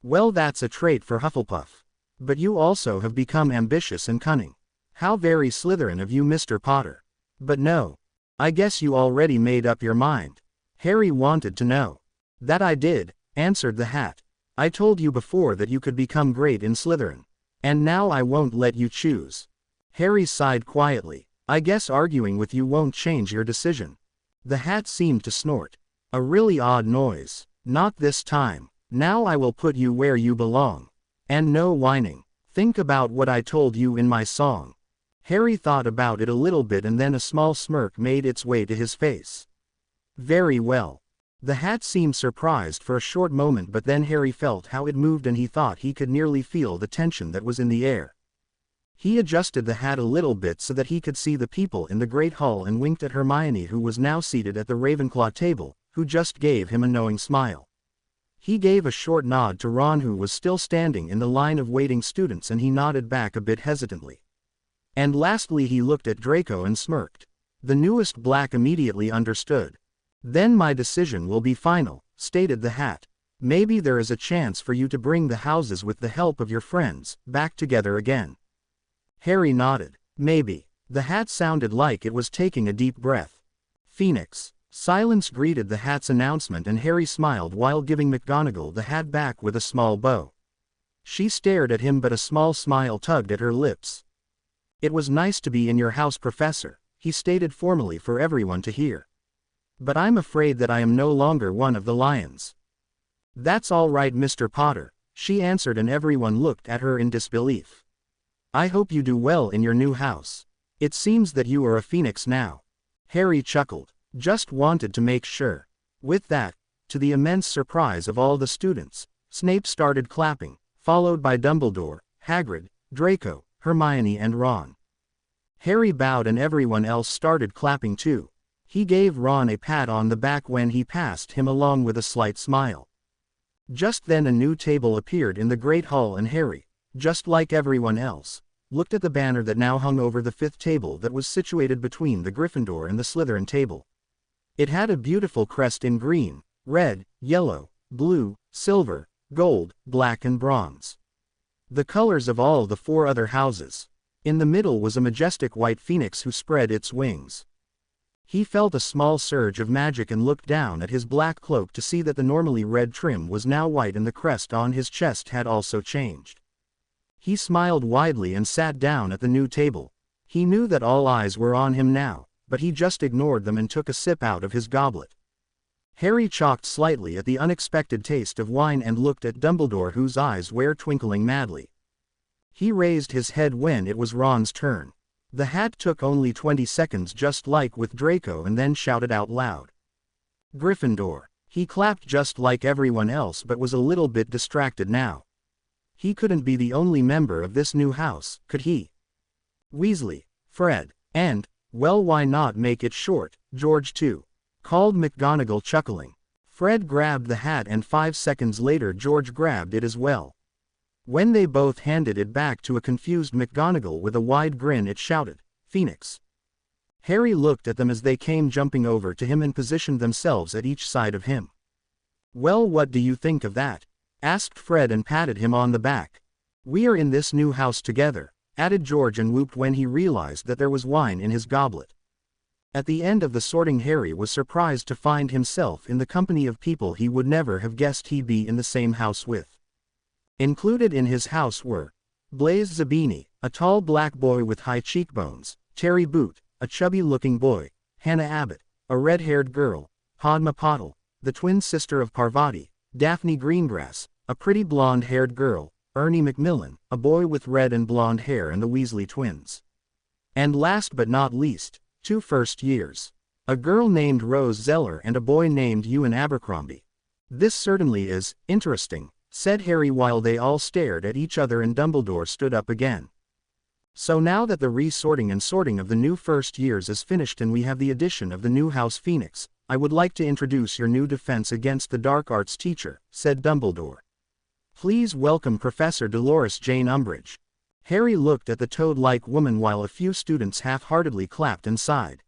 Well, that's a trait for Hufflepuff. But you also have become ambitious and cunning. How very Slytherin of you, Mr. Potter. But no. I guess you already made up your mind." Harry wanted to know. "That I did," answered the hat. "I told you before that you could become great in Slytherin. And now I won't let you choose." Harry sighed quietly. "I guess arguing with you won't change your decision." The hat seemed to snort. "A really odd noise. Not this time. Now I will put you where you belong. And no whining. Think about what I told you in my song." Harry thought about it a little bit, and then a small smirk made its way to his face. "Very well." The hat seemed surprised for a short moment, but then Harry felt how it moved and he thought he could nearly feel the tension that was in the air. He adjusted the hat a little bit so that he could see the people in the Great Hall and winked at Hermione, who was now seated at the Ravenclaw table, who just gave him a knowing smile. He gave a short nod to Ron, who was still standing in the line of waiting students, and he nodded back a bit hesitantly. And lastly he looked at Draco and smirked. The newest Black immediately understood. "Then my decision will be final," stated the hat. "Maybe there is a chance for you to bring the houses, with the help of your friends, back together again." Harry nodded. "Maybe." The hat sounded like it was taking a deep breath. "Phoenix." Silence greeted the hat's announcement, and Harry smiled while giving McGonagall the hat back with a small bow. She stared at him, but a small smile tugged at her lips. "It was nice to be in your house, Professor," he stated formally for everyone to hear. "But I'm afraid that I am no longer one of the lions." "That's all right, Mr. Potter," she answered, and everyone looked at her in disbelief. "I hope you do well in your new house. It seems that you are a phoenix now." Harry chuckled. "Just wanted to make sure." With that, to the immense surprise of all the students, Snape started clapping, followed by Dumbledore, Hagrid, Draco, Hermione and Ron. Harry bowed and everyone else started clapping too. He gave Ron a pat on the back when he passed him, along with a slight smile. Just then a new table appeared in the Great Hall, and Harry, just like everyone else, looked at the banner that now hung over the fifth table that was situated between the Gryffindor and the Slytherin table. It had a beautiful crest in green, red, yellow, blue, silver, gold, black and bronze. The colors of all the 4 other houses. In the middle was a majestic white phoenix who spread its wings. He felt a small surge of magic and looked down at his black cloak to see that the normally red trim was now white, and the crest on his chest had also changed. He smiled widely and sat down at the new table. He knew that all eyes were on him now, but he just ignored them and took a sip out of his goblet. Harry chocked slightly at the unexpected taste of wine and looked at Dumbledore, whose eyes were twinkling madly. He raised his head when it was Ron's turn. The hat took only 20 seconds, just like with Draco, and then shouted out loud, "Gryffindor." He clapped just like everyone else, but was a little bit distracted now. He couldn't be the only member of this new house, could he? Weasley, Fred, and, well, why not make it short, George too? called McGonagall, chuckling. Fred grabbed the hat and 5 seconds later George grabbed it as well. When they both handed it back to a confused McGonagall with a wide grin, it shouted, "Phoenix." Harry looked at them as they came jumping over to him and positioned themselves at each side of him. "Well, what do you think of that?" asked Fred and patted him on the back. "We are in this new house together," added George, and whooped when he realized that there was wine in his goblet. At the end of the sorting, Harry was surprised to find himself in the company of people he would never have guessed he'd be in the same house with. Included in his house were Blaise Zabini, a tall black boy with high cheekbones, Terry Boot, a chubby-looking boy, Hannah Abbott, a red-haired girl, Padma Patil, the twin sister of Parvati, Daphne Greengrass, a pretty blonde-haired girl, Ernie Macmillan, a boy with red and blonde hair, and the Weasley twins. And last but not least, 2 first years. A girl named Rose Zeller and a boy named Ewan Abercrombie. "This certainly is interesting," said Harry while they all stared at each other, and Dumbledore stood up again. "So now that the re-sorting and sorting of the new first years is finished and we have the addition of the new House Phoenix, I would like to introduce your new Defense Against the Dark Arts teacher," said Dumbledore. "Please welcome Professor Dolores Jane Umbridge." Harry looked at the toad-like woman while a few students half-heartedly clapped and sighed.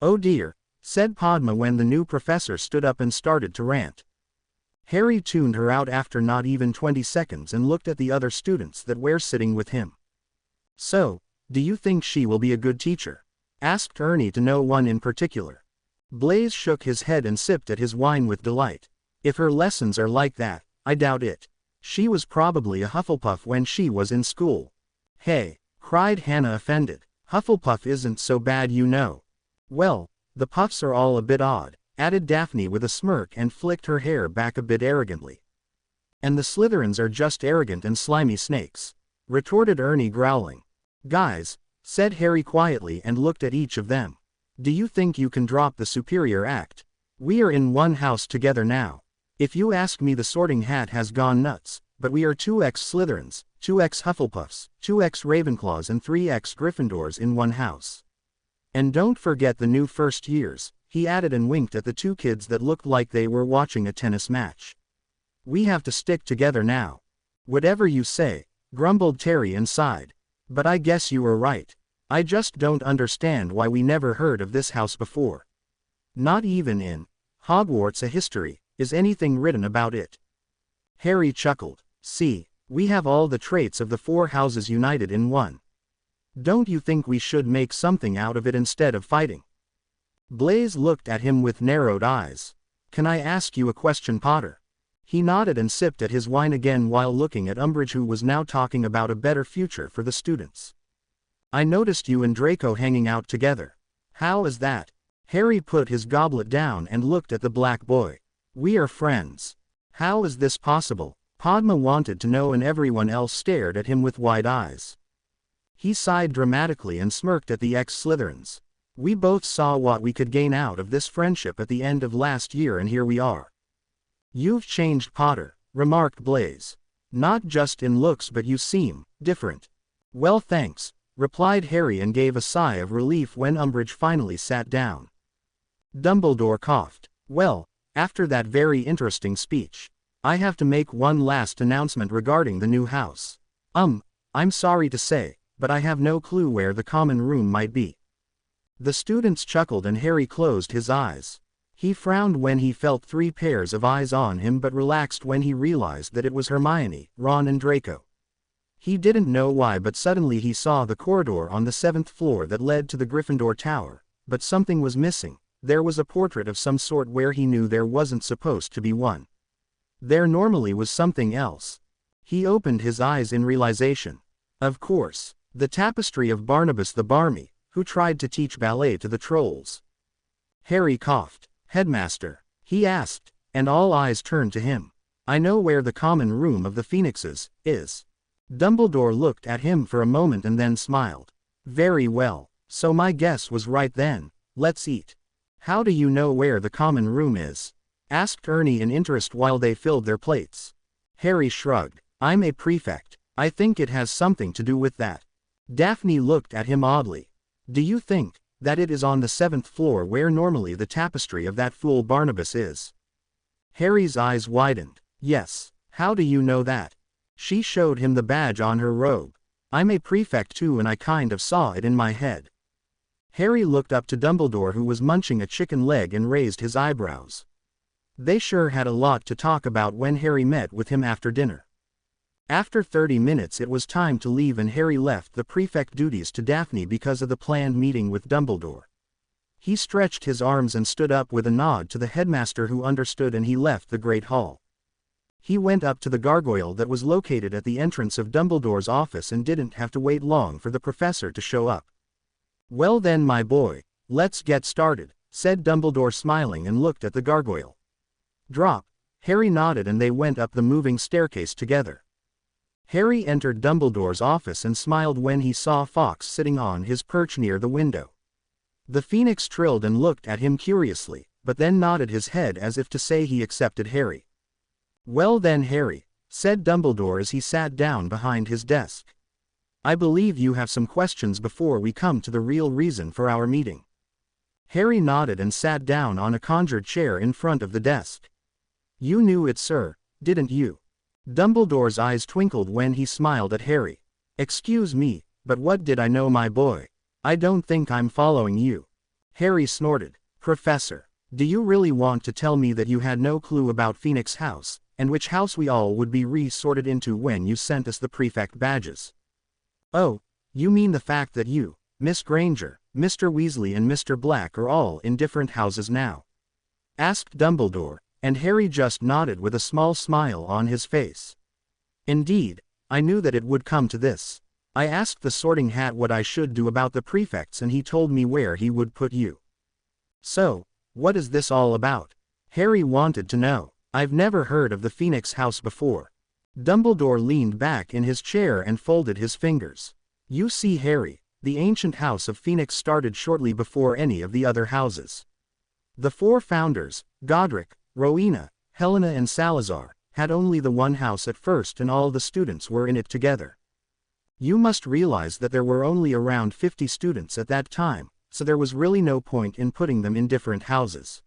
"Oh dear," said Padma when the new professor stood up and started to rant. Harry tuned her out after not even 20 seconds and looked at the other students that were sitting with him. "So, do you think she will be a good teacher?" asked Ernie to no one in particular. Blaise shook his head and sipped at his wine with delight. "If her lessons are like that, I doubt it. She was probably a Hufflepuff when she was in school." "Hey," cried Hannah, offended. "Hufflepuff isn't so bad, you know." "Well, the Puffs are all a bit odd," added Daphne with a smirk and flicked her hair back a bit arrogantly. "And the Slytherins are just arrogant and slimy snakes," retorted Ernie, growling. "Guys," said Harry quietly and looked at each of them. "Do you think you can drop the superior act? We are in one house together now. If you ask me, the Sorting Hat has gone nuts, but we are 2 ex-Slytherins, 2 ex-Hufflepuffs, 2 ex-Ravenclaws and 3 ex-Gryffindors in one house. And don't forget the new first years," he added and winked at the 2 kids that looked like they were watching a tennis match. "We have to stick together now." "Whatever you say," grumbled Terry and sighed. "But I guess you were right. I just don't understand why we never heard of this house before. Not even in Hogwarts a history is anything written about it." Harry chuckled. "See, we have all the traits of the 4 houses united in one. Don't you think we should make something out of it instead of fighting?" Blaise looked at him with narrowed eyes. "Can I ask you a question, Potter?" He nodded and sipped at his wine again while looking at Umbridge, who was now talking about a better future for the students. "I noticed you and Draco hanging out together. How is that?" Harry put his goblet down and looked at the black boy. "We are friends." "How is this possible?" Padma wanted to know, and everyone else stared at him with wide eyes. He sighed dramatically and smirked at the ex-Slytherins. "We both saw what we could gain out of this friendship at the end of last year, and here we are." "You've changed, Potter," remarked Blaise. "Not just in looks, but you seem different." "Well, thanks," replied Harry and gave a sigh of relief when Umbridge finally sat down. Dumbledore coughed. "Well, after that very interesting speech, I have to make one last announcement regarding the new house. I'm sorry to say, but I have no clue where the common room might be." The students chuckled and Harry closed his eyes. He frowned when he felt 3 pairs of eyes on him, but relaxed when he realized that it was Hermione, Ron and Draco. He didn't know why, but suddenly he saw the corridor on the 7th floor that led to the Gryffindor Tower, but something was missing. There was a portrait of some sort where he knew there wasn't supposed to be one. There normally was something else. He opened his eyes in realization. Of course, the tapestry of Barnabas the Barmy, who tried to teach ballet to the trolls. Harry coughed. "Headmaster," he asked, and all eyes turned to him. "I know where the common room of the Phoenixes is." Dumbledore looked at him for a moment and then smiled. "Very well, so my guess was right then. Let's eat." "How do you know where the common room is?" asked Ernie in interest while they filled their plates. Harry shrugged. "I'm a prefect. I think it has something to do with that." Daphne looked at him oddly. "Do you think that it is on the 7th floor where normally the tapestry of that fool Barnabas is. Harry's eyes widened. Yes, how do you know that? She showed him the badge on her robe. I'm a prefect too and I kind of saw it in my head. Harry looked up to Dumbledore who was munching a chicken leg and raised his eyebrows. They sure had a lot to talk about when Harry met with him after dinner. After 30 minutes it was time to leave and Harry left the prefect duties to Daphne because of the planned meeting with Dumbledore. He stretched his arms and stood up with a nod to the headmaster who understood and he left the Great Hall. He went up to the gargoyle that was located at the entrance of Dumbledore's office and didn't have to wait long for the professor to show up. "Well then my boy, let's get started," said Dumbledore smiling and looked at the gargoyle. "Drop." Harry nodded and they went up the moving staircase together. Harry entered Dumbledore's office and smiled when he saw Fawkes sitting on his perch near the window. The Phoenix trilled and looked at him curiously, but then nodded his head as if to say he accepted Harry. "Well then Harry," said Dumbledore as he sat down behind his desk. "I believe you have some questions before we come to the real reason for our meeting." Harry nodded and sat down on a conjured chair in front of the desk. "You knew it, sir, didn't you?" Dumbledore's eyes twinkled when he smiled at Harry. "Excuse me, but what did I know, my boy? I don't think I'm following you." Harry snorted. "Professor, do you really want to tell me that you had no clue about Phoenix House, and which house we all would be re-sorted into when you sent us the prefect badges?" "Oh, you mean the fact that you, Miss Granger, Mr. Weasley and Mr. Black are all in different houses now?" asked Dumbledore, and Harry just nodded with a small smile on his face. "Indeed, I knew that it would come to this. I asked the Sorting Hat what I should do about the prefects and he told me where he would put you." "So, what is this all about?" Harry wanted to know. "I've never heard of the Phoenix House before." Dumbledore leaned back in his chair and folded his fingers. "You see Harry, the ancient House of Phoenix started shortly before any of the other houses. The four founders, Godric, Rowena, Helena and Salazar, had only the one house at first and all the students were in it together. You must realize that there were only around 50 students at that time, so there was really no point in putting them in different houses.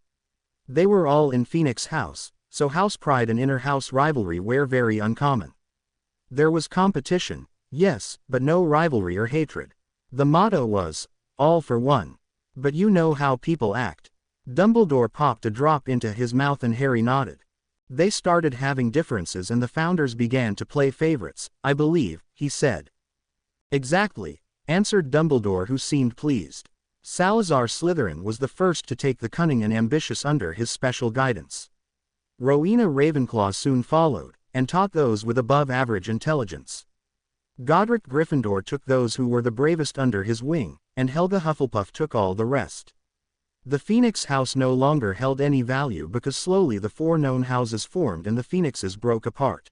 They were all in Phoenix House, so house pride and inter-house rivalry were very uncommon. There was competition, yes, but no rivalry or hatred. The motto was, all for one. But you know how people act." Dumbledore popped a drop into his mouth and Harry nodded. "They started having differences and the founders began to play favorites, I believe," he said. "Exactly," answered Dumbledore who seemed pleased. "Salazar Slytherin was the first to take the cunning and ambitious under his special guidance. Rowena Ravenclaw soon followed, and taught those with above-average intelligence. Godric Gryffindor took those who were the bravest under his wing, and Helga Hufflepuff took all the rest. The Phoenix House no longer held any value because slowly the four known houses formed and the Phoenixes broke apart."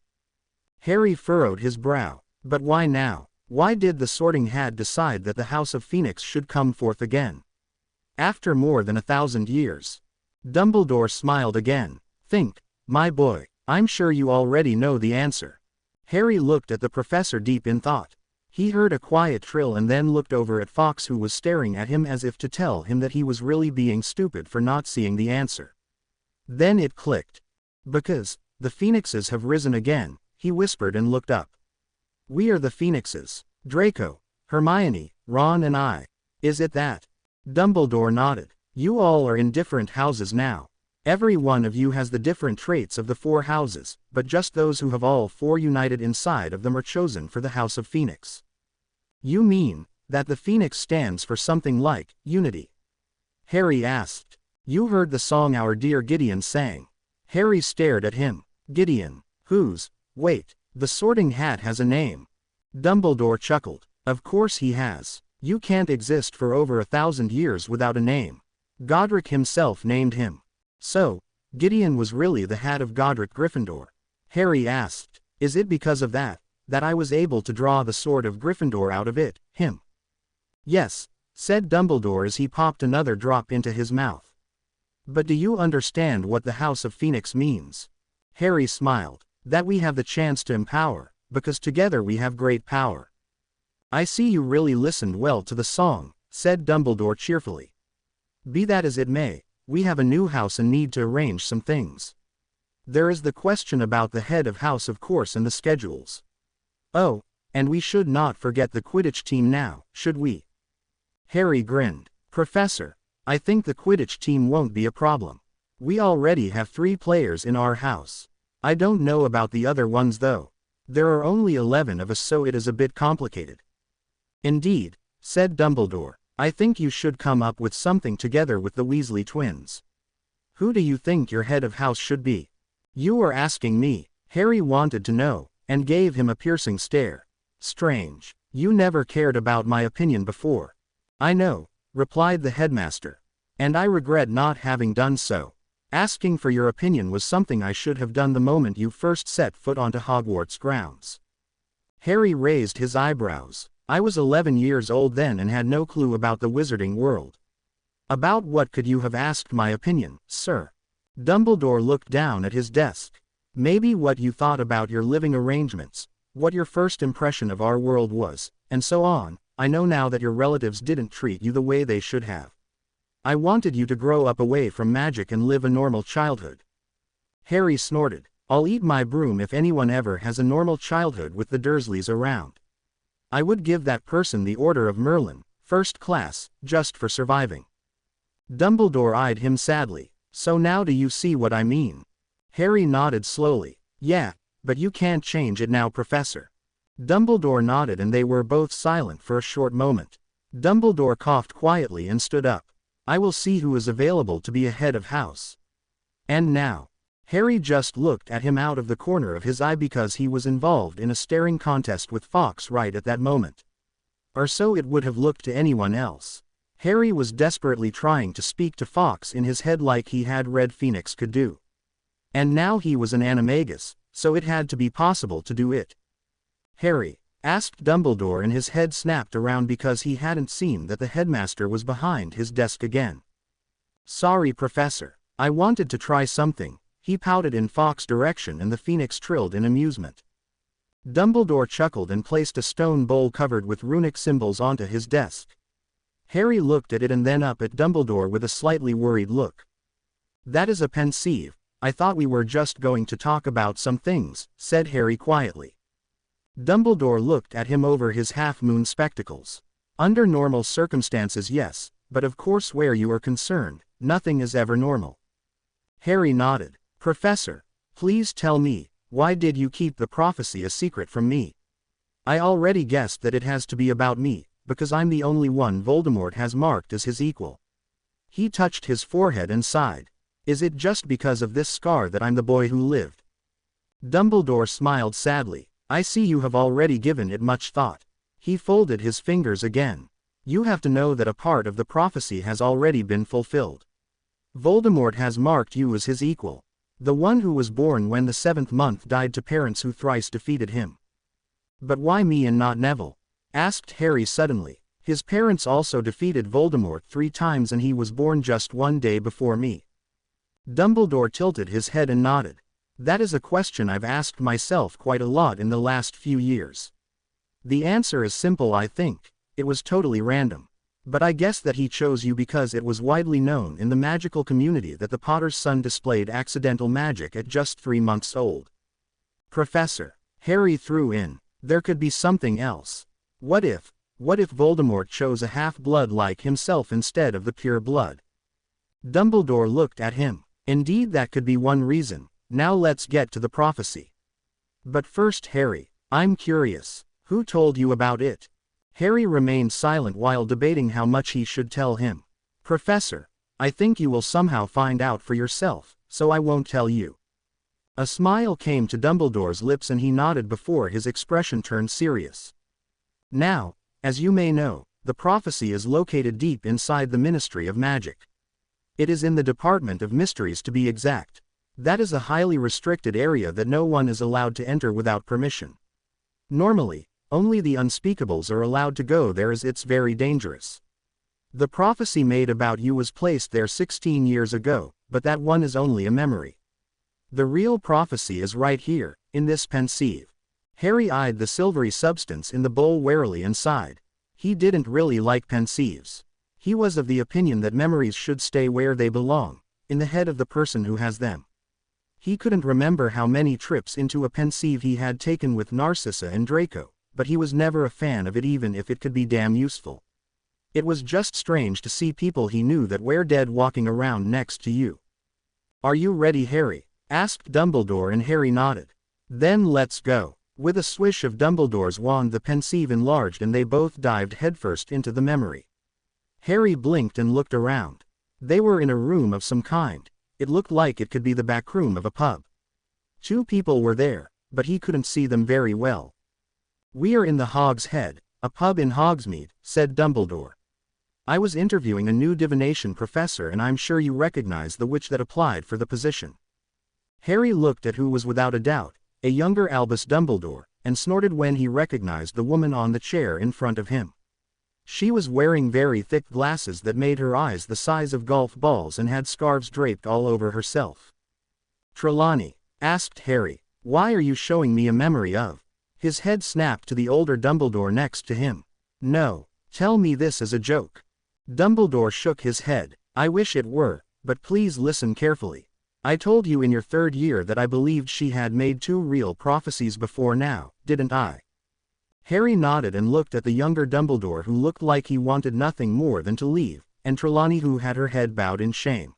Harry furrowed his brow. "But why now? Why did the Sorting Hat decide that the House of Phoenix should come forth again? After more than 1,000 years. Dumbledore smiled again. "Think, my boy, I'm sure you already know the answer." Harry looked at the professor deep in thought. He heard a quiet trill and then looked over at Fawkes who was staring at him as if to tell him that he was really being stupid for not seeing the answer. Then it clicked. "Because, the Phoenixes have risen again," he whispered and looked up. "We are the Phoenixes, Draco, Hermione, Ron and I. Is it that?" Dumbledore nodded. "You all are in different houses now. Every one of you has the different traits of the four houses, but just those who have all four united inside of them are chosen for the House of Phoenix." "You mean, that the Phoenix stands for something like, unity?" Harry asked. "You heard the song our dear Gideon sang." Harry stared at him. "Gideon? Who's? Wait, the Sorting Hat has a name." Dumbledore chuckled. "Of course he has. You can't exist for over 1,000 years without a name. Godric himself named him." "So, Gideon was really the hat of Godric Gryffindor?" Harry asked. "Is it because of that I was able to draw the sword of Gryffindor out of it, him?" "Yes," said Dumbledore as he popped another drop into his mouth. "But do you understand what the House of Phoenix means?" Harry smiled. "That we have the chance to empower, because together we have great power." "I see you really listened well to the song," said Dumbledore cheerfully. Be that as it may, we have a new house and need to arrange some things. There is the question about the head of house of course and the schedules. Oh, and we should not forget the Quidditch team now, should we? Harry grinned. Professor, I think the Quidditch team won't be a problem. We already have 3 players in our house. I don't know about the other ones though. There are only 11 of us, so it is a bit complicated. Indeed, said Dumbledore, I think you should come up with something together with the Weasley twins. Who do you think your head of house should be? You are asking me, Harry wanted to know, and gave him a piercing stare. Strange, you never cared about my opinion before. I know, replied the headmaster. And I regret not having done so. Asking for your opinion was something I should have done the moment you first set foot onto Hogwarts grounds. Harry raised his eyebrows. I was 11 years old then and had no clue about the wizarding world. About what could you have asked my opinion, sir? Dumbledore looked down at his desk. Maybe what you thought about your living arrangements, what your first impression of our world was, and so on. I know now that your relatives didn't treat you the way they should have. I wanted you to grow up away from magic and live a normal childhood. Harry snorted. I'll eat my broom if anyone ever has a normal childhood with the Dursleys around. I would give that person the Order of Merlin, first class, just for surviving. Dumbledore eyed him sadly. So now do you see what I mean? Harry nodded slowly. Yeah, but you can't change it now, Professor. Dumbledore nodded and they were both silent for a short moment. Dumbledore coughed quietly and stood up. I will see who is available to be a head of house. And now. Harry just looked at him out of the corner of his eye because he was involved in a staring contest with Fawkes right at that moment. Or so it would have looked to anyone else. Harry was desperately trying to speak to Fawkes in his head like he had Red Phoenix could do. And now he was an animagus, so it had to be possible to do it. Harry, asked Dumbledore, and his head snapped around because he hadn't seen that the headmaster was behind his desk again. Sorry, Professor. I wanted to try something. He pouted in Fawkes' direction and the Phoenix trilled in amusement. Dumbledore chuckled and placed a stone bowl covered with runic symbols onto his desk. Harry looked at it and then up at Dumbledore with a slightly worried look. That is a pensieve. I thought we were just going to talk about some things, said Harry quietly. Dumbledore looked at him over his half-moon spectacles. Under normal circumstances, yes, but of course where you are concerned, nothing is ever normal. Harry nodded. Professor, please tell me, why did you keep the prophecy a secret from me? I already guessed that it has to be about me, because I'm the only one Voldemort has marked as his equal. He touched his forehead and sighed. Is it just because of this scar that I'm the boy who lived? Dumbledore smiled sadly. I see you have already given it much thought. He folded his fingers again. You have to know that a part of the prophecy has already been fulfilled. Voldemort has marked you as his equal. The one who was born when the 7th month died to parents who thrice defeated him. But why me and not Neville? Asked Harry suddenly. His parents also defeated Voldemort 3 times and he was born just 1 day before me. Dumbledore tilted his head and nodded. That is a question I've asked myself quite a lot in the last few years. The answer is simple, I think. It was totally random. But I guess that he chose you because it was widely known in the magical community that the Potter's son displayed accidental magic at just 3 months old. Professor, Harry threw in, there could be something else. What if Voldemort chose a half-blood like himself instead of the pure blood? Dumbledore looked at him. Indeed, that could be one reason. Now let's get to the prophecy. But first, Harry, I'm curious. Who told you about it? Harry remained silent while debating how much he should tell him. Professor, I think you will somehow find out for yourself, so I won't tell you. A smile came to Dumbledore's lips and he nodded before his expression turned serious. Now, as you may know, the prophecy is located deep inside the Ministry of Magic. It is in the Department of Mysteries to be exact. That is a highly restricted area that no one is allowed to enter without permission. Normally, only the unspeakables are allowed to go there as it's very dangerous. The prophecy made about you was placed there 16 years ago, but that one is only a memory. The real prophecy is right here, in this pensieve. Harry eyed the silvery substance in the bowl warily and sighed. He didn't really like pensieves. He was of the opinion that memories should stay where they belong, in the head of the person who has them. He couldn't remember how many trips into a pensieve he had taken with Narcissa and Draco, but he was never a fan of it even if it could be damn useful. It was just strange to see people he knew that were dead walking around next to you. "Are you ready, Harry?" asked Dumbledore, and Harry nodded. "Then let's go." With a swish of Dumbledore's wand, the pensieve enlarged and they both dived headfirst into the memory. Harry blinked and looked around. They were in a room of some kind. It looked like it could be the back room of a pub. Two people were there, but he couldn't see them very well. "We are in the Hog's Head, a pub in Hogsmeade," said Dumbledore. "I was interviewing a new divination professor and I'm sure you recognize the witch that applied for the position." Harry looked at who was without a doubt a younger Albus Dumbledore, and snorted when he recognized the woman on the chair in front of him. She was wearing very thick glasses that made her eyes the size of golf balls and had scarves draped all over herself. "Trelawney," asked Harry, "why are you showing me a memory of?" His head snapped to the older Dumbledore next to him. "No, tell me this as a joke." Dumbledore shook his head. "I wish it were, but please listen carefully. I told you in your third year that I believed she had made 2 real prophecies before now, didn't I?" Harry nodded and looked at the younger Dumbledore, who looked like he wanted nothing more than to leave, and Trelawney, who had her head bowed in shame.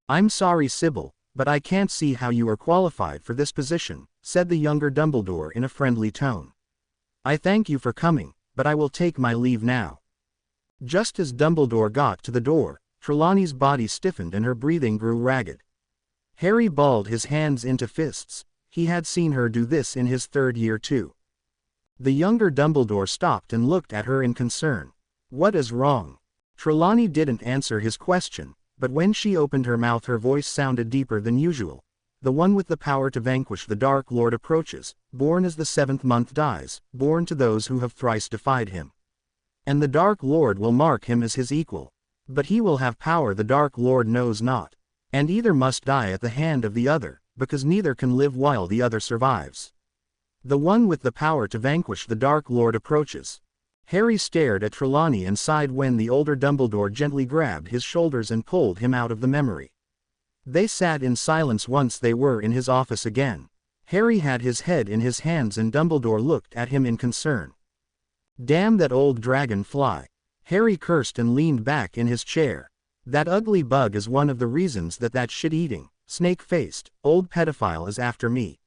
"I'm sorry, Sybil, but I can't see how you are qualified for this position," said the younger Dumbledore in a friendly tone. "I thank you for coming, but I will take my leave now." Just as Dumbledore got to the door, Trelawney's body stiffened and her breathing grew ragged. Harry balled his hands into fists. He had seen her do this in his third year too. The younger Dumbledore stopped and looked at her in concern. "What is wrong?" Trelawney didn't answer his question, but when she opened her mouth her voice sounded deeper than usual. "The one with the power to vanquish the Dark Lord approaches, born as the 7th month dies, born to those who have thrice defied him. And the Dark Lord will mark him as his equal. But he will have power the Dark Lord knows not. And either must die at the hand of the other, because neither can live while the other survives. The one with the power to vanquish the Dark Lord approaches." Harry stared at Trelawney and sighed when the older Dumbledore gently grabbed his shoulders and pulled him out of the memory. They sat in silence once they were in his office again. Harry had his head in his hands and Dumbledore looked at him in concern. "Damn that old dragon fly." Harry cursed and leaned back in his chair. "That ugly bug is one of the reasons that shit-eating, snake-faced, old pedophile is after me."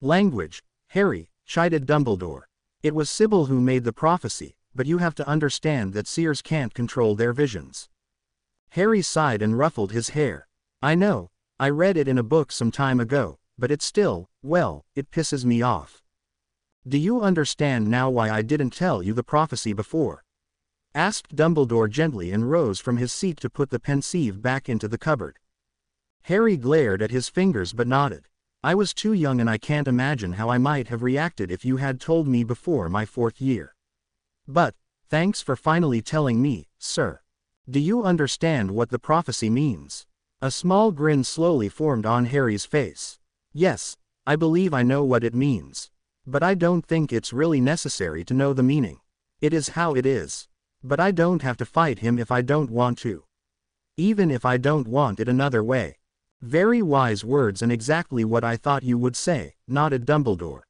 "Language, Harry," chided Dumbledore. "It was Sybil who made the prophecy, but you have to understand that seers can't control their visions." Harry sighed and ruffled his hair. "I know, I read it in a book some time ago, but it still, well, it pisses me off." "Do you understand now why I didn't tell you the prophecy before?" asked Dumbledore gently and rose from his seat to put the pensieve back into the cupboard. Harry glared at his fingers but nodded. "I was too young and I can't imagine how I might have reacted if you had told me before my 4th year. But, thanks for finally telling me, sir. Do you understand what the prophecy means?" A small grin slowly formed on Harry's face. "Yes, I believe I know what it means. But I don't think it's really necessary to know the meaning. It is how it is. But I don't have to fight him if I don't want to. Even if I don't want it another way." "Very wise words and exactly what I thought you would say," nodded Dumbledore.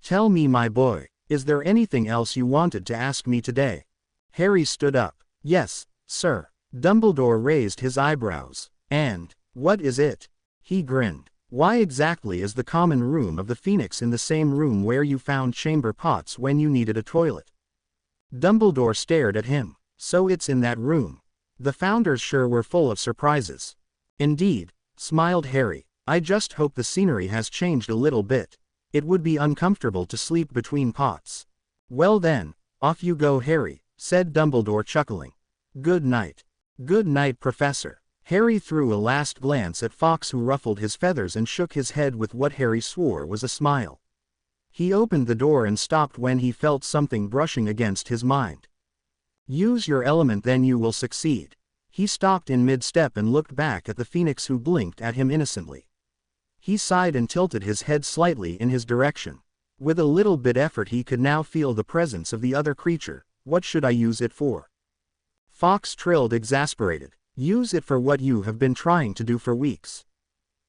"Tell me, my boy, is there anything else you wanted to ask me today?" Harry stood up. "Yes, sir." Dumbledore raised his eyebrows. "And, what is it?" He grinned. "Why exactly is the common room of the Phoenix in the same room where you found chamber pots when you needed a toilet?" Dumbledore stared at him. "So it's in that room. The founders sure were full of surprises." "Indeed," smiled Harry. "I just hope the scenery has changed a little bit. It would be uncomfortable to sleep between pots." "Well then, off you go, Harry," said Dumbledore, chuckling. "Good night." "Good night, Professor." Harry threw a last glance at Fawkes, who ruffled his feathers and shook his head with what Harry swore was a smile. He opened the door and stopped when he felt something brushing against his mind. "Use your element, then you will succeed." He stopped in mid-step and looked back at the Phoenix, who blinked at him innocently. He sighed and tilted his head slightly in his direction. With a little bit effort he could now feel the presence of the other creature. "What should I use it for?" Fox trilled, exasperated. Use it for what you have been trying to do for weeks.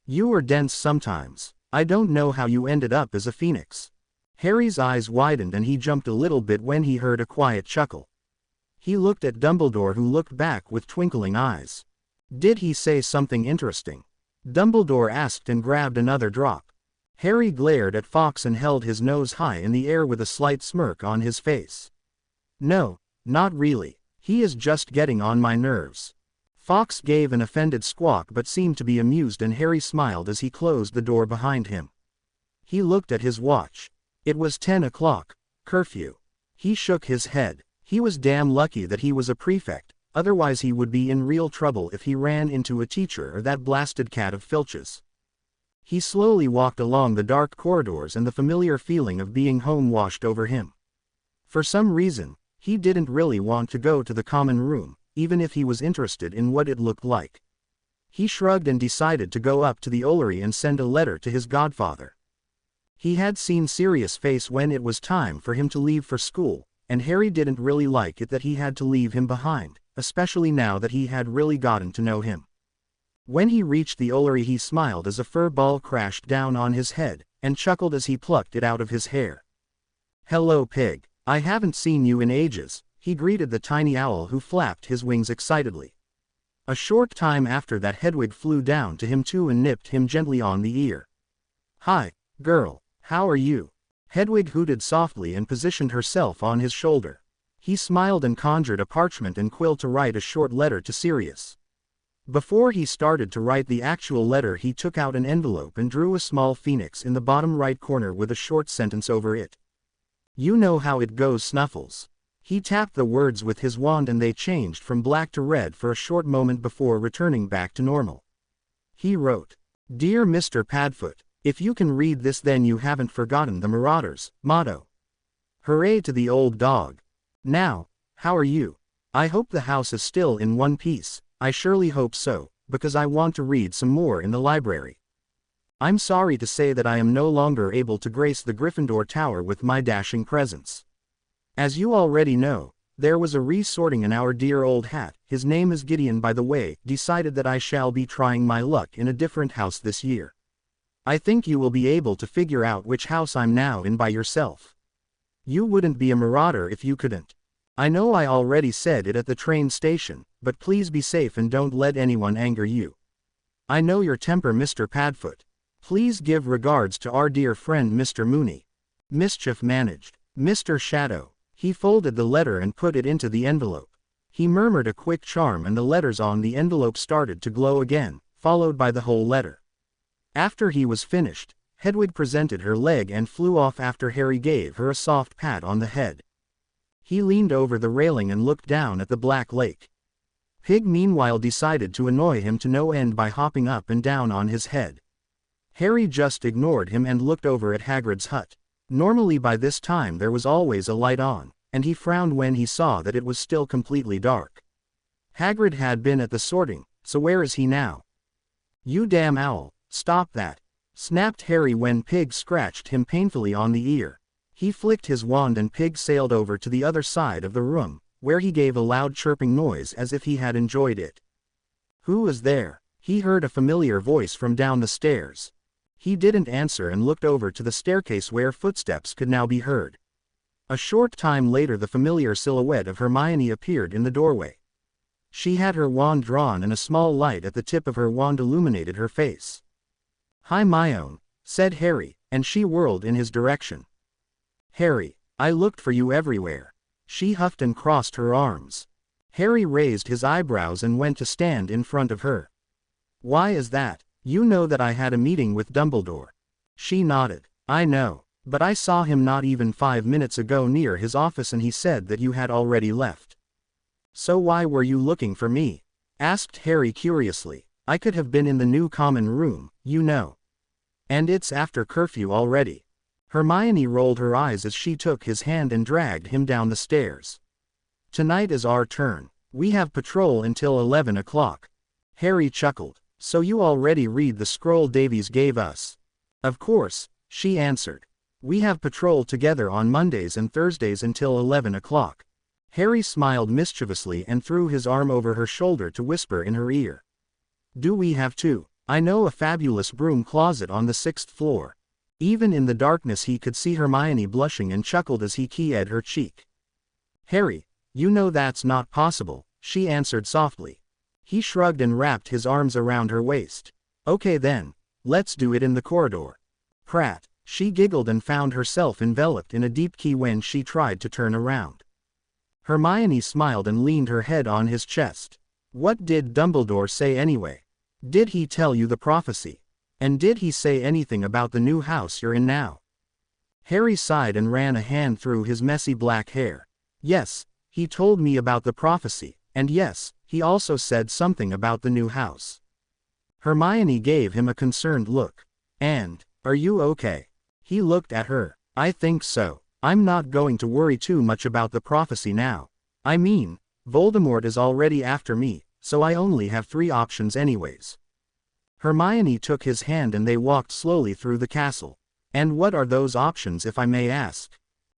You are dense sometimes. I don't know how you ended up as a phoenix. Harry's eyes widened and he jumped a little bit when he heard a quiet chuckle. He looked at Dumbledore, who looked back with twinkling eyes. Did he say something interesting? Dumbledore asked and grabbed another drop. Harry glared at Fox and held his nose high in the air with a slight smirk on his face. No, not really. He is just getting on my nerves. Fox gave an offended squawk but seemed to be amused, and Harry smiled as he closed the door behind him. He looked at his watch. It was 10 o'clock, curfew. He shook his head. He was damn lucky that he was a prefect, otherwise he would be in real trouble if he ran into a teacher or that blasted cat of Filch's. He slowly walked along the dark corridors and the familiar feeling of being home washed over him. For some reason, he didn't really want to go to the common room, even if he was interested in what it looked like. He shrugged and decided to go up to the Ollery and send a letter to his godfather. He had seen Sirius' face when it was time for him to leave for school, and Harry didn't really like it that he had to leave him behind, especially now that he had really gotten to know him. When he reached the Ollery, he smiled as a fur ball crashed down on his head, and chuckled as he plucked it out of his hair. Hello, Pig. I haven't seen you in ages, he greeted the tiny owl, who flapped his wings excitedly. A short time after that, Hedwig flew down to him too and nipped him gently on the ear. Hi, girl, how are you? Hedwig hooted softly and positioned herself on his shoulder. He smiled and conjured a parchment and quill to write a short letter to Sirius. Before he started to write the actual letter, he took out an envelope and drew a small phoenix in the bottom right corner with a short sentence over it. You know how it goes, Snuffles. He tapped the words with his wand and they changed from black to red for a short moment before returning back to normal. He wrote, Dear Mr. Padfoot, if you can read this then you haven't forgotten the Marauders' motto. Hooray to the old dog. Now, how are you? I hope the house is still in one piece. I surely hope so, because I want to read some more in the library. I'm sorry to say that I am no longer able to grace the Gryffindor Tower with my dashing presence. As you already know, there was a resorting and our dear old hat, his name is Gideon by the way, decided that I shall be trying my luck in a different house this year. I think you will be able to figure out which house I'm now in by yourself. You wouldn't be a marauder if you couldn't. I know I already said it at the train station, but please be safe and don't let anyone anger you. I know your temper, Mr. Padfoot. Please give regards to our dear friend Mr. Mooney. Mischief managed. Mr. Shadow. He folded the letter and put it into the envelope. He murmured a quick charm and the letters on the envelope started to glow again, followed by the whole letter. After he was finished, Hedwig presented her leg and flew off after Harry gave her a soft pat on the head. He leaned over the railing and looked down at the Black Lake. Pig meanwhile decided to annoy him to no end by hopping up and down on his head. Harry just ignored him and looked over at Hagrid's hut. Normally by this time there was always a light on, and he frowned when he saw that it was still completely dark. Hagrid had been at the sorting, so where is he now? You damn owl, stop that! Snapped Harry when Pig scratched him painfully on the ear. He flicked his wand and Pig sailed over to the other side of the room, where he gave a loud chirping noise as if he had enjoyed it. Who is there? He heard a familiar voice from down the stairs. He didn't answer and looked over to the staircase where footsteps could now be heard. A short time later the familiar silhouette of Hermione appeared in the doorway. She had her wand drawn and a small light at the tip of her wand illuminated her face. Hi Myone, said Harry, and she whirled in his direction. Harry, I looked for you everywhere. She huffed and crossed her arms. Harry raised his eyebrows and went to stand in front of her. Why is that? You know that I had a meeting with Dumbledore. She nodded. I know, but I saw him not even 5 minutes ago near his office and he said that you had already left. So why were you looking for me? Asked Harry curiously. I could have been in the new common room, you know. And it's after curfew already. Hermione rolled her eyes as she took his hand and dragged him down the stairs. Tonight is our turn. We have patrol until 11 o'clock. Harry chuckled. So you already read the scroll Davies gave us? Of course, she answered. We have patrol together on Mondays and Thursdays until 11 o'clock. Harry smiled mischievously and threw his arm over her shoulder to whisper in her ear. Do we have to? I know a fabulous broom closet on the 6th floor. Even in the darkness he could see Hermione blushing and chuckled as he kissed her cheek. Harry, you know that's not possible, she answered softly. He shrugged and wrapped his arms around her waist. Okay then, let's do it in the corridor. Prat, she giggled and found herself enveloped in a deep key when she tried to turn around. Hermione smiled and leaned her head on his chest. What did Dumbledore say anyway? Did he tell you the prophecy? And did he say anything about the new house you're in now? Harry sighed and ran a hand through his messy black hair. Yes, he told me about the prophecy, and yes, he also said something about the new house. Hermione gave him a concerned look. And, are you okay? He looked at her. I think so. I'm not going to worry too much about the prophecy now. I mean, Voldemort is already after me, so I only have 3 options anyways. Hermione took his hand and they walked slowly through the castle. And what are those options if I may ask?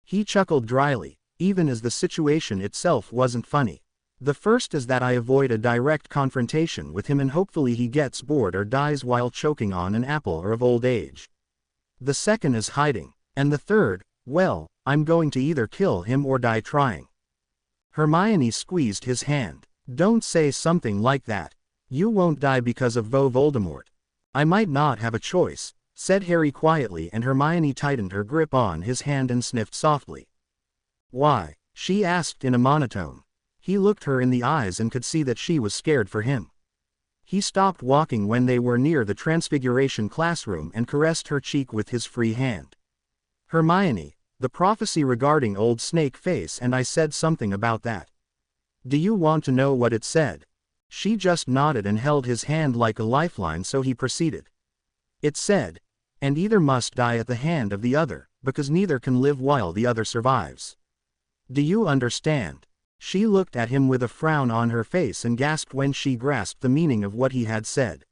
He chuckled dryly, even as the situation itself wasn't funny. The first is that I avoid a direct confrontation with him and hopefully he gets bored or dies while choking on an apple or of old age. The second is hiding. And the third, well, I'm going to either kill him or die trying. Hermione squeezed his hand. Don't say something like that. You won't die because of Voldemort. I might not have a choice, said Harry quietly, and Hermione tightened her grip on his hand and sniffed softly. Why? She asked in a monotone. He looked her in the eyes and could see that she was scared for him. He stopped walking when they were near the Transfiguration classroom and caressed her cheek with his free hand. Hermione, the prophecy regarding old Snake Face, and I said something about that. Do you want to know what it said? She just nodded and held his hand like a lifeline, so he proceeded. It said, and either must die at the hand of the other, because neither can live while the other survives. Do you understand? She looked at him with a frown on her face and gasped when she grasped the meaning of what he had said.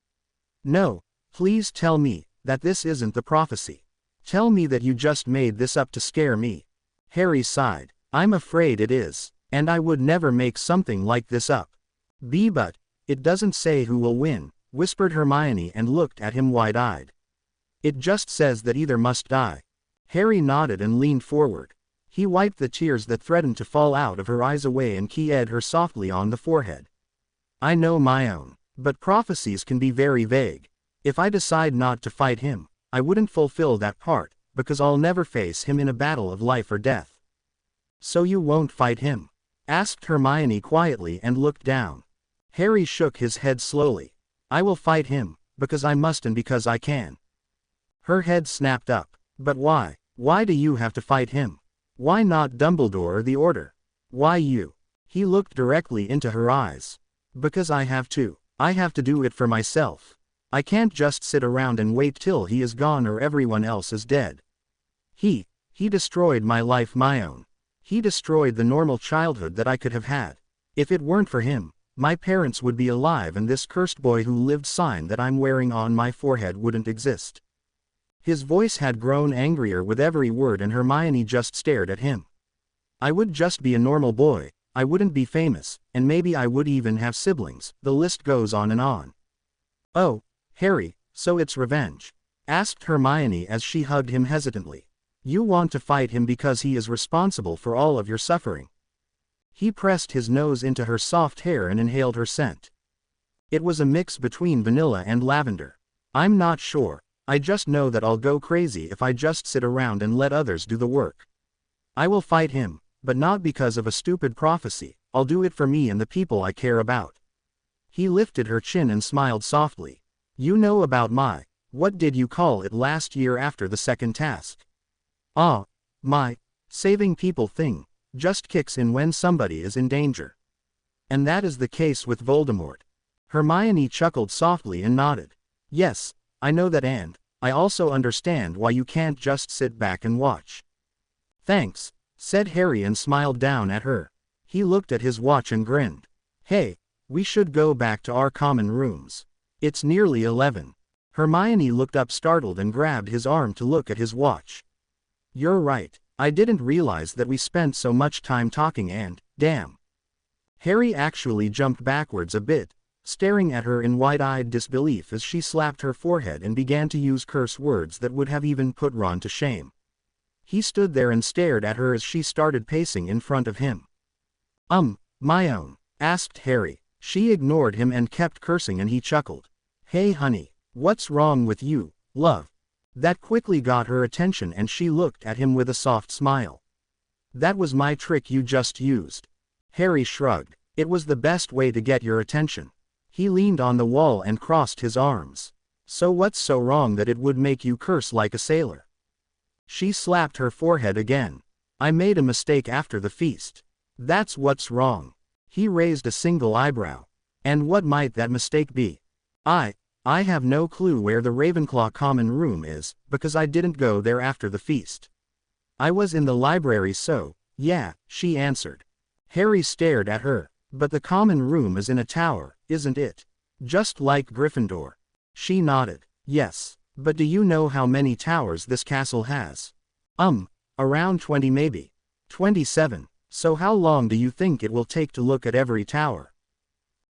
No, please tell me that this isn't the prophecy. Tell me that you just made this up to scare me. Harry sighed. I'm afraid it is, and I would never make something like this up. But it doesn't say who will win, whispered Hermione and looked at him wide-eyed. It just says that either must die. Harry nodded and leaned forward. He wiped the tears that threatened to fall out of her eyes away and kissed her softly on the forehead. I know my own, but prophecies can be very vague. If I decide not to fight him, I wouldn't fulfill that part, because I'll never face him in a battle of life or death. So you won't fight him? Asked Hermione quietly and looked down. Harry shook his head slowly. I will fight him, because I must and because I can. Her head snapped up. But why? Why do you have to fight him? Why not Dumbledore or the Order? Why you? He looked directly into her eyes. Because I have to. I have to do it for myself. I can't just sit around and wait till he is gone or everyone else is dead. He destroyed my life, my own. He destroyed the normal childhood that I could have had. If it weren't for him, my parents would be alive and this cursed boy who lived sign that I'm wearing on my forehead wouldn't exist. His voice had grown angrier with every word and Hermione just stared at him. I would just be a normal boy, I wouldn't be famous, and maybe I would even have siblings, the list goes on and on. Oh, Harry, so it's revenge? Asked Hermione as she hugged him hesitantly. You want to fight him because he is responsible for all of your suffering. He pressed his nose into her soft hair and inhaled her scent. It was a mix between vanilla and lavender. I'm not sure, I just know that I'll go crazy if I just sit around and let others do the work. I will fight him, but not because of a stupid prophecy, I'll do it for me and the people I care about. He lifted her chin and smiled softly. You know about my, what did you call it last year after the second task? Ah, my, saving people thing. Just kicks in when somebody is in danger. And that is the case with Voldemort. Hermione chuckled softly and nodded. Yes, I know that, and I also understand why you can't just sit back and watch. Thanks, said Harry and smiled down at her. He looked at his watch and grinned. Hey, we should go back to our common rooms. It's nearly 11. Hermione looked up startled and grabbed his arm to look at his watch. You're right. I didn't realize that we spent so much time talking and Damn. Harry actually jumped backwards a bit, staring at her in wide-eyed disbelief as she slapped her forehead and began to use curse words that would have even put Ron to shame. He stood there and stared at her as she started pacing in front of him. My own?" asked Harry. She ignored him and kept cursing, and he chuckled. "Hey honey, what's wrong with you, love?" That quickly got her attention and she looked at him with a soft smile. "That was my trick you just used." Harry shrugged. "It was the best way to get your attention." He leaned on the wall and crossed his arms. "So what's so wrong that it would make you curse like a sailor?" She slapped her forehead again. "I made a mistake after the feast. That's what's wrong." He raised a single eyebrow. "And what might that mistake be?" I have no clue where the Ravenclaw common room is, because I didn't go there after the feast. I was in the library, so, yeah," she answered. Harry stared at her. "But the common room is in a tower, isn't it? Just like Gryffindor." She nodded. "Yes. But do you know how many towers this castle has?" Around 20 maybe. 27. So how long do you think it will take to look at every tower?"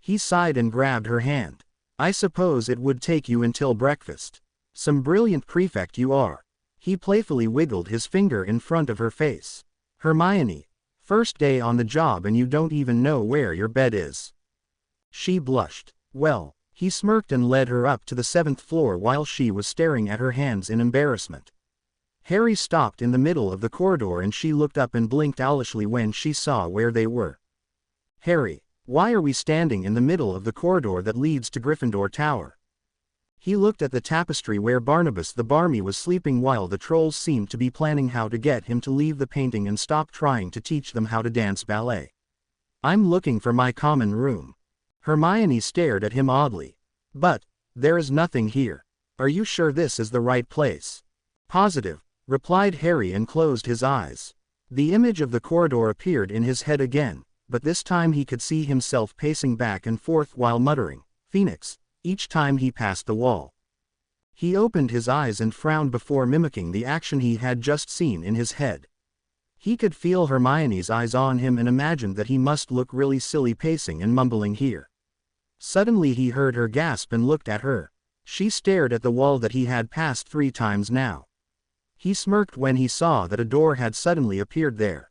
He sighed and grabbed her hand. "I suppose it would take you until breakfast. Some brilliant prefect you are." He playfully wiggled his finger in front of her face. "Hermione, first day on the job and you don't even know where your bed is." She blushed. "Well," he smirked and led her up to the 7th floor while she was staring at her hands in embarrassment. Harry stopped in the middle of the corridor and she looked up and blinked owlishly when she saw where they were. "Harry, why are we standing in the middle of the corridor that leads to Gryffindor Tower?" He looked at the tapestry where Barnabas the Barmy was sleeping while the trolls seemed to be planning how to get him to leave the painting and stop trying to teach them how to dance ballet. "I'm looking for my common room." Hermione stared at him oddly. "But there is nothing here. Are you sure this is the right place?" "Positive," replied Harry and closed his eyes. The image of the corridor appeared in his head again, but this time he could see himself pacing back and forth while muttering, "Phoenix," each time he passed the wall. He opened his eyes and frowned before mimicking the action he had just seen in his head. He could feel Hermione's eyes on him and imagined that he must look really silly pacing and mumbling here. Suddenly he heard her gasp and looked at her. She stared at the wall that he had passed 3 times now. He smirked when he saw that a door had suddenly appeared there.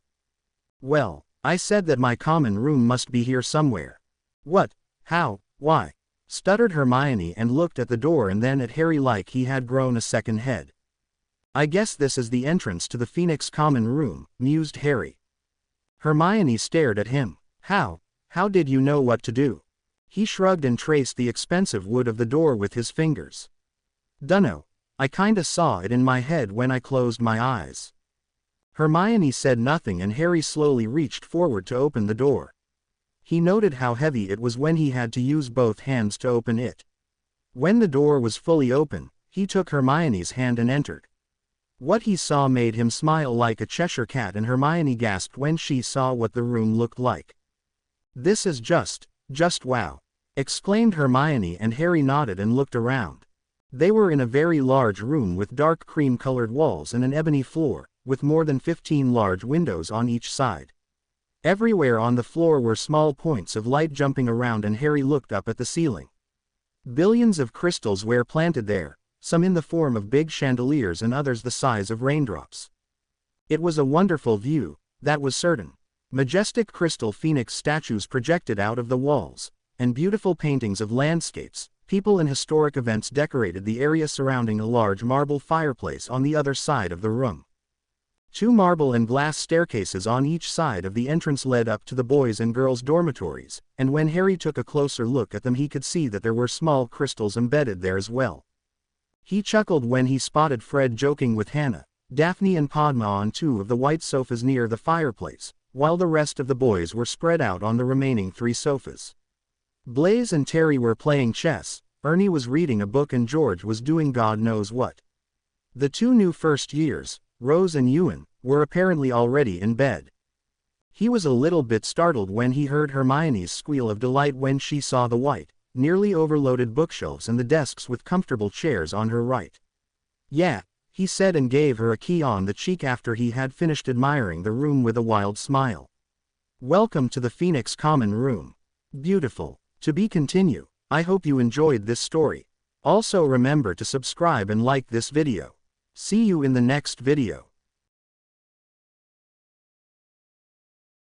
"Well, I said that my common room must be here somewhere." "What? How? Why?" stuttered Hermione and looked at the door and then at Harry like he had grown a second head. "I guess this is the entrance to the Phoenix common room," mused Harry. Hermione stared at him. How did you know what to do?" He shrugged and traced the expensive wood of the door with his fingers. "Dunno. I kinda saw it in my head when I closed my eyes." Hermione said nothing and Harry slowly reached forward to open the door. He noted how heavy it was when he had to use both hands to open it. When the door was fully open, he took Hermione's hand and entered. What he saw made him smile like a Cheshire cat and Hermione gasped when she saw what the room looked like. "This is just wow," exclaimed Hermione and Harry nodded and looked around. They were in a very large room with dark cream-colored walls and an ebony floor, with more than 15 large windows on each side. Everywhere on the floor were small points of light jumping around and Harry looked up at the ceiling. Billions of crystals were planted there, some in the form of big chandeliers and others the size of raindrops. It was a wonderful view, that was certain. Majestic crystal phoenix statues projected out of the walls, and beautiful paintings of landscapes, people and historic events decorated the area surrounding a large marble fireplace on the other side of the room. 2 marble and glass staircases on each side of the entrance led up to the boys' and girls' dormitories, and when Harry took a closer look at them he could see that there were small crystals embedded there as well. He chuckled when he spotted Fred joking with Hannah, Daphne and Padma on 2 of the white sofas near the fireplace, while the rest of the boys were spread out on the remaining 3 sofas. Blaise and Terry were playing chess, Ernie was reading a book and George was doing God knows what. The 2 new first years, Rose and Ewan, were apparently already in bed. He was a little bit startled when he heard Hermione's squeal of delight when she saw the white, nearly overloaded bookshelves and the desks with comfortable chairs on her right. "Yeah," he said and gave her a key on the cheek after he had finished admiring the room with a wild smile. Welcome to the Phoenix Common Room. Beautiful. To be continue. I hope you enjoyed this story. Also remember to subscribe and like this video. See you in the next video.